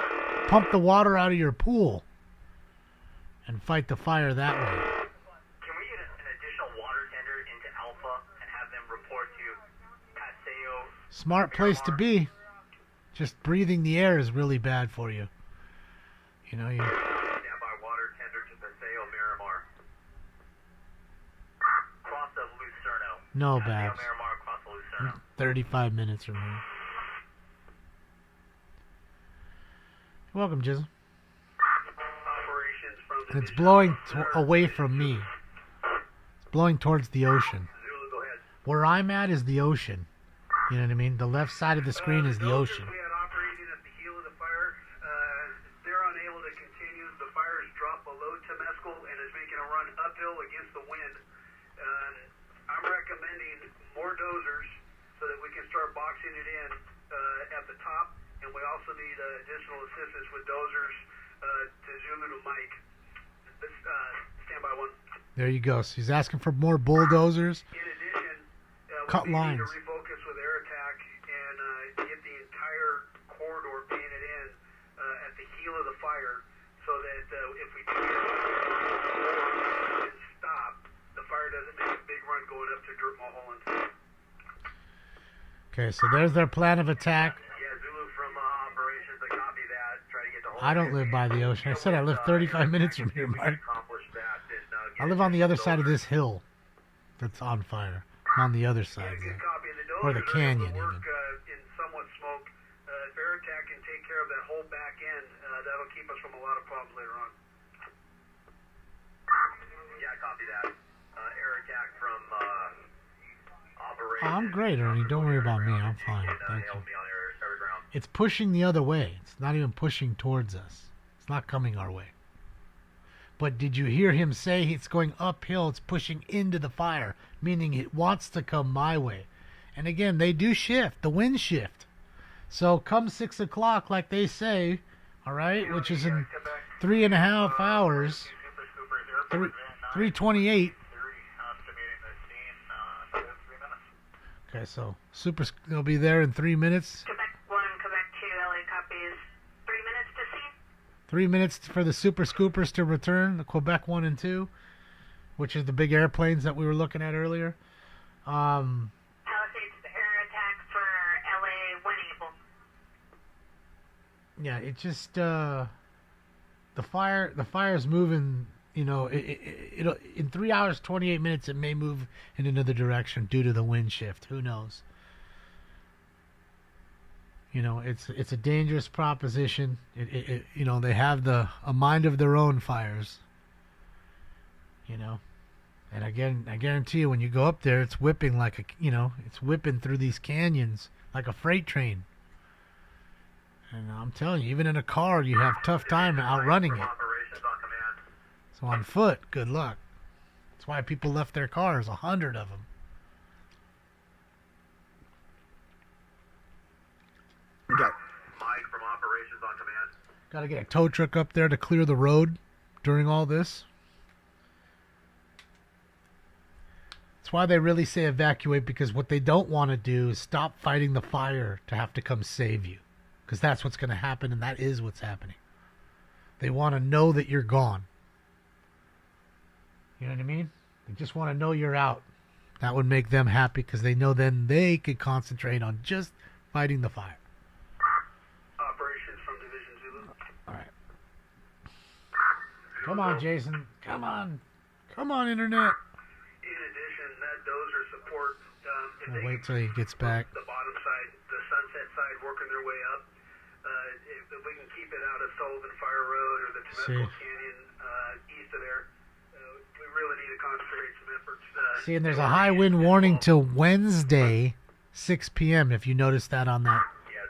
pump the water out of your pool and fight the fire that way. Can we get an additional water tender into Alpha and have them report to Paseo? Smart place to be. Just breathing the air is really bad for you. You know, you... Standby water tender to Paseo Miramar. Cross of Lucerno. No, Paseo Babs. Miramar, cross of Lucerno. 35 minutes from here. You're welcome, Jizzle. Operations from And it's blowing away from me. It's blowing towards the ocean. Zulu, go ahead. Where I'm at is the ocean. You know what I mean? The left side of the screen is the ocean. We had operating at the heel of the fire. They're unable to continue. The fire has dropped below Temescal and is making a run uphill against the wind. I'm recommending more dozers so that we can start boxing it in at the top. And we also need additional assistance with dozers to Zulu to Mike. Standby one. There you go. So he's asking for more bulldozers. In addition, Cut we lines. need to refocus with air attack and get the entire corridor painted in at the heel of the fire so that if we do get stop, the fire doesn't make a big run going up to Dirt Mulholland. Okay, so there's their plan of attack. Yeah, Zulu from operations, I copy that. Try to get the whole I don't live by the ocean. I said I live 35 minutes from here, Mark. accomplish that. I live on the other side of this hill that's on fire. I'm on the other side there. Or the canyon, even. In somewhat smoke, if air attack can take care of that whole back end, that'll keep us from a lot of problems later on. Yeah, copy that. Air attack from I'm great, Ernie. Don't worry about me. I'm fine. Thank you. It's pushing the other way. It's not even pushing towards us. It's not coming our way. But did you hear him say it's going uphill? It's pushing into the fire, meaning it wants to come my way. And again, they do shift, the wind shift. So come 6 o'clock, like they say, all right, which is in 3.5 hours, 3:28. Okay, so they'll be there in 3 minutes. Quebec 1, Quebec 2, LA copies. 3 minutes to see. 3 minutes for the Super Scoopers to return, the Quebec 1 and 2, which is the big airplanes that we were looking at earlier. Palisades air attack for LA when able. Yeah, it just the fire's moving. You know, it'll in 3 hours 28 minutes it may move in another direction due to the wind shift. Who knows? You know, it's a dangerous proposition. You know, they have a mind of their own, fires. You know, and again, I guarantee you, when you go up there, it's whipping it's whipping through these canyons like a freight train. And I'm telling you, even in a car, you have tough time outrunning it. So on foot, good luck. That's why people left their cars, 100 of them. Mike from operations on command. Got to get a tow truck up there to clear the road during all this. That's why they really say evacuate, because what they don't want to do is stop fighting the fire to have to come save you. Because that's what's going to happen, and that is what's happening. They want to know that you're gone. You know what I mean? They just want to know you're out. That would make them happy, because they know then they could concentrate on just fighting the fire. Operations from Division Zulu. All right. Come on, Jason. Come on. Come on, Internet. In addition, that dozer support, We'll wait till he gets back. the bottom side, the sunset side, working their way up. If we can keep it out of Sullivan Fire Road or the Temescal Canyon east of there, we really need to concentrate some efforts. See, and there's a high wind warning till Wednesday, 6 p.m., if you notice that on that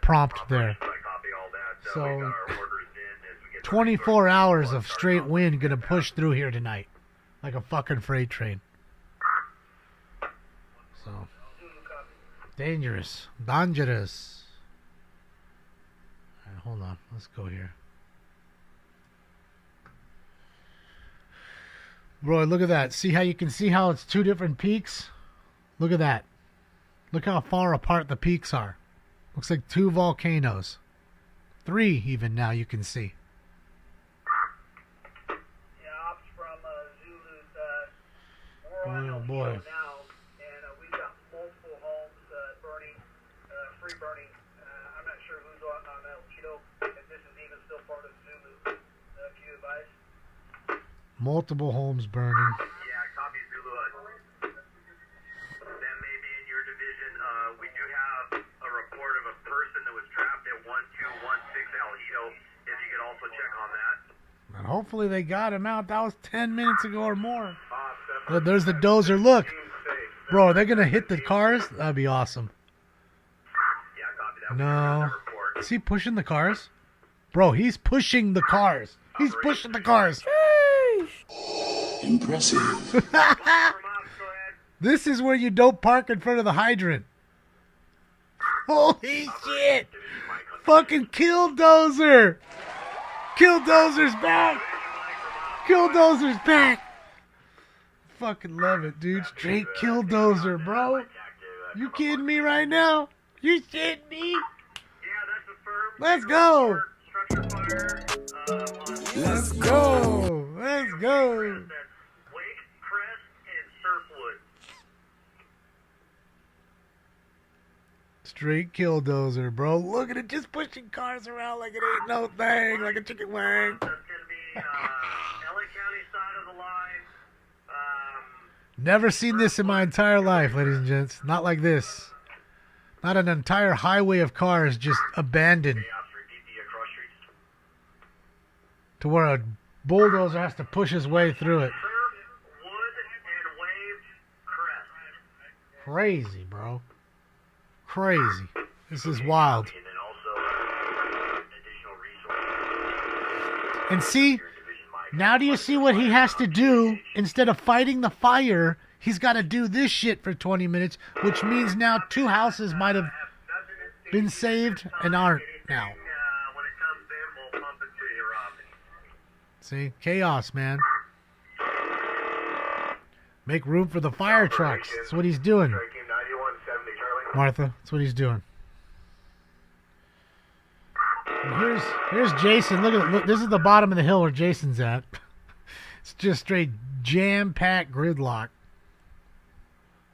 prompt there. So 24 hours of straight wind going to push through here tonight like a fucking freight train. So, dangerous. Dangerous. All right, hold on. Let's go here. Roy, look at that. See how you can see how it's two different peaks? Look at that. Look how far apart the peaks are. Looks like two volcanoes. 3 even now you can see. Oh boy. Now, and we've got multiple homes burning, free burning. I'm not sure who's on El Cheeto, if this is even still part of Zulu. If you advise. Multiple homes burning. Yeah, copy Zulu. That may be in your division. We do have a report of a person that was trapped at 1216 El Cheeto. If you could also check on that. And hopefully they got him out. That was 10 minutes ago or more. Look, there's the dozer. Look. Bro, are they going to hit the cars? That'd be awesome. No. Is he pushing the cars? Bro, he's pushing the cars. He's pushing the cars. Impressive. This is where you don't park in front of the hydrant. Holy shit. Fucking Killdozer. Killdozer's back. Killdozer's back. Fucking love it, dude. Straight Killdozer, bro. You kidding me right now? You shitting me? Let's go. Let's go. Let's go. Straight Killdozer, bro. Look at it, just pushing cars around like it ain't no thing, like a chicken wing. Never seen this in my entire life, ladies and gents. Not like this. Not an entire highway of cars just abandoned. To where a bulldozer has to push his way through it. Crazy, bro. Crazy. This is wild. And see, now do you see what he has to do? Instead of fighting the fire, he's got to do this shit for 20 minutes, which means now 2 houses might have been saved and aren't now. See? Chaos, man. Make room for the fire trucks. That's what he's doing. Martha, that's what he's doing. And here's Jason. Look, this is the bottom of the hill where Jason's at. It's just straight jam-packed gridlock.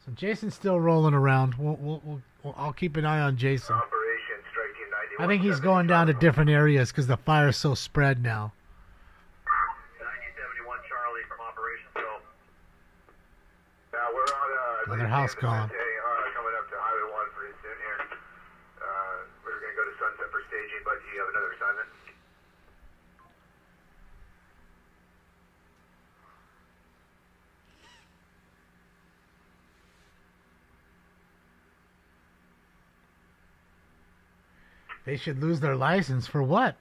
So Jason's still rolling around. I'll keep an eye on Jason. I think he's going down to different areas because the fire's so spread now. 9071 Charlie from Operations Go. We're on Another house gone. Coming up to Highway 1 pretty soon here. We're going to go to Sunset for staging, but do you have another assignment? They should lose their license for what?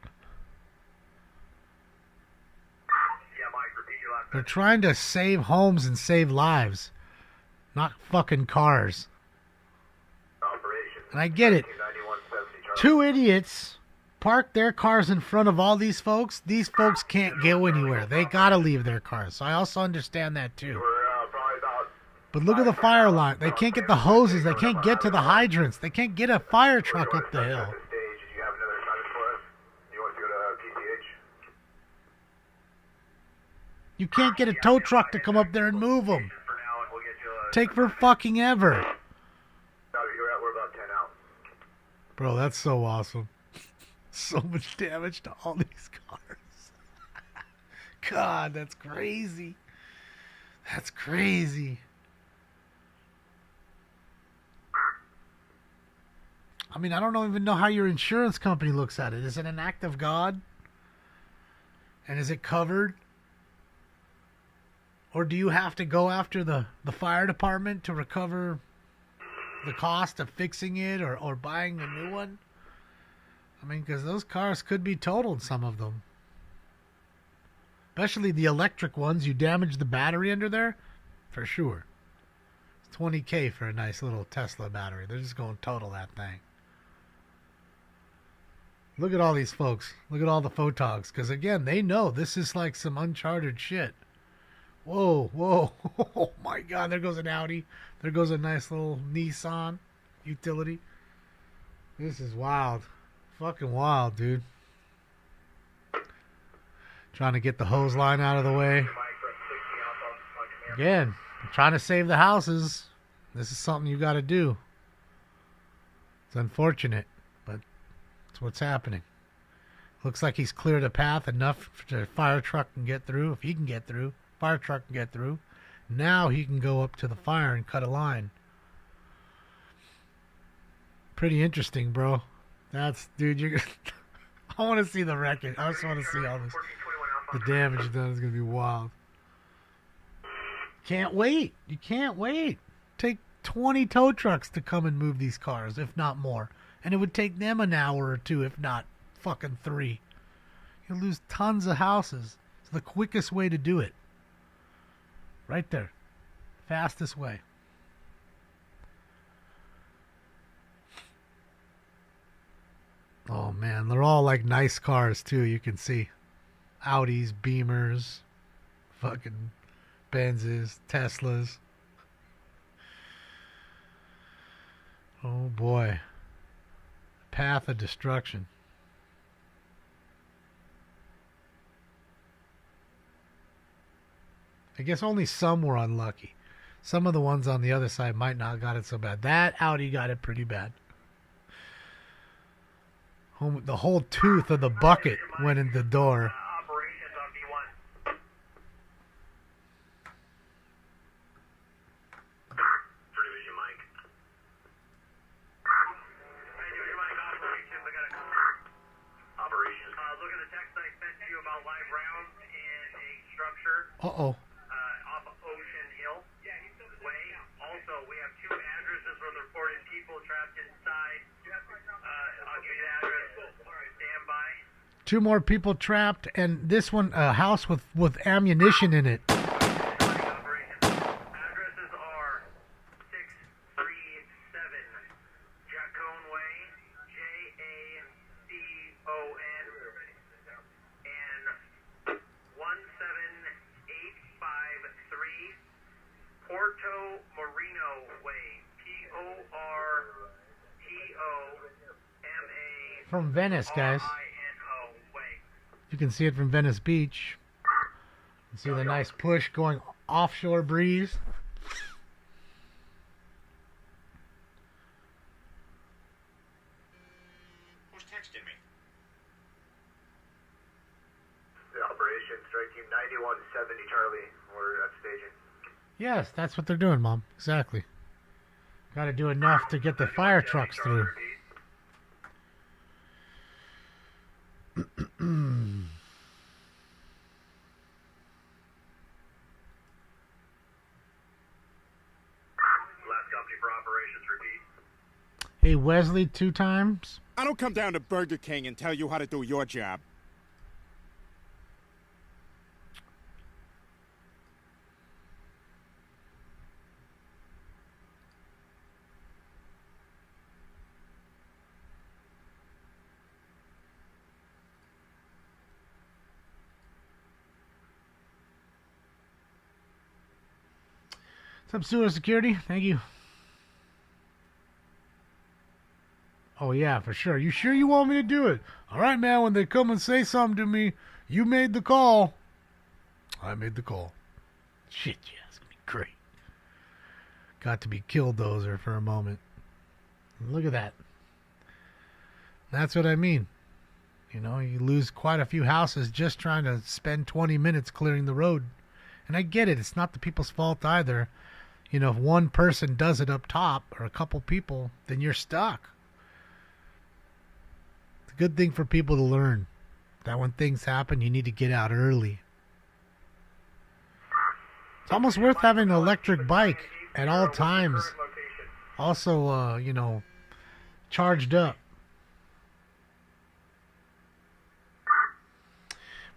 They're trying to save homes and save lives, not fucking cars. And I get it. 2 idiots park their cars in front of all these folks. These folks can't go anywhere. They gotta leave their cars. So I also understand that too. But look at the fire line. They can't get the hoses. They can't get to the hydrants. They can't get a fire truck up the hill. You can't get a tow truck to come up there and move them. Take for fucking ever. Bro, that's so awesome. So much damage to all these cars. God, that's crazy. That's crazy. I mean, I don't even know how your insurance company looks at it. Is it an act of God? And is it covered? Or do you have to go after the fire department to recover the cost of fixing it or buying a new one? I mean, because those cars could be totaled, some of them. Especially the electric ones. You damage the battery under there, for sure. It's $20K for a nice little Tesla battery. They're just going to total that thing. Look at all these folks. Look at all the photogs. Because, again, they know this is like some uncharted shit. Whoa, whoa. Oh, my God. There goes an Audi. There goes a nice little Nissan utility. This is wild. Fucking wild, dude. Trying to get the hose line out of the way. Again, trying to save the houses. This is something you got to do. It's unfortunate, but it's what's happening. Looks like he's cleared a path enough for the fire truck can get through. If he can get through, fire truck can get through. Now he can go up to the fire and cut a line. Pretty interesting, bro. That's, dude, you're gonna I want to see the wreckage. I just want to see all this. The damage done is going to be wild. Can't wait. You can't wait. Take 20 tow trucks to come and move these cars, if not more. And it would take them an hour or two, if not fucking 3. You'll lose tons of houses. It's the quickest way to do it. Right there. Fastest way. Oh, man. They're all like nice cars, too. You can see. Audis, Beamers, fucking Benzes, Teslas. Oh, boy. Path of destruction. I guess only some were unlucky. Some of the ones on the other side might not have got it so bad. That Audi got it pretty bad. The whole tooth of the bucket went in the door. Off Uh-oh. Ocean Hill Way. Also, we have 2 addresses 2 more people trapped, and this one, a house with ammunition in it. From Venice, guys. You can see it from Venice Beach. You can see the nice push going offshore breeze. Who's texting me? The operation strike team 9170 Charlie. We're at staging. Yes, that's what they're doing, Mom. Exactly. Got to do enough to get the fire trucks through. Hey, Wesley, 2 times. I don't come down to Burger King and tell you how to do your job. What's up, Sewer Security? Thank you. Oh, yeah, for sure. You sure you want me to do it? All right, man, when they come and say something to me, you made the call. I made the call. Shit, yeah, it's going to be great. Got to be killdozer for a moment. Look at that. That's what I mean. You know, you lose quite a few houses just trying to spend 20 minutes clearing the road. And I get it. It's not the people's fault either. You know, if one person does it up top or a couple people, then you're stuck. It's a good thing for people to learn that when things happen, you need to get out early. It's almost worth having an electric bike at all times. Also, you know, charged up.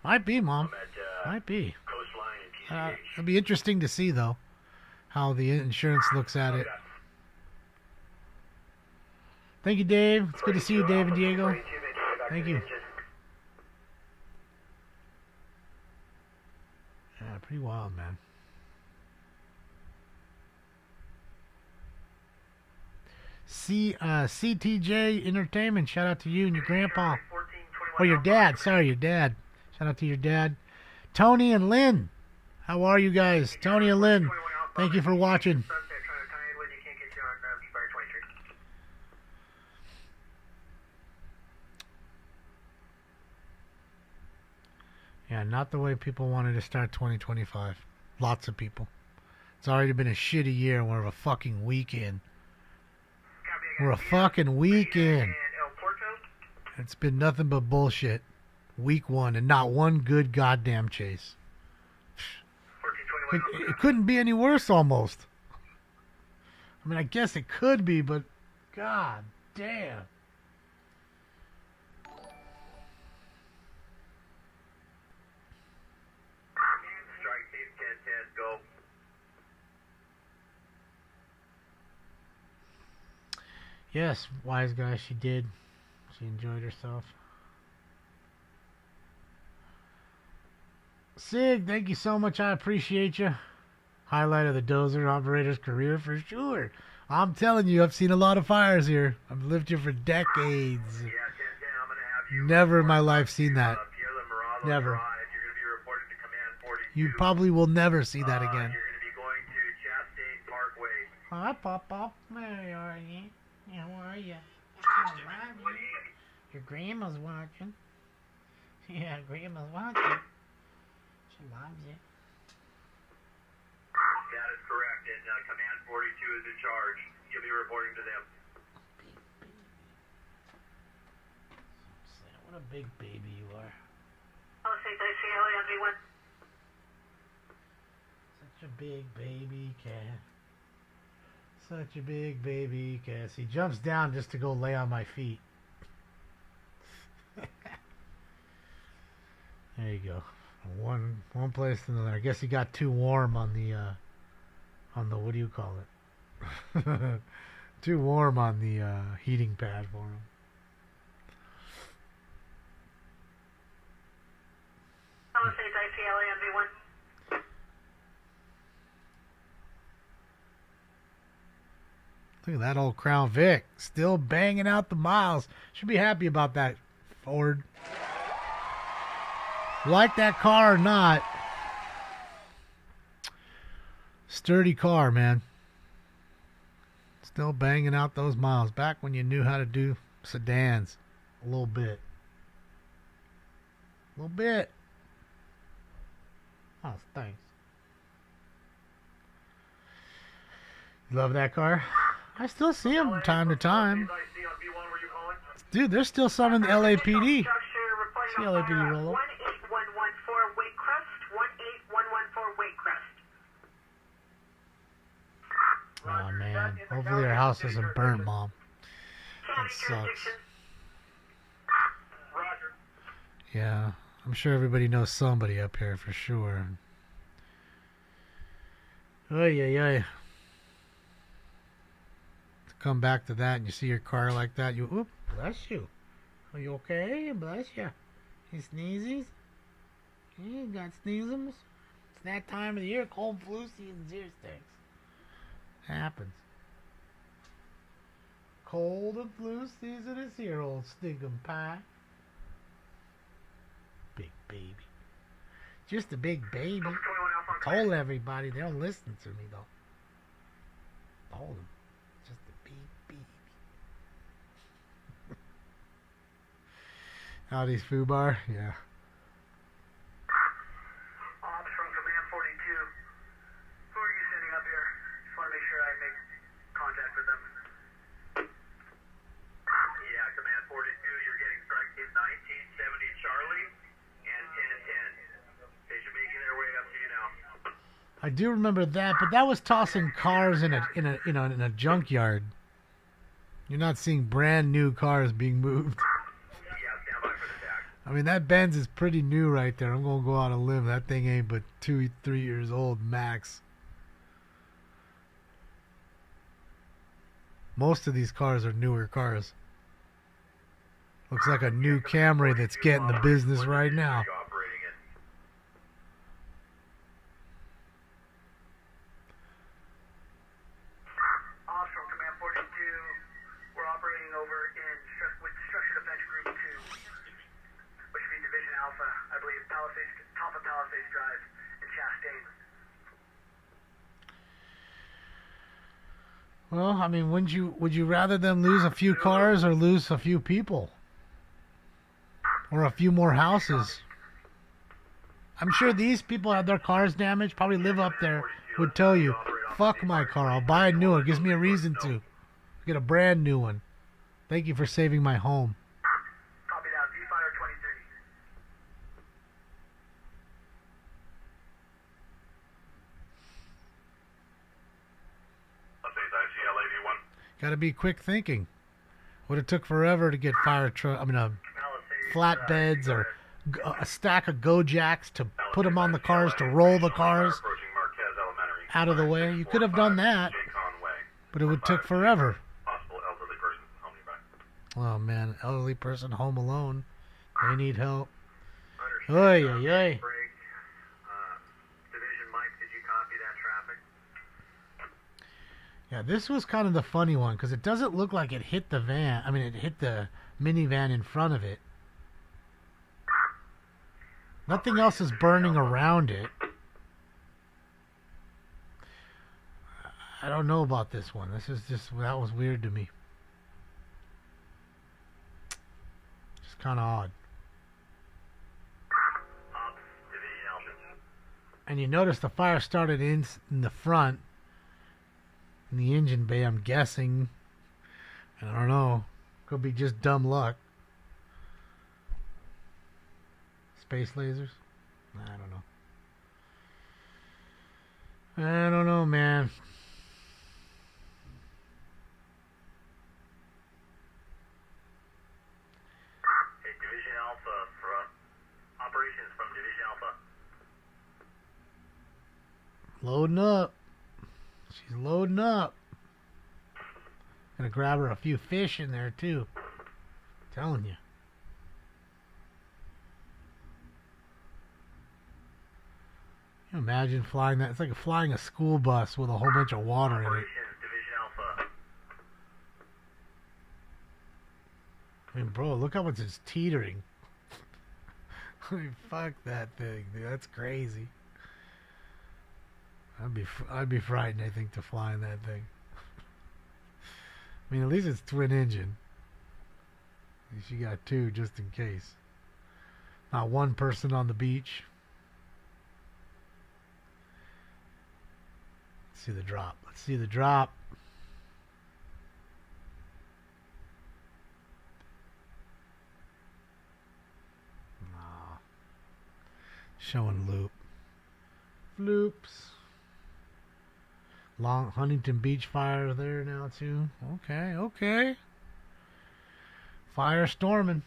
Might be, Mom. Might be. It'll be interesting to see, though, how the insurance looks at it. Thank you, Dave. It's good to see you, Dave and Diego. Thank you. Yeah, pretty wild, man. CTJ Entertainment, shout out to you and your grandpa. Oh, your dad. Sorry, your dad. Shout out to your dad. Tony and Lynn. How are you guys? Tony and Lynn, thank you for watching. Yeah, not the way people wanted to start 2025. Lots of people. It's already been a shitty year and we're a fucking weekend. We're a fucking weekend. It's been nothing but bullshit. Week 1 and not one good goddamn chase. It couldn't be any worse almost. I mean, I guess it could be, but god damn. Strike team 10-10, go. Yes, wise guy, she did. She enjoyed herself. Sig, thank you so much. I appreciate you. Highlight of the dozer operator's career for sure. I'm telling you, I've seen a lot of fires here. I've lived here for decades. Never in my life seen that. Never. You probably will never see that again. Hi, Pop. Where are you? How are you? Your grandma's watching. Yeah, grandma's watching. She loves you. That is correct, and Command 42 is in charge. You'll be reporting to them. What a big baby you are. Palisades, ICL, MV1. Such a big baby cat. Such a big baby cat. He jumps down just to go lay on my feet. There you go. One place to another. I guess he got too warm on the what do you call it? Too warm on the heating pad for him. Palisades ICLA MV1. Look at that old Crown Vic. Still banging out the miles. Should be happy about that, Ford. Like that car or not, sturdy car, man. Still banging out those miles. Back when you knew how to do sedans. A little bit. A little bit. Oh, thanks. You love that car? I still see them from time to time. Dude, there's still some in the LAPD. See LAPD roll up. 18114 Wakecrest. 18114 Wakecrest. Oh man, hopefully our house isn't burnt, Mom. That sucks. Yeah, I'm sure everybody knows somebody up here for sure. Oy, oy, oy. To come back to that and you see your car like that, you, oop, bless you. Are you okay? Bless you. You sneezes? You got sneezums? It's that time of the year, cold flu season's here, stinks. Happens. Cold and flu season is here, old stinkum pie. Big baby. Just a big baby. I told everybody, they don't listen to me though. Told them. Just a big baby. Howdy's Fubar? Yeah. Ops from Command 42. Who are you sending up here? Just want to make sure I make contact with them. Yeah, Command 42, you're getting strike team 1970 Charlie and 1010. They should be making their way up to you now. I do remember that, but that was tossing cars in a junkyard. You're not seeing brand new cars being moved. I mean, that Benz is pretty new right there. I'm going to go out on a limb. That thing ain't but 2-3 years old max. Most of these cars are newer cars. Looks like a new Camry that's getting the business right now. Offshore Command 42, we're operating over with Structured Defense Group 2, which would be Division Alpha, I believe, top of Palisades Drive in Chastain. Well, I mean, would you rather them lose a few cars or lose a few people? Or a few more houses? I'm sure these people had their cars damaged, probably live up there, would tell you, fuck my car, I'll buy a new one. It gives me a reason to. Get a brand new one. Thank you for saving my home. Copy that, V-Fire 23. Gotta be quick thinking. Would have took forever to get fire truck. Flatbeds or a stack of Go-Jacks to put them on the cars, to roll the cars out of the way. You could have done that, but it would take forever. Oh man, elderly person home alone. They need help. Oy, oy, oy. Division Mike, did you copy that traffic? Yeah, this was kind of the funny one because it doesn't look like it hit the van. I mean, it hit the minivan in front of it. Nothing else is burning around it. I don't know about this one. This is just, that was weird to me. Just kind of odd. And you notice the fire started in the front, in the engine bay, I'm guessing. I don't know. Could be just dumb luck. Space lasers? I don't know. I don't know, man. Hey, Division Alpha, operations from Division Loading up. She's loading up. Gonna grab her a few fish in there too. Telling you. Can you imagine flying that? It's like flying a school bus with a whole bunch of water in it. Division Alpha. I mean, bro, look how much it's teetering. I mean, fuck that thing, dude. That's crazy. I'd be frightened, I think, to fly in that thing. I mean, at least it's twin engine. At least you got two just in case. Not one person on the beach. Let's see the drop. Let's see the drop. Nah. Showing loop. Loops. Long Huntington Beach fire there now too. Okay, okay. Fire storming.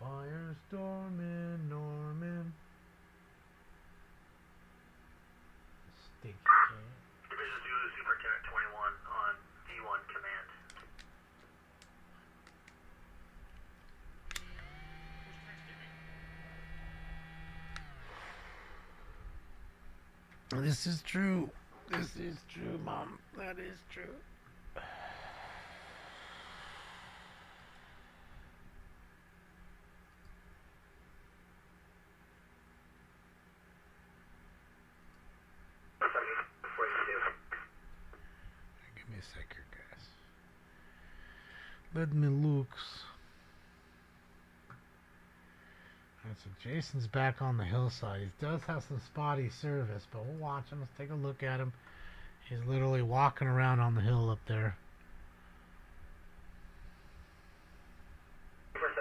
Fire storming, Norman. Stinky can. Division Zulu Superintendent 21 on D1 command. This is true. This is true, Mom. That is true. Give me a second, guys. Let me look. Alright, so Jason's back on the hillside. He does have some spotty service, but we'll watch him. Let's take a look at him. He's literally walking around on the hill up there. Division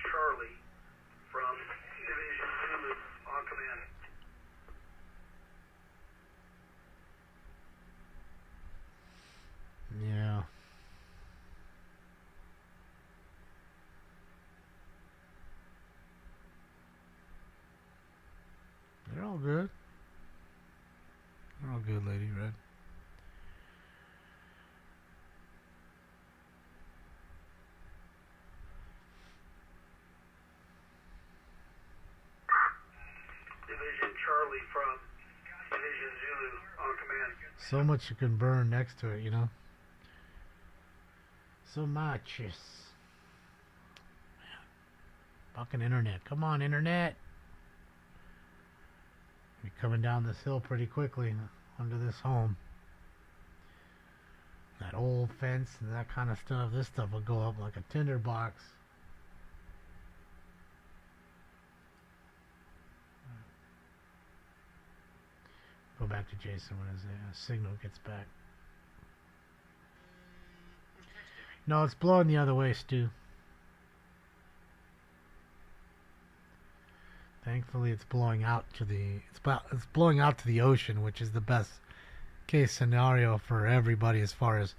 Charlie from Division Zulu on command. Yeah. They're all good. They're all good, Lady Red. Division Charlie from Division Zulu on command. So much you can burn next to it, you know? So much. Man. Fucking internet. Come on, internet. Be coming down this hill pretty quickly under this home. That old fence and that kind of stuff. This stuff will go up like a tinder box. Go back to Jason when his signal gets back. No, it's blowing the other way, Stu. Thankfully, it's blowing out to the it's blowing out to the ocean, which is the best case scenario for everybody as far as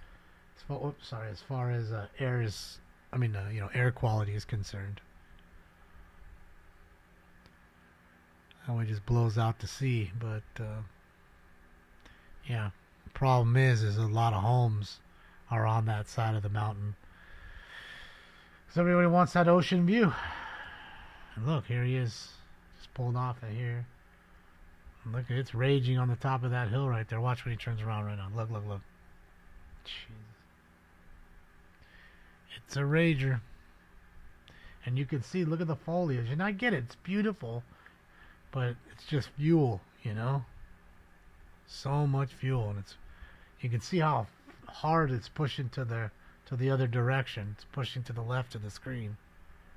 air is. I mean, air quality is concerned. That way just blows out to sea, but yeah. The problem is a lot of homes are on that side of the mountain. So everybody wants that ocean view. And look, here he is. Just pulled off of here. And look, it's raging on the top of that hill right there. Watch when he turns around right now. Look, look, look. Jesus. It's a rager. And you can see, look at the foliage. And I get it, it's beautiful. But it's just fuel, you know? So much fuel. And you can see how hard it's pushing to the other direction. It's pushing to the left of the screen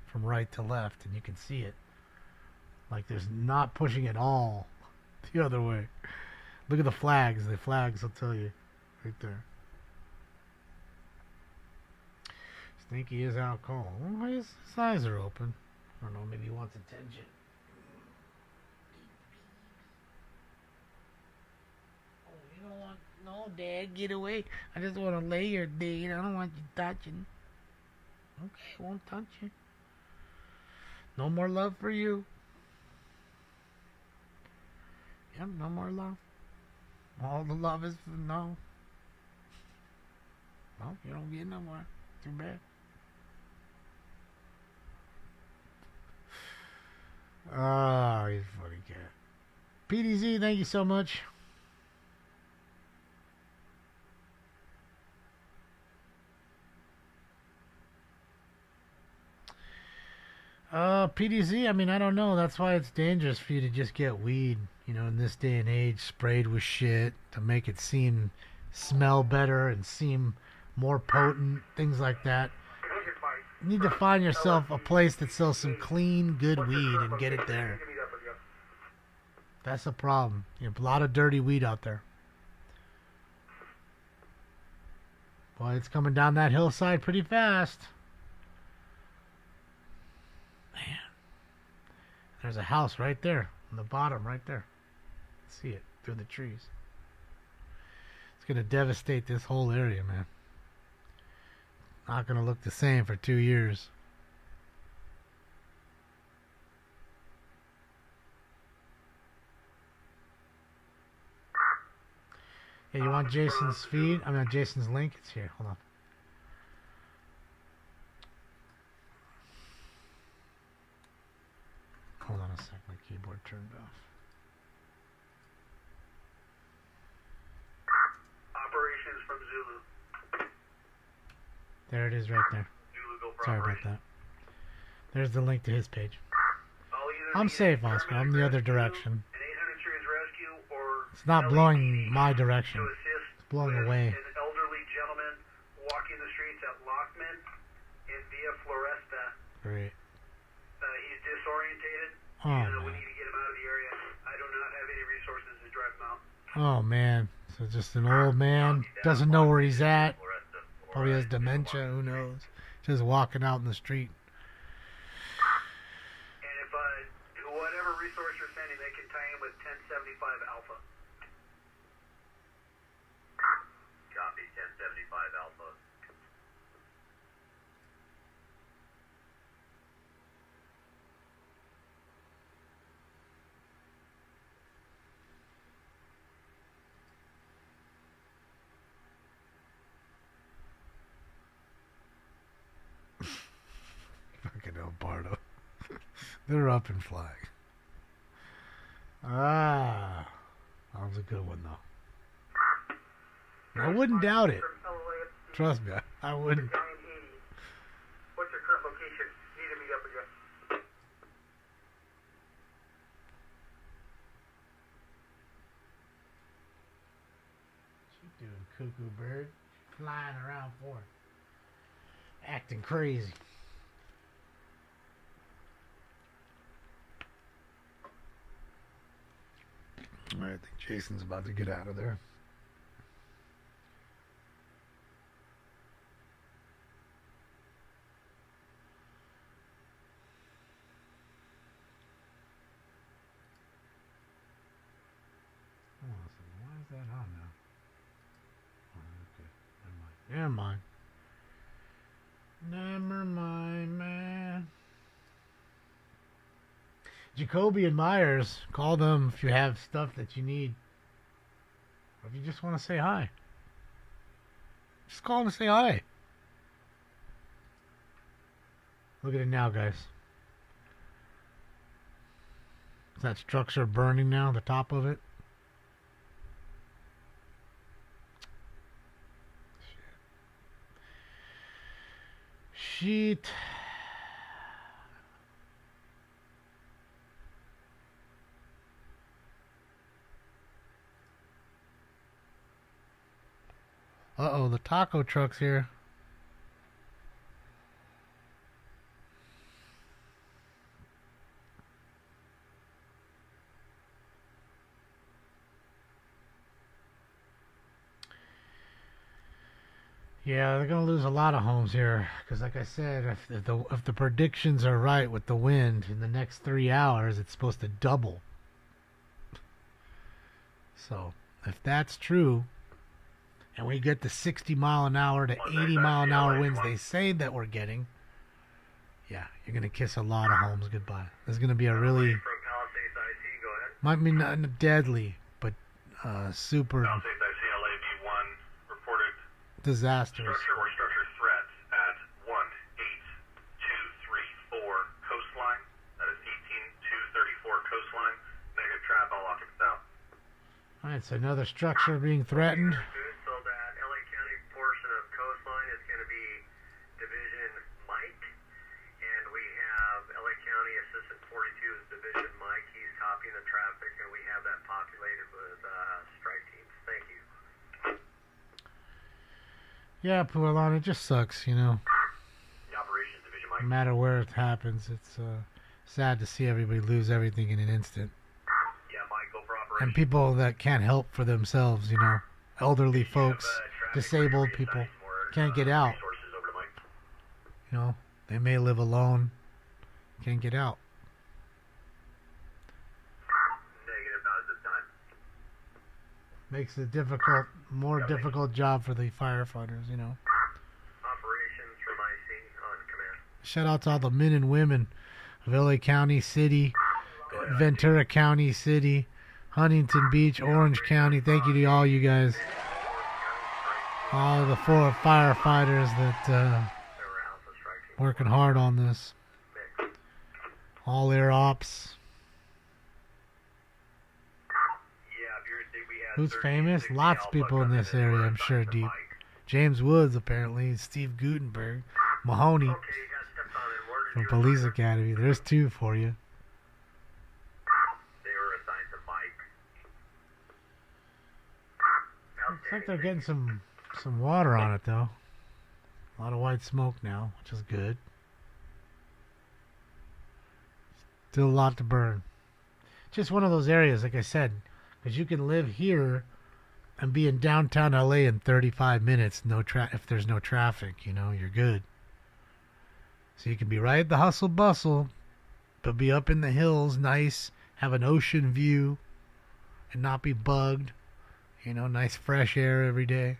from right to left, and you can see it like there's not pushing at all the other way. Look at the flags will tell you right there. Stinky is out cold. Well, his eyes are open. I don't know, maybe he wants attention. You don't want, no, Dad, get away. I just want to lay here, Dad. I don't want you touching. Okay, I won't touch you. No more love for you. Yep, no more love. All the love is for no. Well, you don't get no more. Too bad. Ah, he's a funny cat. PDZ, thank you so much. PDZ, I mean, I don't know. That's why it's dangerous for you to just get weed, you know, in this day and age, sprayed with shit to make it smell better and seem more potent, things like that. You need to find yourself a place that sells some clean, good weed and get it there. That's the problem. You have a lot of dirty weed out there. Boy, it's coming down that hillside pretty fast. Man. There's a house right there on the bottom, right there. See it through the trees. It's going to devastate this whole area, man. Not going to look the same for 2 years. Yeah, you want Jason's feed? I mean, Jason's link? It's here. Hold on. Hold on a sec. My keyboard turned off. Operations from Zulu. There it is right there. Sorry about that. There's the link to his page. I'm safe, Oscar. I'm the other direction. It's not blowing my direction. It's blowing away. An elderly gentleman walking the streets at Lockman in Via Floresta. Great. He's disorientated. Oh, we need to get him out of the area. I do not have any resources to drive him out. Oh, man. So just an old man. Doesn't know where he's at. Probably has dementia. Who knows? Just walking out in the street. And if whatever resource you're sending, they can tie in with 1075 Alpha. Copy, 1075 Alpha. Fucking El Bardo. They're up and flying. Ah. That was a good one, though. I wouldn't doubt it. Trust me, I wouldn't. What's your current location? Need to meet up again. What you doing, cuckoo bird? Flying around for it. Acting crazy. All right, I think Jason's about to get out of there. Hold on a second. Why is that on now? Oh, okay. Never mind. Never mind, man. Jacoby and Myers, call them if you have stuff that you need. Or if you just want to say hi. Just call them and say hi. Look at it now, guys. That structure burning now, the top of it. Shit. Uh-oh, the taco truck's here. Yeah, they're going to lose a lot of homes here. Because like I said, if the predictions are right with the wind, in the next 3 hours, it's supposed to double. So, if that's true, and we get the 60 mile an hour to 80 mile an hour winds they say that we're getting, Yeah, you're going to kiss a lot of homes goodbye. There's going to be a really... From Palisades IC, go ahead. Might be not deadly, but super Palisades IC LAV1 reported disastrous. structure or structure threats at 18234 coastline. That is 18234 coastline. Negative trap, all occupants out. All right, so another structure being threatened. Good, so that LA County portion of coastline is going to be Division Mike. And we have LA County Assistant 42 is Division Mike. He's copying the traffic, and we have that populated with strike teams. Thank you. Yeah, Puelan, it just sucks, you know. The Operations Division Mike. No matter where it happens, it's sad to see everybody lose everything in an instant. Yeah, Mike, go for operations. And people that can't help for themselves, you know. Elderly folks, disabled people, can't get out. Resources over to Mike. You know, they may live alone, can't get out. Negative, not at this time. Makes it more difficult job for the firefighters, you know. Operations from IC on command. Shout out to all the men and women of LA County, City, Ventura County, City, Huntington Beach, Orange County. Thank you to all you guys. All the 4 firefighters that working hard on this. All air ops. Who's famous? Lots of people in this area, I'm sure, Deep. James Woods, apparently. Steve Gutenberg. Mahoney from Police Academy. There's 2 for you. They were assigned to Mike. Looks like they're getting some water on it, though. A lot of white smoke now, which is good. Still a lot to burn. Just one of those areas, like I said, because you can live here and be in downtown LA in 35 minutes, if there's no traffic, you know, you're good. So you can be right at the hustle bustle, but be up in the hills, nice, have an ocean view, and not be bugged. You know, nice fresh air every day.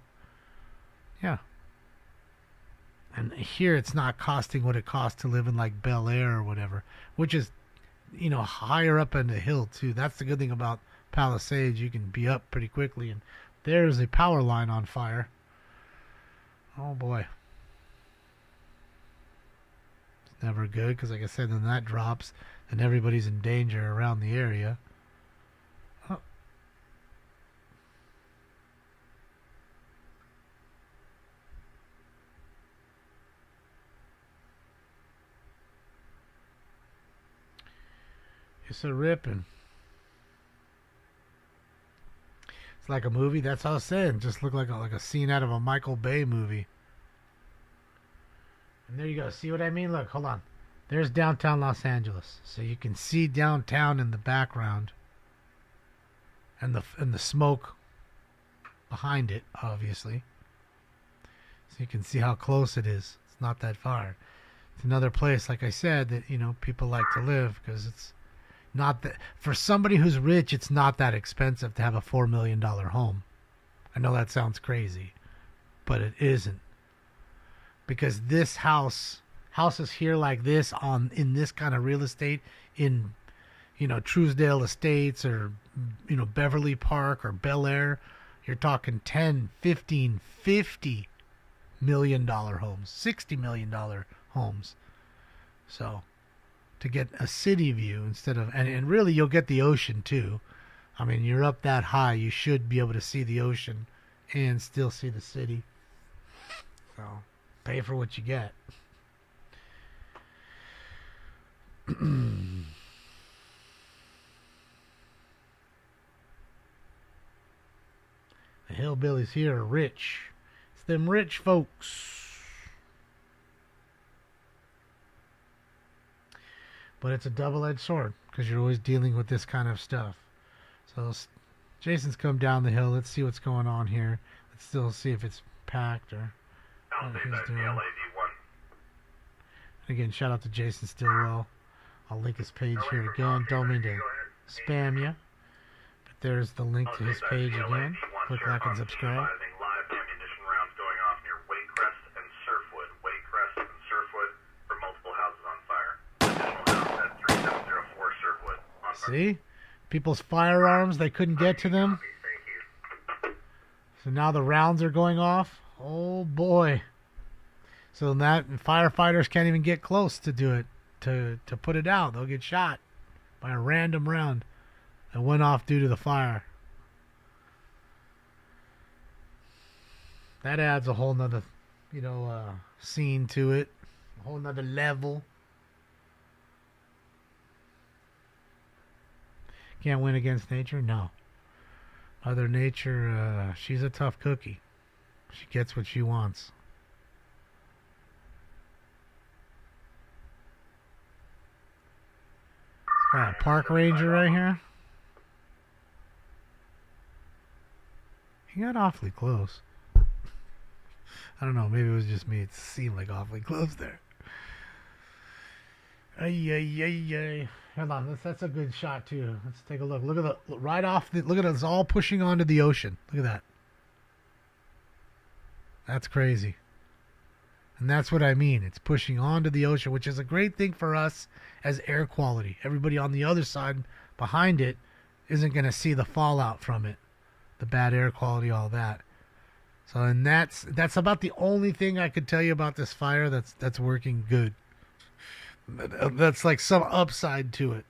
Yeah. And here it's not costing what it costs to live in like Bel Air or whatever, which is, you know, higher up on the hill too. That's the good thing about Palisades. You can be up pretty quickly, and there's a power line on fire. Oh boy. It's never good because, like I said, when that drops, then everybody's in danger around the area. It's a ripping. It's like a movie. That's how I was saying. Just looked like a scene out of a Michael Bay movie. And there you go. See what I mean? Look, hold on. There's downtown Los Angeles. So you can see downtown in the background. And the smoke behind it, obviously. So you can see how close it is. It's not that far. It's another place, like I said, that, you know, people like to live because it's not that, for somebody who's rich, it's not that expensive to have a $4 million home. I know that sounds crazy, but it isn't. Because this houses here like this in this kind of real estate in, you know, Truesdale Estates or, you know, Beverly Park or Bel Air, you're talking 10, 15, $50 million homes, $60 million homes. So to get a city view instead of, and really you'll get the ocean too. I mean, you're up that high, you should be able to see the ocean and still see the city. So pay for what you get. The hillbillies here are rich. It's them rich folks. But it's a double-edged sword because you're always dealing with this kind of stuff. So Jason's come down the hill. Let's see what's going on here. Let's still see if it's packed or what he's doing. Again, shout out to Jason Stillwell. I'll link his page here again. Don't mean to spam you, but there's the link to his page again. Click like and subscribe. Live ammunition rounds going off near Waycrest and Surfwood. Waycrest and Surfwood for multiple houses on See? People's firearms, they couldn't get to them. So now the rounds are going off. Oh boy. So that firefighters can't even get close to do it, to put it out. They'll get shot by a random round that went off due to the fire. That adds a whole nother, scene to it. A whole nother level. Can't win against nature? No. Mother Nature, she's a tough cookie. She gets what she wants. Got a park ranger right here. He got awfully close. I don't know, maybe it was just me. It seemed like awfully close there. Ay, ay, ay, ay. Hold on, that's a good shot too. Let's take a look. Look at look at us all pushing onto the ocean. Look at that. That's crazy. And that's what I mean. It's pushing onto the ocean, which is a great thing for us as air quality. Everybody on the other side behind it isn't going to see the fallout from it. The bad air quality, all that. So, and that's about the only thing I could tell you about this fire that's working good. That's like some upside to it.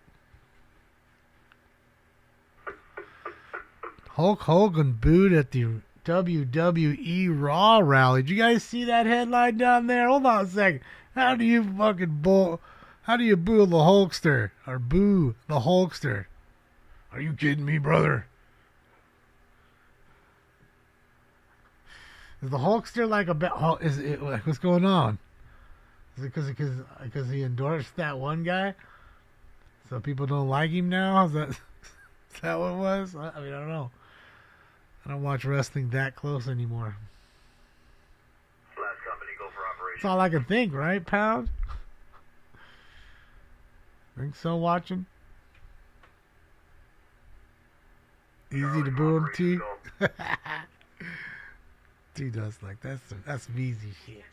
Hulk Hogan booed at the WWE Raw rally. Did you guys see that headline down there? Hold on a second. How do you boo the Hulkster? Or boo the Hulkster? Are you kidding me, brother? Is the Hulkster like a is it like what's going on? Is it because he endorsed that one guy? So people don't like him now? Is that what it was? I mean, I don't know. I don't watch wrestling that close anymore. Last company, go for operation. That's all I can think, right, Pound? Think so, watching? Easy to boo him, T? T does like, that's easy shit.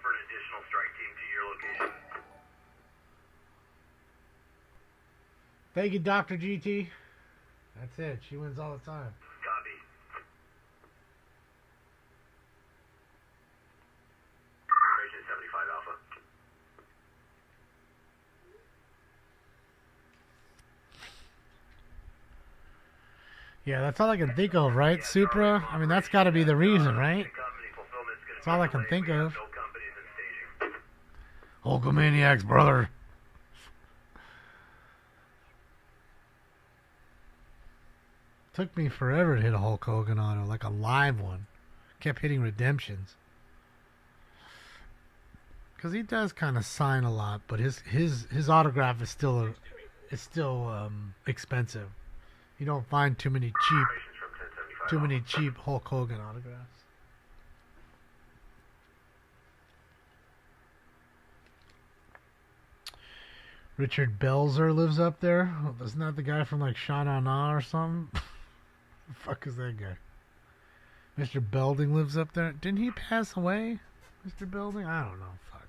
For an additional strike team to your location. Thank you, Dr. GT. That's it. She wins all the time. Copy. Operation 75 Alpha. Yeah, that's all I can think of, right? Supra? I mean, that's got to be the reason, right? That's all I can think of. Hulkamaniacs, brother. Took me forever to hit a Hulk Hogan auto, like a live one. Kept hitting redemptions. Because he does kind of sign a lot, but his autograph is still expensive. You don't find too many cheap Hulk Hogan autographs. Richard Belzer lives up there. Oh, isn't that the guy from like Sha-Na-Na or something? The fuck is that guy? Mr. Belding lives up there. Didn't he pass away? Mr. Belding? I don't know. Fuck.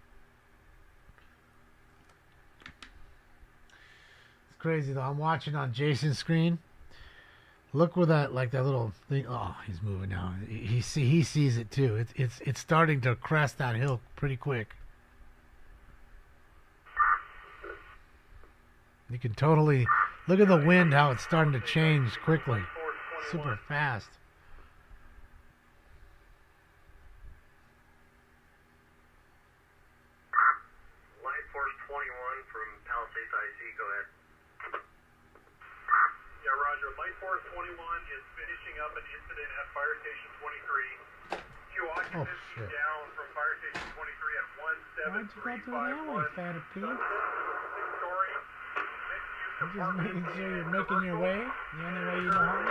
It's crazy though. I'm watching on Jason's screen. Look where that little thing. Oh, he's moving now. He sees it too. It's starting to crest that hill pretty quick. You can totally look at the wind, how it's starting to change quickly, super fast. Line Force 21 from Palisades IC, go ahead. Yeah, Roger. Light Force 21 is finishing up an incident at Fire Station 23. Queue occupancy down from Fire Station 23 at 17351. Fatty pig? 6-story. I'm just making sure you're making your way the only way you know how.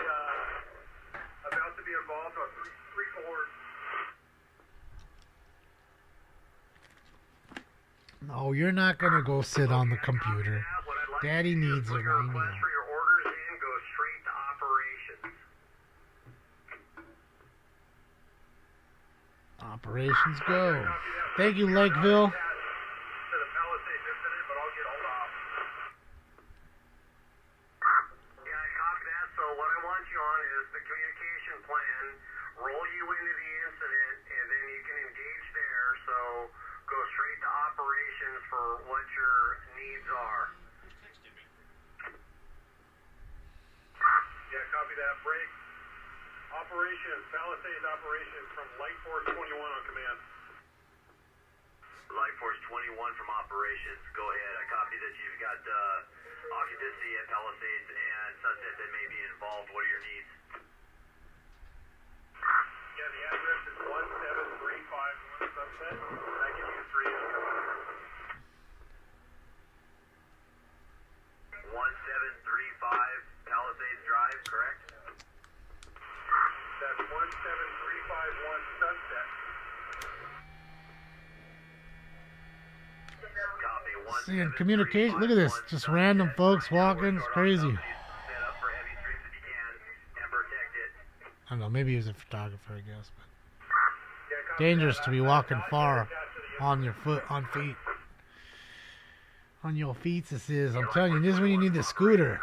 About to be involved on three floors. No, you're not gonna go sit on the computer. Daddy needs it right now. For your orders in, go straight to operations. Operations go. Thank you, Lakeville. To the Palisades incident, but I'll get hold off. Yeah, I copy that. So what I want you on is the communication plan. Roll you into the incident, and then you can engage there. So go straight to operations for what your needs are. Yeah, copy that. Break. Operations, Palisades operations from Light Force 21 on command. Light Force 21 from operations. Go ahead. I copy that you've got occupancy at Palisades and Sunset that may be involved. What are your needs? Yeah, the address is 17351 Sunset. I give you 3 as cover. 1735 Palisades Drive, correct? That's 17351 Sunset. Copy. Seeing communication. Look at this. Just random folks walking. It's crazy. I don't know. Maybe he was a photographer, I guess. But dangerous to be walking far on your feet. On your feet, this is. I'm telling you, this is when you need the scooter.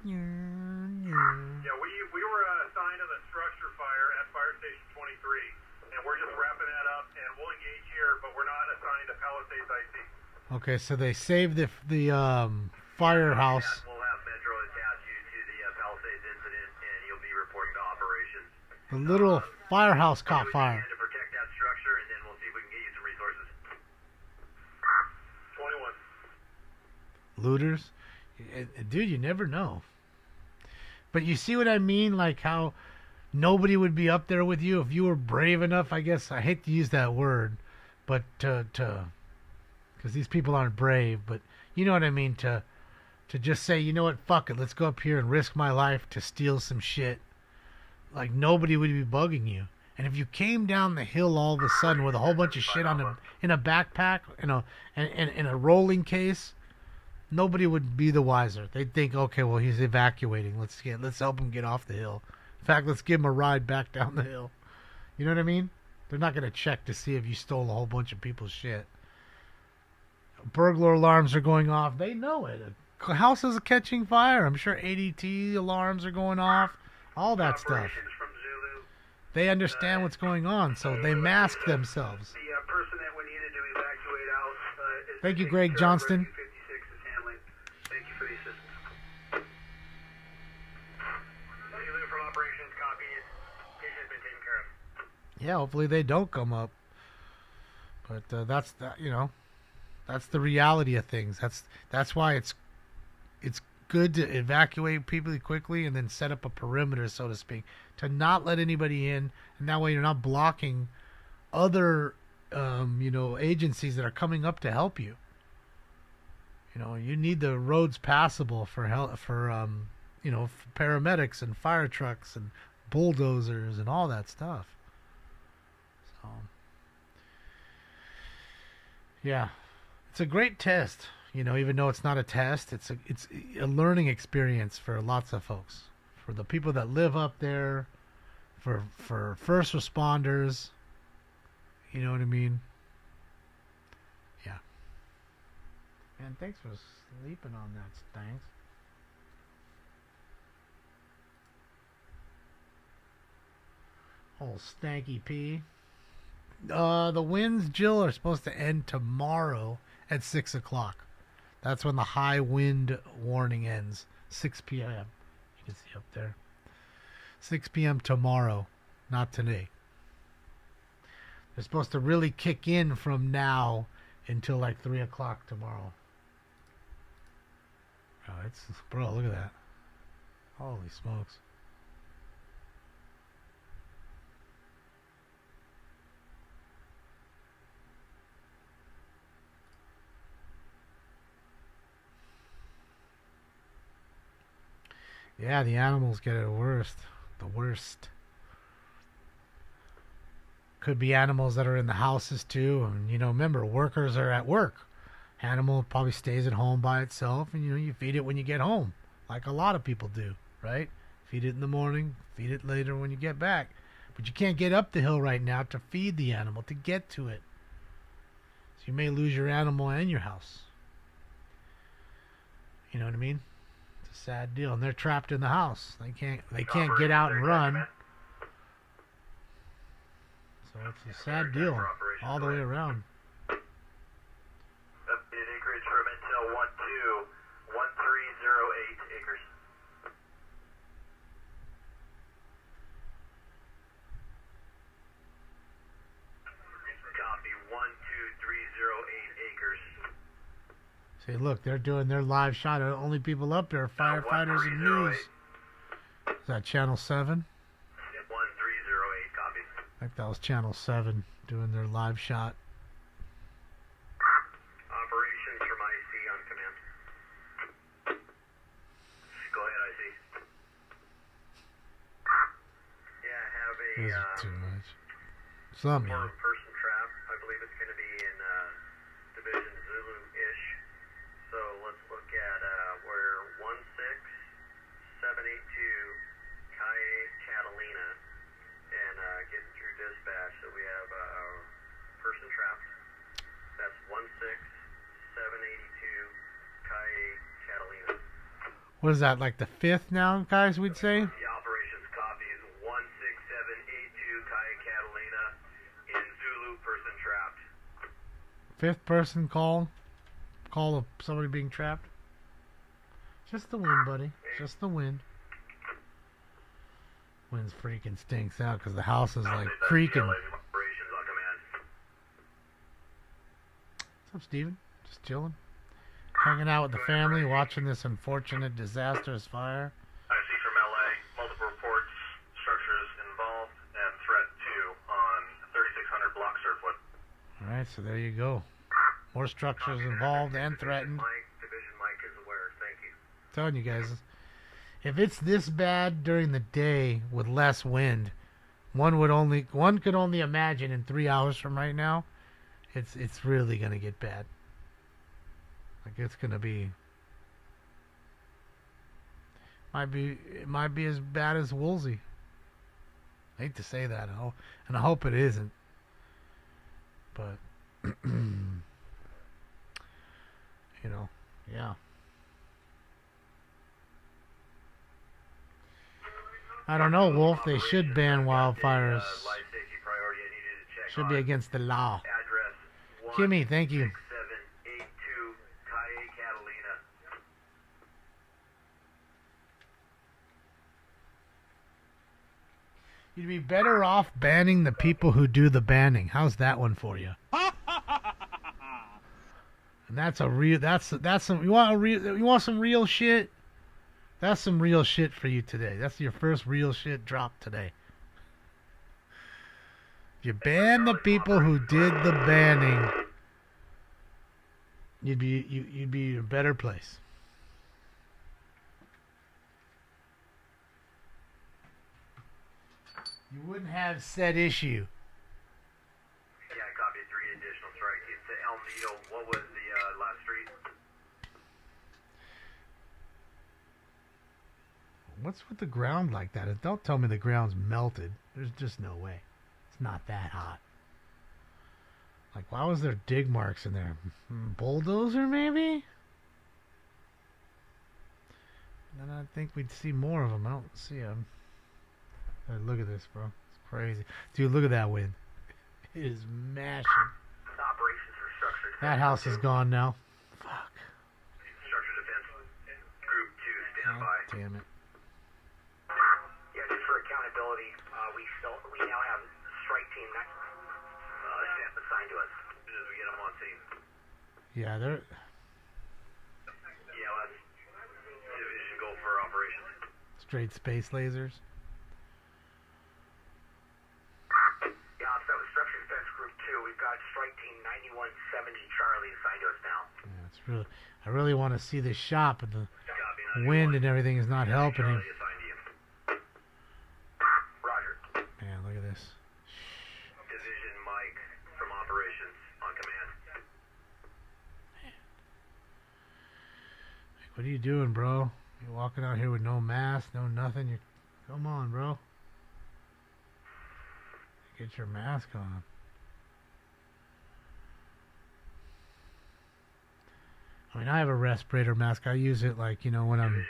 Yeah, we were assigned to the structure fire at Fire Station 23, and we're just wrapping that up, and we'll engage here, but we're not assigned to Palisades IC. Okay, so they saved the firehouse. We'll have Metro attach you to the Palisades incident, and you'll be reporting to operations. The little firehouse caught fire. To protect that structure, and then we'll see if we can get you some resources. 21. Looters. Dude, you never know. But you see what I mean? Like how nobody would be up there with you if you were brave enough, I guess. I hate to use that word, but because these people aren't brave, but you know what I mean, to just say, you know what, fuck it, let's go up here and risk my life to steal some shit. Like nobody would be bugging you. And if you came down the hill all of a sudden with a whole bunch of shit in a backpack, in a rolling case, nobody would be the wiser. They'd think, okay, well, he's evacuating. Let's help him get off the hill. In fact, let's give him a ride back down the hill. You know what I mean? They're not going to check to see if you stole a whole bunch of people's shit. Burglar alarms are going off. They know it. Houses are catching fire. I'm sure ADT alarms are going off. All that stuff. They understand what's going on, so they mask themselves. The person that we needed to evacuate out is Thank you, Greg Johnston. Thank you for the assistance. From operations, copy. Patient has been taken care of. Yeah, hopefully they don't come up. But that's the reality of things. That's why it's good to evacuate people quickly and then set up a perimeter, so to speak, to not let anybody in, and that way you're not blocking other agencies that are coming up to help you. You need the roads passable for paramedics and fire trucks and bulldozers and all that stuff. So, yeah, it's a great test. Even though it's not a test, it's a learning experience for lots of folks, for the people that live up there, for first responders. You know what I mean? Yeah. And thanks for sleeping on that. Thanks. Old stanky pee. The winds, Jill, are supposed to end tomorrow at 6 o'clock. That's when the high wind warning ends. 6 p.m. You can see up there. 6 p.m. tomorrow, not today. They're supposed to really kick in from now until like 3 o'clock tomorrow. Oh, bro, look at that. Holy smokes. Yeah, the animals get it worst. The worst. Could be animals that are in the houses too. And, remember, workers are at work. Animal probably stays at home by itself, and, you feed it when you get home, like a lot of people do, right? Feed it in the morning, feed it later when you get back. But you can't get up the hill right now to feed the animal, to get to it. So you may lose your animal and your house. You know what I mean? It's a sad deal. And they're trapped in the house. They can't get out and run. So it's a sad deal all the way around. Updated acreage from Intel 121308 acres. Copy 12308 acres. See, look, they're doing their live shot. The only people up there are firefighters and news. Is that Channel 7? 1308, copy. I think that was Channel 7 doing their live shot. Operations from IC on command. Go ahead, IC. Yeah, I have a This is too much. Something. person trap. I believe it's going to be in Division Zulu-ish. So let's look at where 16782 Calle Catalina and getting through dispatch. So we have a person trapped. That's 16782 Calle Catalina. What is that, like the 5th now, guys, we'd say? The operations copy is 16782 Calle Catalina in Zulu, person trapped. 5th person call of somebody being trapped. Just the wind, buddy. Just the wind. Wind's freaking stinks out because the house is like creaking. Operations on command. What's up, Steven? Just chilling. Hanging out with the family, watching this unfortunate, disastrous fire. IC from LA, multiple reports, structures involved, and threat 2 on 3600 block Surfwood. Alright, so there you go. More structures involved and threatened. Division Mike is aware, thank you. Telling you guys, if it's this bad during the day with less wind, one could only imagine in 3 hours from right now, it's really gonna get bad. Like it's gonna be, it might be as bad as Woolsey. I hate to say that, and I hope it isn't. But you know, yeah. I don't know, Wolf. They should ban wildfires. Should be against the law. Kimmy, thank you. 6782 Calle Catalina. You'd be better off banning the people who do the banning. How's that one for you? And that's a real. That's some. You want some real shit? That's some real shit for you today. That's your first real shit drop today. If you ban the people who did the banning, you'd be in a better place. You wouldn't have said issue. Yeah, I copied 3 additional strikes. It's El Nido. What was the last street? What's with the ground like that? Don't tell me the ground's melted. There's just no way. It's not that hot. Like, why was there dig marks in there? Bulldozer, maybe? Then I think we'd see more of them. I don't see them. Look at this, bro. It's crazy. Dude, look at that wind. It is mashing. Operations for structure defense. That house is gone now. Fuck. Structure defense. Group 2, stand by. Damn it. Yeah, just for accountability, we now have strike team next assigned to us. As soon as we get them on scene. Yeah, they're... Yeah, let's division go for operations. straight space lasers. Yeah, so structure defense group 2, we've got strike team 9170 Charlie assigned to us now. Yeah, it's really... I really want to see this shop, but the wind and everything is not helping him. Roger. Man, look at this. Division Mike from operations on command. What are you doing, bro? You're walking out here with no mask, no nothing. Come on, bro. Get your mask on. I mean, I have a respirator mask. I use it like, you know, when I'm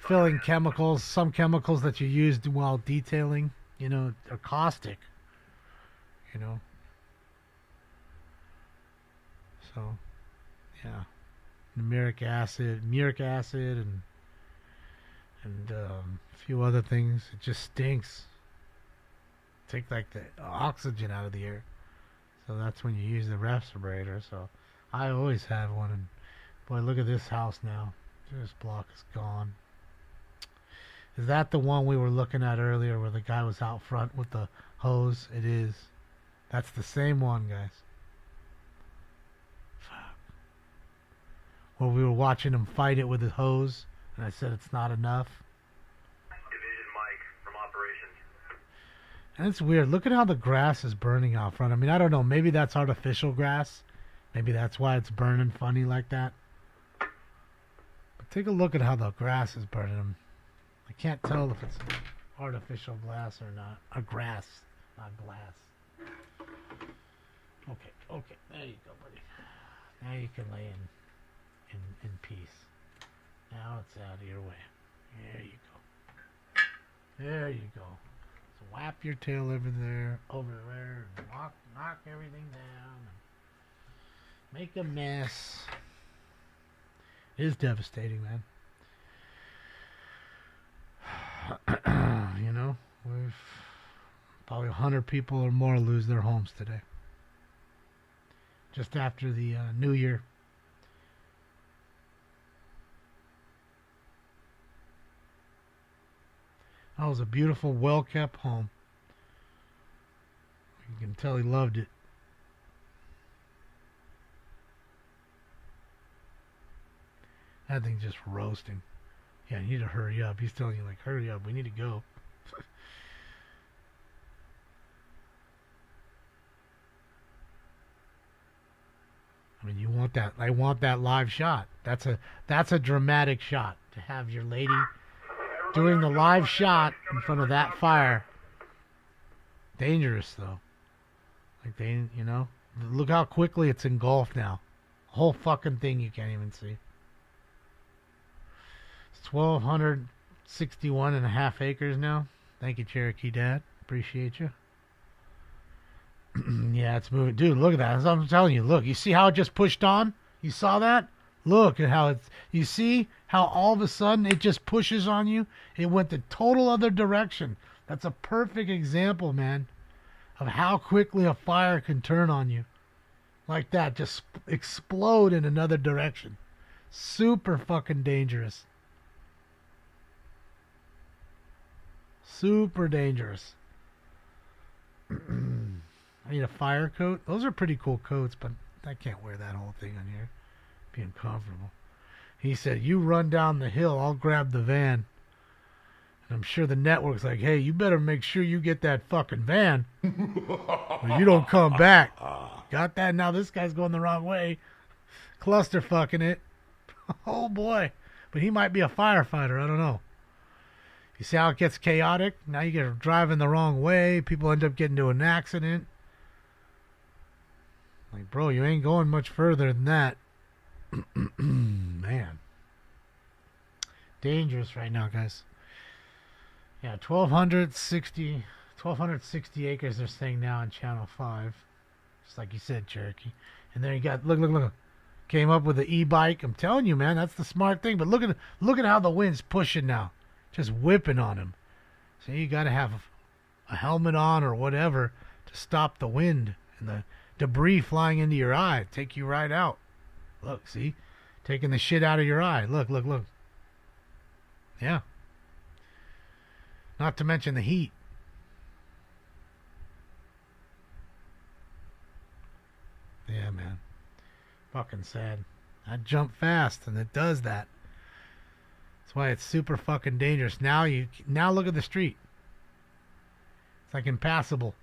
filling chemicals. Some chemicals that you use while detailing, you know, are caustic. You know. So, yeah. Muric acid, and a few other things. It just stinks. Take like the oxygen out of the air. So that's when you use the respirator. So I always have one. And boy, look at this house now. This block is gone. Is that the one we were looking at earlier where the guy was out front with the hose? It is. That's the same one, guys. Fuck. Where we were watching him fight it with his hose, and I said it's not enough. Division Mike from operations. And it's weird. Look at how the grass is burning out front. I mean, I don't know. Maybe that's artificial grass. Maybe that's why it's burning funny like that. But take a look at how the grass is burning. I can't tell if it's artificial glass or not. Or grass, not glass. Okay. There you go, buddy. Now you can lay in peace. Now it's out of your way. There you go. There you go. So whap your tail over there, and knock everything down. And make a mess. It is devastating, man. You know, we've probably 100 people or more lose their homes today. Just after the New Year. That was a beautiful, well-kept home. You can tell he loved it. That thing's just roasting. Yeah, you need to hurry up. He's telling you, like, hurry up. We need to go. I mean, you want that. I want that live shot. That's a dramatic shot to have your lady doing the live shot in front of that fire. Dangerous though. Like you know, look how quickly it's engulfed now. The whole fucking thing you can't even see. It's 1,261 and a half acres now. Thank you, Cherokee Dad. Appreciate you. Yeah, it's moving. Dude, look at that. That's what I'm telling you. Look, you see how it just pushed on? You saw that? Look at how it's... You see how all of a sudden it just pushes on you? It went the total other direction. That's a perfect example, man, of how quickly a fire can turn on you. Like that. Just explode in another direction. Super fucking dangerous. Super dangerous. I need a fire coat. Those are pretty cool coats, but I can't wear that whole thing on here. Be uncomfortable. He said, you run down the hill, I'll grab the van. And I'm sure the network's like, hey, you better make sure you get that fucking van. Or you don't come back. Got that? Now this guy's going the wrong way. Cluster fucking it. Oh boy. But he might be a firefighter. I don't know. You see how it gets chaotic? Now you get driving the wrong way. People end up getting into an accident. Like, bro, you ain't going much further than that. Man. Dangerous right now, guys. Yeah, 1,260 acres they're saying now on Channel 5. Just like you said, Cherokee. And then you got, look. Came up with the e-bike. I'm telling you, man, that's the smart thing. But look at how the wind's pushing now. Just whipping on him. So you got to have a helmet on or whatever to stop the wind and the debris flying into your eye. Take you right out. Look, see? Taking the shit out of your eye. Look. Yeah. Not to mention the heat. Yeah, man. Fucking sad. I jump fast and it does that. That's why it's super fucking dangerous. Now look at the street. It's like impassable.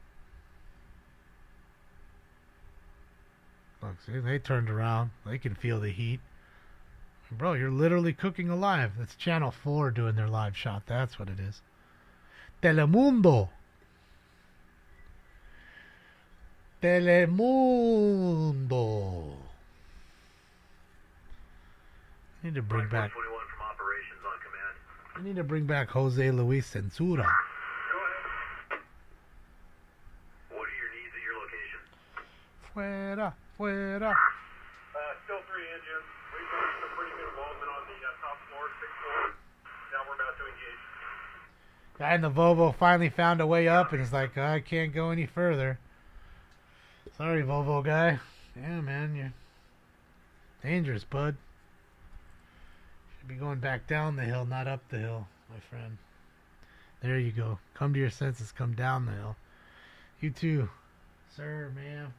Look, see, they turned around. They can feel the heat. Bro, you're literally cooking alive. That's Channel 4 doing their live shot. That's what it is. Telemundo. Telemundo. I need to bring back. 21 from operations on command. I need to bring back Jose Luis Censura. Go ahead. What are your needs at your location? Fuera, fuera. Still 3 engines. We've got some pretty good involvement on the top floor, 6th floor. Now we're about to engage. Guy in the Volvo finally found a way up and is like, I can't go any further. Sorry, Volvo guy. Yeah, man, you're dangerous, bud. Should be going back down the hill, not up the hill, my friend. There you go. Come to your senses. Come down the hill. You too, sir, ma'am.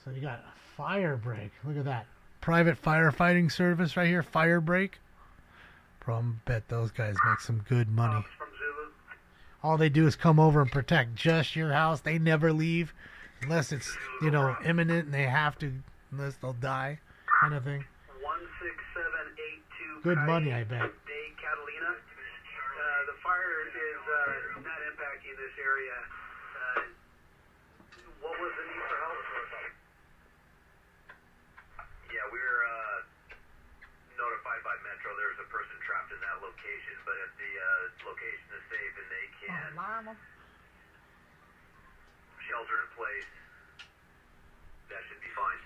So you got a fire break. Look at that. Private firefighting service right here. Fire break. Problem, bet those guys make some good money. All they do is come over and protect just your house. They never leave unless it's, you know, imminent and they have to, unless they'll die, kind of thing. 16782. Good money, I bet. Day Catalina. The fire is not impacting this area. What was the need for help? Yeah, we were notified by Metro there's a person trapped in that location, but if the location is safe and they can shelter in place, that should be fine.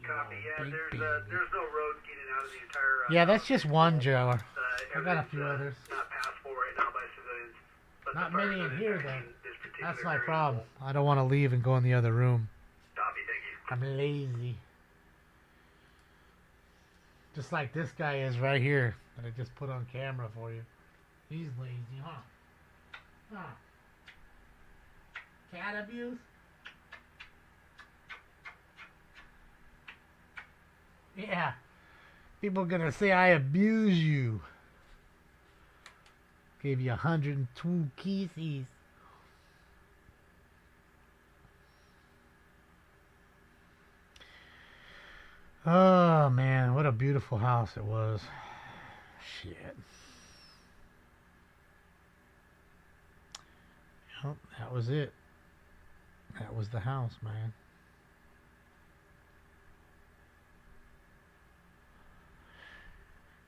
Copy. Yeah, there's no roads getting out of the entire. Yeah, that's just one, Joe. I got a few others. Not passable right now by civilians. But Not many in here, though. That's my problem. I don't want to leave and go in the other room. Copy. Thank you. I'm lazy. Just like this guy is right here that I just put on camera for you. He's lazy, huh? Huh? Cat abuse? Yeah. People are gonna say I abuse you. Gave you 102 kisses. Oh man, what a beautiful house it was. Shit. Yep, that was it. That was the house, man.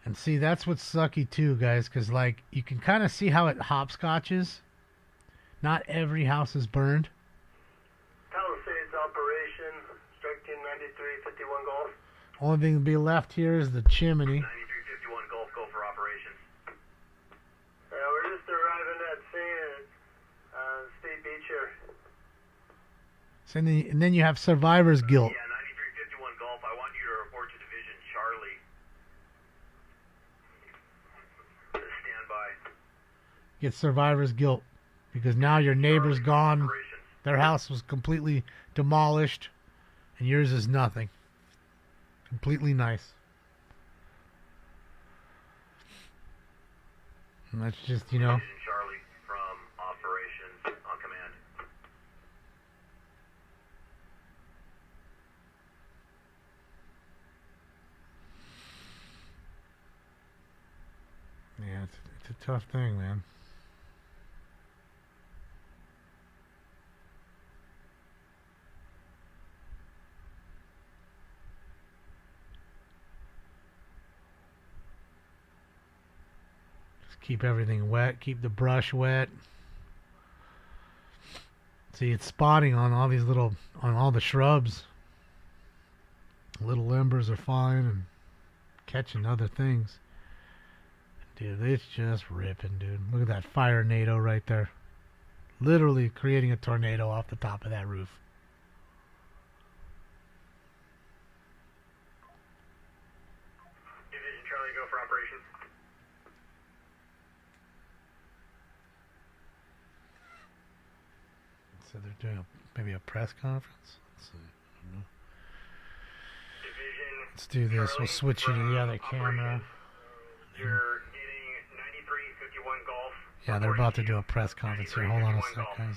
And see, that's what's sucky too, guys, because like you can kind of see how it hopscotches. Not every house is burned. Palisades operation, strike team 9351 Golf. Only thing to be left here is the chimney. 9351 Golf, go for operations. We're just arriving at scene at State Beach here. So and then you have survivor's guilt. Yeah, 9351 Golf, I want you to report to Division Charlie. Stand by. Get survivor's guilt because now your neighbor's gone. Their house was completely demolished, and yours is nothing. Completely nice. And that's just, you know. Charlie from operations on command. Yeah, it's a tough thing, man. Keep everything wet. Keep the brush wet. See, it's spotting on all these little, on all the shrubs. Little embers are fine and catching other things. Dude, it's just ripping, dude. Look at that fire tornado right there. Literally creating a tornado off the top of that roof. Division Charlie, go for operations. So they're doing maybe a press conference. Let's see. I don't know. Let's do this. We'll switch you to the other camera. You're getting 9351 Golf. Yeah, they're about to do a press conference here. Hold on a sec, guys.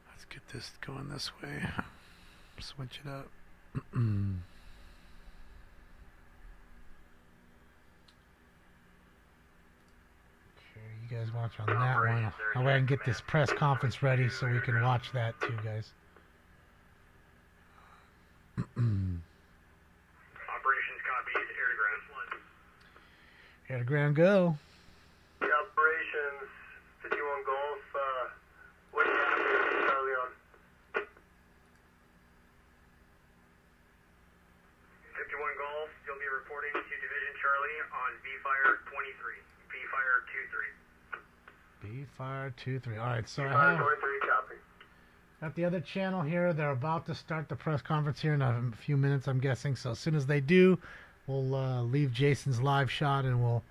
Let's get this going this way. Switch it up. You guys watch on that one. That way I can get this press conference ready so we can watch that too, guys. Operations copies, air to ground. Air to ground, go. The operations, 51 Golf, what do you have here, Charlie on? 51 Golf, you'll be reporting to Division Charlie on B-Fire 23, B-Fire 23. B-Fire 2-3. All right, so I B-Fire have 23, copy. got the other channel here. They're about to start the press conference here in a few minutes, I'm guessing. So as soon as they do, we'll leave Jason's live shot and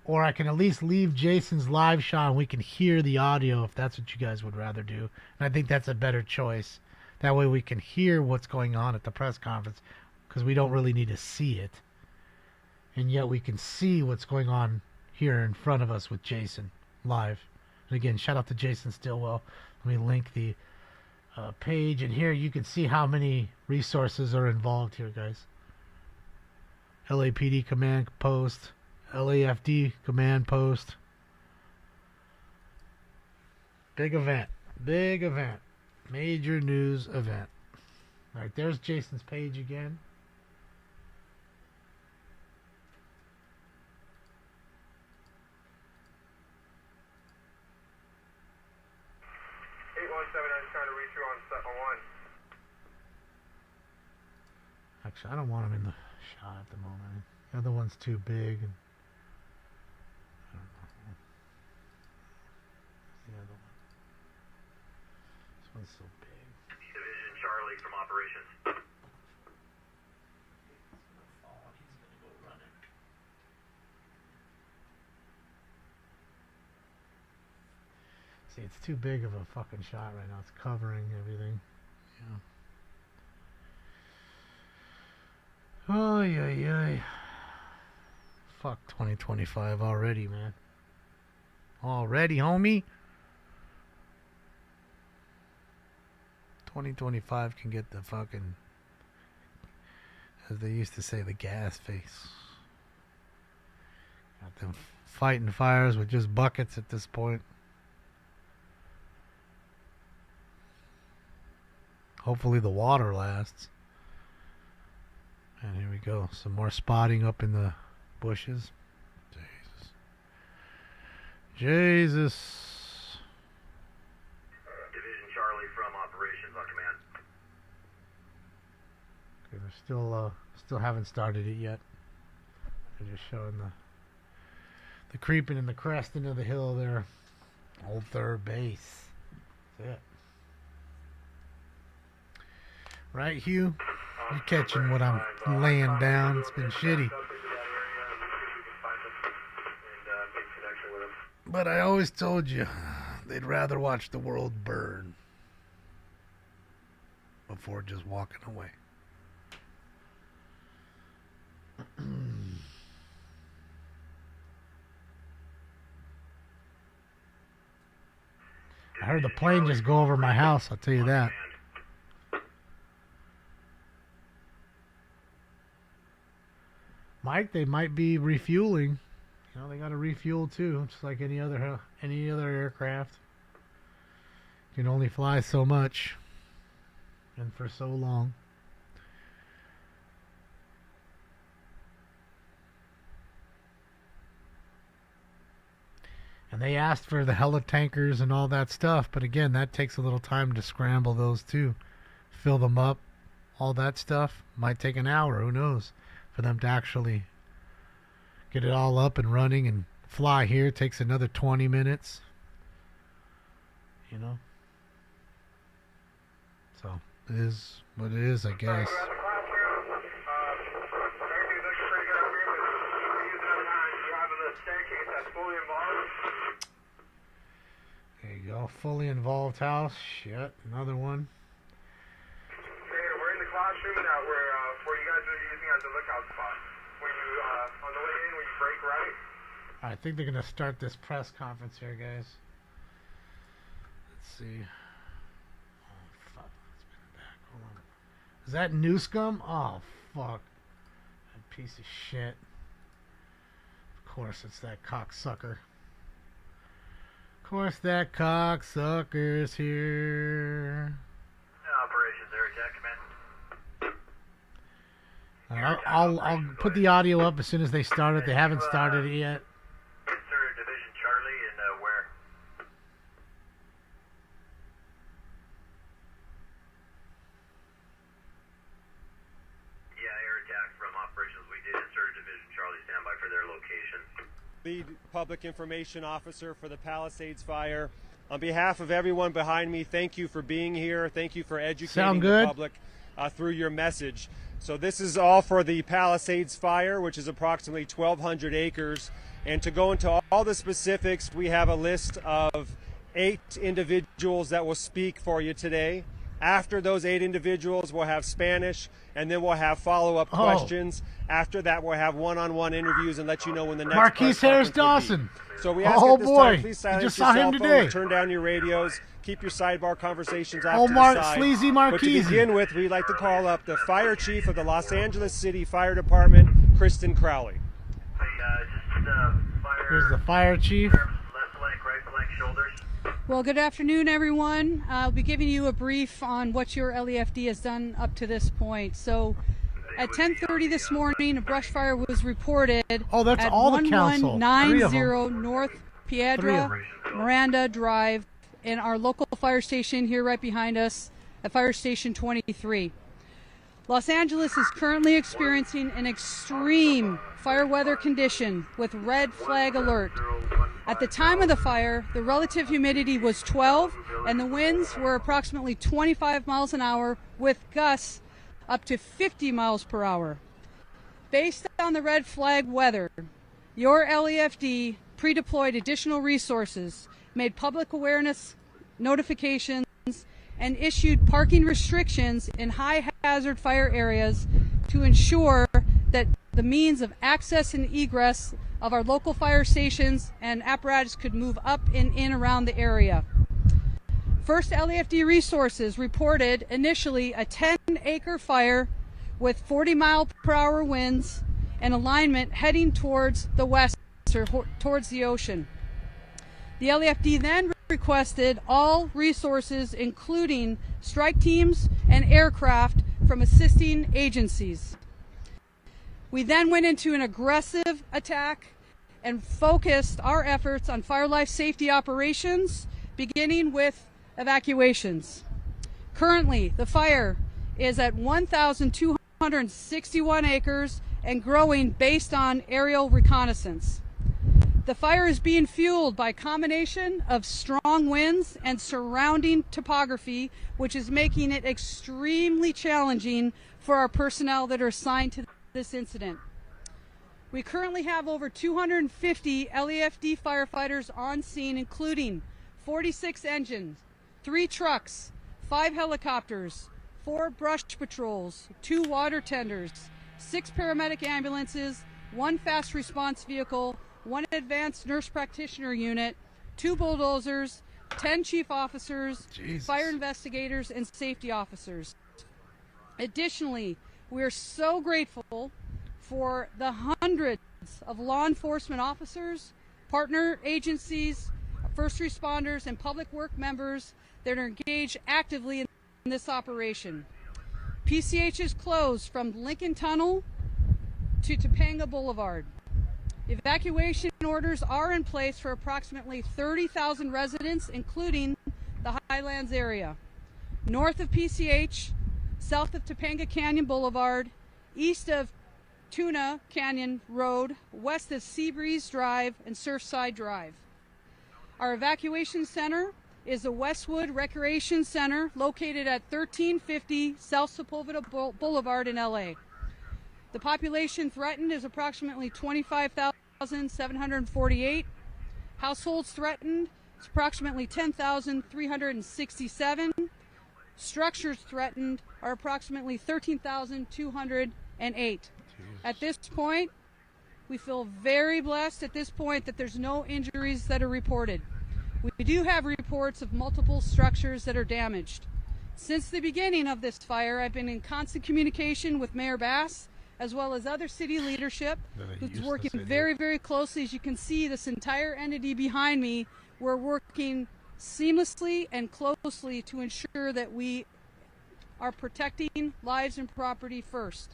or I can at least leave Jason's live shot and we can hear the audio if that's what you guys would rather do. And I think that's a better choice. That way we can hear what's going on at the press conference because we don't really need to see it. And yet we can see what's going on here in front of us with Jason live. And again, shout out to Jason Stillwell. Let me link the page. And here you can see how many resources are involved here, guys. LAPD command post. LAFD command post. Big event. Big event. Major news event. All right, there's Jason's page again. I'm trying to reach you on 701. Actually, I don't want him in the shot at the moment. The other one's too big. And I don't know. Where's the other one? This one's so big. Division Charlie from operations. See, it's too big of a fucking shot right now. It's covering everything. Yeah. Oh, yeah. Fuck 2025 already, man. Already, homie. 2025 can get the fucking, as they used to say, the gas face. Got them fighting fires with just buckets at this point. Hopefully the water lasts. And here we go. Some more spotting up in the bushes. Jesus. Division Charlie from operations on command. Okay, they're still haven't started it yet. They're just showing the creeping and the cresting of the hill there. Old third base. That's it. Right, Hugh? You're catching what I'm laying down. It's been shitty. But I always told you, they'd rather watch the world burn before just walking away. I heard the plane just go over my house, I'll tell you that. Mike, they might be refueling. You know, they got to refuel too, just like any other aircraft. You can only fly so much and for so long. And they asked for the heli-tankers and all that stuff, but again, that takes a little time to scramble those too. Fill them up, all that stuff. Might take an hour, who knows, for them to actually get it all up and running and fly here. Takes another 20 minutes. You know? So, it is what it is, I guess. There you go. Fully involved house. Shit. Another one. We're in the classroom now where you guys are using as a lookout spot. When you, on the way in, when you break right. I think they're going to start this press conference here, guys. Let's see. Oh, fuck. Let's bring it back. Hold on. Is that Newscomb? Oh, fuck. That piece of shit. Of course, it's that cocksucker. Of course, that cocksucker's here. Operations Air Attack Command. I'll put the audio up as soon as they start it. They haven't started it yet. Insert Division Charlie and where? Yeah, air attack from operations. We did insert Division Charlie. Stand by for their location. Lead Public Information Officer for the Palisades Fire. On behalf of everyone behind me, thank you for being here. Thank you for educating the public through your message. So this is all for the Palisades Fire, which is approximately 1,200 acres. And to go into all the specifics, we have a list of 8 individuals that will speak for you today. After those 8 individuals, we'll have Spanish, and then we'll have follow-up questions. After that, we'll have one-on-one interviews and let you know when the next Marquise Harris Dawson. So we ask at this time, please silence your cell phone, turn down your radios, keep your sidebar conversations off to the side. Sleazy But Marquise. to begin with, we'd like to call up the Fire Chief of the Los Angeles City Fire Department, Kristen Crowley. Here's the Fire Chief. Left flank, right flank, shoulders. Well, good afternoon, everyone. I'll be giving you a brief on what your LEFD has done up to this point. So, at 10:30 this morning, a brush fire was reported at all the council. 1190 North Piedra Miranda Drive in our local fire station here right behind us at Fire Station 23. Los Angeles is currently experiencing an extreme fire weather condition with red flag alert. At the time of the fire, the relative humidity was 12 and the winds were approximately 25 miles an hour with gusts up to 50 miles per hour. Based on the red flag weather, your LEFD pre-deployed additional resources, made public awareness notifications, and issued parking restrictions in high hazard fire areas to ensure that the means of access and egress of our local fire stations and apparatus could move up and in around the area. First LEFD resources reported initially a 10-acre fire with 40-mile-per-hour winds and alignment heading towards the west or towards the ocean. The LEFD then requested all resources, including strike teams and aircraft from assisting agencies. We then went into an aggressive attack and focused our efforts on fire life safety operations, beginning with evacuations. Currently, the fire is at 1,261 acres and growing based on aerial reconnaissance. The fire is being fueled by a combination of strong winds and surrounding topography, which is making it extremely challenging for our personnel that are assigned to this incident. We currently have over 250 LEFD firefighters on scene, including 46 engines, 3 trucks, 5 helicopters, 4 brush patrols, 2 water tenders, 6 paramedic ambulances, 1 fast response vehicle, 1 advanced nurse practitioner unit, 2 bulldozers, 10 chief officers, fire investigators, and safety officers. Additionally, we are so grateful for the hundreds of law enforcement officers, partner agencies, first responders, and public work members that are engaged actively in this operation. PCH is closed from Lincoln Tunnel to Topanga Boulevard. Evacuation orders are in place for approximately 30,000 residents, including the Highlands area. North of PCH, south of Topanga Canyon Boulevard, east of Tuna Canyon Road, west of Seabreeze Drive and Surfside Drive. Our evacuation center is the Westwood Recreation Center located at 1350 South Sepulveda Boulevard in LA. The population threatened is approximately 25,748. Households threatened is approximately 10,367. Structures threatened are approximately 13,208. At this point, we feel very blessed at this point that there's no injuries that are reported. We do have reports of multiple structures that are damaged. Since the beginning of this fire, I've been in constant communication with Mayor Bass as well as other city leadership who's useless working idiot. very, very closely. As you can see, this entire entity behind me, we're working seamlessly and closely to ensure that we are protecting lives and property first.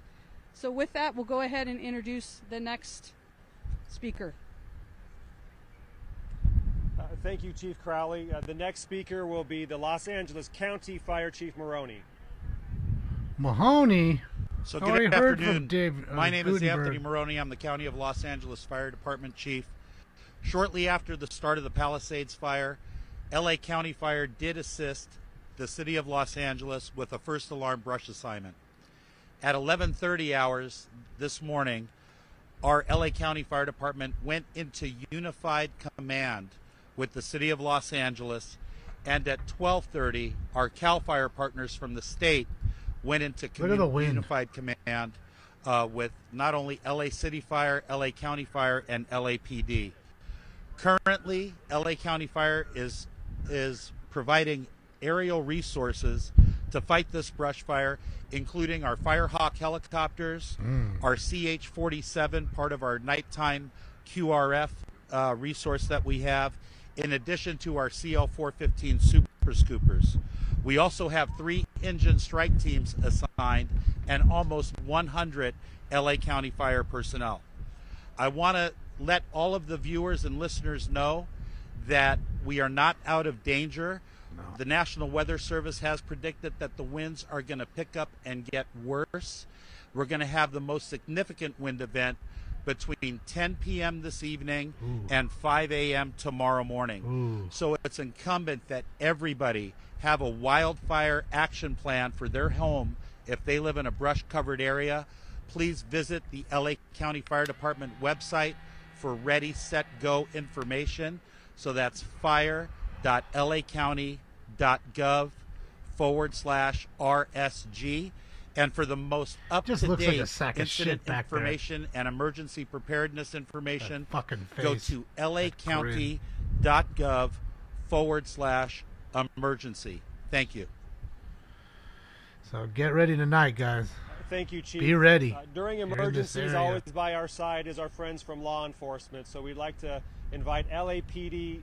So with that, we'll go ahead and introduce the next speaker. Thank you, Chief Crowley. The next speaker will be the Los Angeles County Fire Chief Maroney. Mahoney. So I already good heard from afternoon. Dave, My name is Gutenberg. Anthony Maroney. I'm the County of Los Angeles Fire Department Chief. Shortly after the start of the Palisades fire, LA County Fire did assist the City of Los Angeles with a first alarm brush assignment. At 11:30 hours this morning, our LA County Fire Department went into unified command with the City of Los Angeles, and at 12:30, our CAL FIRE partners from the state went into Look at the wind. unified command with not only LA City Fire, LA County Fire, and LAPD. Currently, LA County Fire is providing aerial resources to fight this brush fire, including our Firehawk helicopters, our CH-47, part of our nighttime QRF resource that we have, in addition to our CL-415 Super Scoopers. We also have 3 engine strike teams assigned and almost 100 LA County Fire personnel. I want to let all of the viewers and listeners know that we are not out of danger. The National Weather Service has predicted that the winds are going to pick up and get worse. We're going to have the most significant wind event between 10 p.m. this evening and 5 a.m. tomorrow morning. So it's incumbent that everybody have a wildfire action plan for their home if they live in a brush-covered area. Please visit the LA County Fire Department website for Ready, Set, Go information. So that's fire.lacounty.gov/RSG. And for the most Just looks like a up-to-date sack of shit incident back there. information and emergency preparedness information, fucking go face. to lacounty.gov/emergency. Thank you. So get ready tonight, guys. Thank you, Chief. Be ready. During You're in this emergencies, area. always by our side is our friends from law enforcement. So we'd like to invite LAPD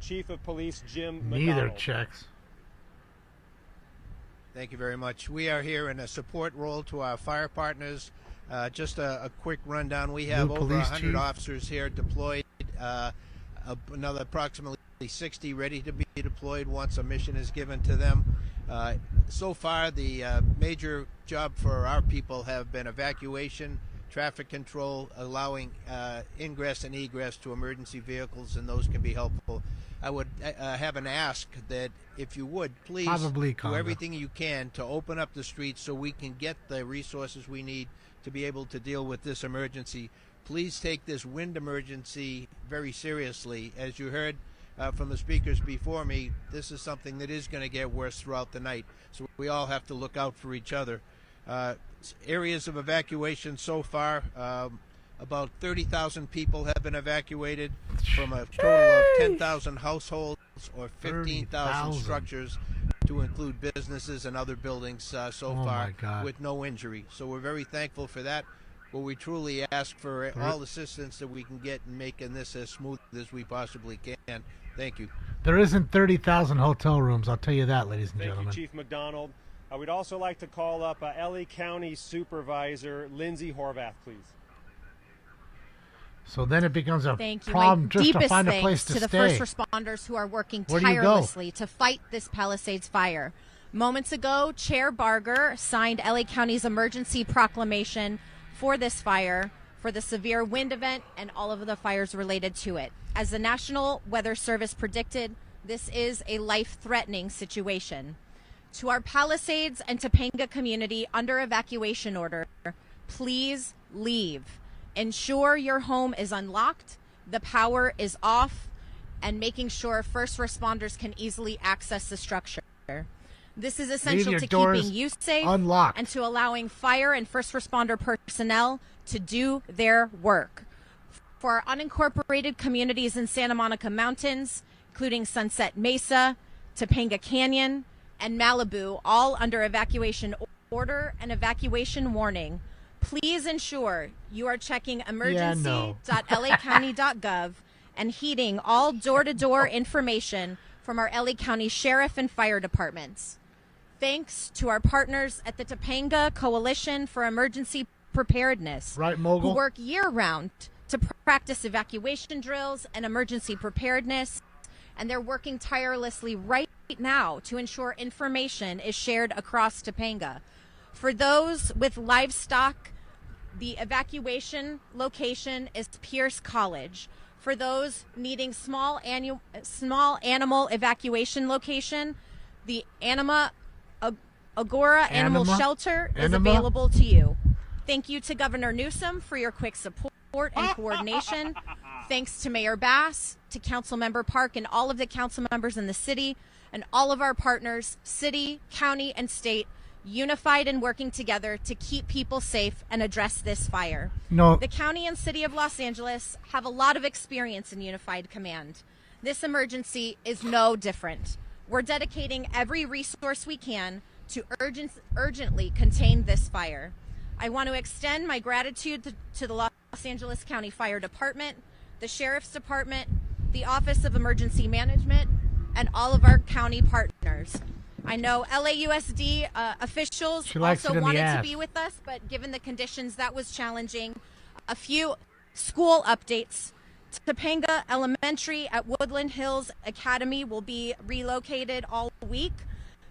Chief of Police Jim Neither McDonald. checks. Thank you very much. We are here in a support role to our fire partners. Just a quick rundown. We have New over police 100 chief. officers here deployed, another approximately 60 ready to be deployed once a mission is given to them. So far, the major job for our people have been evacuation, traffic control, allowing ingress and egress to emergency vehicles, and those can be helpful. I would have an ask that if you would, please Probably do Conga. everything you can to open up the streets so we can get the resources we need to be able to deal with this emergency. Please take this wind emergency very seriously. As you heard from the speakers before me, this is something that is going to get worse throughout the night. So we all have to look out for each other. Areas of evacuation so far, about 30,000 people have been evacuated from a total of 10,000 households or 15,000 structures to include businesses and other buildings so Oh, far my God. with no injury. So we're very thankful for that. But we truly ask for all assistance that we can get in making this as smooth as we possibly can. Thank you. There isn't 30,000 hotel rooms, I'll tell you that, ladies and Thank gentlemen. you, Chief McDonald. We'd also like to call up LA County Supervisor Lindsay Horvath, please. So then it becomes a Thank you. problem My just to deepest find a thanks place to to the stay. first responders who are working Where do you go? tirelessly to fight this Palisades fire. Moments ago, Chair Barger signed LA County's emergency proclamation for this fire, for the severe wind event and all of the fires related to it. As the National Weather Service predicted, this is a life-threatening situation. To our Palisades and Topanga community under evacuation order, please leave. Ensure your home is unlocked, the power is off, and making sure first responders can easily access the structure. This is essential your to doors keeping you safe unlocked. and to allowing fire and first responder personnel to do their work. For our unincorporated communities in Santa Monica Mountains, including Sunset Mesa, Topanga Canyon, and Malibu, all under evacuation order and evacuation warning, Please ensure you are checking emergency.lacounty.gov and heeding all door-to-door information from our LA County Sheriff and Fire Departments. Thanks to our partners at the Topanga Coalition for Emergency Preparedness, Right, Mogul? who work year-round to practice evacuation drills and emergency preparedness, and they're working tirelessly right now to ensure information is shared across Topanga. For those with livestock, the evacuation location is Pierce College. For those needing small animal evacuation location, the Agora Animal Shelter is available to you. Thank you to Governor Newsom for your quick support and coordination. Thanks to Mayor Bass, to Councilmember Park, and all of the council members in the city, and all of our partners, city, county, and state, unified and working together to keep people safe and address this fire. No. The county and city of Los Angeles have a lot of experience in unified command. This emergency is no different. We're dedicating every resource we can to urgently contain this fire. I want to extend my gratitude to the Los Angeles County Fire Department, the Sheriff's Department, the Office of Emergency Management, and all of our county partners. I know LAUSD officials also wanted to be with us, but given the conditions, that was challenging. A few school updates. Topanga Elementary at Woodland Hills Academy will be relocated all week.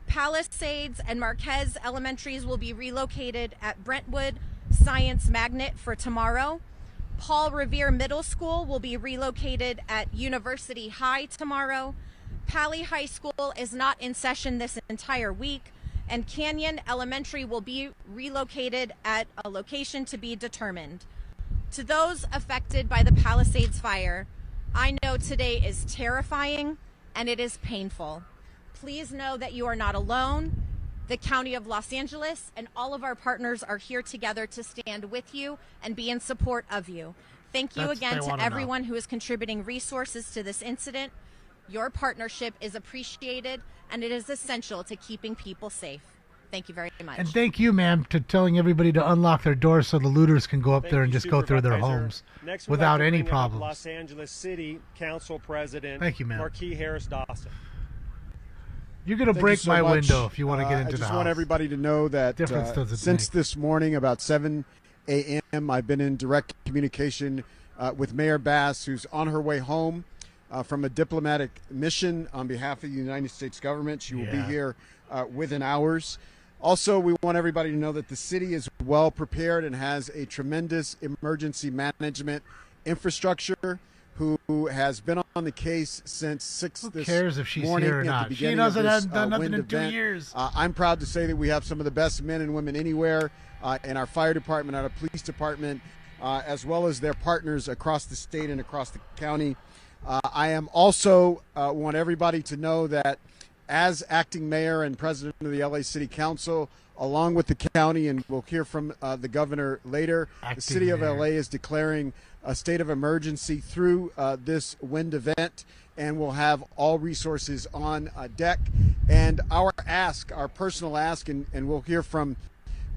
Palisades and Marquez Elementaries will be relocated at Brentwood Science Magnet for tomorrow. Paul Revere Middle School will be relocated at University High tomorrow. Pali High School is not in session this entire week, and Canyon Elementary will be relocated at a location to be determined. To those affected by the Palisades fire, I know today is terrifying and it is painful. Please know that you are not alone. The County of Los Angeles and all of our partners are here together to stand with you and be in support of you. Thank you again to everyone who is contributing resources to this incident. Your partnership is appreciated, and it is essential to keeping people safe. Thank you very much. And thank you, ma'am, to telling everybody to unlock their doors so the looters can go up there and just go through their homes without any problems. Los Angeles City Council President Thank you, ma'am. Marquis Harris Dawson. You're going to break my window if you want to get into the house. I just want everybody to know that since this morning, about 7 a.m., I've been in direct communication with Mayor Bass, who's on her way home from a diplomatic mission on behalf of the United States government. She will be here within hours. Also, we want everybody to know that the city is well prepared and has a tremendous emergency management infrastructure who has been on the case since 6 this cares if she's morning here or at not? the beginning She hasn't of this done nothing wind in 2 event. years. I'm proud to say that we have some of the best men and women anywhere in our fire department, our police department, as well as their partners across the state and across the county. I am also want everybody to know that as acting mayor and president of the LA City Council, along with the county, and we'll hear from the governor later, the city of LA is declaring a state of emergency through this wind event, and we'll have all resources on deck. And our ask, our personal ask, and we'll hear from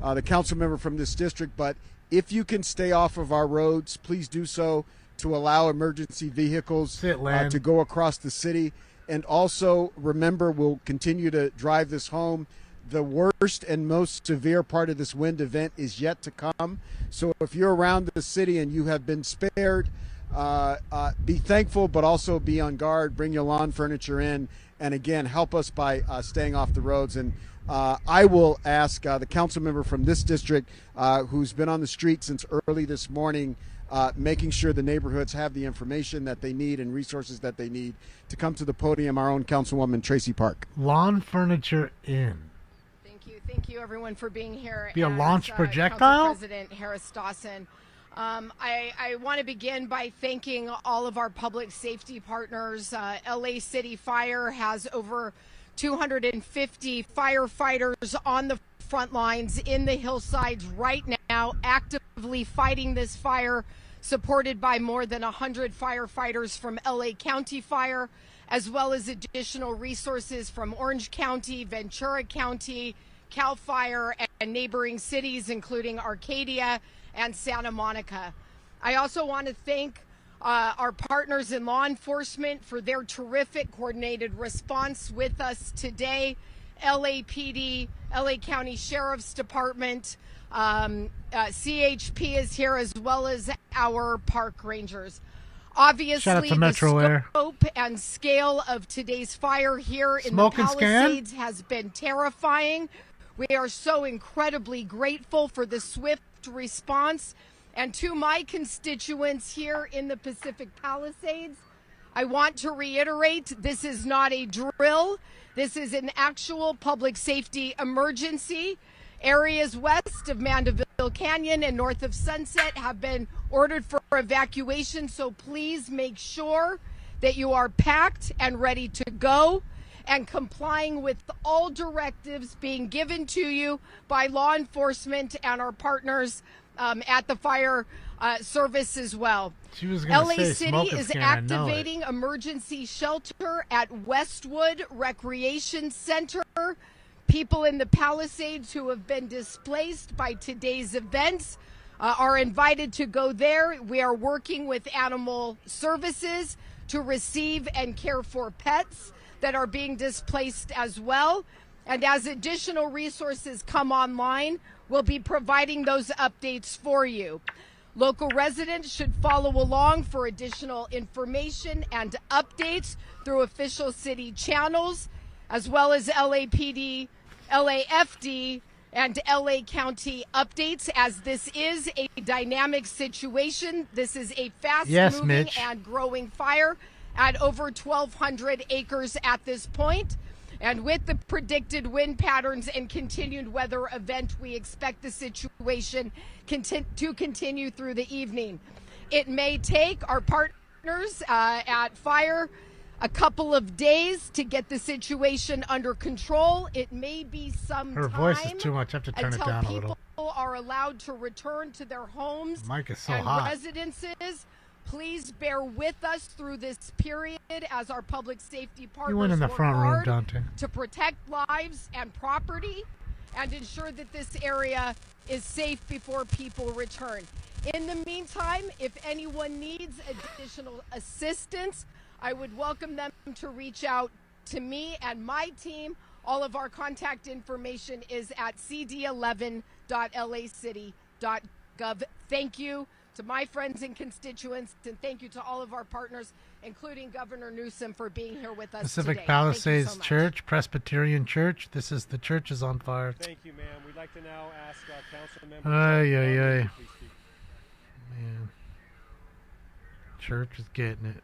the council member from this district, but if you can stay off of our roads, please do so to allow emergency vehicles to go across the city. And also remember, we'll continue to drive this home. The worst and most severe part of this wind event is yet to come. So if you're around the city and you have been spared, be thankful, but also be on guard. Bring your lawn furniture in. And again, help us by staying off the roads. And I will ask the council member from this district who's been on the street since early this morning, making sure the neighborhoods have the information that they need and resources that they need to come to the podium, our own Councilwoman Tracy Park. Lawn furniture in. Thank you, everyone, for being here. Be a launch projectile? Council President Harris Dawson. I want to begin by thanking all of our public safety partners. LA City Fire has over 250 firefighters on the front lines in the hillsides right now, actively fighting this fire, supported by more than 100 firefighters from LA County Fire, as well as additional resources from Orange County, Ventura County, CAL FIRE and neighboring cities, including Arcadia and Santa Monica. I also want to thank our partners in law enforcement for their terrific coordinated response with us today. LAPD, LA County Sheriff's Department, CHP is here, as well as our park rangers. Obviously, the scope and scale of today's fire here in the Palisades has been terrifying. We are so incredibly grateful for the swift response. And to my constituents here in the Pacific Palisades, I want to reiterate, this is not a drill. This is an actual public safety emergency. Areas west of Mandeville Canyon and north of Sunset have been ordered for evacuation, so please make sure that you are packed and ready to go and complying with all directives being given to you by law enforcement and our partners at the fire service as well. LA City is activating emergency shelter at Westwood Recreation Center. People in the Palisades who have been displaced by today's events are invited to go there. We are working with animal services to receive and care for pets that are being displaced as well. And as additional resources come online, we'll be providing those updates for you. Local residents should follow along for additional information and updates through official city channels, as well as LAPD, LAFD, and LA County updates, as this is a dynamic situation. This is a fast-moving and growing fire at over 1,200 acres at this point. And with the predicted wind patterns and continued weather event, we expect the situation to continue through the evening. It may take our partners at Fire a couple of days to get the situation under control. It may be some Her voice is too much. I have to turn it down a little. People are allowed to return to their homes Mic is so and hot. residences. Please bear with us through this period as our public safety partners You went in the work front room, hard Dante. to protect lives and property and ensure that this area is safe before people return. In the meantime, if anyone needs additional assistance, I would welcome them to reach out to me and my team. All of our contact information is at cd11.lacity.gov. Thank you to my friends and constituents, and thank you to all of our partners, including Governor Newsom, for being here with us Pacific today. Palisades Church, Presbyterian Church. This is the church is on fire. Thank you, ma'am. We'd like to now ask council members. Man. Church is getting it.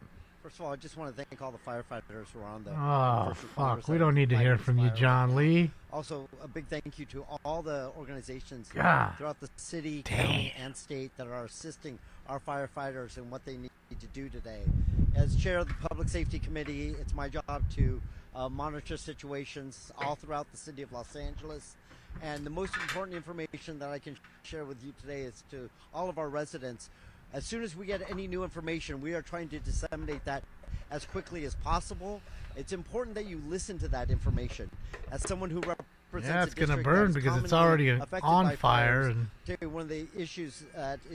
First of all, I just want to thank all the firefighters who are on the first fuck. responders We don't need to hear from you, John Lee. Also, a big thank you to all the organizations God. throughout the city, county, and state that are assisting our firefighters in what they need to do today. As chair of the Public Safety Committee, it's my job to monitor situations all throughout the city of Los Angeles. And the most important information that I can share with you today is to all of our residents. As soon as we get any new information, we are trying to disseminate that as quickly as possible. It's important that you listen to that information. As someone who represents it's going to burn because it's already on fire. And one of the issues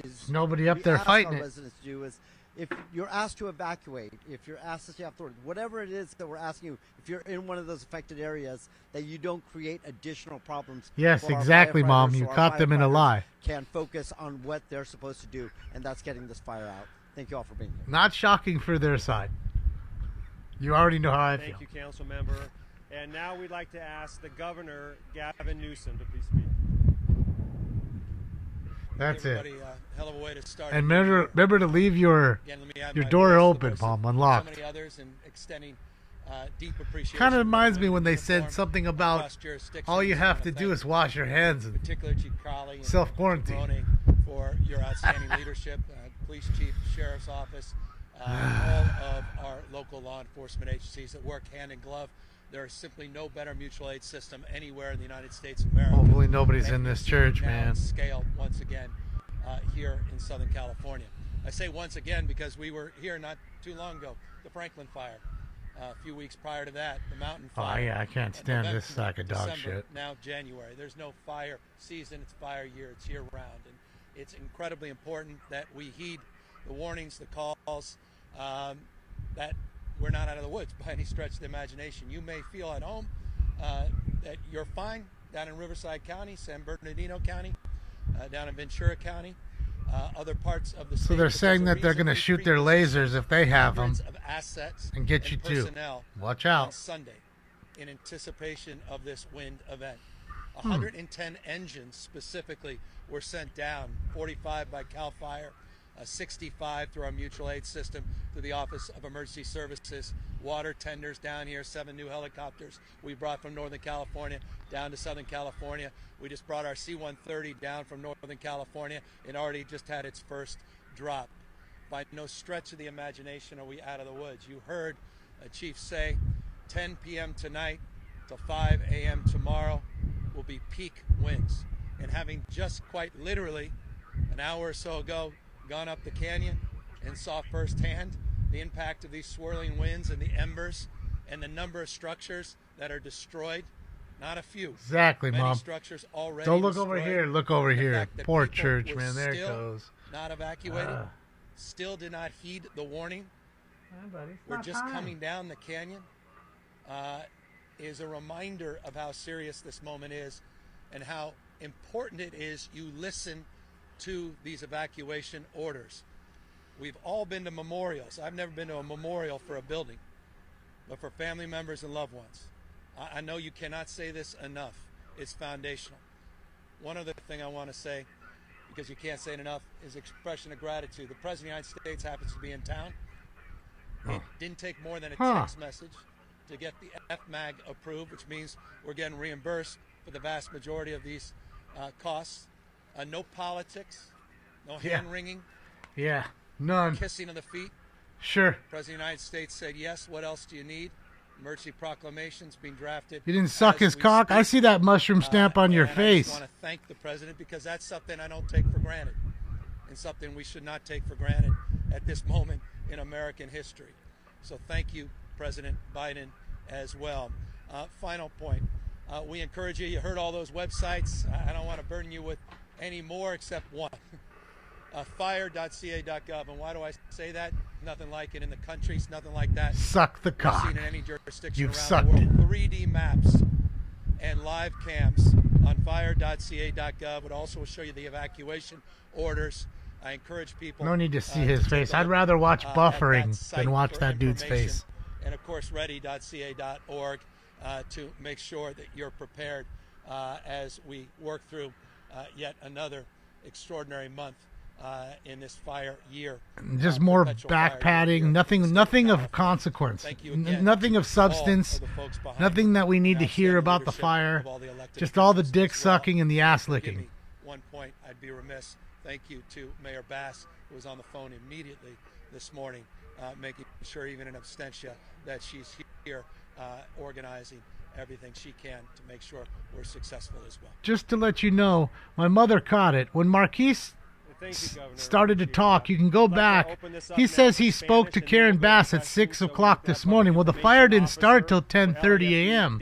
is nobody up there fighting it. Residents do is if you're asked to evacuate, if you're asked to stay off the road, whatever it is that we're asking you, if you're in one of those affected areas, that you don't create additional problems. Yes, for our exactly, Mom. firefighters, You so caught our them in a firefighters lie. Can focus on what they're supposed to do, and that's getting this fire out. Thank you all for being here. Not shocking for their side. You already know how I feel. Thank you, council member. And now we'd like to ask the governor, Gavin Newsom, to please speak. That's it. Hell of a way to start. And remember to leave your door open, Palm, unlocked. So many others and extending deep appreciation. Kind of reminds me when they said something about all you have to do is wash your hands and particular Chief Crowley and self-quarantine. For your outstanding leadership, police chief, sheriff's office, all of our local law enforcement agencies that work hand in glove. There is simply no better mutual aid system anywhere in the United States of America. Hopefully nobody's in this church, man. Scale once again here in Southern California. I say once again because we were here not too long ago, the Franklin fire. A few weeks prior to that, the mountain Oh, fire. yeah, I can't stand this sack of dog December, shit. Now January. There's no fire season. It's fire year. It's year round. And it's incredibly important that we heed the warnings, the calls, that we're not out of the woods by any stretch of the imagination. You may feel at home that you're fine down in Riverside County, San Bernardino County, down in Ventura County, other parts of the state. So they're saying that they're going to shoot their lasers if they have them Of assets and get you too. personnel Watch on out. Sunday in anticipation of this wind event. 110 engines specifically were sent down, 45 by CAL FIRE, 65 through our mutual aid system through the Office of Emergency Services, water tenders down here, 7 new helicopters we brought from Northern California down to Southern California. We just brought our C-130 down from Northern California and already just had its first drop. By no stretch of the imagination are we out of the woods. You heard a chief say 10 p.m. tonight till 5 a.m. tomorrow will be peak winds. And having just quite literally an hour or so ago gone up the canyon and saw firsthand the impact of these swirling winds and the embers and the number of structures that are destroyed. Not a few. Exactly, Many Mom. structures already Don't look over destroyed. here. Look over The here. fact that Poor people church, were man. There it still goes. Not evacuated. Still did not heed the warning. We're just coming down the canyon. Is a reminder of how serious this moment is and how important it is you listen to these evacuation orders. We've all been to memorials. I've never been to a memorial for a building, but for family members and loved ones. I know you cannot say this enough. It's foundational. One other thing I want to say, because you can't say it enough, is expression of gratitude. The President of the United States happens to be in town. It didn't take more than a text message to get the FMAG approved, which means we're getting reimbursed for the vast majority of these costs. No politics, no hand-wringing. Yeah, none. Kissing of the feet. Sure. President of the United States said, yes, what else do you need? Emergency proclamations being drafted. You didn't suck his cock? I see that mushroom stamp on your I face. just want to thank the President because that's something I don't take for granted and something we should not take for granted at this moment in American history. So thank you, President Biden, as well. Final point. We encourage you. You heard all those websites. I don't want to burden you with any more except one. Fire.ca.gov. And why do I say that? Nothing like it in the country. It's nothing like that. Suck the cock. Seen in any jurisdiction You've around sucked the world. it. 3D maps and live cams on fire.ca.gov would also show you the evacuation orders. I encourage people. No need to see his face. I'd rather watch buffering than watch that dude's face. And of course, ready.ca.org to make sure that you're prepared as we work through yet another extraordinary month in this fire year. Just more back padding, nothing of consequence, nothing of substance, nothing that we need to hear about the fire, just all the dick sucking and the ass licking. One point, I'd be remiss. Thank you to Mayor Bass, who was on the phone immediately this morning, making sure even in absentia that she's here organizing everything she can to make sure we're successful as well. Just to let you know, my mother caught it. When Marquise started to talk, you can go back. He says he spoke to Karen Bass at 6 o'clock this morning. Well, the fire didn't start till 10:30 a.m.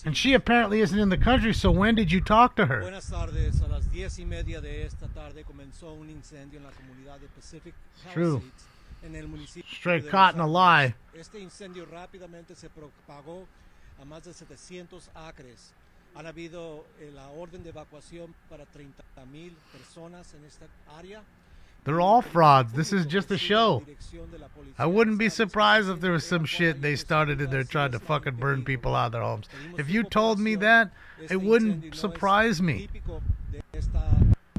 And she apparently isn't in the country, so when did you talk to her? Buenas tardes. A las 10:30 de esta tarde comenzó un incendio en la comunidad de Pacific True. Palisades en el municipio Straight de caught in a Los lie. Ángeles. Este incendio rápidamente se propagó a más de 700 acres. Han habido la orden de evacuación para 30,000 personas en esta área. They're all frauds. This is just a show. I wouldn't be surprised if there was some shit they started and they're trying to fucking burn people out of their homes. If you told me that, it wouldn't surprise me.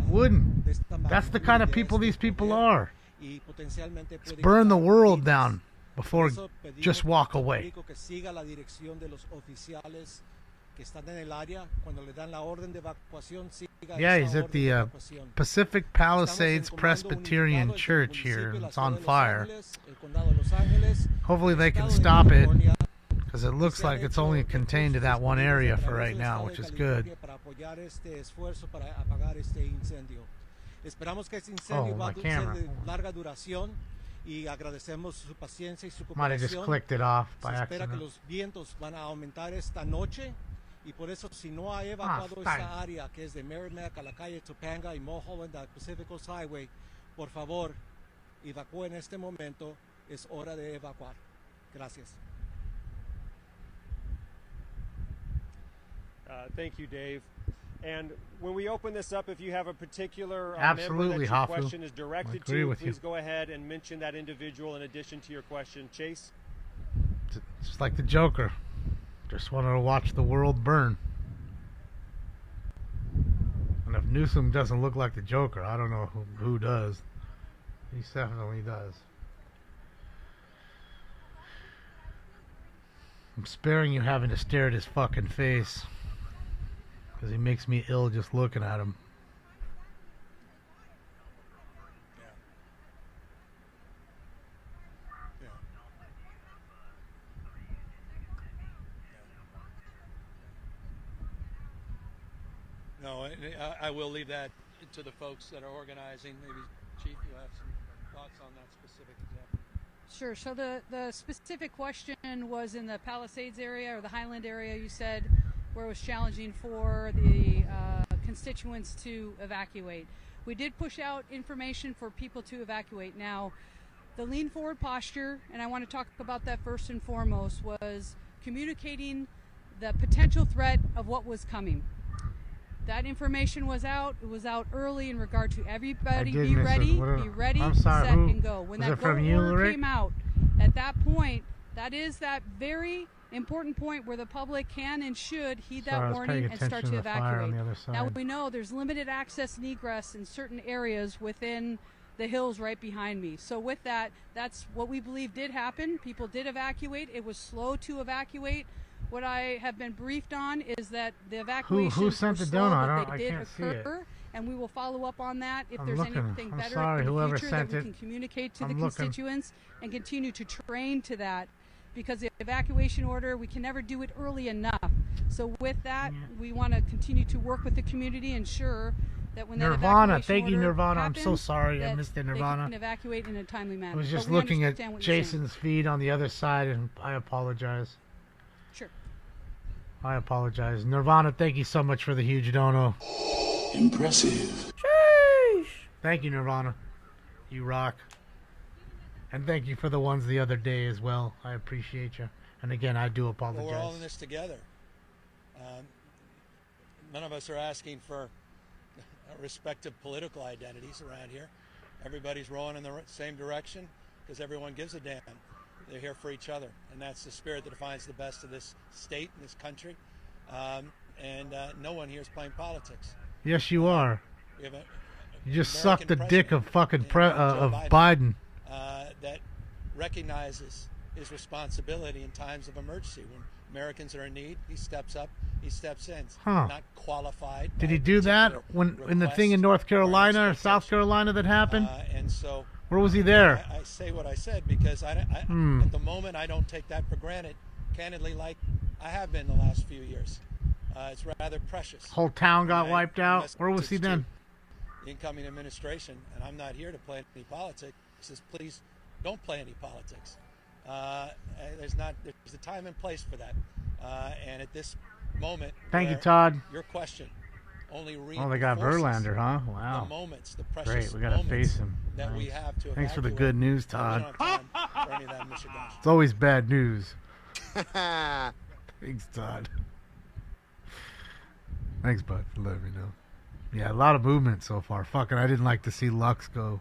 Wouldn't. That's the kind of people these people are. Let's burn the world down before just walk away. Yeah, he's at the Pacific Palisades Presbyterian Church here. It's on fire. Hopefully they can stop it, because it looks like it's only contained to that one area for right now, which is good. Esperamos que este Oh, incendio va my a ser camera. de larga duración y agradecemos su paciencia y su Might have just cooperación. clicked it off by Se espera que accident. los vientos van a aumentar esta noche y por eso si no ha evacuado fine. esta área que es de Merrimack a la calle Topanga y Mulholland al Pacific Coast Highway, por favor, evacúe en este momento. Es hora de evacuar. Gracias. Thank you, Dave. And when we open this up, if you have a particular member Absolutely, that your Hafu. question is I directed agree to, with you. please go ahead and mention that individual in addition to your question. Chase? Just like the Joker. Just wanted to watch the world burn. And if Newsom doesn't look like the Joker, I don't know who does. He definitely does. I'm sparing you having to stare at his fucking face. Because he makes me ill just looking at him. No, I will leave that to the folks that are organizing. Maybe, Chief, you have some thoughts on that specific example. Sure. So the specific question was in the Palisades area or the Highland area, you said, where it was challenging for the constituents to evacuate. We did push out information for people to evacuate. Now, the lean forward posture, and I want to talk about that first and foremost, was communicating the potential threat of what was coming. That information was out. It was out early in regard to everybody be ready, I'm sorry, set, who, and go. When was that it from go you, order Rick? came out, at that point, that is that very important point where the public can and should heed Sorry, I that was warning paying and start attention to to the fire on evacuate. the other Now side. we know there's limited access and egress in certain areas within the hills right behind me. So with that, that's what we believe did happen. People did evacuate. It was slow to evacuate. What I have been briefed on is that the evacuations sent were the slow, donut? but I they did can't see it. occur, and we will follow up on that if I'm there's looking. anything I'm better sorry, in the whoever future that sent we it. can communicate to I'm the looking. constituents and continue to train to that, because the evacuation order, we can never do it early enough. So with that, we want to continue to work with the community, ensure that when Nirvana, that evacuation thank you, order Nirvana. I'm so happens, sorry I that missed it, they Nirvana. can evacuate in a timely manner. I was But just we looking at understand what you're saying. Jason's feed on the other side, and I apologize. Sure. I apologize. Nirvana, thank you so much for the huge dono. Impressive. Thank you, Nirvana. You rock. And thank you for the ones the other day as well. I appreciate you. And again, I do apologize. Well, we're all in this together. None of us are asking for respective political identities around here. Everybody's rowing in the same direction because everyone gives a damn. They're here for each other, and that's the spirit that defines the best of this state and this country. No one here is playing politics. Yes, you are. We have You just American sucked the dick of fucking of Joe Biden. That recognizes his responsibility in times of emergency. When Americans are in need, he steps up, he steps in. Huh. Not qualified. Did by he do that when in the thing in North Carolina or South Carolina that happened? And so, where was he there? I say what I said because at the moment I don't take that for granted, candidly, like I have been the last few years. It's rather precious. Whole town got wiped out. Where was he then? The incoming administration, and I'm not here to play any politics. Says please don't play any politics. There's a time and place for that. And at this moment, Thank you, Todd. Your question only Oh, they got Verlander, huh? Wow. The moments, the precious Great, we gotta face him. that we have to Thanks for the evacuate. good news, We Todd. don't have time for any of that mishegosh. It's always bad news. Thanks, Todd. Thanks, bud, for letting me know. Yeah, a lot of movement so far. Fucking, I didn't like to see Lux go.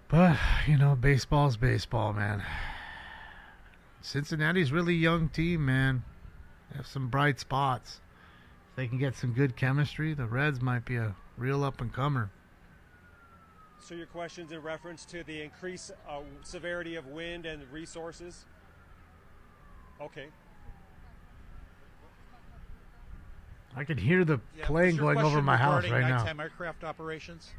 But, baseball's baseball, man. Cincinnati's really young team, man. They have some bright spots. If they can get some good chemistry, the Reds might be a real up-and-comer. So your question's in reference to the increased severity of wind and resources? Okay. I can hear the plane going over my house right now. Nighttime aircraft operations?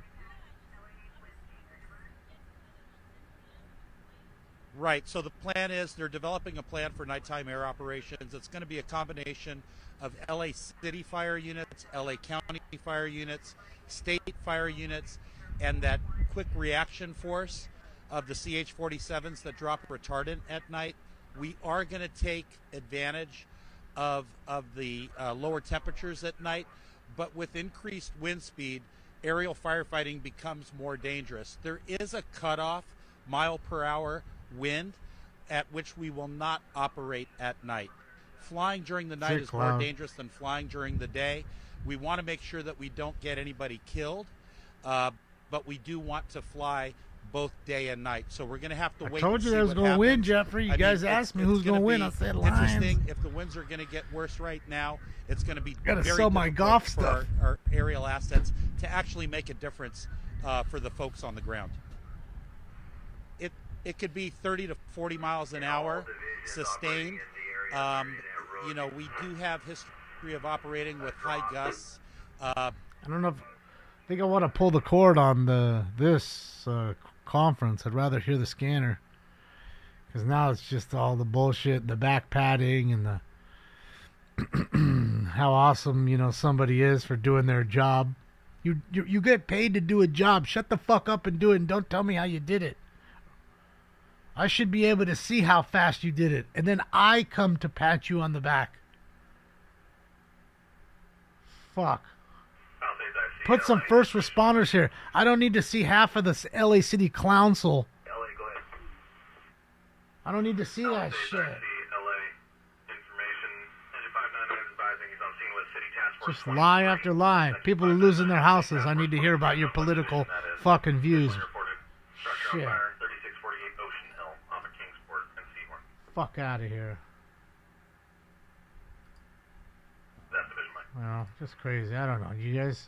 Right. So the plan is they're developing a plan for nighttime air operations. It's going to be a combination of LA City fire units, LA County fire units, state fire units, and that quick reaction force of the CH-47s that drop retardant at night. We are going to take advantage of the lower temperatures at night, but with increased wind speed, aerial firefighting becomes more dangerous. There is a cutoff mile-per-hour wind at which we will not operate at night. Flying during the night is more dangerous than flying during the day. We want to make sure that we don't get anybody killed, but we do want to fly both day and night. So we're going to have to wait. I told you that was going to win, Jeffrey. You guys asked me who's going to win. I said Lions. Interesting. If the winds are going to get worse right now, it's going to be gotta very sell my difficult golf for stuff. Our aerial assets to actually make a difference for the folks on the ground. It could be 30 to 40 miles an hour sustained. You know, we do have history of operating with high gusts. I don't know if I think I want to pull the cord on this conference. I'd rather hear the scanner, because now it's just all the bullshit, the back padding, and the how awesome, you know, somebody is for doing their job. You get paid to do a job. Shut the fuck up and do it, and don't tell me how you did it. I should be able to see how fast you did it, and then I come to pat you on the back. Fuck. Put some first responders here. I don't need to see half of the LA City Council. I don't need to see that shit. Just lie after lie. People are losing their houses. I need to hear about your political fucking views. Shit. Fuck out of here. Well, just crazy. I don't know. You guys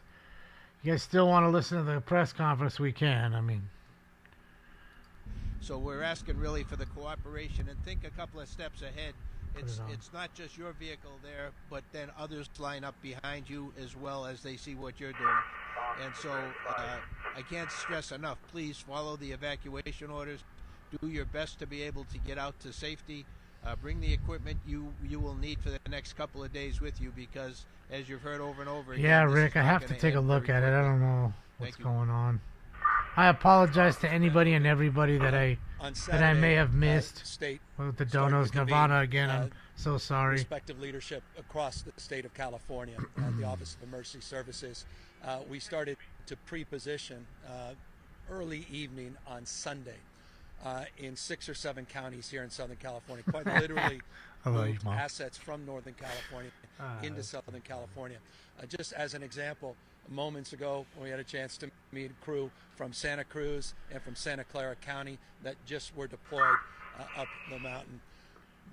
still want to listen to the press conference? We can. I mean. So we're asking really for the cooperation, and think a couple of steps ahead. It's not just your vehicle there, but then others line up behind you as well as they see what you're doing. And so I can't stress enough, please follow the evacuation orders. Do your best to be able to get out to safety. Bring the equipment you will need for the next couple of days with you, because as you've heard over and over again. Yeah, Rick, I have to take a look at it. I don't know what's going on. I apologize to anybody and everybody that I may have missed with the donos. Nirvana again. I'm so sorry. Respective leadership across the state of California at the Office of Emergency Services. We started to pre-position early evening on Sunday. In 6 or 7 counties here in Southern California, quite literally moved assets from Northern California into Southern California. Just as an example, moments ago we had a chance to meet a crew from Santa Cruz and from Santa Clara County that just were deployed up the mountain.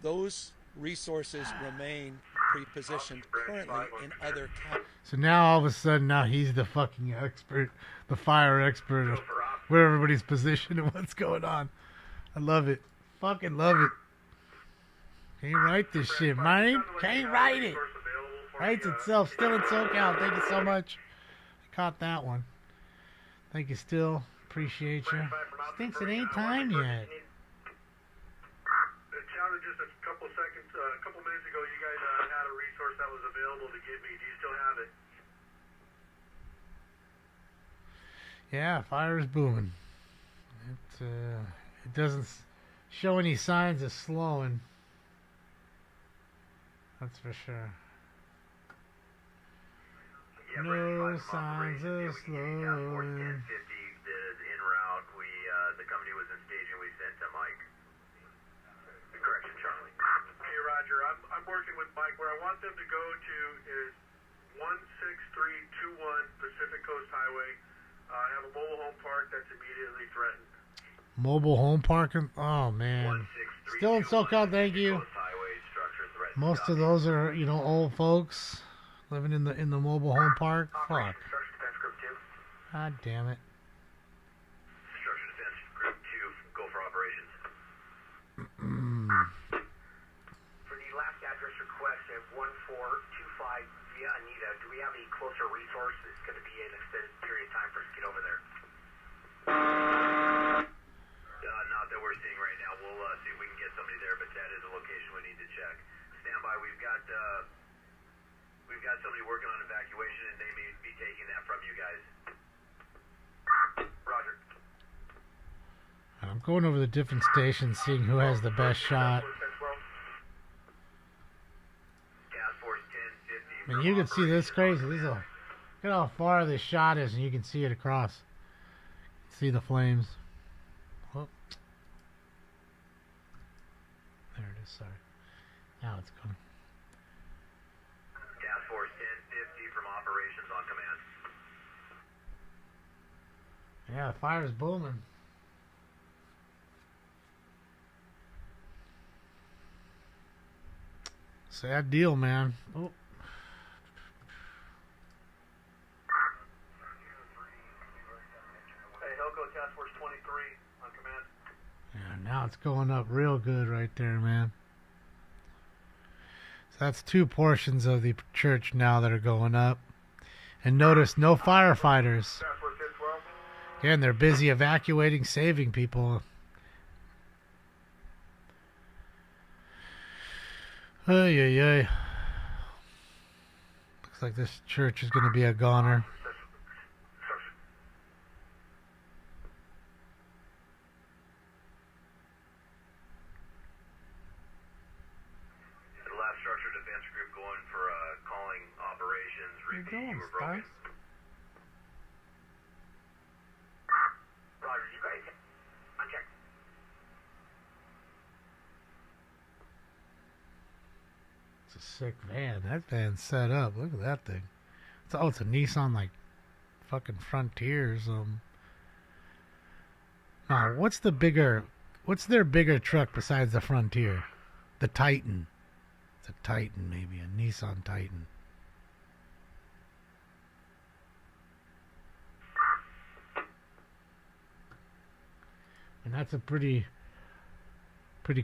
Those resources remain pre-positioned currently in other counties. So now all of a sudden, now he's the fucking expert, the fire expert of where everybody's positioned and what's going on. I love it. Fucking love it. Can't write this shit, man. Can't write it. Writes itself. Still in SoCal. Thank you so much. I caught that one. Thank you, Still. Appreciate you. Thinks it ain't time yet. It sounded just a couple seconds, a couple minutes ago, you guys had a resource that was available to give me. Do you still have it? Yeah, fire is booming. It doesn't show any signs of slowing. That's for sure. Yeah, no signs of slowing. 1050 is en route. The company was in staging. We sent to Mike. Correction, Charlie. Hey, Roger. I'm working with Mike. Where I want them to go to is 16321 Pacific Coast Highway. I have a mobile home park that's immediately threatened. Mobile home parking? Oh, man. Still in SoCal, thank you. Most of those are, you know, old folks living in the mobile home park. Fuck. God damn it. Structure Defense Group 2, go for operations. For the last address request at 1425 via Anita, do we have a closer resource? It's going to be an extended period of time for us to get over there. Not that we're seeing right now. We'll see if we can get somebody there, but that is a location we need to check. Stand by. We've got somebody working on evacuation, and they may be taking that from you guys. Roger. going over the different stations, seeing who has the best shot. I mean, you can see this crazy. Look at how far this shot is, and you can see it across. See the flames. Oh. There it is, sorry. Now it's going. Task Force 1050 from operations on command. Yeah, the fire's booming. Sad deal, man. Oh. Hey, Hilco, Task Force 23 on command. Yeah, now it's going up real good right there, man. So that's 2 portions of the church now that are going up. And notice no firefighters. Again, they're busy evacuating, saving people. Ay, ay, ay. Looks like this church is going to be a goner. The last structure defense group going for calling operations. Repeat, you were broken. Roger, you guys. On check. It's a sick van. That van's set up. Look at that thing. It's a Nissan, like, fucking Frontier or something. Now, what's their bigger truck besides the Frontier? The Titan. It's a Titan, maybe. A Nissan Titan. And that's a pretty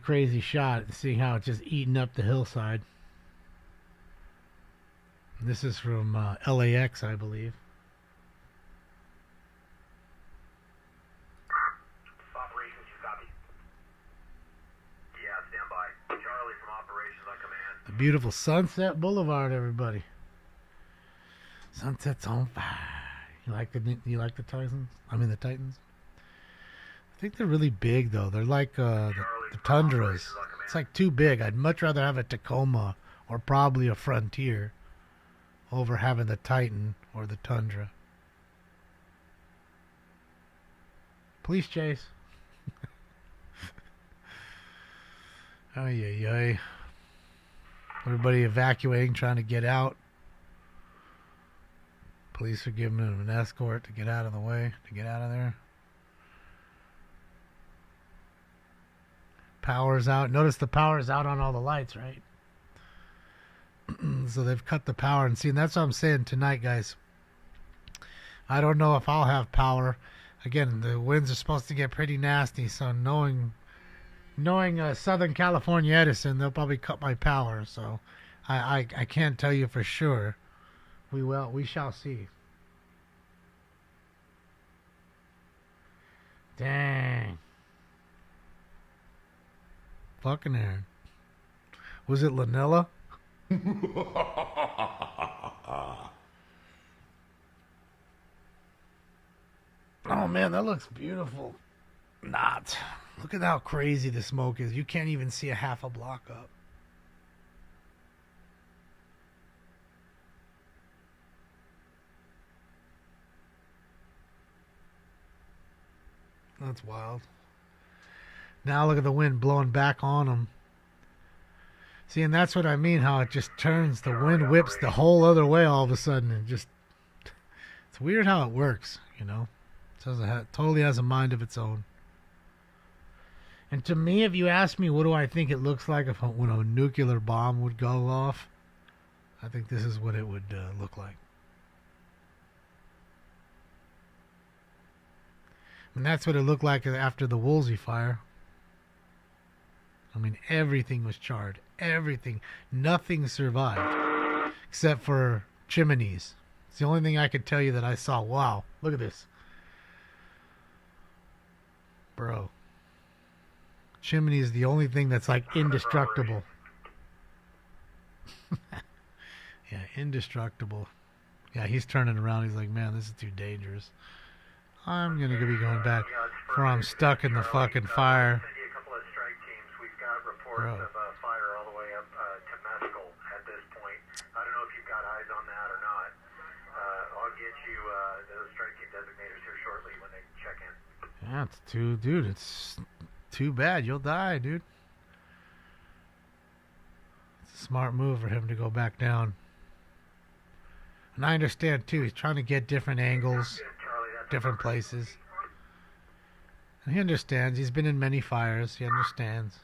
crazy shot, seeing how it's just eating up the hillside. And this is from LAX, I believe. Operations, you copy? Yeah, stand by. Charlie from operations on command. The beautiful Sunset Boulevard, everybody. Sunset's on fire. You like the Titans? I mean the Titans. I think they're really big though. They're like the Tundras. It's like too big. I'd much rather have a Tacoma or probably a Frontier over having the Titan or the Tundra. Police chase. Ay, ay, ay. Everybody evacuating, trying to get out. Police are giving them an escort to get out of the way, to get out of there. Power's out. Notice the power's out on all the lights, right? So they've cut the power. And see, and that's what I'm saying tonight, guys. I don't know if I'll have power. Again, the winds are supposed to get pretty nasty. So knowing Southern California Edison, they'll probably cut my power. So I can't tell you for sure. We shall see. Dang. Fucking Aaron. Was it Lanella? Oh man, that looks beautiful. Not. Look at how crazy the smoke is. You can't even see a half a block up. That's wild. Now look at the wind blowing back on them. See, and that's what I mean, how it just turns. The wind whips the whole other way all of a sudden. And just, it's weird how it works, you know. It totally has a mind of its own. And to me, if you ask me, what do I think it looks like when a nuclear bomb would go off, I think this is what it would look like. And that's what it looked like after the Woolsey fire. I mean, everything was charred. Everything. Nothing survived. Except for chimneys. It's the only thing I could tell you that I saw. Wow. Look at this. Bro. Chimney is the only thing that's like indestructible. Yeah, indestructible. Yeah, he's turning around. He's like, man, this is too dangerous. I'm going to be going back. before I'm stuck in the fucking fire. Send you a couple of strike teams. We've got reports Bro. of fire all the way up to Mescal at this point. I don't know if you've got eyes on that or not. I'll get you those strike team designators here shortly when they check in. Yeah, it's too bad. You'll die, dude. It's a smart move for him to go back down. And I understand, too. He's trying to get different angles, different places. And he understands. He's been in many fires. He understands.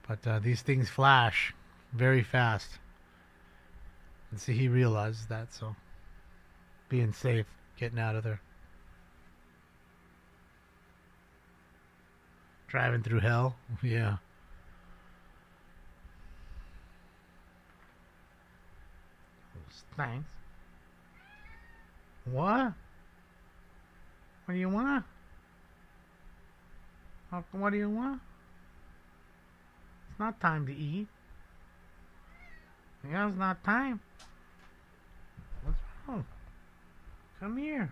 But these things flash very fast. And see, he realizes that, so being safe, getting out of there. Driving through hell? Yeah. Thanks. What? What do you want? What do you want? It's not time to eat. Yeah, it's not time. What's wrong? Come here.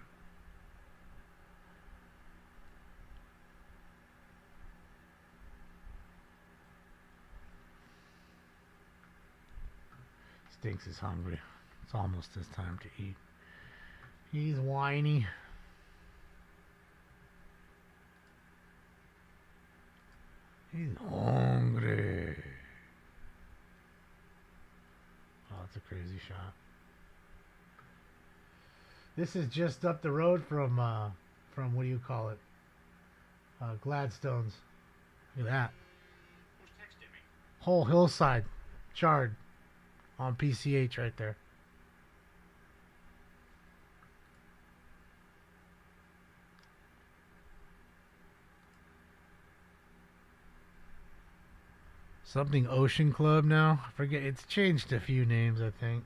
Stinks is hungry. It's almost his time to eat. He's whiny. He's hungry. Oh, that's a crazy shot. This is just up the road from what do you call it? Gladstone's. Look at that. Who's texting me? Whole hillside charred on PCH right there. Something Ocean Club now. I forget. It's changed a few names, I think.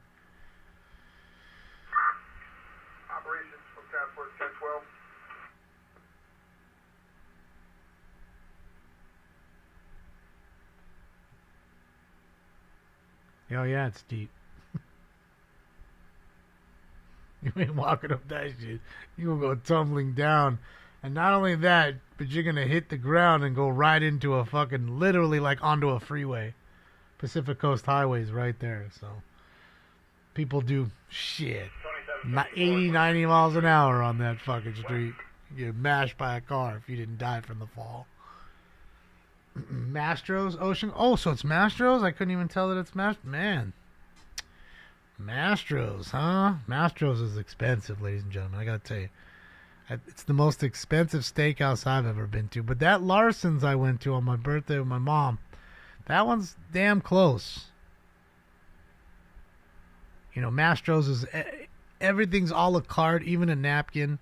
Operations from Task Force 1012. Oh yeah, it's deep. You ain't walking up that shit. You gonna go tumbling down. And not only that, but you're gonna hit the ground and go right into a fucking, literally like onto a freeway. Pacific Coast Highway's right there, so. People do shit. 80, 90 miles an hour on that fucking street. You get mashed by a car if you didn't die from the fall. Mastro's Ocean. Oh, so it's Mastro's? I couldn't even tell that it's Mastro's. Man. Mastro's, huh? Mastro's is expensive, ladies and gentlemen. I gotta tell you. It's the most expensive steakhouse I've ever been to. But that Larson's I went to on my birthday with my mom, that one's damn close. You know, Mastro's is... everything's a la carte, even a napkin.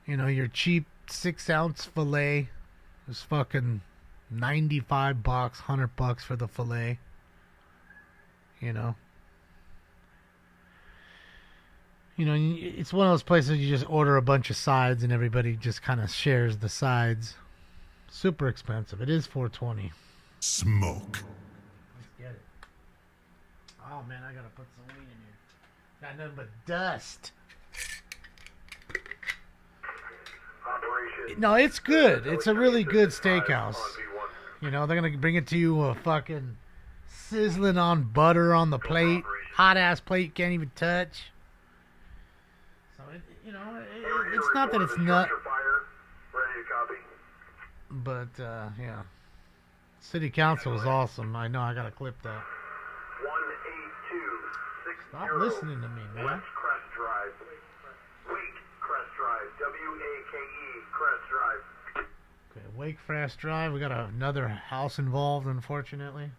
You know, your cheap 6-ounce filet is fucking $95, $100 for the filet. You know, it's one of those places you just order a bunch of sides and everybody just kind of shares the sides. Super expensive. It is $4.20. Smoke. Let's get it. Oh man, I gotta put some weed in here. Got nothing but dust. No, it's good. It's a really good steakhouse. You know, they're gonna bring it to you fucking sizzling on butter on the plate, hot ass plate you can't even touch. So it's not that it's not. But yeah, city council was awesome. I know. I gotta clip that. 18260 Stop listening to me, man. West Crest Drive. Wake Crest Drive. W-A-K-E Crest Drive. Okay, Wake Crest Drive. We got another house involved, unfortunately.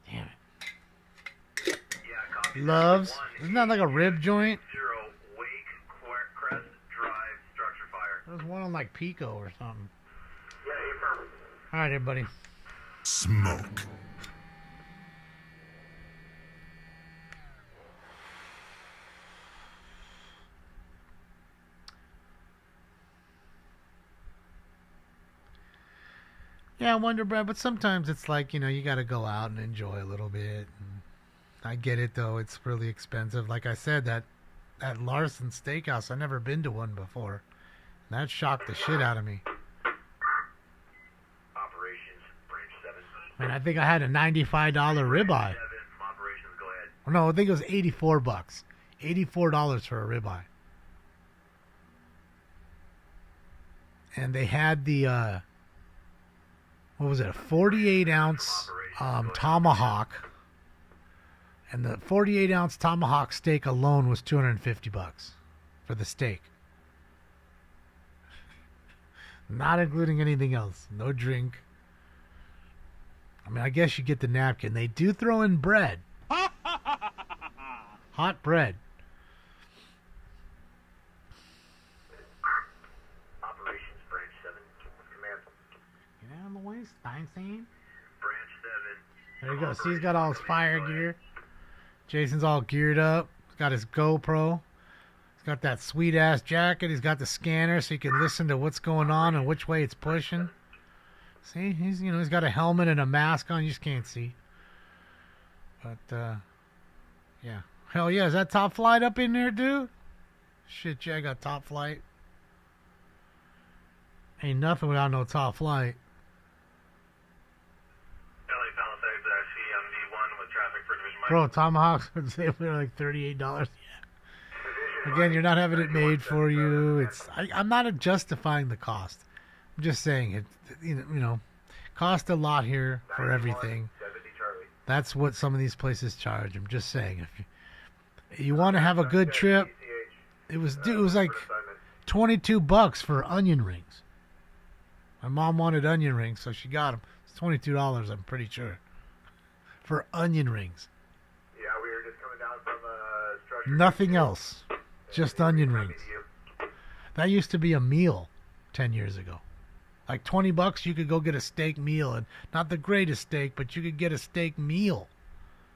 Damn it. Loves. Isn't that like a rib joint? There's one on like Pico or something. All right, everybody. Smoke. Yeah, Wonder Bread, but sometimes it's like, you gotta go out and enjoy a little bit. And I get it, though. It's really expensive. Like I said, that at Larson's Steakhouse. I've never been to one before. And that shocked the shit out of me. Operations, Branch 7. I mean, I think I had a $95 ribeye. 7 from Operations, go ahead. Oh, no, I think it was $84. $84 for a ribeye. And they had the, what was it, a 48-ounce tomahawk. And the 48-ounce tomahawk steak alone was $250 for the steak. Not including anything else. No drink. I mean, I guess you get the napkin. They do throw in bread. Hot bread. Operations, Branch 7. Command. Get out of the way, Steinstein. Branch 7. There you go. See, he's got all his fire gear. Jason's all geared up. He's got his GoPro. He's got that sweet-ass jacket. He's got the scanner so he can listen to what's going on and which way it's pushing. See, he's got a helmet and a mask on. You just can't see. But, yeah. Hell yeah, is that Top Flight up in there, dude? Shit, yeah, I got Top Flight. Ain't nothing without no Top Flight. LA Palisades, I see on D1 with traffic for Division Mike. Bro, Tomahawks would say they're like $38. Yeah. Again, you're not having it made for you. I'm not justifying the cost. I'm just saying it. You know, cost a lot here for everything. That's what some of these places charge. I'm just saying, if you want to have a good trip, it was like $22 for onion rings. My mom wanted onion rings, so she got them. It's $22, I'm pretty sure, for onion rings. Yeah, we were just coming down from structure. Nothing else, just onion rings. That used to be a meal 10 years ago. Like $20, you could go get a steak meal, and not the greatest steak, but you could get a steak meal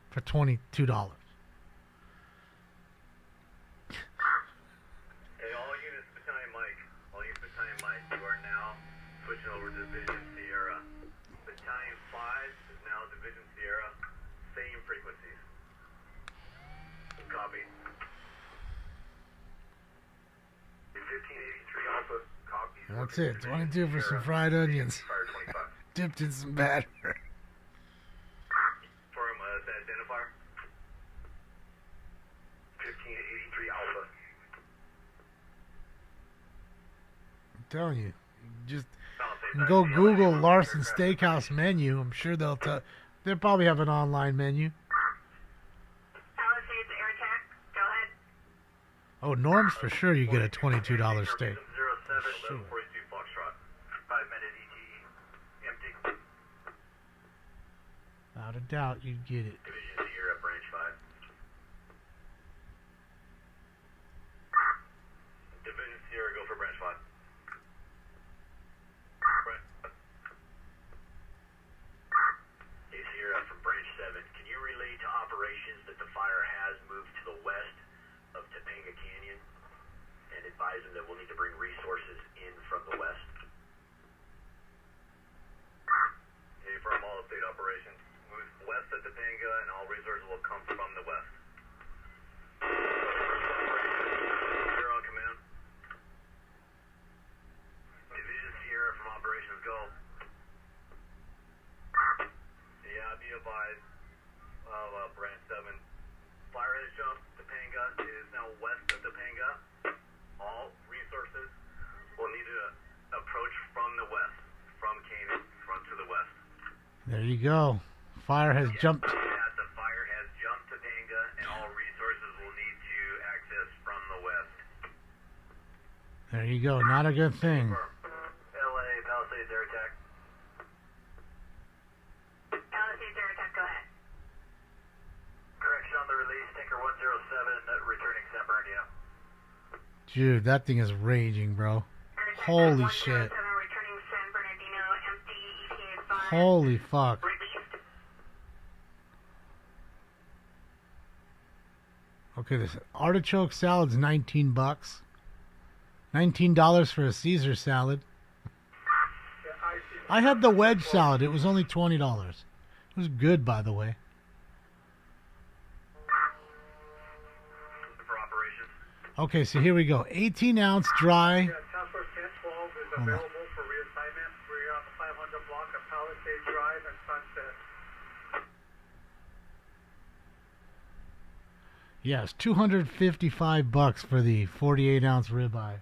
for $22. Hey, all units, Battalion Mike. All units, Battalion Mike. You are now switching over to Division Sierra. Battalion 5 is now Division Sierra. Same frequencies. Copy. 1583 Alpha. Copy. That's it. 22 for some fried onions. Dipped in some batter. Firm that identifier. 1583 Alpha. I'm telling you, just go Google Larson Steakhouse menu. I'm sure they'll probably have an online menu. Palisades Air Attack, go ahead. Oh, Norm's for sure you get a $22 steak. 07, Sure. 42 Foxtrot. 5-minute ETE. Empty. Without a doubt, you'd get it. Division Sierra, Branch 5. Division Sierra, go for Branch 5. Hey, Sierra from Branch 7. Can you relay to operations that the fire has moved to the west of Topanga Canyon and advise them that we'll need to bring resources in from the west? Hey, from all update operations. Move west of Topanga and all resources will come from the west. You're on command. Division Sierra from operations, go. Yeah, be advised of Branch 7. Fire has jumped. Topanga is now west of Topanga. All resources will need to approach from the west, from Canaan, from to the west. There you go. Fire has jumped. Yeah, the fire has jumped Topanga, and all resources will need to access from the west. There you go. Not a good thing. LA, Palisades Air Attack. Palisades Air Attack, go ahead. Correction on the release, Tanker 107, returning San Bernardino. Dude, that thing is raging, bro. Holy shit. Returning San Bernardino, empty ETA 5. Holy fuck. Okay, this artichoke salad's $19. $19 for a Caesar salad. I had the wedge salad. It was only $20. It was good, by the way. For operations. Okay, so here we go. 18-ounce dry. Yeah, Task Force 1012 is available for reassignment. We're on the 500 block of Palisades Drive and Sunset. Yes, $255 for the 48-ounce ribeye.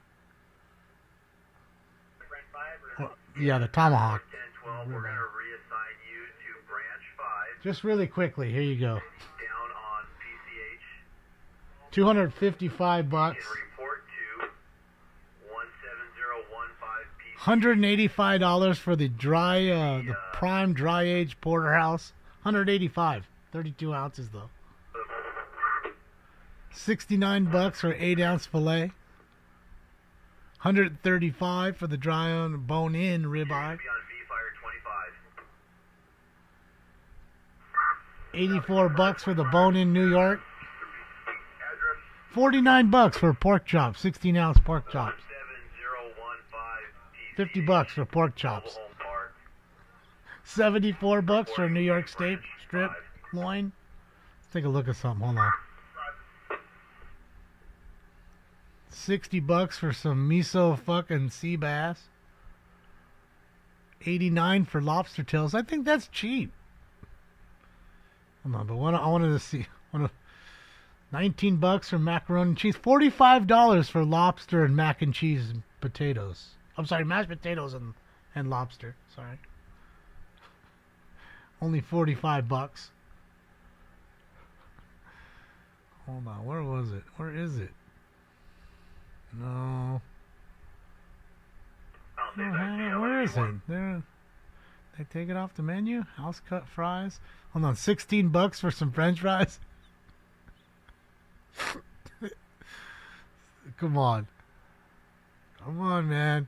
Yeah, the tomahawk. 1012, we're going to reassign you to branch 5. Just really quickly, here you go. Down on PCH. $255. Report to 17015 $185 for the dry, the prime dry aged porterhouse. $185. 32 ounces though. $69 for 8-ounce fillet. $135 for the dry on bone in ribeye. $84 for the bone in New York. $49 for pork chops, 16-ounce pork chops. $50 for pork chops. $74 for New York State strip loin. Let's take a look at something. Hold on. $60 for some miso fucking sea bass. $89 for lobster tails. I think that's cheap. Hold on, but I wanted to see. $19 for macaroni and cheese. $45 for lobster and mac and cheese and potatoes. I'm sorry, mashed potatoes and lobster. Sorry. Only $45. Hold on, where was it? Where is it? No. Where is it? There. They take it off the menu. House cut fries. Hold on, $16 for some French fries. Come on. Come on, man.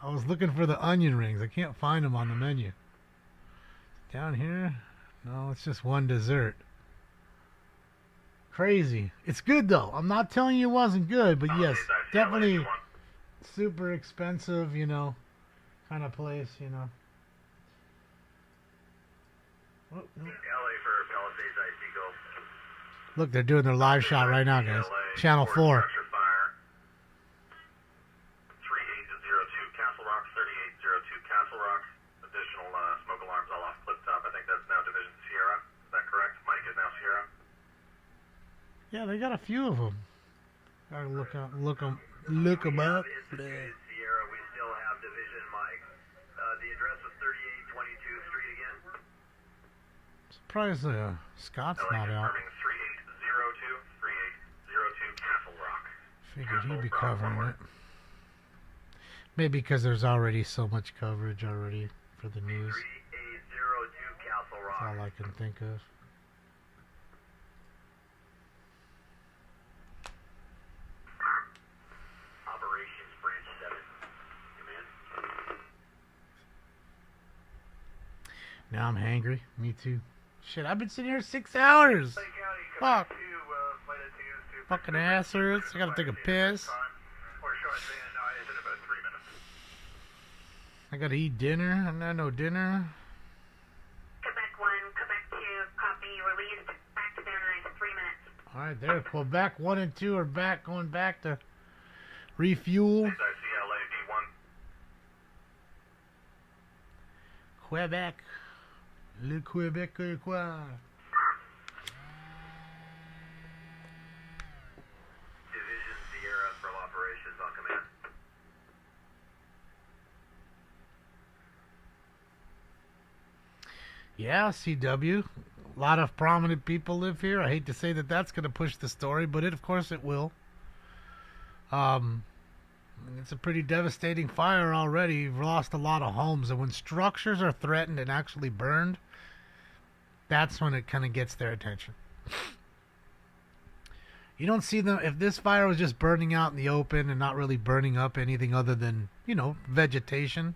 I was looking for the onion rings. I can't find them on the menu. Down here? No, it's just one dessert. Crazy. It's good, though. I'm not telling you it wasn't good, but yes, definitely super expensive, you know, kind of place, you know. LA for Palisades Ice Eagle. Look, they're doing their live shot right now, guys. Channel 4. Fire. 3802 Castle Rock, 3802 Castle Rock. Additional smoke alarms all off Cliff Top. I think that's now Division Sierra. Is that correct? Mike is now Sierra. Yeah, they got a few of them. Gotta look them up. Sierra, we still have Division Mike. The address was 3822 Street again. Surprised Scott's not out. 3802 Castle Rock. Figured he'd be covering it. Maybe because there's already so much coverage already for the news. 3802 Castle Rock. That's all I can think of. Operations Branch 7. Come in. Now I'm hangry. Me too. Shit, I've been sitting here 6 hours. Fuck. Fucking ass hurts. I gotta take a piss. I gotta eat dinner. I'm not no dinner. Quebec 1, Quebec 2, copy, released, back to dinner in 3 minutes. Alright, there. Quebec 1 and 2 are back, going back to refuel. Quebec. Le Québécois. Division Sierra from operations on command. Yeah, CW. A lot of prominent people live here. I hate to say that that's going to push the story, but of course it will. It's a pretty devastating fire already. We've lost a lot of homes, and when structures are threatened and actually burned, that's when it kind of gets their attention. You don't see them, if this fire was just burning out in the open and not really burning up anything other than, you know, vegetation,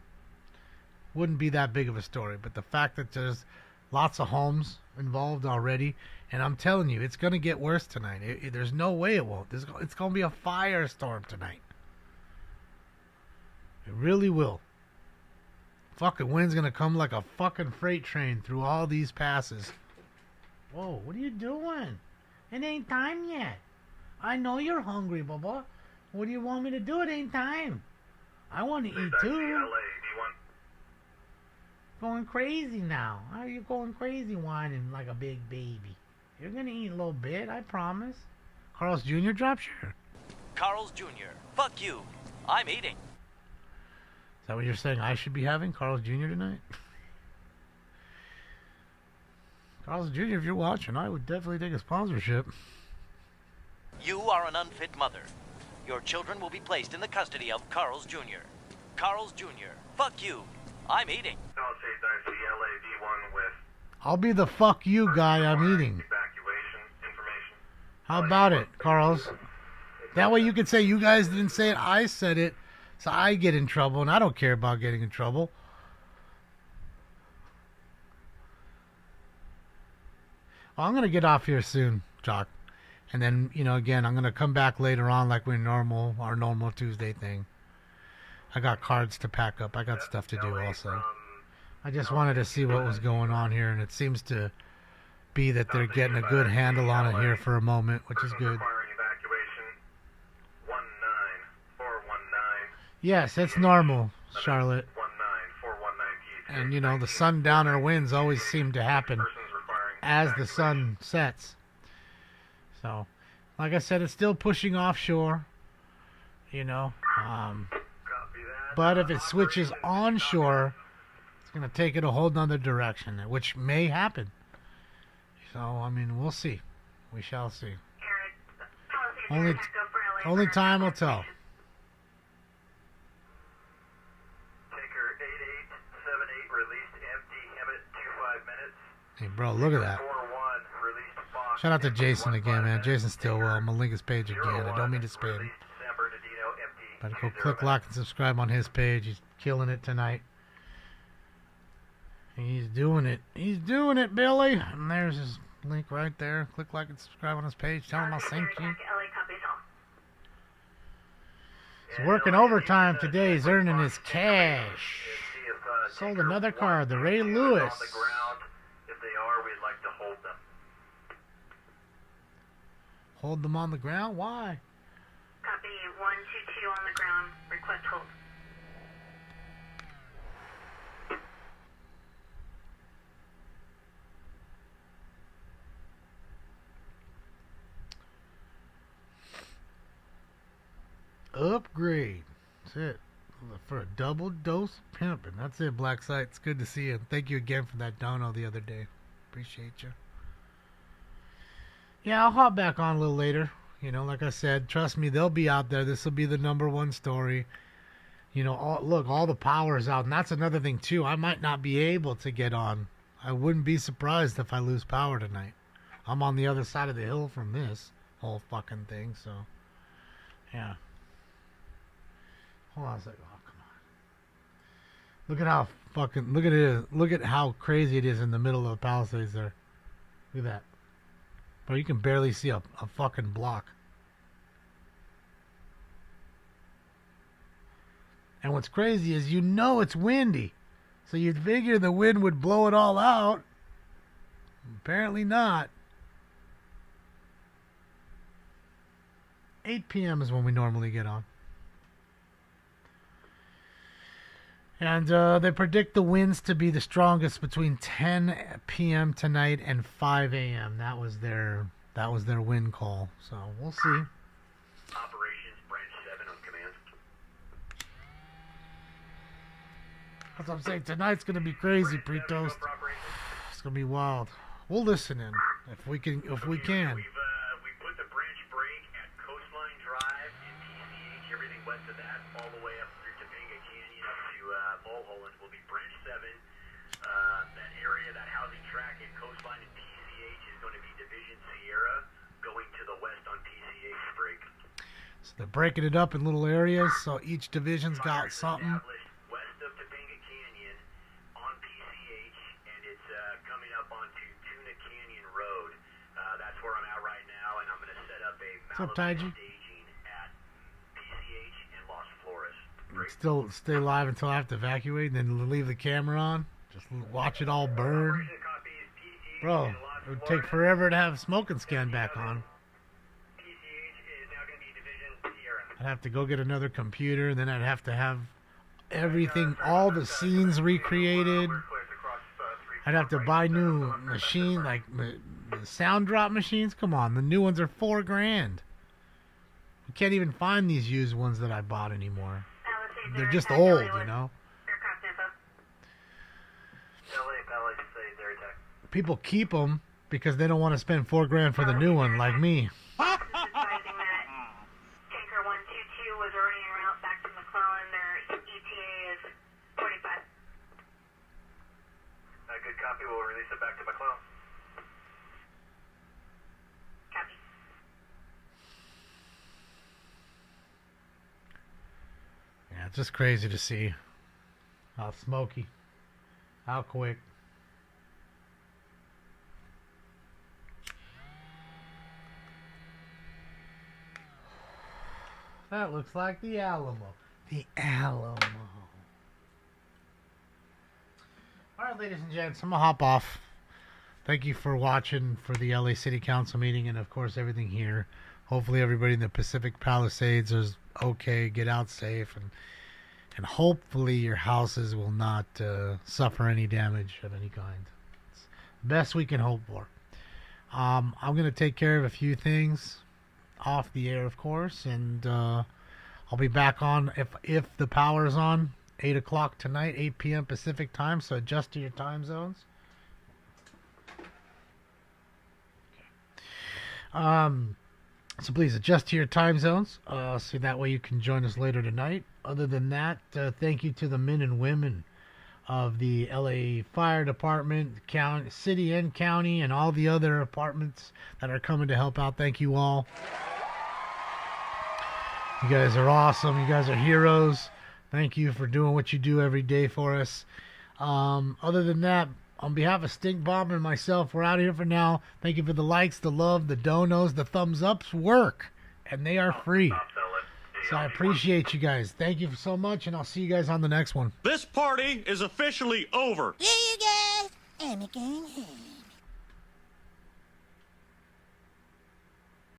wouldn't be that big of a story. But the fact that there's lots of homes involved already, and I'm telling you, it's going to get worse tonight. There's no way it won't. It's going to be a firestorm tonight. It really will. Fucking wind's going to come like a fucking freight train through all these passes. Whoa, what are you doing? It ain't time yet. I know you're hungry, Bubba. What do you want me to do? It ain't time. I want to eat too. Going crazy now. How are you going crazy whining like a big baby? You're going to eat a little bit, I promise. Carl's Jr. drop share. Carl's Jr. Fuck you. I'm eating. Is that what you're saying I should be having? Carl's Jr. tonight? Carl's Jr., if you're watching, I would definitely take a sponsorship. You are an unfit mother. Your children will be placed in the custody of Carl's Jr. Carl's Jr. Fuck you. I'm eating. I'll be the fuck you guy I'm eating. How about it, Carl's? That way you can say you guys didn't say it, I said it, so I get in trouble, and I don't care about getting in trouble. Well, I'm going to get off here soon, Jock. And then, you know, again, I'm going to come back later on like our normal Tuesday thing. I got cards to pack up. I got stuff to do also. I just wanted to see what was going on here, and it seems to be that they're getting a good handle on it here for a moment, which is good. Yes, it's normal, Charlotte. And, you know, the sundowner winds always seem to happen as the sun sets. So, like I said, it's still pushing offshore, you know. But if it switches onshore, it's going to take it a whole nother direction, which may happen. So, I mean, we'll see. We shall see. Only time will tell. Hey, bro, look at that. Shout out to Jason again, man. Jason Stillwell. I'm gonna link his page again. I don't mean to spam him. But go click, like, and subscribe on his page. He's killing it tonight. He's doing it. He's doing it, Billy. And there's his link right there. Click, like, and subscribe on his page. Tell him I'll thank you. He's working overtime today. He's earning his cash. Sold another card, the Ray Lewis. Hold them on the ground? Why? Copy 122 on the ground. Request hold. Upgrade. That's it. For a double dose of pimping. That's it, Black Site. It's good to see you. Thank you again for that dono the other day. Appreciate you. Yeah, I'll hop back on a little later. You know, like I said, trust me, they'll be out there. This will be the #1 story. You know, all the power is out. And that's another thing, too. I might not be able to get on. I wouldn't be surprised if I lose power tonight. I'm on the other side of the hill from this whole fucking thing, so. Yeah. Hold on a second. Oh, come on. Look at how fucking, look at it. Look at how crazy it is in the middle of the Palisades there. Look at that. Bro, you can barely see a fucking block. And what's crazy is you know it's windy. So you'd figure the wind would blow it all out. Apparently not. 8 p.m. is when we normally get on. And they predict the winds to be the strongest between 10 p.m. tonight and 5 a.m. That was their wind call. So we'll see. Operations Branch 7 on command. That's what I'm saying. Tonight's gonna be crazy, pre-toast. It's gonna be wild. We'll listen in if we can. We put the branch break at Coastline Drive in PCH. Everything west of that, all the way up through Topanga Canyon up to Mulholland will be Branch 7. That area, that housing track at Coastline and PCH is going to be Division Sierra going to the west on PCH break. So they're breaking it up in little areas, so each division's got something. West of Topanga Canyon on PCH, and it's coming up onto Tuna Canyon Road. That's where I'm at right now, and I'm going to set up a Malibu staging at PCH and Las Flores. Still stay live until I have to evacuate, and then leave the camera on. Just watch it all burn. Bro, it would take forever to have smoking scan back on. PCH is I'd have to go get another computer, and then I'd have to have everything, all the scenes recreated. I'd have to buy new machine, like sound drop machines. Come on, the new ones are $4,000. You can't even find these used ones that I bought anymore. They're just old, you know. People keep them because they don't want to spend $4,000 for the new one, like me. Tanker 122 was already en route back to McClellan. Their ETA is 45. Good copy. We'll release it back to McClellan. Copy. Yeah, it's just crazy to see how smoky, how quick. That looks like the Alamo. The Alamo. Alright, ladies and gents, I'm going to hop off. Thank you for watching for the LA City Council meeting and, of course, everything here. Hopefully everybody in the Pacific Palisades is okay, get out safe, and hopefully your houses will not suffer any damage of any kind. It's the best we can hope for. I'm going to take care of a few things off the air, of course, and I'll be back on if the power is on 8 o'clock tonight, 8 p.m. Pacific time, so adjust to your time zones. So please adjust to your time zones, so that way you can join us later tonight. Other than that, thank you to the men and women of the LA Fire Department, county, city and county, and all the other departments that are coming to help out. Thank you all. You guys are awesome. You guys are heroes. Thank you for doing what you do every day for us. Other than that, on behalf of Stink Bomb and myself, we're out of here for now. Thank you for the likes, the love, the donos, the thumbs ups work, and they are free. So I appreciate you guys. Thank you so much, and I'll see you guys on the next one. This party is officially over. See you guys, and again.